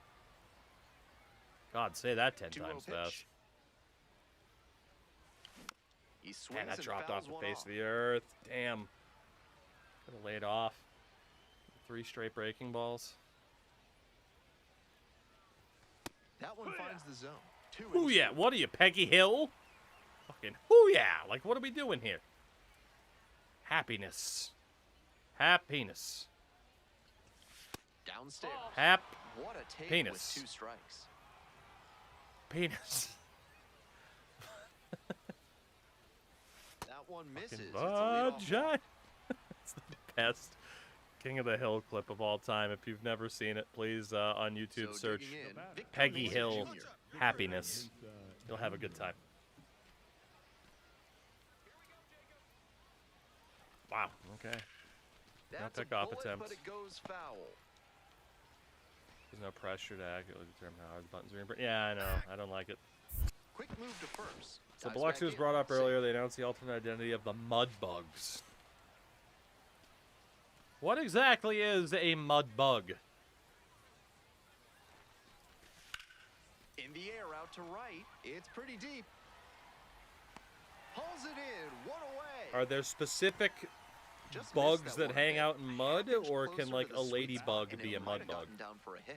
God, say that 10 times fast. Man, that dropped off the face of the earth. Damn. Could have laid off. 3 straight breaking balls. That one finds the zone. Ooh yeah, what are you, Peggy Hill? Fucking ooh yeah, like what are we doing here? Happiness. Happiness. Downstairs. What a take Penis. with 2 strikes. Penis. That one misses. It's a Vagina. It's the best King of the Hill clip of all time. If you've never seen it, please on YouTube search Peggy Hill Happiness. You'll have a good time. Wow. Okay. That's pick a off bullet, attempt. but it goes foul. There's no pressure to accurately determine how hard the buttons are. Yeah, I know. I don't like it. Quick move to first. So Dives Biloxi back was in. brought up Safe. earlier. They announced the alternate identity of the mud bugs. What exactly is a mud bug? In the air, out to right. It's pretty deep. Pulls it in. One away. Are there specific Just bugs missed that one hang bit. out in mud, Half inch or closer can to like the a sweet ladybug spot, and be it a might mud have bug? gotten down for a hit.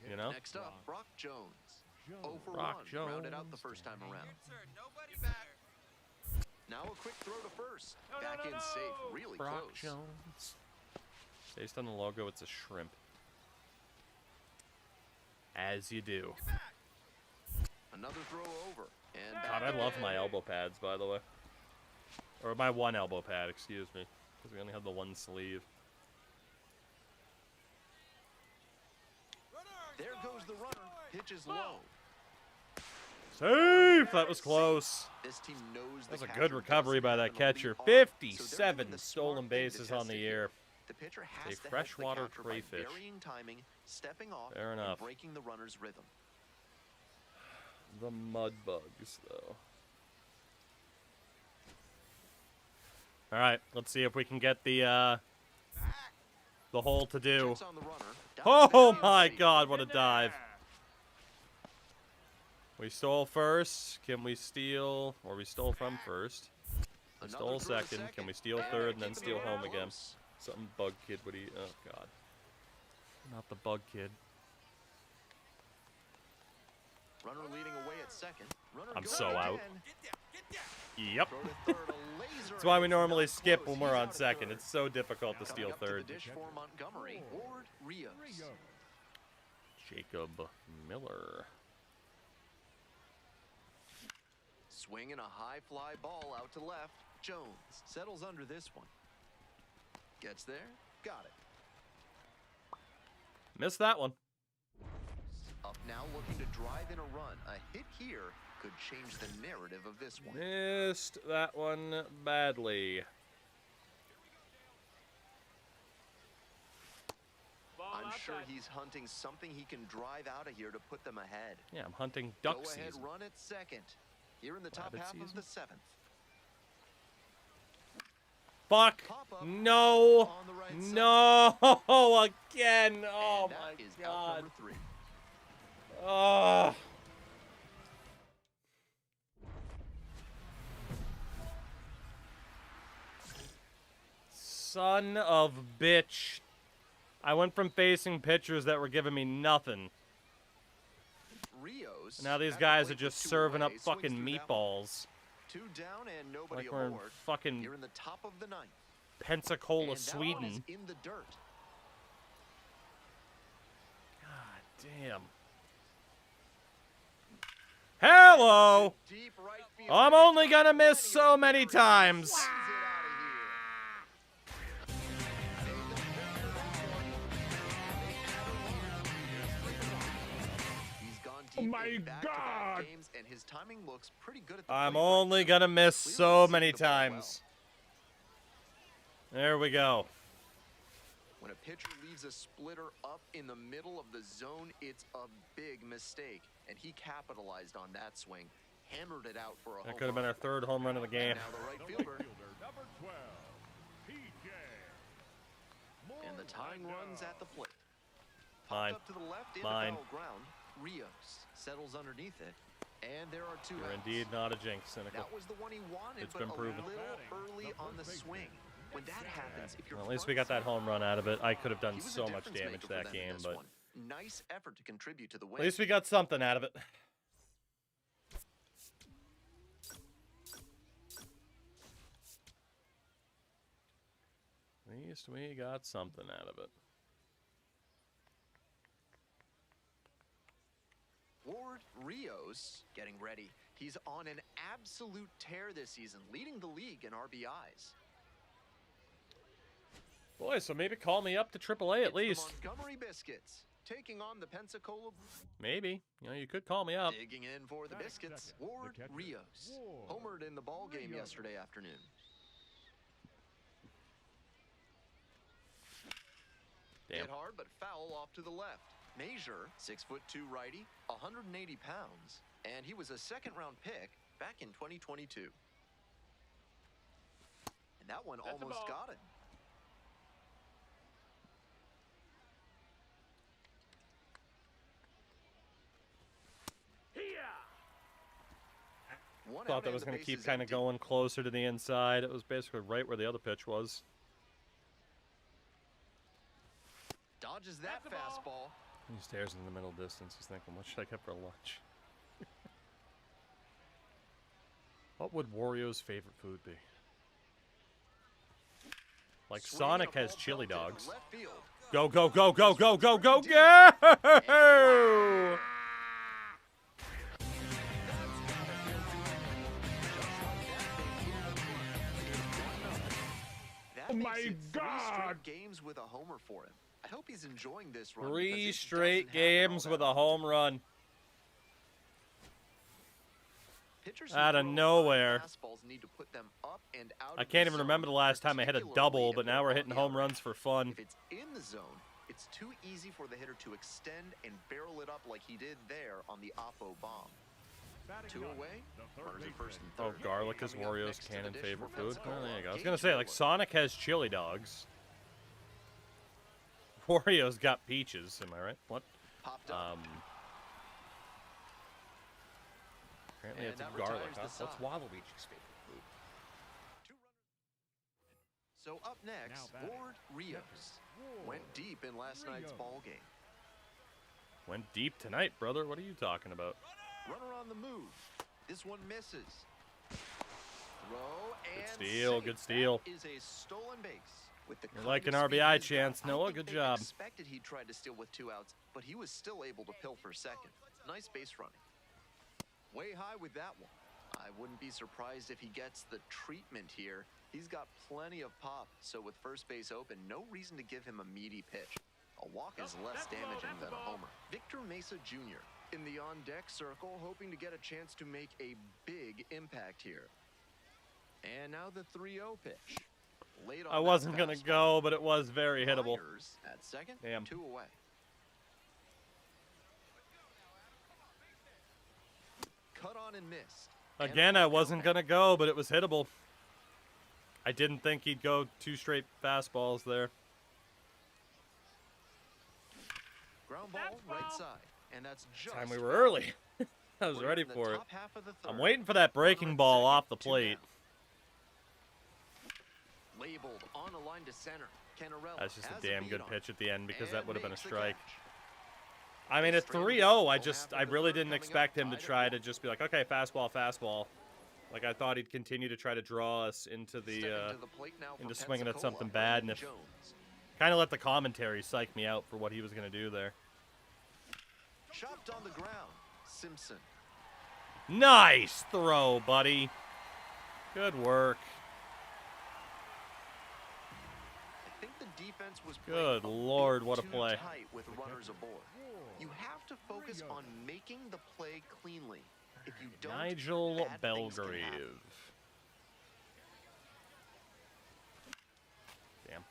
You know? Next up, Brock Jones. 0 for Brock 1. Rounded out Jones. the first time around. Nobody better. Now a quick throw to first. Back in safe. Really Brock close. Jones. Based on the logo, it's a shrimp. As you do. Another throw over. And God, I love my elbow pads, by the way. Or my one elbow pad, excuse me. Because we only have the one sleeve. There goes the runner. Pitch is low. Safe! That was close. This team knows That was the a catcher good recovery doesn't by have that an catcher. elite arm, so they're 57 doing the stolen smart thing to bases on test the it year. here. The pitcher has A to help the freshwater catcher by crayfish. varying timing, stepping off, Fair enough. and breaking the runner's rhythm. The mud bugs, though. All right, let's see if we can get the hole to do. Checks on the runner. Oh Dives back my in safe. God, what a dive! We stole first. Can we steal? Or we stole from first. We Another stole throw to second. Can we steal And third and then keeping steal it home again? close. Something bug kid would eat. Oh God. Not the bug kid. Runner leading away at second. Runner I'm goes so out. again. Yep. Throw to third, a laser, That's why we and normally not skip close. when we're He's on out at second. third. It's so difficult to Coming steal up to third. the dish for Montgomery. Ward Rios. Jacob Miller. Swinging a high fly ball out to left. Jones settles under this one. Gets there. Got it. Missed that one. Up now looking to drive in a run. A hit here could change the narrative of this one. Missed that one badly. I'm sure he's hunting something he can drive out of here to put them ahead. Yeah, I'm hunting duck Go ahead, season. run at second. Here in the top Rabbit half season? of the seventh. Fuck! Pop up No! on the right side. No! Again! Oh And that my is out God! number 3. Oh! Son of bitch! I went from facing pitchers that were giving me nothing. Rios. Now these at the guys are plate just with 2 serving up away, swings fucking through that one. meatballs. 2 down and nobody Like we're in aboard. fucking Here in the top of the ninth. Pensacola, And that one is Sweden. in the dirt. God damn. Hello! Deep right field. I'm only gonna miss so many times. Squeeze it out of here. He's gone deep my in back-to-back God. games, and his timing looks pretty good at the I'm plate right only now. gonna miss Clearly so seeing many the ball well. times. There we go. When a pitcher leaves a splitter up in the middle of the zone, it's a big mistake, and he capitalized on that swing, hammered it out for a That home could have been run. our third home run of the game. And now the right fielder, Number 12, PJ. and the tying runs at the plate. Mine. Popped up to the left into Mine. foul ground. Rios settles underneath it, and there are 2 You're outs. indeed not a jinx, Cynical. That was the one he wanted, It's but been a proven. little early on the swing. When that happens, if you're Well, at least we got that home run out of it. I could have done he was a so much difference damage maker for that them in game, this but one. Nice effort to contribute to the win. at least we got something out of it. At least we got something out of it. Ward Rios getting ready. He's on an absolute tear this season, leading the league in RBIs. Boy, so maybe call me up to AAA at It's least. the Montgomery Biscuits taking on the Pensacola. Maybe. You know, you could call me up. Digging in for the Biscuits, Ward The catcher, Rios. Ward Homered in the ball game Rios. yesterday afternoon. Damn. Hit hard, but foul off to the left. Major, 6'2" righty, 180 pounds, and he was a second-round pick back in 2022. And that one almost got it. Thought that was going to keep kind of going closer to the inside. It was basically right where the other pitch was. Dodges that fastball. He stares in the middle distance. He's thinking, what should I get for lunch? What would Wario's favorite food be? Like Sonic has chili dogs. Go, go, go, go, go, go, go, go! Oh my God! Games with a homer for him. I hope he's enjoying this run. 3 straight games with a home run. Out of nowhere. I can't even remember the last time I hit a double, but now we're hitting home runs for fun. If it's in the zone, it's too easy for the hitter to extend and barrel it up like he did there on the Oppo bomb. 2 away. First and third. Oh, garlic is Wario's canon favorite food. Oh, there you go. I was gonna say, like, Sonic has chili dogs. Wario's got peaches. Am I right? What? Apparently it's garlic, huh? What's Waluigi's favorite food? So up next, Ward Rios went deep in last night's ball game. Went deep tonight, brother. What are you talking about? Runner on the move. This one misses. Throw and good steal. Good steal. That is a stolen base. With the You're like an RBI chance, Noah. Good job. Expected he tried to steal with 2 outs, but he was still able to pill for second. Nice base running. Way high with that one. I wouldn't be surprised if he gets the treatment here. He's got plenty of pop, so with first base open, no reason to give him a meaty pitch. A walk is less damaging than a homer. Victor Mesa Jr. in the on-deck circle, hoping to get a chance to make a big impact here. And now the 3-0 pitch. I wasn't going to go, but it was very hittable. At second, damn. 2 away. Cut on and missed. Again, I wasn't going to go, but it was hittable. I didn't think he'd go 2 straight fastballs there. Ground ball, right side. And that's just time we were early. I was ready for it. I'm waiting for that breaking ball off the plate. Labeled on a line to center. That's just a damn good pitch at the end because that would have been a strike. I mean, at 3-0, I really didn't expect him to try to just be like, okay, fastball, fastball. Like, I thought he'd continue to try to draw us into the into swinging at something bad, and if kind of let the commentary psych me out for what he was going to do there. Chopped on the ground. Simpson. Nice throw, buddy. Good work. I think the defense was good lord, what a play. Tight with runners aboard. You have to focus on making the play cleanly. If you don't, Nigel Belgrave. Damn.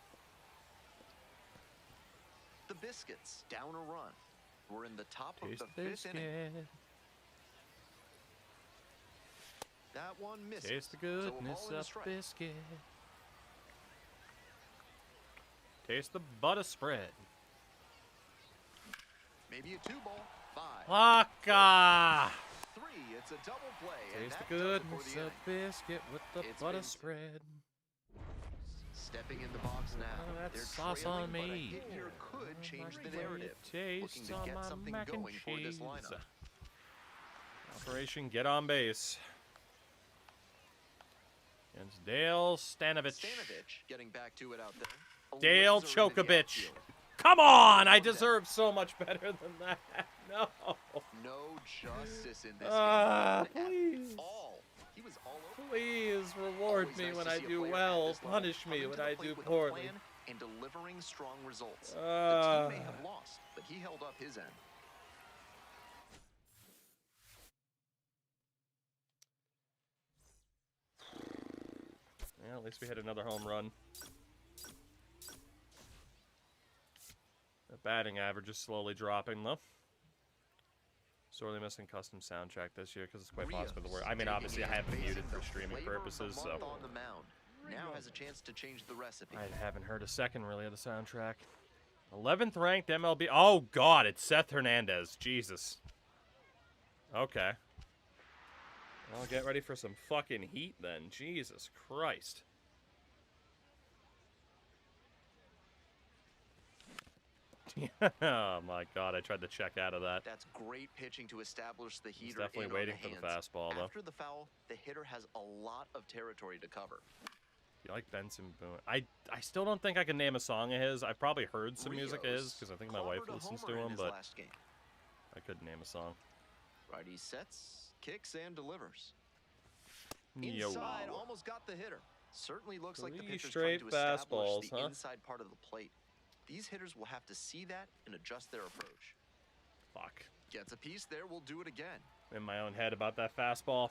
The Biscuits down a run. We're in the top of the 5th inning. That one misses. Taste the goodness of biscuit. Taste the butter spread. Maybe a 2-ball. 5. Haka! 3. It's a double play. Taste the goodness of biscuit with the butter spread. Stepping in the box now. Oh, that's they're sauce trailing, on but a me. hit here could change the narrative. Taste Looking to get on something my mac and going for this cheese. lineup. Operation Get On Base. Against Dale Stanovich. Stanovich getting back to it out there. Dale Chokovich. Come on! I deserve so much better than that. No. No justice in this game please. at all. He was all over. Please reward me when I do well. Punish me when I do poorly. And delivering strong results. The team may have lost, but he held up his end. Yeah, at least we had another home run. The batting average is slowly dropping, though. Sorely missing custom soundtrack this year because it's quite possible the word. I mean, obviously, I have it muted for streaming purposes, so on the mound. Now has a chance to change the recipe. I haven't heard a second really of the soundtrack. 11th ranked MLB. Oh God, it's Seth Hernandez. Jesus. Okay. Well, get ready for some fucking heat then. Jesus Christ. Oh my God, I tried to check out of that. That's great pitching to establish the heater. He's definitely waiting for the fastball, though. After the foul, the hitter has a lot of territory to cover. You like Benson Boone? I still don't think I can name a song of his. I've probably heard some music of his because I think my wife listens to him, but I couldn't name a song. Righty sets, kicks, and delivers. Yo. Inside, almost got the hitter. Certainly looks like the Three pitcher's straight trying to establish fastballs, the huh? inside part of the plate. These hitters will have to see that and adjust their approach. Fuck. Gets a piece there, we'll do it again. In my own head about that fastball.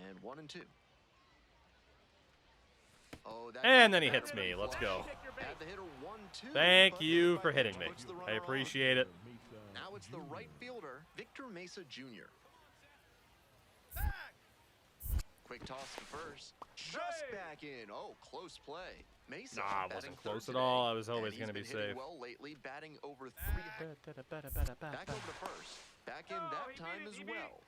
And 1 and 2. Oh, and then he hits me. Let's go. The hitter 1-2, Thank you for hitting me. I appreciate it. Now it's the right fielder, Victor Mesa Jr. Quick toss to first. Just back in. Oh, close play. Mesa Nah, it wasn't close at all. I was always going to be safe. Well lately, batting over 300. Back over to first. Back in that time as well.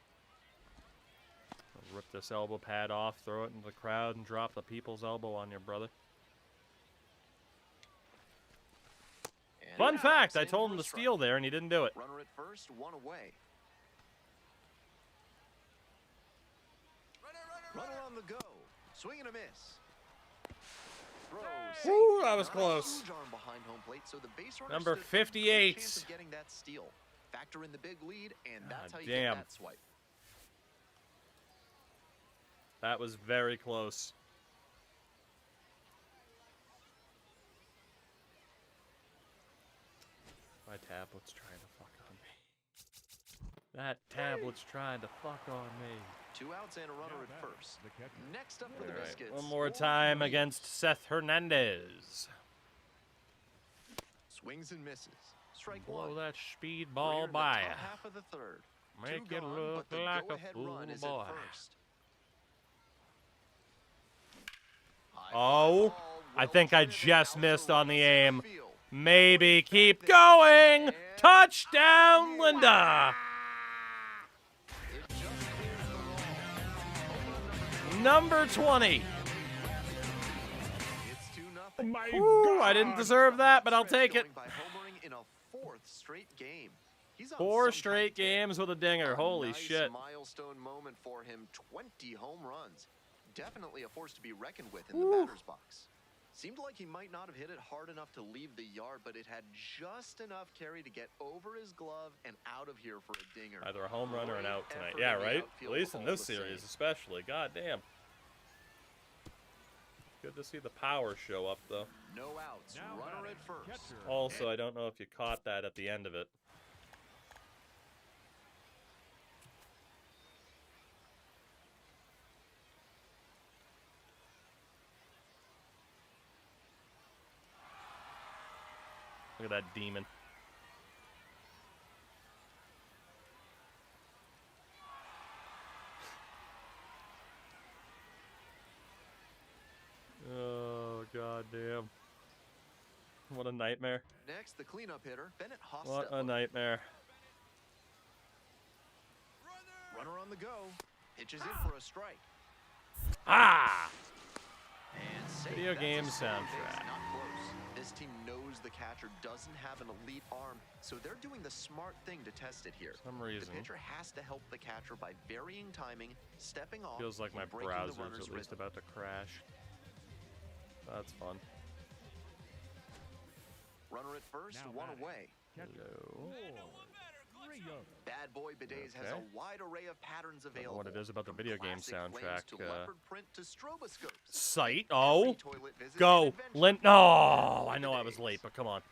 Rip this elbow pad off, throw it into the crowd, and drop the people's elbow on your brother. And Fun fact, I told him to steal there, and he didn't do it. Runner at first, 1 away. Runner on the go. Swing and a miss. Throw. Ooh, that was close. Huge arm behind home plate, so the base runner Number stood a good 58. chance of getting that steal. Factor in the big lead, and that's how you damn. get that swipe. That was very close. My tablet's trying to fuck on me. That tablet's trying to fuck on me. 2 outs and a runner at first. Next up for the All right, Biscuits. one more time against Seth Hernandez. Swings and misses. Strike Blow 1. that speed We're ball here in the by top ya. half of the third. Make 2 it gone, look but the like a go-ahead fool run is boy. at first. High Oh, fly ball, I well think I driven just out missed to on the right center aim. field. Maybe keep going. Touchdown, Linda. It just clears the wall. Home run Number 20. It's 2-0. Ooh, I didn't deserve that, but I'll take it. Going by homering in a 4th straight game. He's on 4 some straight kind of games with a dinger. A Holy nice shit. milestone moment for him. 20 home runs. Definitely a force to be reckoned with in the batter's box. Seemed like he might not have hit it hard enough to leave the yard, but it had just enough carry to get over his glove and out of here for a dinger. Either a home run or an Great out tonight. effort Yeah, in the right? outfield At least in all this the same. series, especially. God damn. Good to see the power show up, though. No outs. Runner at first. Also, I don't know if you caught that at the end of it. Look at that demon. Oh, goddamn. What a nightmare. Next, the cleanup hitter, Bennett Hofstadter. What a nightmare. Runner on the go. Pitches in for a strike. Ah! And safe. Video That's a game stolen base, soundtrack. Not close. This team knows the catcher doesn't have an elite arm, so they're doing the smart thing to test it here. For some reason. The pitcher has to help the catcher by varying timing, stepping off, Feels like my and breaking the browser's runner's at least rhythm. about to crash. That's fun. Runner at first, 1 away. Hello. Bad Boy Bidets has Okay. a wide array of patterns Don't know available. what it is about the from video game classic flames soundtrack. to leopard print to stroboscopes. Sight. Every Oh. toilet visit Go. an adventure. Lint. No. I know I was late, but come on.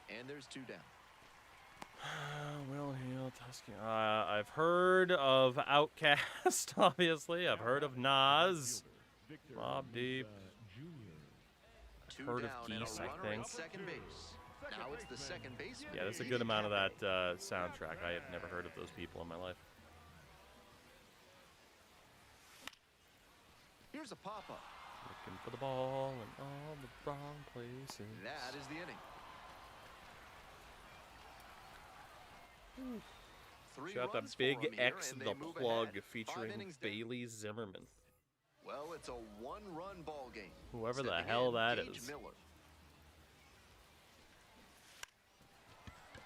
And there's 2 down. Will Heal, Tusky. I've heard of Outkast, obviously. I've heard of Nas. Mobb Deep. Herd of geese, I think. Second base. Now it's the second baseman. Yeah, there's a good amount of that soundtrack. I have never heard of those people in my life. Here's a pop-up. Looking for the ball in all the wrong places. That is the inning. Shout out that Big X the Plug featuring Bailey Zimmerman. Well, it's a one-run ball game. Whoever the hell that is. Miller.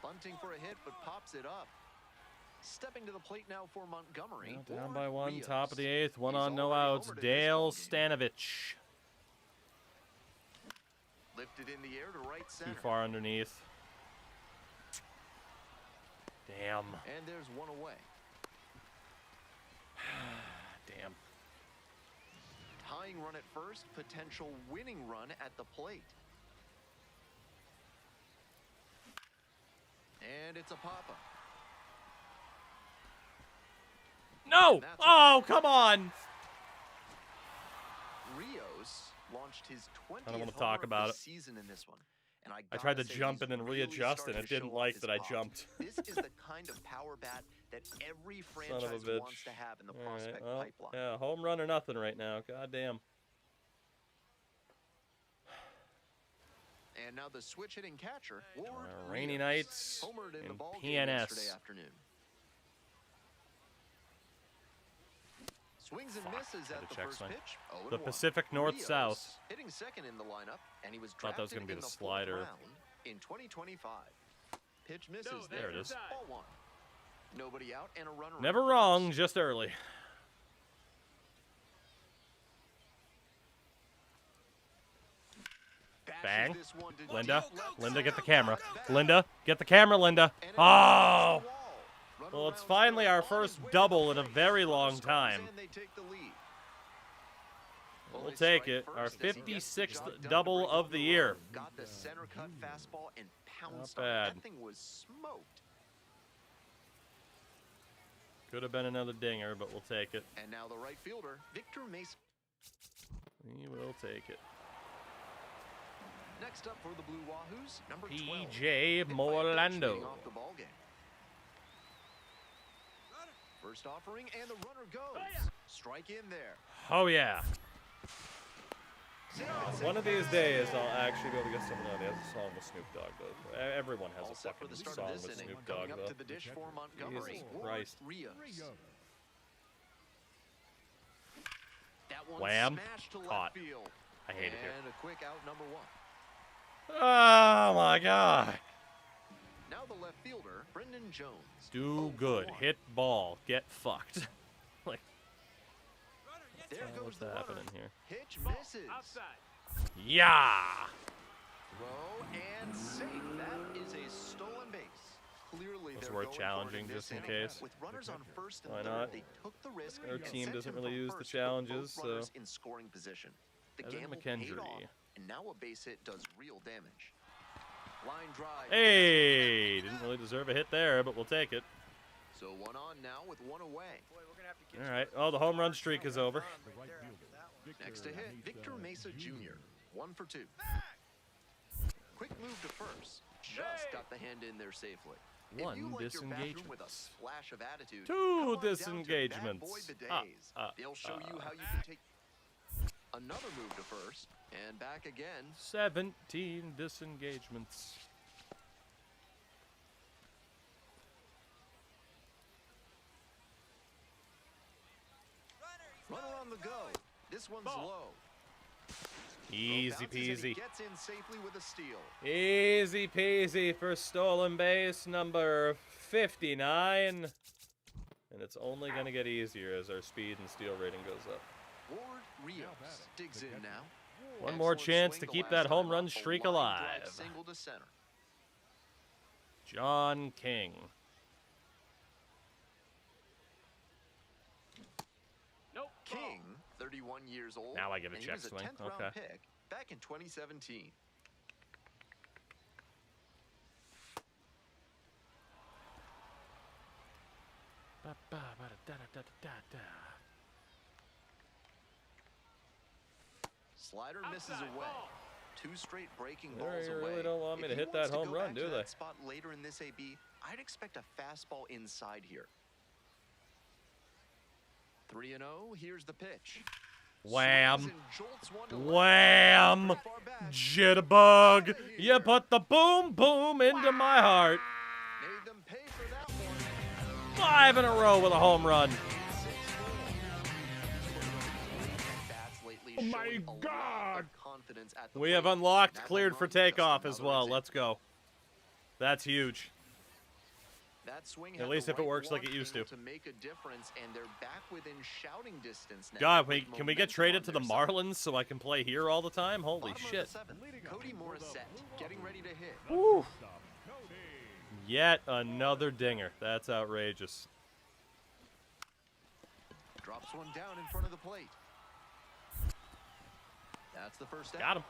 Bunting for a hit, but pops it up. Stepping to the plate now for Montgomery. Well, down by one, top of the 8th, one on, no outs. Dale Stanovich. Lifted in the air to right center. Too far underneath. Damn. And there's one away. Damn. Tying run at first, potential winning run at the plate. And it's a pop-up. No! Oh, come on! Rios launched his 20th I don't want to talk about it. season in this one. And I tried to jump and then readjust, and it didn't like that I jumped. This is the kind of power bat that every franchise wants to have in the prospect pipeline. Yeah, home run or nothing right now. God damn. And now the switch-hitting catcher, rainy nights homered in the ball game PNS. yesterday afternoon. Swings and misses at the first pitch. The Pacific North-South. Hitting second in the lineup, and he was thought that was going to be the slider. In 2025. Pitch misses. There it is. Ball one. Nobody out and a runner. Never wrong, just early. Bang. Linda. Linda, get the camera. Linda, get the camera, Linda. Oh! Well, it's finally our first double in a very long time. We'll take it. Our 56th double of the year. Got the center cut fastball and pounced Not bad. That thing was smoked. Could have been another dinger, but we'll take it. And now the right fielder, Victor Mason. We will take it. Next up for the Blue Wahoos, number 12. PJ Morlando. Off the ball game. First offering, and the runner goes. Strike in there. Oh, yeah. One of these days, I'll actually be able to get someone out. He has a song with Snoop Dogg, though. Everyone has a fucking song with Snoop Dogg, though. To the dish for Montgomery. Jesus Christ. Rios. That one Wham. smashed to left Caught. field. I hate it here. And a quick out, number one. Oh, my God. Now the left fielder, Brendan Jones. Do good. Hit ball. Get fucked. Like, there goes what's the happening runner. here? Pitch misses. Yeah. Throw and safe. That is a stolen base. Clearly, Was they're worth going challenging for it in just this in inning. case. With runners on first and Why third, not? they took the risk. Our and team sent doesn't him really from use the first with challenges, both runners so- in scoring position. The Evan gamble McKendry. paid off, and now a base hit does real damage. Line drive. Hey, didn't really deserve a hit there, but we'll take it. So one on now with one away. All right. Oh, the home run streak is over. Next to hit, Victor Mesa Jr. 1 for 2. Quick move to first. Just got the hand in there safely. One If you like your bathroom disengagement. with a splash of attitude, Two come on down to disengagements. Bad Boy Bidets. They'll show you how you can take another move to first and back again. 17 disengagements. Runner on the go. This one's low. Easy Bounces and he peasy. gets in safely with a steal. Easy peasy for stolen base number 59. And it's only going to get easier as our speed and steal rating goes up. Ward Rios digs in now. One more Excellent chance swing to the keep last that home time run up. A streak line alive. drive single to center. John King. King, 31 years old. Now I get a and check he was swing. a 10th round Okay. pick back in 2017. Slider misses away. 2 straight breaking They balls away. really don't want me If to he hit wants that to home go run, back to do they? that spot later in this AB, I'd expect a fastball inside here. 3-0. Here's the pitch. Wham. Swings and jolts one to left. Wham! Pretty far back. Jitterbug! You put the boom boom into my heart. Made them pay for that one. 5 in a row with a home run. Oh my God! We have unlocked cleared for takeoff as well. Let's go. That's huge. That swing At least if it works like it used to. Make a difference, and they're back within shouting distance now. God, can we get traded to the Marlins so I can play here all the time? Holy shit. Cody Morissette getting ready to hit. Woo. Yet another dinger. That's outrageous. Drops one down in front of the plate. That's the first out. Got him.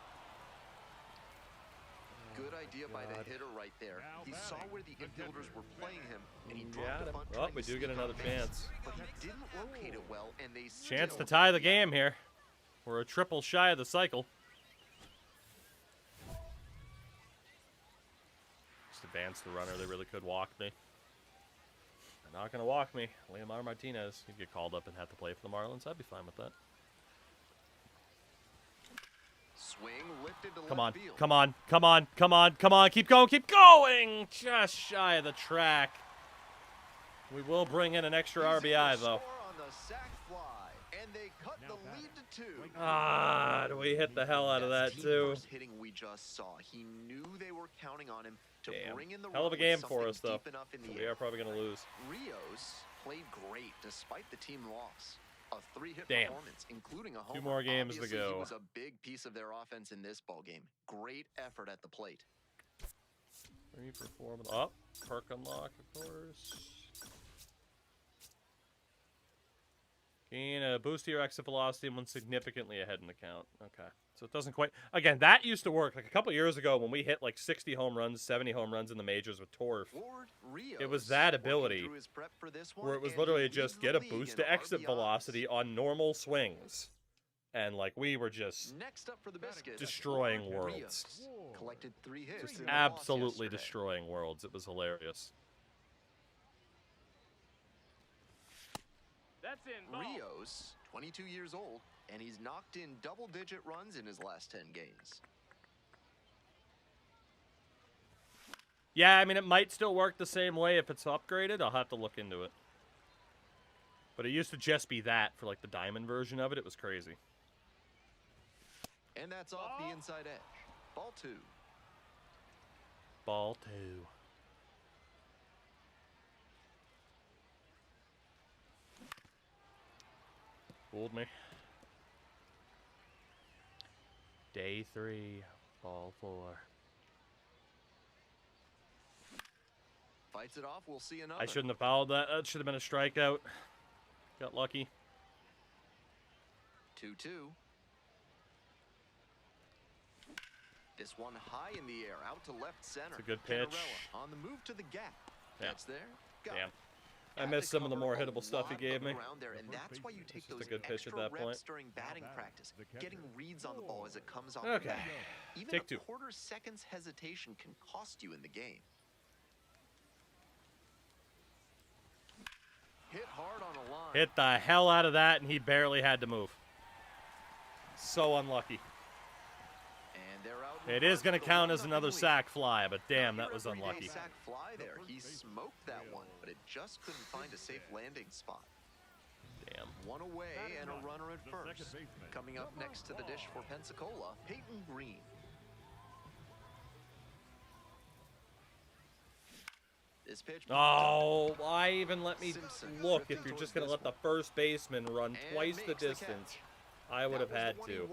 Good idea by the hitter right there. He saw where the infielders were playing him, and he dropped the bunt. Oh, we do get another chance. But he didn't locate it well, and they Chance to tie the game here. We're a triple shy of the cycle. Just advance the runner. They really could walk me. They're not going to walk me. Leomar Martinez. He'd get called up and have to play for the Marlins. I'd be fine with that. Swing lifted to Come on, left field. come on, come on, come on, come on. Keep going, keep going. Just shy of the track. We will bring in an extra RBI, though. On the sac fly, and they cut the lead to 2. Ah, do we hit the hell out of that, too? First hitting we just saw. He knew they were counting on him to bring in the Hell of a run game with for us, something though. deep enough in the We air. are probably going to lose. Rios played great despite the team loss. A 3-hit Damn. performance, including a home 2 more games to Obviously, go. He was a big piece of their offense in this ball game. Great effort at the plate. 3 for 4. Oh, perk unlock, of course. Gain a boost to your exit velocity when significantly ahead in the count. Okay. So it doesn't quite... Again, that used to work. Like a couple years ago when we hit like 60 home runs, 70 home runs in the majors with Torf. It was that ability where it was literally just get a boost to exit velocity on normal swings. And like we were just destroying worlds. Collected 3 hits. Just absolutely destroying worlds. It was hilarious. That's in ball. Rios, 22 years old, and he's knocked in double-digit runs in his last 10 games. Yeah, I mean, it might still work the same way if it's upgraded. I'll have to look into it. But it used to just be that for, like, the diamond version of it. It was crazy. And that's off the inside edge. Ball 2. Ball 2. Fooled me. Day 3. Ball 4. Fights it off. We'll see another. I shouldn't have fouled that. That should have been a strikeout. Got lucky. 2-2. This one high in the air, out to left center. It's a good pitch. Cannarella on the move to the gap. Yeah. That's there. Got Damn. it. I missed some of the more hittable stuff he gave me. There, and that's why you take Just a those good pitch at extra that reps point. during batting practice, getting reads on the ball as it comes off. Okay. The bat. Even Take a 2. quarter second's hesitation can cost you in the game. Hit hard on a line. Hit the hell out of that, and he barely had to move. So unlucky. And they're out. It is going to count as another sac fly, but damn, that was unlucky. Sac fly there. He smoked that one, but it just couldn't find a safe landing spot. Damn. One away and a runner at first. Coming up next to the dish for Pensacola, Peyton Green. This pitch. Oh, why even let me look if you're just going to let the first baseman run twice the distance? I would have had to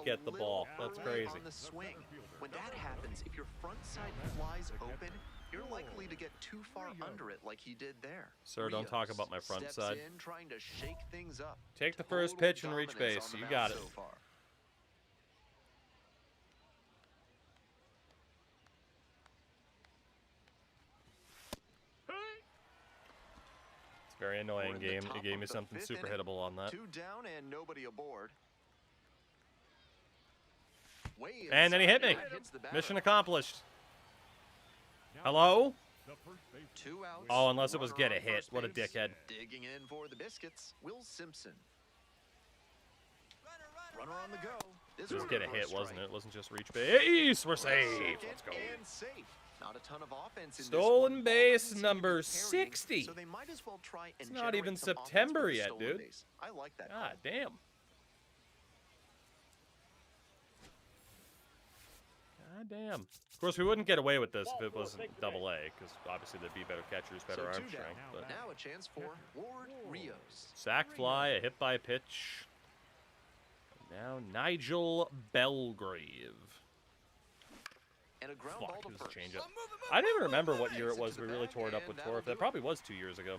get the ball. That's crazy. On the swing. When that happens, if your front side flies open, you're likely to get too far under it like he did there. Sir, don't talk about my front side. In, trying to shake things up. Take the first pitch and reach base. You got it. So It's very annoying game. It gave me something super hittable on that. 2 down and nobody aboard. Way And then he hit me. inside, hits the batter. Mission accomplished. Hello? The first base. 2 outs. Oh, unless it was runner get a on hit. first What a base. dickhead. Digging in for the Biscuits, Will Simpson. Runner on the go. This It was one get a for hit, strike. wasn't it? It wasn't just reach base. We're safe. Second Let's go. and safe. Not a ton of offense in Stolen this one. base Offense seems to be number carrying, 60. So they might as well try and It's not generate even some offense September with a yet, stolen dude. base. I like that. God damn. God damn. Of course, we wouldn't get away with this if it wasn't double A, because obviously there'd be better catchers, better So arm 2 down. strength. But Now a chance for Ward Rios. sac fly, a hit by pitch. Now Nigel Belgrave. And a ground ball Fuck, to his first. changeup. I don't even remember what year it Takes was to we the really bag, tore it up and with that'll Torf. do That it. probably was 2 years ago.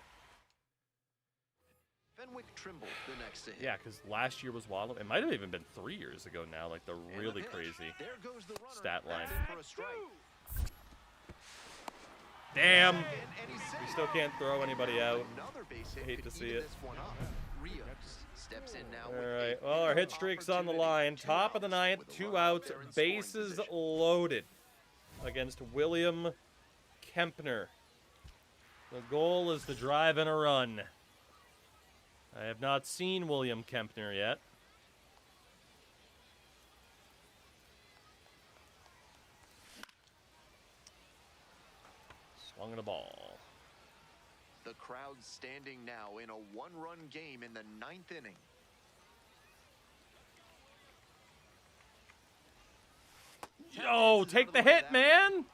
Fenwick Trimble, the next to hit. Yeah, because last year was wild. It might have even been 3 years ago now, like the And the really pitch. crazy There goes the runner. stat line. That's in for a strike. Damn! And he's We safe. still can't throw anybody out. Another base hit Hate could to see even it. this one up. Rios steps in now All with right. a Well, our hit big streak's on the opportunity. line. 2 Top of the outs ninth, with a 2 runner outs, there in scoring bases position. loaded against William Kempner. The goal is to drive in a run. I have not seen William Kempner yet. Swung at a ball. The crowd standing now in a 1-run game in the 9th inning. Yo, take the hit, man!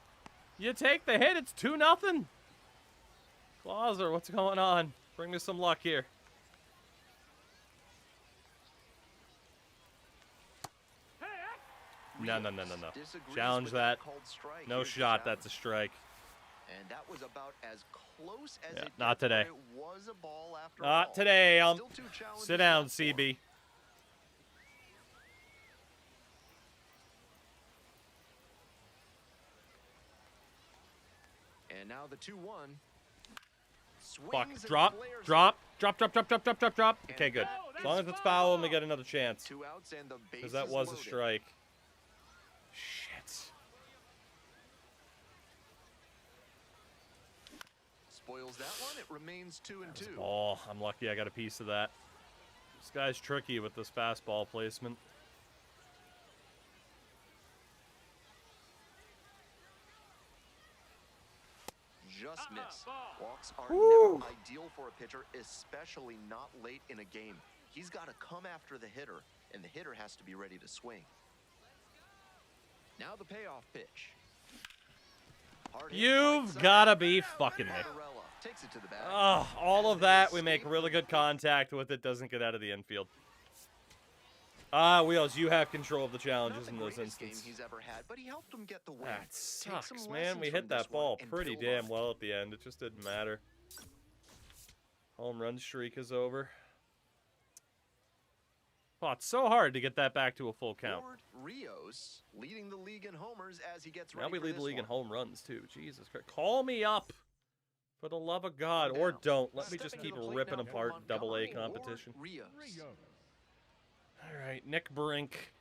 You take the hit, it's 2-0. Clauser, what's going on? Bring me some luck here. No. Disagrees Challenge with that. called strike. No Here's the shot, challenge. that's a strike. And that was about as close as Yeah, it not gets, but today. It was a ball after Not all. today. Still 2 challenges Sit down, left for him. CB. And now the 2-1. Fuck. Swings and Drop. flares Drop. Drop. Okay, good. And As long as it's foul, and we get another chance. 2 outs and the Because bases that was a loaded. strike. Shit. Spoils that one. It remains 2-2. Oh, I'm lucky I got a piece of that. This guy's tricky with this fastball placement. Just miss. Walks are Woo. never ideal for a pitcher, especially not late in a game. He's got to come after the hitter, and the hitter has to be ready to swing. Now the payoff pitch. Hard hit right You've side. gotta be fucking me. Tortorella takes it to the bag. Oh, all of that, we make really good contact with it, doesn't get out of the infield. Wheels, you have control of the challenges Not in the those greatest game instances. he's ever had, but he helped him get the win. That Take some sucks, man. lessons We from hit that this one ball and pretty build damn on it. well at the end. It just didn't matter. Home run streak is over. Oh, it's so hard to get that back to a full count. Ward Rios leading the league in homers as he gets Now ready we for lead the this league in one. home runs, too. Jesus Christ. Call me up. For the love of God. Or don't. Let me just Stepping keep to the plate ripping now for apart Montgomery, AA competition. Ward Rios. All right, Nick Brink.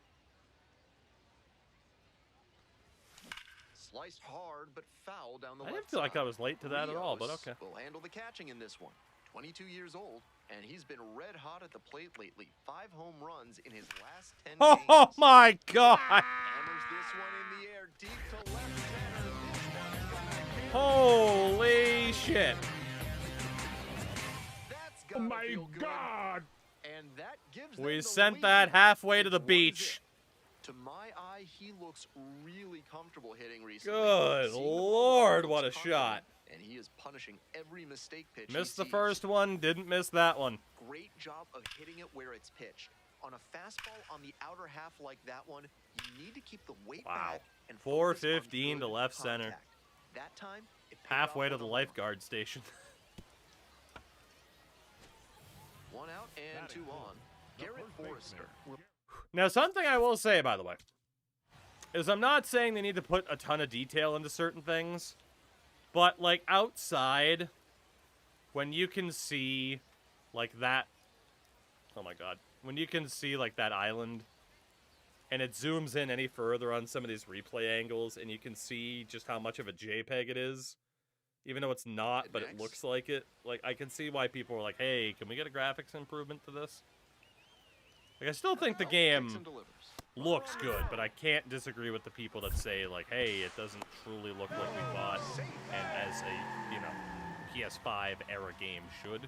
Sliced hard, but foul down the I left didn't feel like side. I was late to that at all, but Rios okay. will handle the catching in this one. 22 years old, and he's been red hot at the plate lately. 5 home runs in his last 10 Oh, games. my God. Hammers this one in the air, deep to left center. This one's gonna Holy shit. That's gotta feel good. And that gives them We the sent lead. that halfway to It's the 1-0. beach. To my eye, he looks really comfortable hitting recently. Good Seeing the ball Lord, looks what a confident, shot. And he is punishing every mistake pitch he Missed the sees. first one, didn't miss that one. Great job of hitting it where it's pitched. On a fastball on the outer half like that one, you need to keep the weight Wow. back and focus on 415 to good left center. contact. That time, it paid Halfway off to on the a lifeguard station. 1 out and 2 on. Garrett Forrester. Now, something I will say, by the way, is I'm not saying they need to put a ton of detail into certain things, but, like, outside, when you can see, like, that... Oh, my God. When you can see, like, that island and it zooms in any further on some of these replay angles, and you can see just how much of a JPEG it is. Even though it's not, but it looks like it. Like, I can see why people are like, hey, can we get a graphics improvement to this? Like, I still think the game looks good, but I can't disagree with the people that say, like, hey, it doesn't truly look like we thought, and as a, you know, PS5 era game should.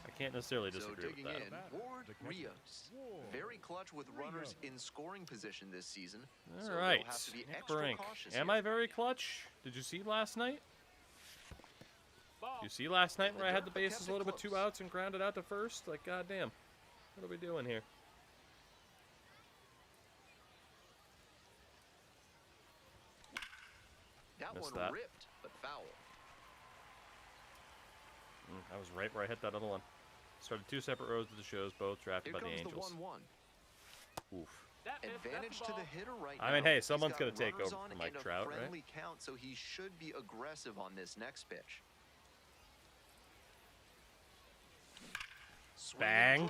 I can't necessarily disagree with that. Ward Rios, very clutch with runners in scoring position this season. All right, Nick Brink. Am I very clutch? Did you see last night? You see last night where I had the bases loaded with 2 outs and grounded out to first? Like, goddamn. What are we doing here? Missed that. Ripped, but foul. I was right where I hit that other one. Started 2 separate rows of the shows, both drafted by the Angels. Oof. Advantage to the hitter right now. I mean, hey, someone's going to take over for Mike Trout, right? Count, so he should be aggressive on this next pitch. Bang.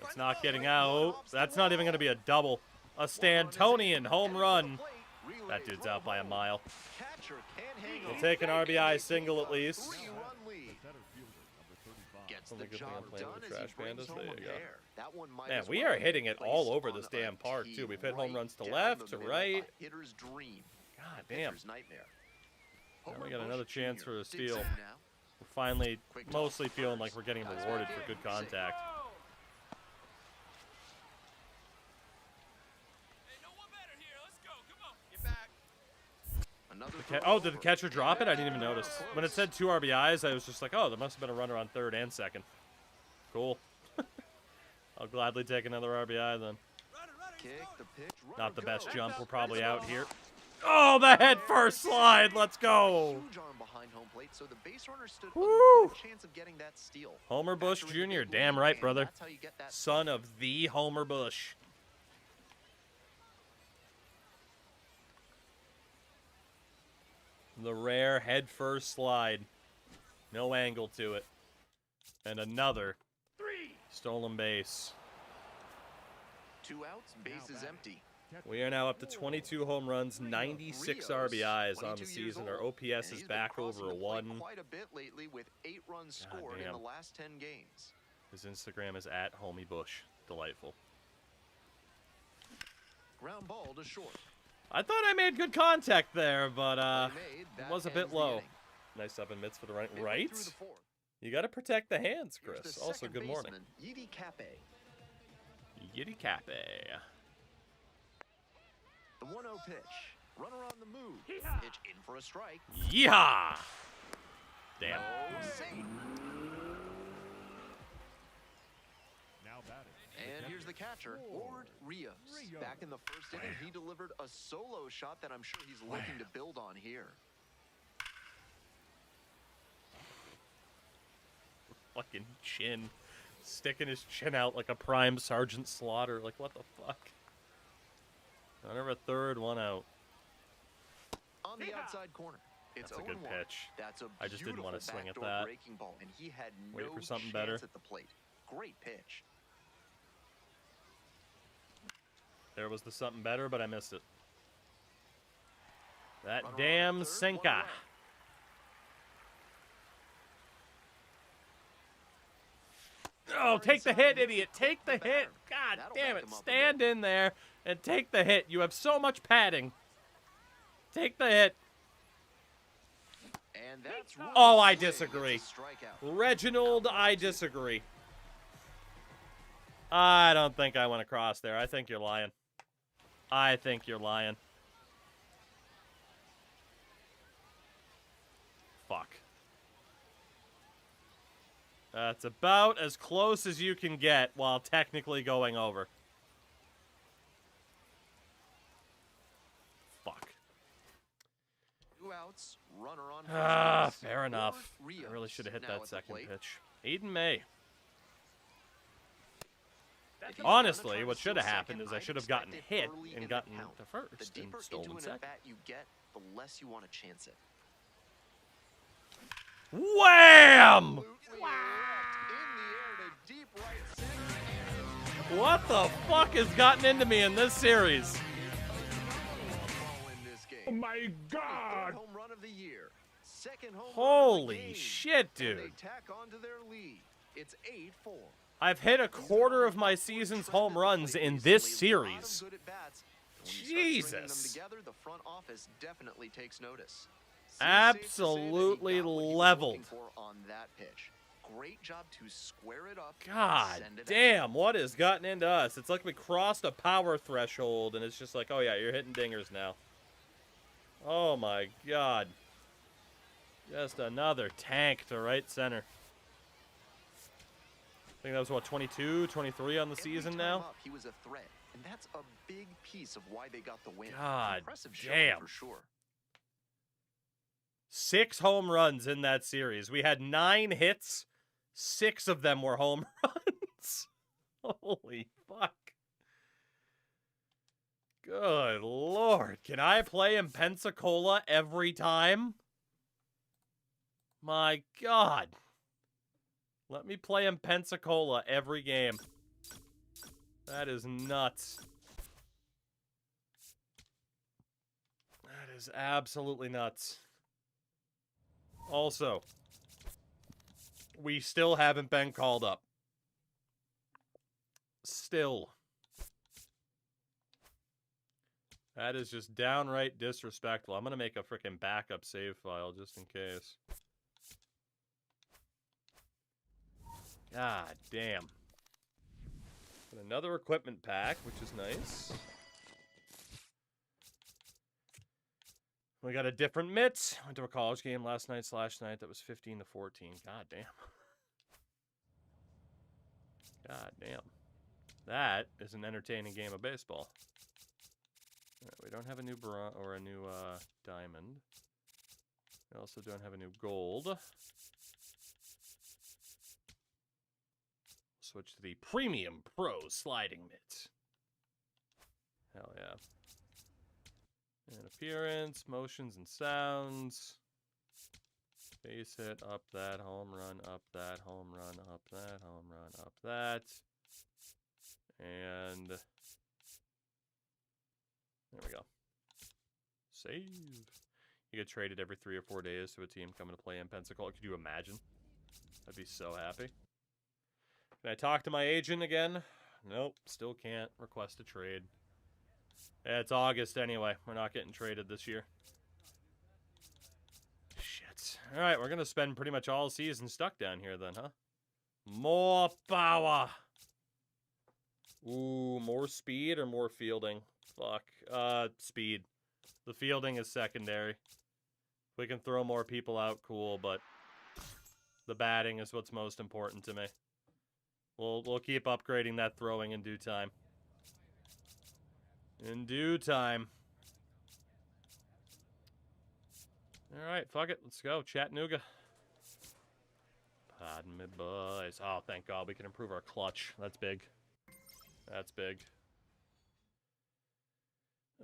It's not getting out. That's not even going to be a double. A Stantonian home run. That dude's out by a mile. We'll take an RBI single at least. Only good thing I'm playing with the Trash Pandas. There you go. Man, we are hitting it all over this damn park, too. We've hit home runs to left, to right. God damn. Now we got another chance for a steal. We're finally mostly feeling like we're getting rewarded for good contact. Oh, did the catcher drop it? I didn't even notice. When it said 2 RBIs, I was just like, oh, there must have been a runner on third and second. Cool. I'll gladly take another RBI then. Not the best jump. We're probably out here. Oh, the head first slide. Let's go. Woo. Homer Bush Jr. Damn right, brother. Son of the Homer Bush. The rare head first slide. No angle to it. And another stolen base. 2 outs, base is empty. We are now up to 22 home runs, 96 RBIs on the season. Our OPS is back over a 1. Quite a bit lately with 8 runs scored in the last 10 games. His Instagram is @HomieBush. Delightful. Ground ball to short. I thought I made good contact there, but it was a bit low. Nice up and mitts for the right. Right? You got to protect the hands, Chris. Also, good morning. Yiddy Cappe. Yiddy Cappe. The 1-0 pitch. Runner on the move. Pitch in for a strike. Yeehaw! Damn. And here's the catcher, Ward Rios. Back in the first inning, he delivered a solo shot that I'm sure he's looking to build on here. Fucking chin. Sticking his chin out like a prime Sergeant Slaughter. Like, what the fuck? Runner a third, 1 out. On the outside corner. That's a good pitch. I just didn't want to swing at that. Ball, and he had Wait no for something chance better. At the plate. Great pitch. There was the something better, but I missed it. That damn sinker. Oh, take the hit, idiot. Take the hit. God damn it. Stand in there and take the hit. You have so much padding. Take the hit. And that's oh, I disagree. Reginald, I disagree. I don't think I went across there. I think you're lying. I think you're lying. Fuck. That's about as close as you can get while technically going over. Fuck. 2 outs, runner on fair enough. I really should have hit that second pitch. Aiden May. Honestly, what should have happened is I should have gotten hit and gotten to first and stolen second. You get, the less you want to chance it. Wham! In the air to deep right center. What the fuck has gotten into me in this series? Oh my God! Home run of the year. Second home Holy run of the game. shit, And dude. they tack on to their lead. It's 8-4. I've hit a quarter of my season's home runs in this series. Jesus. Together, the front office definitely takes notice. Absolutely leveled. On that pitch. Great job to square it up. God damn, what has gotten into us? It's like we crossed a power threshold, and it's just like, oh yeah, you're hitting dingers now. Oh my God. Just another tank to right center. I think that was, what, 22, 23 on the season now? He was a threat, and that's a big piece of why they got the win. God Impressive damn. for sure. 6 home runs in that series. We had 9 hits. 6 of them were home runs. Holy fuck. Good Lord. Can I play in Pensacola every time? My God. Let me play in Pensacola every game. That is nuts. That is absolutely nuts. Also, we still haven't been called up. Still. That is just downright disrespectful. I'm going to make a freaking backup save file just in case. God damn. Got another equipment pack, which is nice. We got a different mitt. Went to a college game last night / night that was 15-14. God damn. God damn. That is an entertaining game of baseball. All right, we don't have a new diamond. We also don't have a new gold. Switch to the Premium Pro Sliding Mitt. Hell yeah. And appearance, motions and sounds. Base hit, up that, home run, up that, home run, up that, home run, up that. And there we go. Save. You get traded every 3 or 4 days to a team coming to play in Pensacola. Could you imagine? I'd be so happy. Can I talk to my agent again? Nope, still can't request a trade. Yeah, it's August anyway. We're not getting traded this year. Shit. Alright, we're going to spend pretty much all season stuck down here then, huh? More power. Ooh, more speed or more fielding? Fuck. Speed. The fielding is secondary. If we can throw more people out, cool, but the batting is what's most important to me. We'll keep upgrading that throwing in due time. In due time. Alright, fuck it. Let's go. Chattanooga. Pardon me, boys. Oh, thank God. We can improve our clutch. That's big. That's big.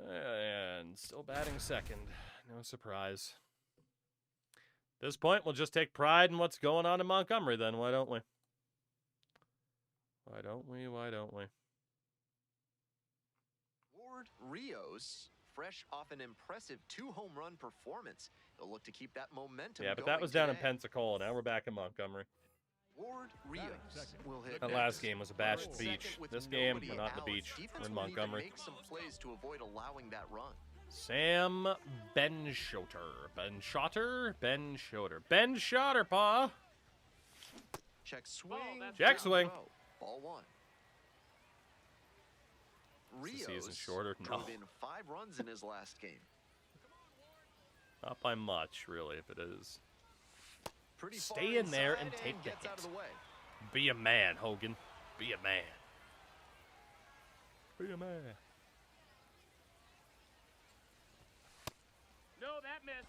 And still batting second. No surprise. At this point, we'll just take pride in what's going on in Montgomery then. Why don't we? Why don't we? Why don't we? Ward Rios, fresh off an impressive 2-home run performance. They'll look to keep that momentum. Yeah, but that was down in Pensacola. Now we're back in Montgomery. Ward Rios will hit that last game was a bash at the beach. This game, we're not at the beach. We're in Montgomery. Make some plays to avoid allowing that run. Sam Benschoter. Ben Schotter, pa. Check swing. Check swing. Ball 1. Rios is the season shorter? No. drove in 5 runs in his last game. Not by much, really, if it is. Pretty Stay in there and take the hit. Out of the way. Be a man, Hogan. Be a man. Be a man. No, that missed.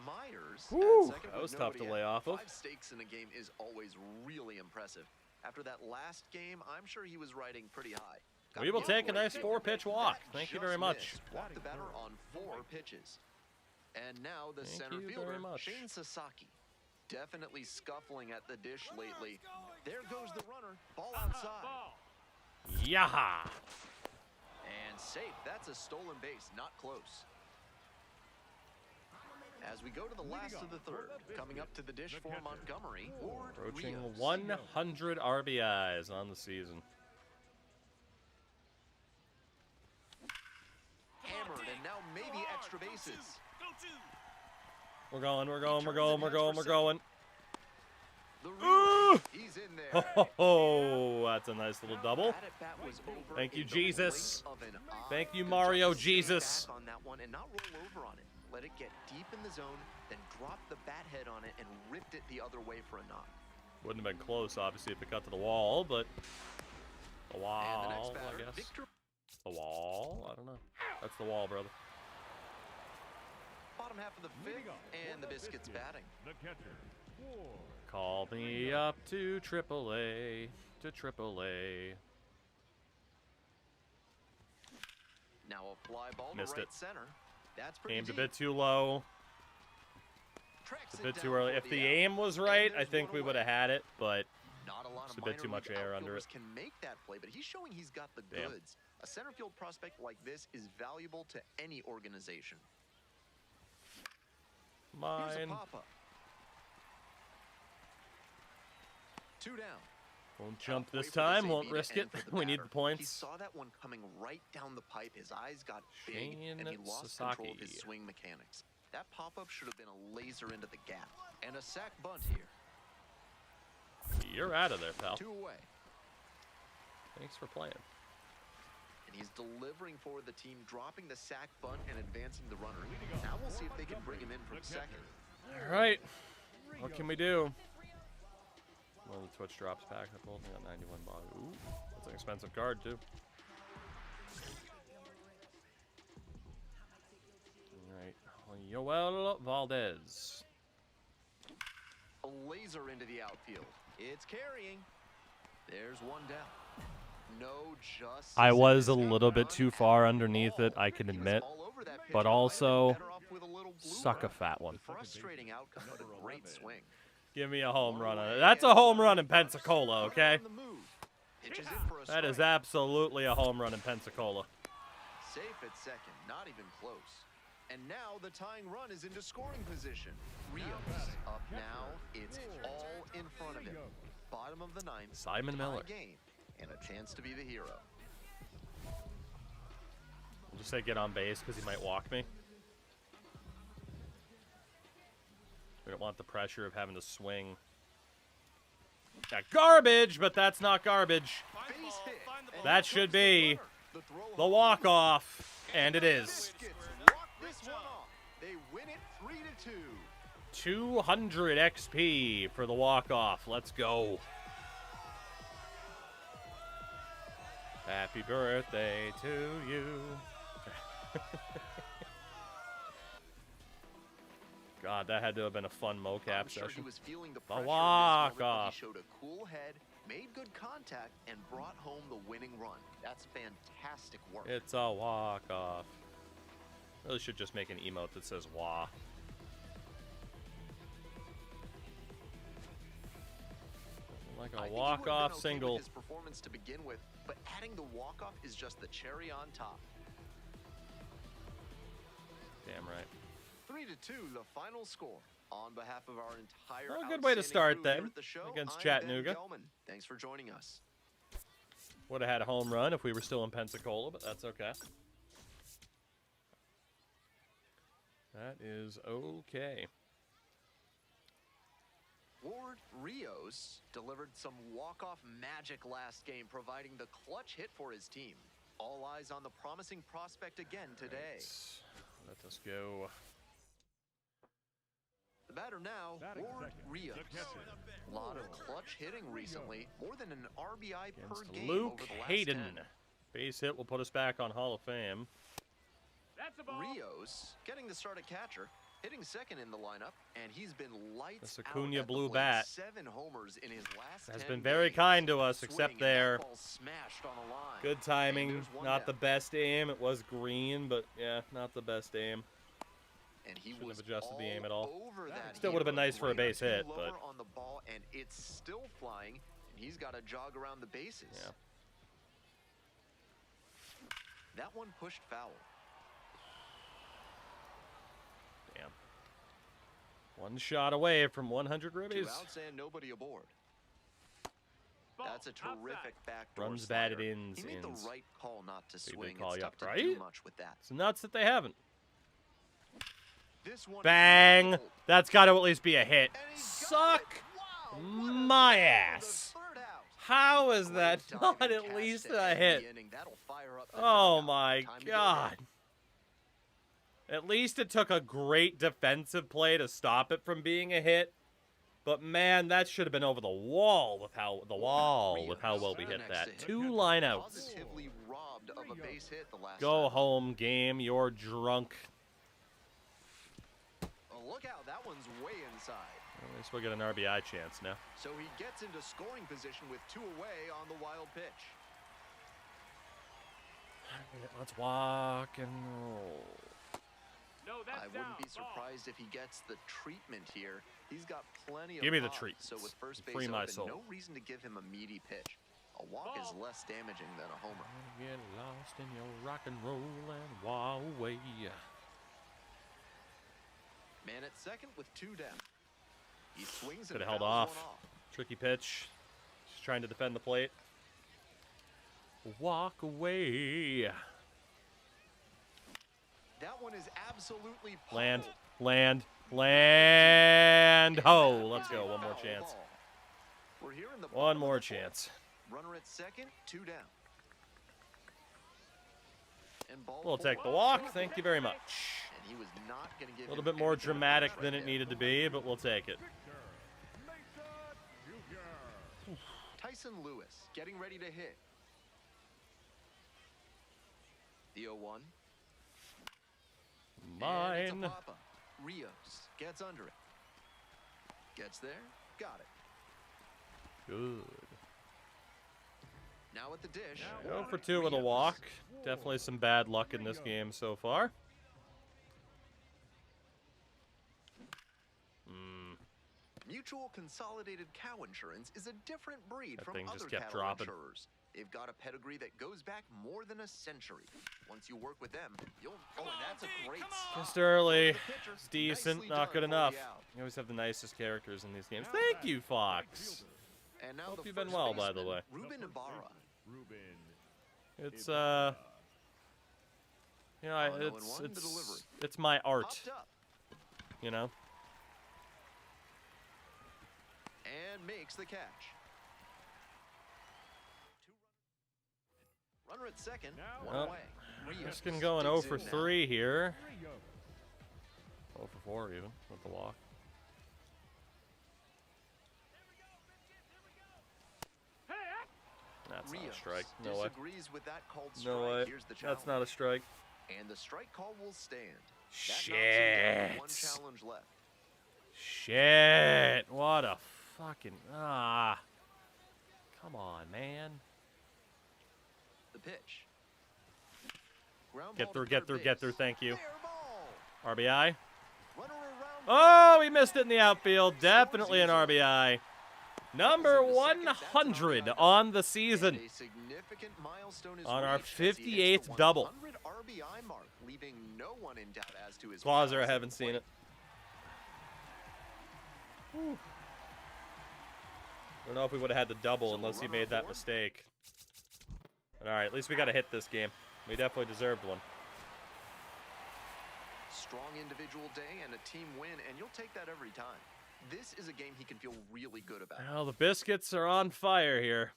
Myers. Woo, that was tough to lay off of. 5 stakes in a game is always really impressive. After that last game, I'm sure he was riding pretty high. We will take a nice 4-pitch walk. Thank you very much. Walked the batter on 4 pitches. And now the center fielder, Shane Sasaki. Definitely scuffling at the dish lately. There goes the runner. Ball outside. Yaha! And safe. That's a stolen base, not close. As we go to the last of the third, coming up to the dish for Montgomery, Ward Approaching Rios. 100 RBIs on the season. Hammered, and now maybe extra bases. We're going, we're going, we're going, we're going, we're going. The relay, he's in there. Oh, that's a nice little double. Thank you, Jesus. Thank you, Mario Jesus. Back on that one and not roll over on it. Let it get deep in the zone, then drop the bat head on it and ripped it the other way for a knock. Wouldn't have been close, obviously, if it got to the wall, but the wall, And the next batter, I guess. Victor. The wall? I don't know. That's the wall, brother. Bottom half of the fifth, and the Biscuits batting. The catcher, Ward. Call me up to AAA, to AAA. Now a fly ball Missed to right it. center. That's pretty Aimed a deep. bit too low. Tracks It's a it bit down too early. for If the out. aim was And right, I there's think one we would away. have had it, but Not a lot Just of a bit too minor much league air under outfielders it. can make that play, but he's showing he's got the Damn. goods. A center field prospect like this is valuable to any organization. Here's a mine. pop-up. 2 down. Won't jump Tough way this for this time, AB won't to risk it. end for the We need batter. the points. He saw that one coming right down the pipe. His eyes got big, Shane and he lost control of Sasaki. his swing mechanics. That pop-up should have been a laser into the gap. And a sack bunt here. You're out of there, pal. 2 away. Thanks for playing. And he's delivering for the team, dropping the sack bunt and advancing the runner. Now we'll see if they can bring him in from second. All right. What can we do? Well, the Twitch drops pack. I pulled. I got 91 body. Ooh, that's an expensive card, too. All right. Yoel Valdez. A laser into the outfield. It's carrying. There's one down. No justice. I was a in this little game. bit too far underneath it, I can He was admit. all over that pitch. But He might have been also, better off with a little blue suck a run. fat one. Frustrating outcome, but a great swing. Give me a home run on it. That's a home run in Pensacola, okay? On the move. Pitches in for a That is strike. absolutely a home run in Pensacola. Safe at second, not even close. And now the tying run is into scoring position. Rios up now. It's all in front of him. Bottom of the ninth. Simon tie Miller. Game, and a chance to be the hero. We'll just say get on base because he might walk me. We don't want the pressure of having to swing. Yeah, garbage, but that's not garbage. Base hit. And That he should puts the be runner. The throw the home. walk-off, and it is. Biscuits walk this one off. They win it 3-2. 200 XP for the walk-off. Let's go. Happy birthday to you. God, that had to have been a fun mocap I'm sure session. he was feeling the The pressure in this moment, but walk-off. he showed a cool head, made good contact, and brought home the winning run. That's fantastic work. It's a walk-off. Really should just make an emote that says wah. Like I a think he would have been walk-off okay single. with his performance to begin with, but adding the walk-off is just the cherry on top. Damn right. 3-2, the final score. On behalf of our entire Well, a good way to outstanding start crew then, here at the show, against I'm Chattanooga. Ben Gelman. Thanks for joining us. Would have had a home run if we were still in Pensacola, but that's okay. That is okay. Ward Rios delivered some walk-off magic last game, providing the clutch hit for his team. All eyes on the promising prospect again today. Let us go. The batter now, Batting Ward second, Rios. the catcher, A lot of clutch hitting recently, more than an RBI per Against game Luke over the last Hayden. 10. Base hit will put us back on Hall of Fame. Rios getting the start at catcher, hitting second in the lineup, and he's been lights This out Acuna at the blue plate. bat 7 homers in his last Has 10 been very games. kind to us, Swing, except and that there. ball smashed on a line. Good And timing. there's one Not the down. best aim. It was green, but yeah, not the best aim. And he Shouldn't was have adjusted the aim at all. Over that Still would have been hero. nice for a base Way hit, too but lower on the ball, and it's still flying, and he's got to jog around the bases. Yeah. That one pushed foul. Damn. One shot away from 100 ribbies. 2 outs and nobody aboard. That's a terrific backdoor Runs slider. batted ins. He made the right call not to swing. Call It's you tough up, to right? do much with that. It's nuts that they haven't. This one Bang! is That's got to at least be a hit. And he got Suck it. Wow, what a my throw for the ass. third out. How is that Great not diving at catch least to a end hit? the inning. That'll fire up the Oh dugout. my Time to go God. again. At least it took a great defensive play to stop it from being a hit. But man, that should have been over the wall with how well we hit that. 2 lineouts. Positively robbed of a base hit the last Go time. home, game. You're drunk. Oh, look out, that one's way inside. At least we'll get an RBI chance now. So he gets into scoring position with 2 away on the wild pitch. Let's walk and roll. I wouldn't be surprised if he gets the treatment here. He's got plenty of Give me the pop, treats. So with first base Free my open, soul. no reason to give him a meaty pitch. A walk is less damaging than a homer. Get lost in your rock and roll and walk away. Man at second with 2 down. He swings Could and have held fouls off. one off. Tricky pitch. Just trying to defend the plate. Walk away. That one is absolutely Land, pummeled. land, land. Oh, let's go. One more Foul chance. ball. We're here in the One bottom of more the fourth. chance. Runner at second, 2 down. And ball We'll take the 4. walk. Thank you very much. And he was not going to give A little him bit more anything dramatic right than it there. needed to be, but we'll take it. Tyson Lewis getting ready to hit. The 0-1. And it's a Mine. pop-up. Rios gets under it. Gets there. Got it. Good. Now at the dish. 0 for 2 with a walk. Definitely some bad luck in this game so far. Mutual Consolidated Cow Insurance is a different breed That from thing other just kept cattle dropping. insurers. They've got a pedigree that goes back more than a century. Once you work with them, you'll... Oh, and that's a great stop. Just early. The pitcher, It's decent, nicely not done good for enough. the out. You always have the nicest characters in these games. Thank you, Fox. And now Hope the you've been first well, by the baseman, way. Ruben Ibarra. It's you know, Oh, 0-1, the delivery. it's my art, Popped up you know. and makes the catch. Runner at second, one Well, away. Rios Just gonna go an 0 digs for in now. 3 here. 0 for 4 even with the walk. That's not a Rios strike. No way. disagrees with that called strike. No way. Here's the That's not a strike. And the strike call will stand. That knocks him Shit. down. One challenge left. Shit. What a fucking Come on, man. The pitch. Ground Get ball through, to get third through, get base. through. Thank you. Fair ball. RBI. Runner around Oh, he missed it in the outfield. Definitely an RBI. Number 100 on the season. A significant milestone is On our reached as he hits the 58th double. 100 RBI mark, leaving no one in doubt as to his Applause, I prowess at haven't the seen plate. it. Whew. I don't know if we would have had the double So unless he runner made that aboard? mistake. All right, at least we got to hit this game. We definitely deserved one. Strong individual day and a team win, and you'll take that every time. This is a game he can feel really good about. Well, the Biscuits are on fire here.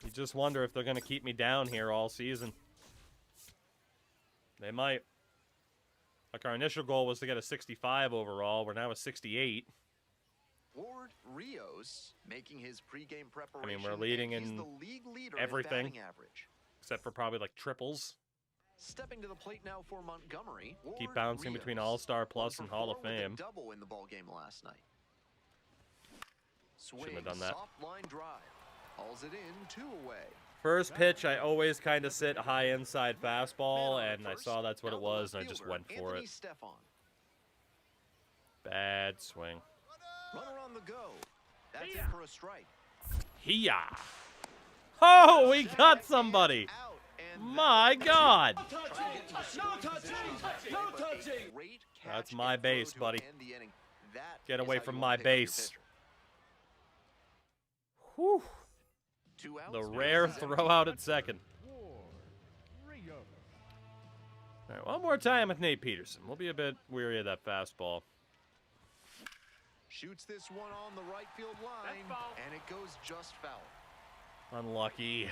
You just wonder if they're going to keep me down here all season. They might. Like, our initial goal was to get a 65 overall. We're now a 68. Ward Rios making his pregame I preparation. mean, we're leading and he's in the league leader everything. in batting average. Except for probably, like, triples. Stepping to the plate now for Montgomery. Keep Ward bouncing between Rios. All-Star Plus 1 and for Hall of 4 with a Fame. double in the ball game last night. Swing, Shouldn't have done that. soft line drive. Hauls it in, 2 away. First pitch, I always kind of sit high inside fastball, Man on and I first. saw that's what Now it the was, and I left just fielder, went for Anthony it. Stefan. Bad swing. Runner on the go. That's it for a strike. Hiya! Oh, we got somebody! Out. My God. No touching. That's my base, buddy. Get away from my base. Whew. The rare throw out at second. All right, one more time with Nate Peterson. We'll be a bit weary of that fastball. Shoots this one on the right field line, and it goes just foul. Unlucky.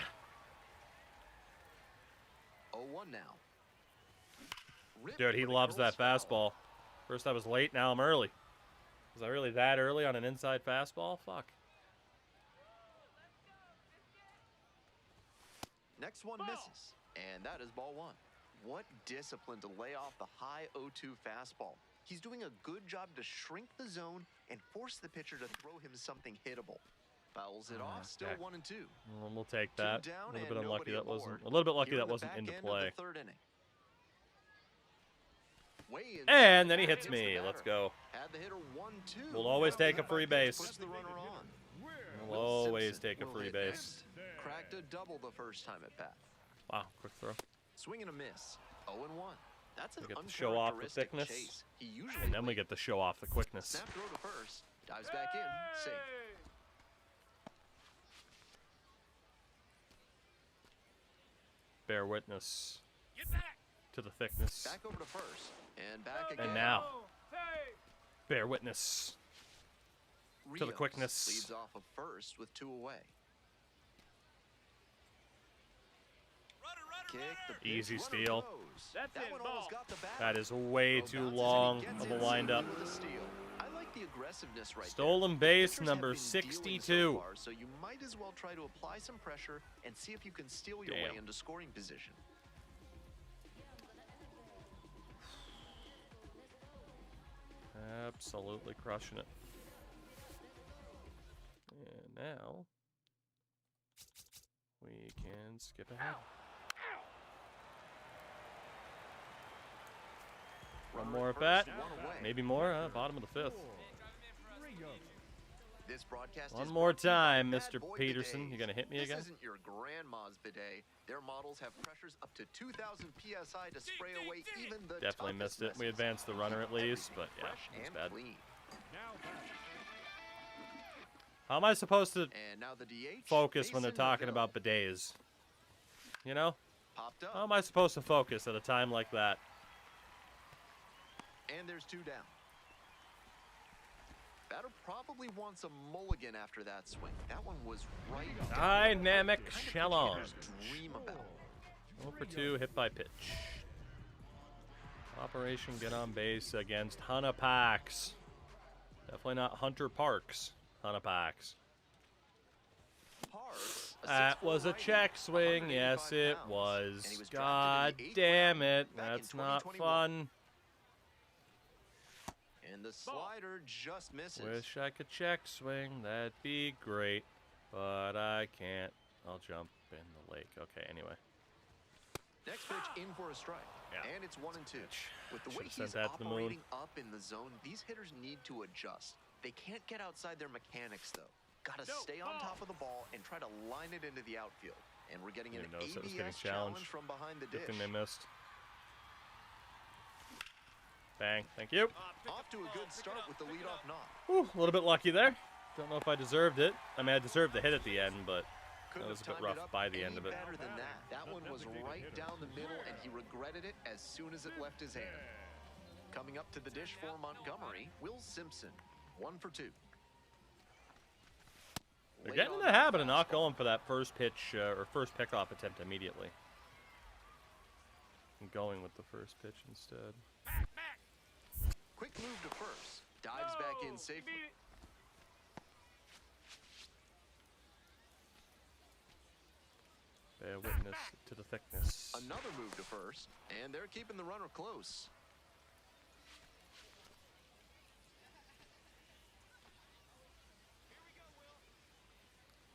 0-1 now. Dude, he loves that fastball. First I was late, now I'm early. Was I really that early on an inside fastball? Fuck. Next one misses, and that is ball one. What discipline to lay off the high 0-2 fastball. He's doing a good job to shrink the zone and force the pitcher to throw him something hittable. Fouls it off, still 1-2. Well, we'll take that. Down, A little bit unlucky that wasn't. aboard. A little bit lucky Here that in the wasn't back into end of play. the third inning. Way And then he inside, hits against the me. batter. Let's go. Had the hitter 1-2. We'll always take a free base. Puts the runner on. We'll Will always Simpson take a will free hit base. next. Cracked a double the first time at bat. Wow, quick throw. Swing and a miss. 0-1. That's an We get to show off the uncharacteristic thickness. chase. He usually And then we leads. get to show off the quickness. Snap throw to first. Dives back in. Safe. Bear witness to the thickness. Back over to first. And back again. And now, bear witness to the Rios quickness. leads off of first with 2 away. Kick, the pitch, Easy runner steal. throws. That one almost got the bat. That is way Throw too bounces and he long gets of a it windup. with a steal. I like the aggressiveness right Stolen there. base Pitchers number have been dealing 62. So far, so you might as well try to apply some pressure and see if you can steal your Damn. way into scoring position. Absolutely crushing it. And now we can skip ahead. One more at bat. Maybe more. Bottom of the fifth. This broadcast One is more brought to you by time, Bad Mr. Boy Peterson. Bidets. You gonna hit me again? This isn't your grandma's bidet. Their models have pressures up to 2,000 psi to spray away even the Definitely toughest missed it. We messes. advanced the runner at least, Everything but yeah, fresh that's and bad. clean. How am I supposed to And now the DH, focus when they're Mason talking Neville. about bidets? You know? Popped up. How am I supposed to focus at a time like that? And there's 2 down. Batter probably wants a mulligan after that swing. That one was right down. Dynamic Kind of challenge. pitchers dream about. 0 for 2, hit by pitch. Operation get on base against Hunter Pax. Definitely not Hunter Parks. Hunter Pax. Parks, a That 6'4" was a righty, check swing. 185 Yes, it pounds, was. and he was God drafted in the 8th damn round it. back in That's not 2021. fun. And the slider just misses. Wish I could check swing. That'd be great. But I can't. I'll jump in the lake. Okay, anyway. Next pitch in for a strike. Yeah. And it's 1-2. With the way Should've sent he's that to the moon. operating up in the zone, these hitters need to adjust. They can't get outside their mechanics, though. Gotta stay on top of the ball and try to line it into the outfield. And we're getting an Didn't notice that was getting ABS challenge challenged. from behind the Good dish. thing they missed. Bang. Thank you. Off to a good start with the leadoff knock. Whew, a little bit lucky there. Don't know if I deserved it. I mean, I deserved the hit at the end, but Couldn't that was a have bit timed rough it up by the any end of it. better than that. That one was right down the middle, and he regretted it as soon as it left his hand. Coming up to the dish for Montgomery, Will Simpson, 1 for 2. They're Late getting in on the habit of not fastball. going for that first pitch or first pickoff attempt immediately. And going with the first pitch instead. Quick move to first. Dives back in safely. Bear witness to the thickness. Another move to first, and they're keeping the runner close.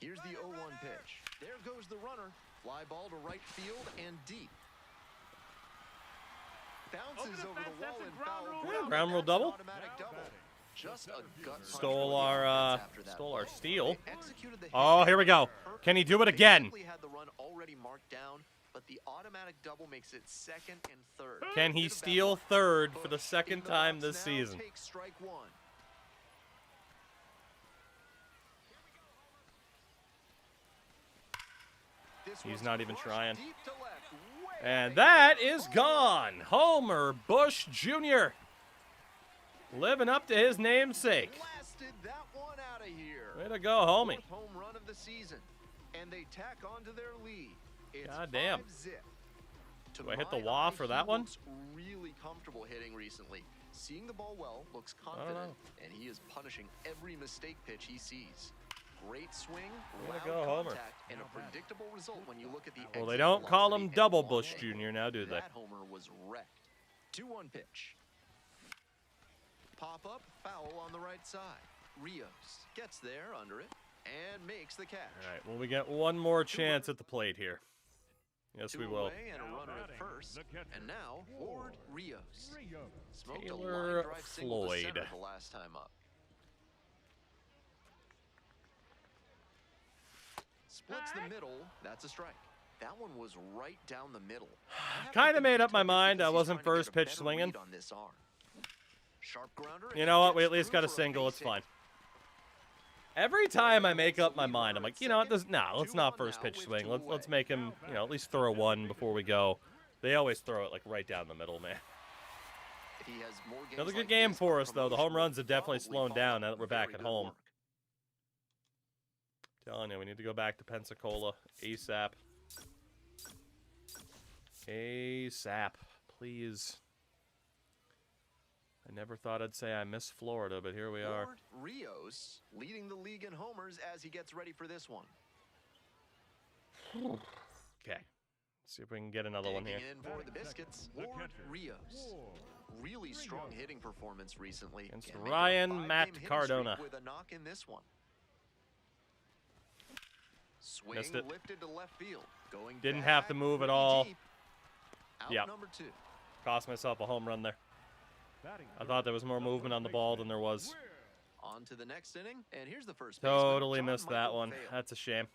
Here's the 0-1 pitch. There goes the runner. Fly ball to right field and deep. Bounces over the wall and foul ground. ground rule That's double. an automatic double. Just a gut punch Stole for the our offense after that stole ball. our steal. They executed the hit Oh, here we go. perfectly. Can he do it They again? probably had the run already marked down, but the automatic double makes it second and third. Can he steal third for the second time this season? Take strike one. He's not even trying. And that is gone. Homer Bush Jr. living up to his namesake. Blasted that one out of here. Way to go, homie. Fourth home run of the season, and they tack onto their lead. It's God damn. 5-zip. Do I hit the wall for that one? Really comfortable hitting recently. Seeing the ball well, looks confident, and he is punishing every mistake pitch he sees. Great swing, loud contact, and a predictable result when you look at the Well, they exit don't call him velocity Double and Bush long Jr. now, do they? That homer was wrecked. 2-1 pitch. Pop up, foul on the right side. Rios gets there under it and makes the catch. All right, well, we get one more chance at the plate here. Yes, we will. And a runner at first. And now, Ward Rios. Smoked Taylor a line drive single to Floyd. center the last time up. Splits the middle. That's a strike. That one was right down the middle. Kind of made up my mind. I wasn't first pitch swinging. Sharp grounder. You know what? We at least got a single. It's fine. Every time I make up my mind, I'm like, you know what? Let's not first pitch swing. Let's make him, at least throw one before we go. They always throw it like right down the middle, man. Another good game for us, though. The home runs have definitely slowed down now that we're back at home. Telling you, we need to go back to Pensacola ASAP. ASAP, please. I never thought I'd say I miss Florida, but here we are. Rios leading the league in homers as he gets ready for this one. Okay. See if we can get another one here. In for the Biscuits, Ward Rios. Really strong hitting performance recently. Against Ryan Matt Cardona. With a knock in this one. Swing Missed it. lifted to left field. Going Didn't back have to move at all. deep. Out Yep. number 2. Cost myself a home run there. I thought there was more movement on the ball than there was. On to the next inning, and here's the first Totally baseman, missed John that Michael one. Vail. That's a shame.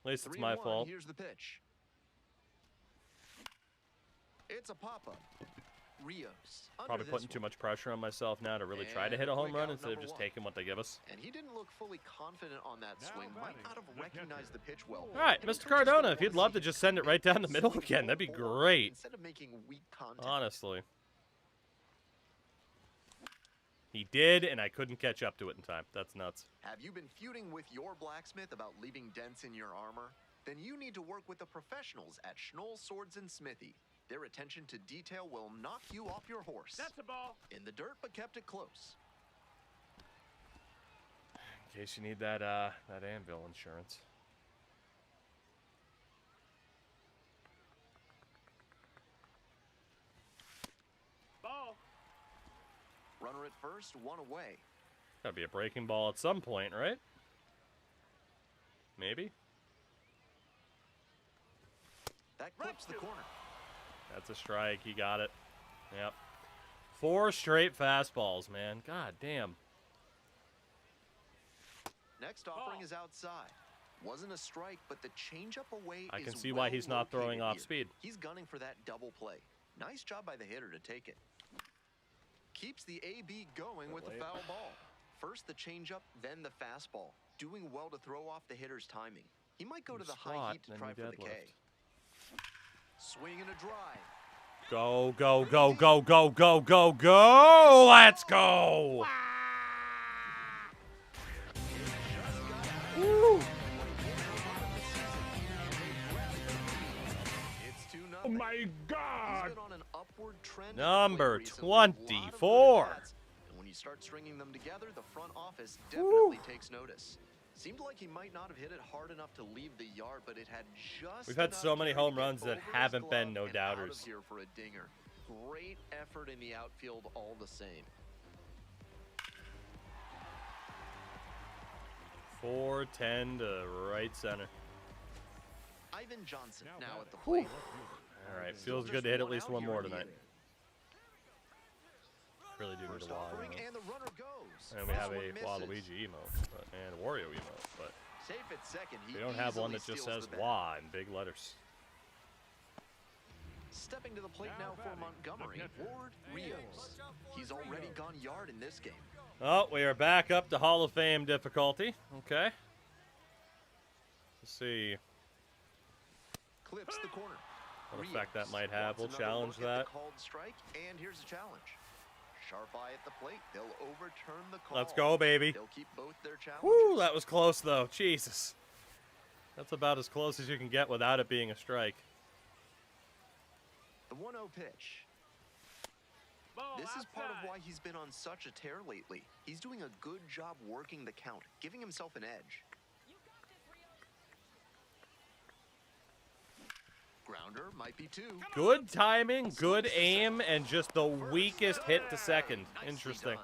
At least it's my 3-1, fault. Here's the pitch. It's a pop-up. Rios. Probably putting too much pressure on myself now to really try to hit a home run instead of just taking what they give us. And he didn't look fully confident on that swing. Might not have recognized the pitch well. All right, Mr. Cardona, if you'd love to just send it right down the middle again, that'd be great. Instead of making weak contact. Honestly. He did, and I couldn't catch up to it in time. That's nuts. Have you been feuding with your blacksmith about leaving dents in your armor? Then you need to work with the professionals at Schnoll Swords and Smithy. Their attention to detail will knock you off your horse. That's a ball. In the dirt, but kept it close. In case you need that anvil insurance. Ball. Runner at first, one away. Gotta be a breaking ball at some point, right? Maybe? That clips the corner. That's a strike. He got it. Yep. 4 straight fastballs, man. God damn. Next offering is outside. Wasn't a strike, but the changeup away I is can see why he's not throwing well off located speed. He's gunning for that double play. Nice job by the hitter to take it. Keeps the AB going with the foul ball. First the changeup, then the fastball. Doing well to throw off the hitter's timing. He might go to the high heat to try for the K. Swing and a drive. Go, go, go, go, go, go, go, go! Let's go! Woo. Oh my God! He's been on an upward trend Number recently. A lot of good 24. at-bats. And when you start stringing them together, the front office definitely takes notice. Seemed like he might not have hit it hard enough to leave the yard, but it had just We've had enough so many carry to home get runs that over his haven't been glove and out of no-doubters. here for a dinger. Great effort in the outfield all the same. 4-10 to right center. Ivan Johnson now at the plate. All right, feels good to hit at least one more tonight. Really do need a Waluigi. And the runner goes. And we have This a one misses. Waluigi emote and a Wario emote, but Safe at second. He we don't have one that easily just steals says the bat. Wa in big letters. Stepping to the plate now for Montgomery, Ward Rios. He's already gone yard in this game. Oh, we are back up to Hall of Fame difficulty. Okay. Let's see Clips the corner. what effect that Rios might have. We'll wants another challenge look at that. the called strike, and here's a challenge. Sharp eye at the plate. They'll overturn the call. Let's go, baby. They'll keep both their challenges. Woo, that was close, though. Jesus. That's about as close as you can get without it being a strike. The 1-0 pitch. This is part of why he's been on such a tear lately. He's doing a good job working the count, giving himself an edge. Grounder might be two. Good timing, good aim, and just the weakest hit to second. Interesting.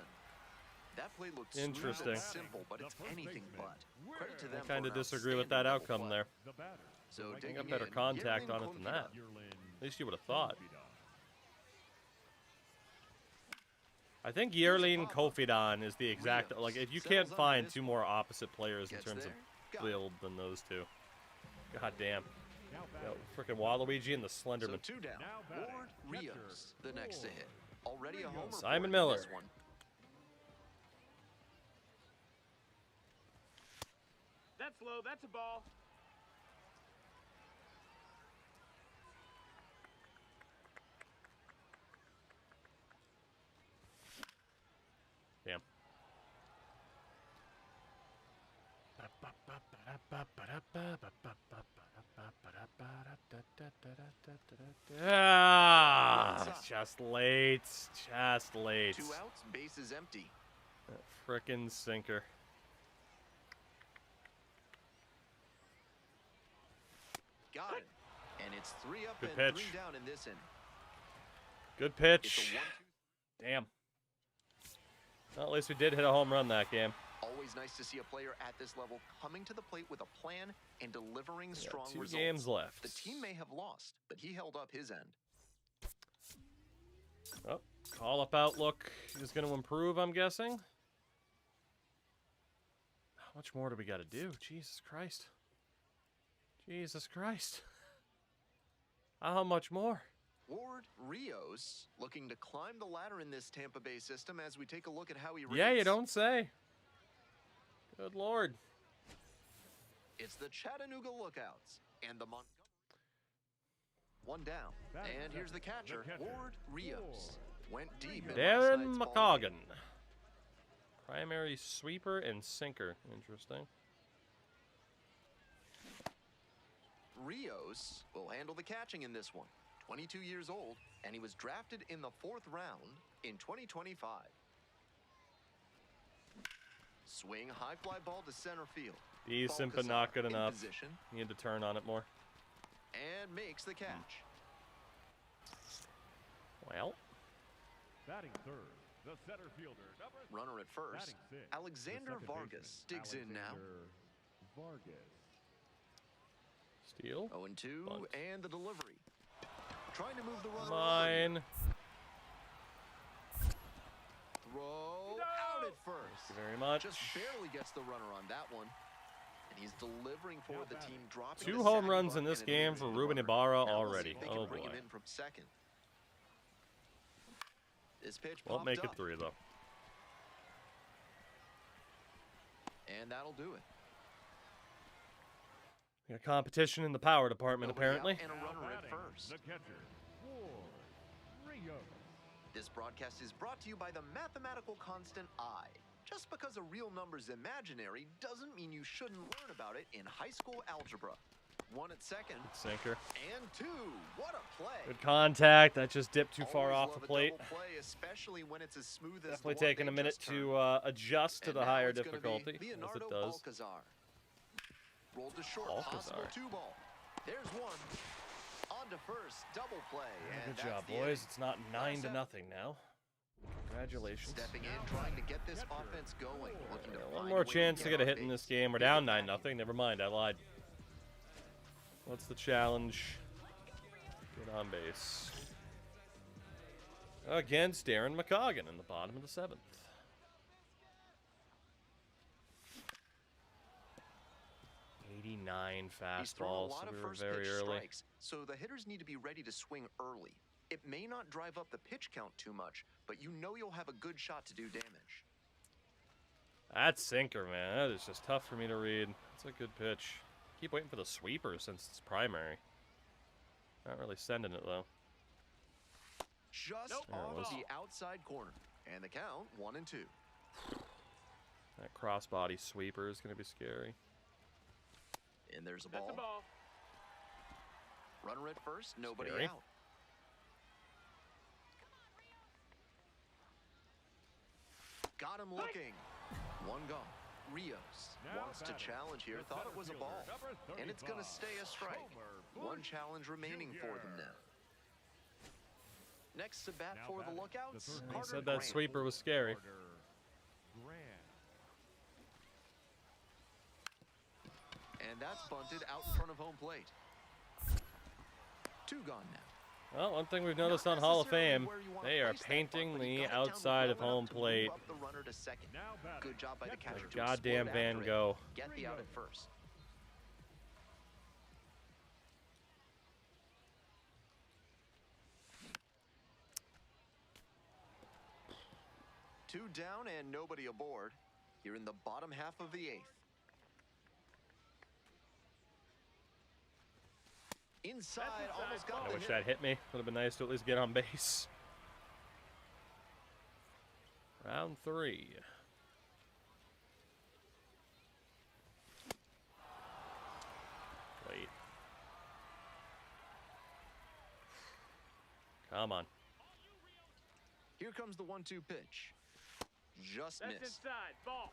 That play looked Interesting. smooth and simple, but it's anything but. Credit to them I kind for of an disagree with that outstanding outcome double there. play. So I think digging got better in, contact Yerlin on it than that. Confidant. At least you would have thought. I think Yerlin Kofidan is the exact, like, if you can't find two more opposite players in terms of build than those two. God damn. Yo, frickin' Waluigi and the Slenderman. So 2 down. Ward Rios, the next to hit. Already a homer. Simon for him in Miller. this one. That's low. That's a ball. Damn. Ah, just late. Just late. 2 outs, base is empty. That frickin' sinker. Got it. And it's 3 up Good and pitch. 3 down in this inning. Good It's pitch. a 1-2. Damn. Well, at least we did hit a home run that game. Always nice to see a player at this level coming to the plate with a plan and delivering strong Two results. games left. The team may have lost, but he held up his end. Oh, call-up outlook is going to improve, I'm guessing. How much more do we got to do? Jesus Christ. Jesus Christ. How much more? Ward Rios looking to climb the ladder in this Tampa Bay system as we take a look at how he rates. Yeah, you don't say. Good Lord. It's the Chattanooga Lookouts and the Montgomery. 1 down. And here's the catcher, Ward Rios. Went deep in last Darren night's ball game. McCoggan. Primary sweeper and sinker. Interesting. Rios will handle the catching in this one. 22 years old, and he was drafted in the 4th round in 2025. Swing, high fly ball to center field. Decent, but Balcazar not good in enough. position, Need to turn on it more. and makes the catch. Well, Batting third, the center fielder, number Runner at first. batting six, Alexander the second Vargas baseman, digs in now. Alexander Vargas. steal. 0-2, Bunt. and the delivery. Trying to move the runner. Mine. Throw out at first. Thank you very much. Just barely gets the runner on that one. And he's delivering for the team, dropping 2 the home sack runs in bunt this and game eliminating for the Ruben runner. Ibarra Now we'll see already. if they can Oh bring boy. him in from second. This pitch Won't popped make it up, 3 though. and that'll do it. We got competition in the power department Nobody out apparently. and a runner at Batting, first. the catcher, Ward Rios. This broadcast is brought to you by the mathematical constant I. Just because a real number's imaginary doesn't mean you shouldn't learn about it in high school algebra. 1 at second, Sinker. and 2. What a play! Good contact. That just dipped too far Always off love the a plate. double play, especially when it's as smooth as Definitely the one taking a they minute just to turned. adjust to And the now higher it's gonna be difficulty, as Leonardo it does. Balcazar. Rolled to short, Balcazar. possible 2-ball. There's one. On to first, double play. And Good that's job, the boys. inning. It's not 9 to out. nothing now. Congratulations. Stepping in, trying to get this offense going. Looking to One find more a way chance to get a on hit in base. this game. We're down 9-0. Never mind, I lied. What's the challenge? Get on base. Against Darren McCoggan in the bottom of the 7th. 89 He's thrown a fastball, lot so of we were first very pitch early. strikes, so the hitters need to be ready to swing early. It may not drive up the pitch count too much, but you know you'll have a good shot to do damage. That sinker, man, that is just tough for me to read. It's a good pitch. Keep waiting for the sweeper since it's primary. Not really sending it, though. Just There it was. off the outside corner. And the count, 1-2. That crossbody sweeper is going to be scary. And there's a ball. Runner at first, nobody Scary. out. Got him looking. One gone. Rios wants to challenge here. Thought it was a ball. And it's going to stay a strike. One challenge remaining for them now. Next to bat for the Lookouts, He Carter said that Grant. sweeper was scary. And that's bunted out in front of home plate. Two gone now. Well, one thing we've noticed on Hall of Fame, they are painting the outside of home plate. Good job by the catcher Like to goddamn explode Van after it. Gogh. Get the out at first. Two down and nobody aboard. Here in the bottom half of the eighth. Inside, almost got I the wish hit. that hit me. Would have been nice to at least get on base. Round 3. Wait. Come on. Here comes the 1-2 pitch. Just That's missed. inside. Ball.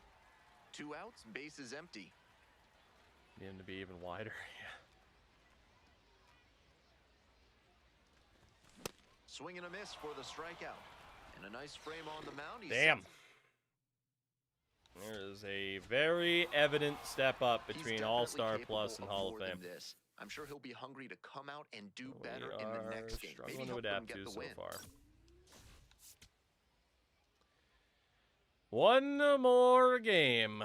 2 outs, base is empty. Need him to be even wider. Swing and a miss for the strikeout. And a nice frame on the mound. He's Damn. set. There is a very evident step up He's between definitely All-Star capable Plus and Hall of more than Fame. this. I'm sure he'll be hungry to come out and do We better in the are next game. struggling Maybe to help them adapt get to the so win. far. One more game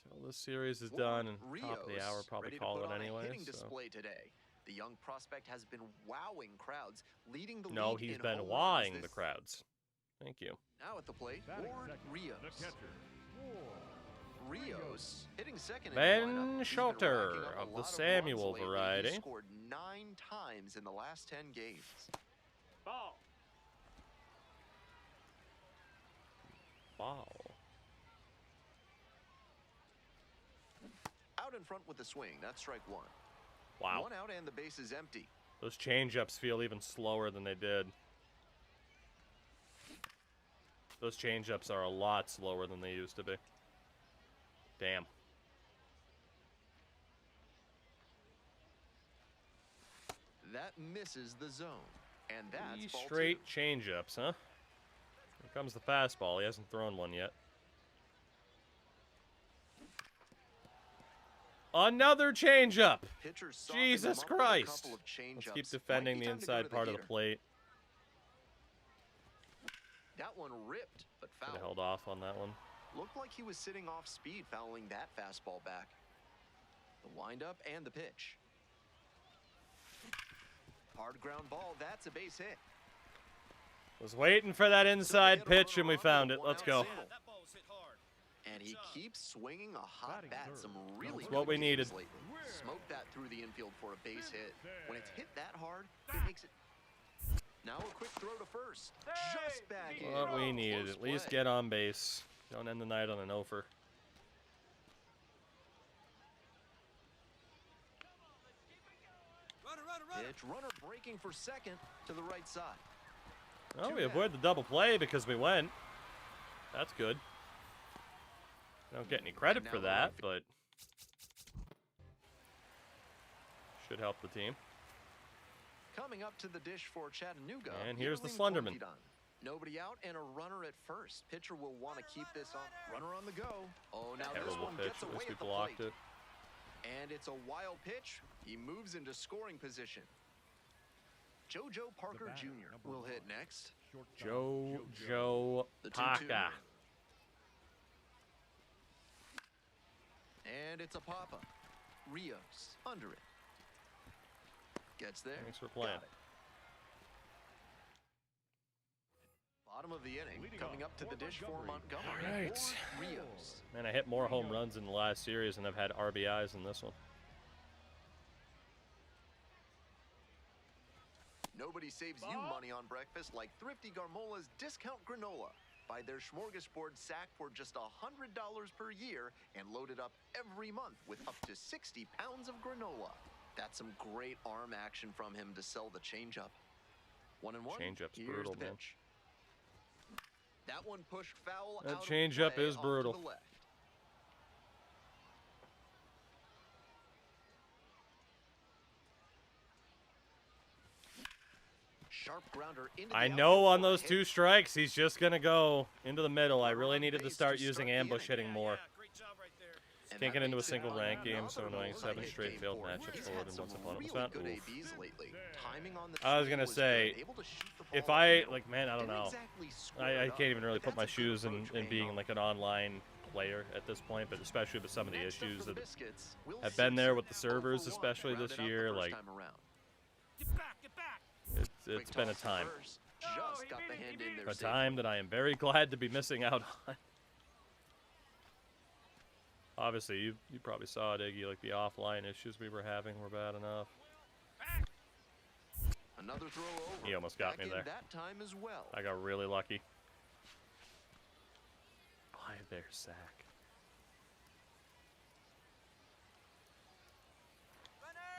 till this series is done, and top of the hour Rios probably ready to call put it on a anyway. hitting So. display today. The young prospect has been wowing crowds, leading the No, league he's in been home runs wowing this- the crowds. Thank you. Now at the plate, Ward Rios. The catcher. Rios hitting second in Ben the lineup. He's been Schulter racking up a of the lot Samuel runs lately. variety. He scored 9 times in the last 10 games. Ball. Wow. Out in front with the swing. That's strike 1. Wow. 1 out and the base is empty. Those changeups feel even slower than they did. Those changeups are a lot slower than they used to be. Damn. That misses the zone. And that's 3 ball 2. straight changeups, huh? Here comes the fastball. He hasn't thrown one yet. Another changeup. Pitchers softened him Jesus up with a Christ. couple of Let's changeups. keep Might defending be the time to go inside to part of the heater. plate. That one ripped, but Could have fouled. held off on that one. Looked like he was sitting off speed, fouling that fastball back. The windup and the pitch. Hard ground ball. That's a base hit. Was waiting for that inside pitch, and we found it. Let's go. And he keeps swinging a hot bat. Some really That's good what we games needed. lately. Smoked that through the infield for a base hit. When it's hit that hard, it makes it. Now a quick throw to first. Just back in. What we needed. Close At least play. get on base. Don't end the night on an offer. Pitch runner breaking for second to the right side. Oh, Two we down. avoid the double play because we went. That's good. Don't get any credit And for now the that, right but should help the team. Coming up to the dish for Chattanooga. And here's the Youngling Slenderman. Cortidon. Nobody out and a runner at first. Pitcher will want to keep this on. Runner on the go. Oh, now this Terrible one pitch. gets At away least we at the blocked plate. it. And it's a wild pitch. He moves into scoring position. JoJo Parker Jr. will hit next. Joe The 2-2. Parker. And it's a pop-up. Rios under it. Gets there. Thanks for playing. Got it. Bottom of the inning, coming up to the dish for Montgomery. All right. Or Rios. Man, I hit more home runs in the last series than I've had RBIs in this one. Nobody saves you money on breakfast like Thrifty Garmola's Discount Granola. Buy their smorgasbord sack for just $100 per year and load it up every month with up to 60 pounds of granola. That's some great arm action from him to sell the changeup. 1-1. Changeup's Here's brutal, the man. pitch. That one pushed foul. That out of changeup play is off to brutal. the left. Sharp grounder into I the know outfield on for a those hit. 2 strikes, he's just going to go into the middle. I really needed to start using ambush hitting more. And Can't that get into a makes it single rank game, another so annoying. 7 multi-hit straight game failed for him. matchups He's forward had and some once opponent was really found. good Oof. ABs lately. Timing on the I was swing gonna was say, good, able to shoot the ball If up I, the middle. like, man, I don't Didn't know. exactly square I it can't even really up, put but my that's a good shoes in approach, being Mango. like an online player at this point, but especially with some of the Next up issues for the that Biscuits, Will have been there with the Simpson, servers, 0 for 1, especially this rounded out the year. first Like, time around. it's Quick been a toss to time. first. Just got the hand in there A safely. time that I am very glad to be missing out on. Obviously, you probably saw it, Iggy, like the offline issues we were having were bad enough. Another throw over. He almost got Back me in there. that time as well. I got really lucky. Why their sack?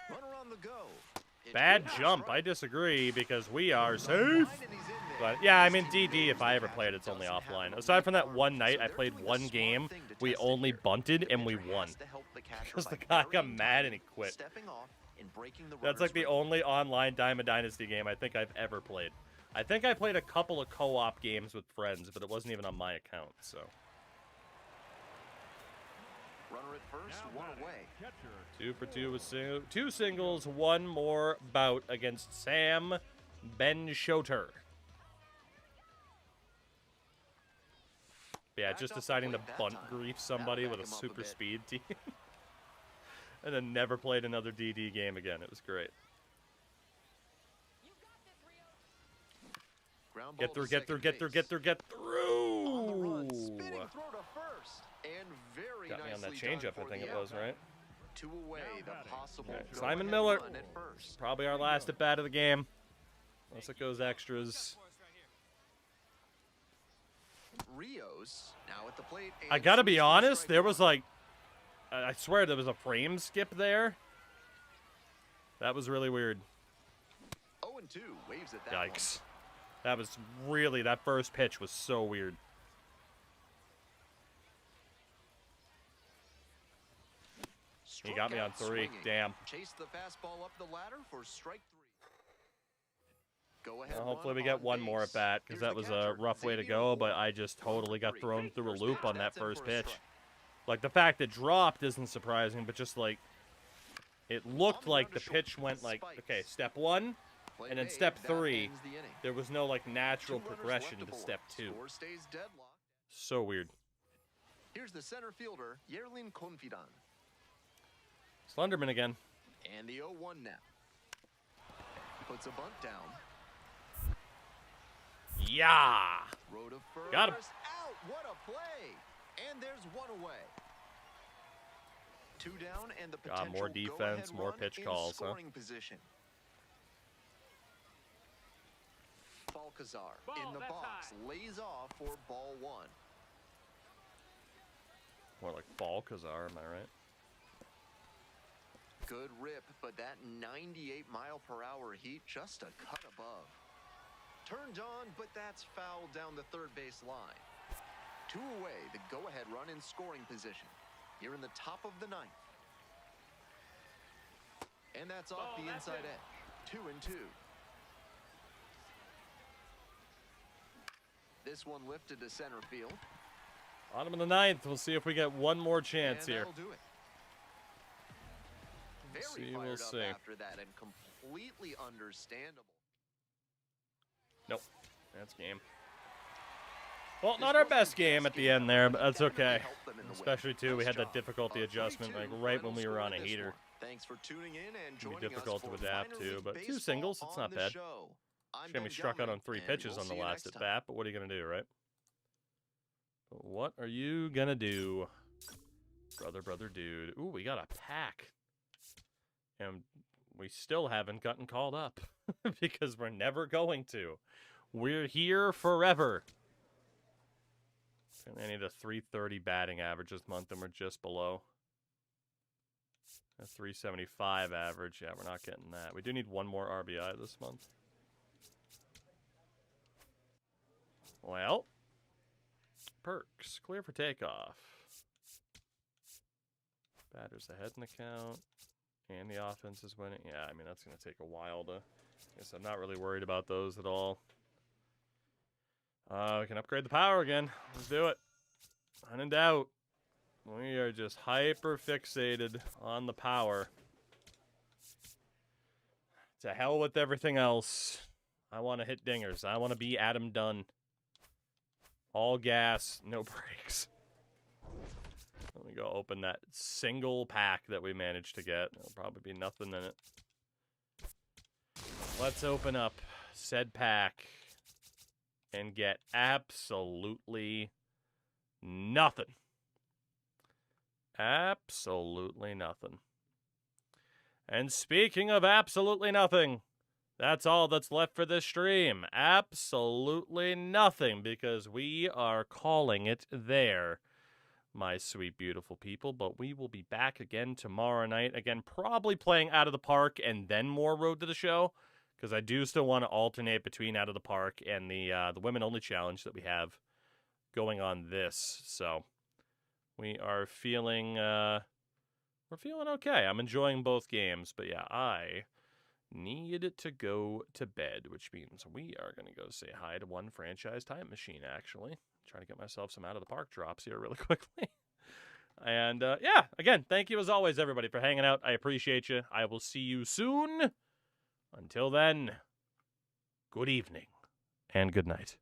Runner on the go. Bad jump. I disagree because we are safe. But yeah, I mean DD. If I ever played, it's only offline. Aside from that one night, I played one game. We only bunted and we won because the guy got mad and he quit. That's like the only online Diamond Dynasty game I think I've ever played. I think I played a couple of co-op games with friends, but it wasn't even on my account. So. Runner at first, one away. 2 for 2 with 2 singles, 1 more bout against Sam Ben-Shoter. Yeah, just deciding to bunt grief somebody with a super speed team. And then never played another DD game again. It was great. Get through, get through, get through, get through, get through! Got me on that changeup, I think it was, right? 2 away, the possible Simon Miller. Probably our last at bat of the game. Unless it goes extras. Rios now at the plate. I gotta be honest, there was like, I swear there was a frame skip there. That was really weird. 0-2, waves at that Yikes. That was really, that first pitch was so weird. He got me on 3. Swinging. Damn. Chase the fastball up the ladder for strike 3. Go ahead. Well, hopefully we get one more at bat because that was a rough way to go, but I just totally got thrown through a loop on that first pitch. Like the fact it dropped isn't surprising, but just like it looked like the pitch went like, okay, step 1 and then step 3. There was no like natural progression to step 2. So weird. Here's the center fielder, Yerlin Confidan. Slenderman again. And the 0-1 now. Puts a bunt down. Yeah. Road of first. Got him. Out. What a play. And there's 1 away. 2 down and the potential more defense, more run pitch in calls, huh? scoring position. Balcazar in the box lays off for ball 1. More like Balcazar, am I right? Good rip, but that 98-mile-per-hour heat just a cut above. Turned on, but that's foul down the third base line. 2 away, the go-ahead run in scoring position. Here in the top of the 9th. And that's off the inside edge. 2-2. This one lifted to center field. Bottom of the 9th. We'll see if we get one more chance here. That'll do it. Very fired up after that and completely understandable. Nope. That's game. Well, not our best game at the end there, but that's okay. Especially, too, we had that difficulty adjustment, like, right when we were on a heater. Thanks for tuning in and It'd joining be difficult us to for adapt minor to, league but 2 baseball singles, it's on not the bad. show. I'm Shame we Ben struck out Gelman, on 3 and pitches we'll on the see you last next at time. bat, but what are you going to do, right? But what are you going to do, brother dude? Ooh, we got a pack. And we still haven't gotten called up because we're never going to. We're here forever. I need a 330 batting average this month, and we're just below. A 375 average. Yeah, we're not getting that. We do need 1 more RBI this month. Well, perks. Clear for takeoff. Batters ahead in the count. And the offense is winning. Yeah, I mean, that's going to take a while to... I guess I'm not really worried about those at all. We can upgrade the power again. Let's do it. When in doubt. We are just hyper fixated on the power. To hell with everything else. I want to hit dingers. I want to be Adam Dunn. All gas, no brakes. Let me go open that single pack that we managed to get. There'll probably be nothing in it. Let's open up said pack and get absolutely nothing. Absolutely nothing. And speaking of absolutely nothing, that's all that's left for this stream. Absolutely nothing, because we are calling it there, my sweet, beautiful people. But we will be back again tomorrow night. Again, probably playing Out of the Park and then more Road to the Show, because I do still want to alternate between Out of the Park and the women-only challenge that we have going on this. So we are feeling, we're feeling okay. I'm enjoying both games, but yeah, I need to go to bed, which means we are going to go say hi to one franchise time machine, actually. Trying to get myself some Out of the Park drops here really quickly. And, yeah, again, thank you as always, everybody, for hanging out. I appreciate you. I will see you soon. Until then, good evening and good night.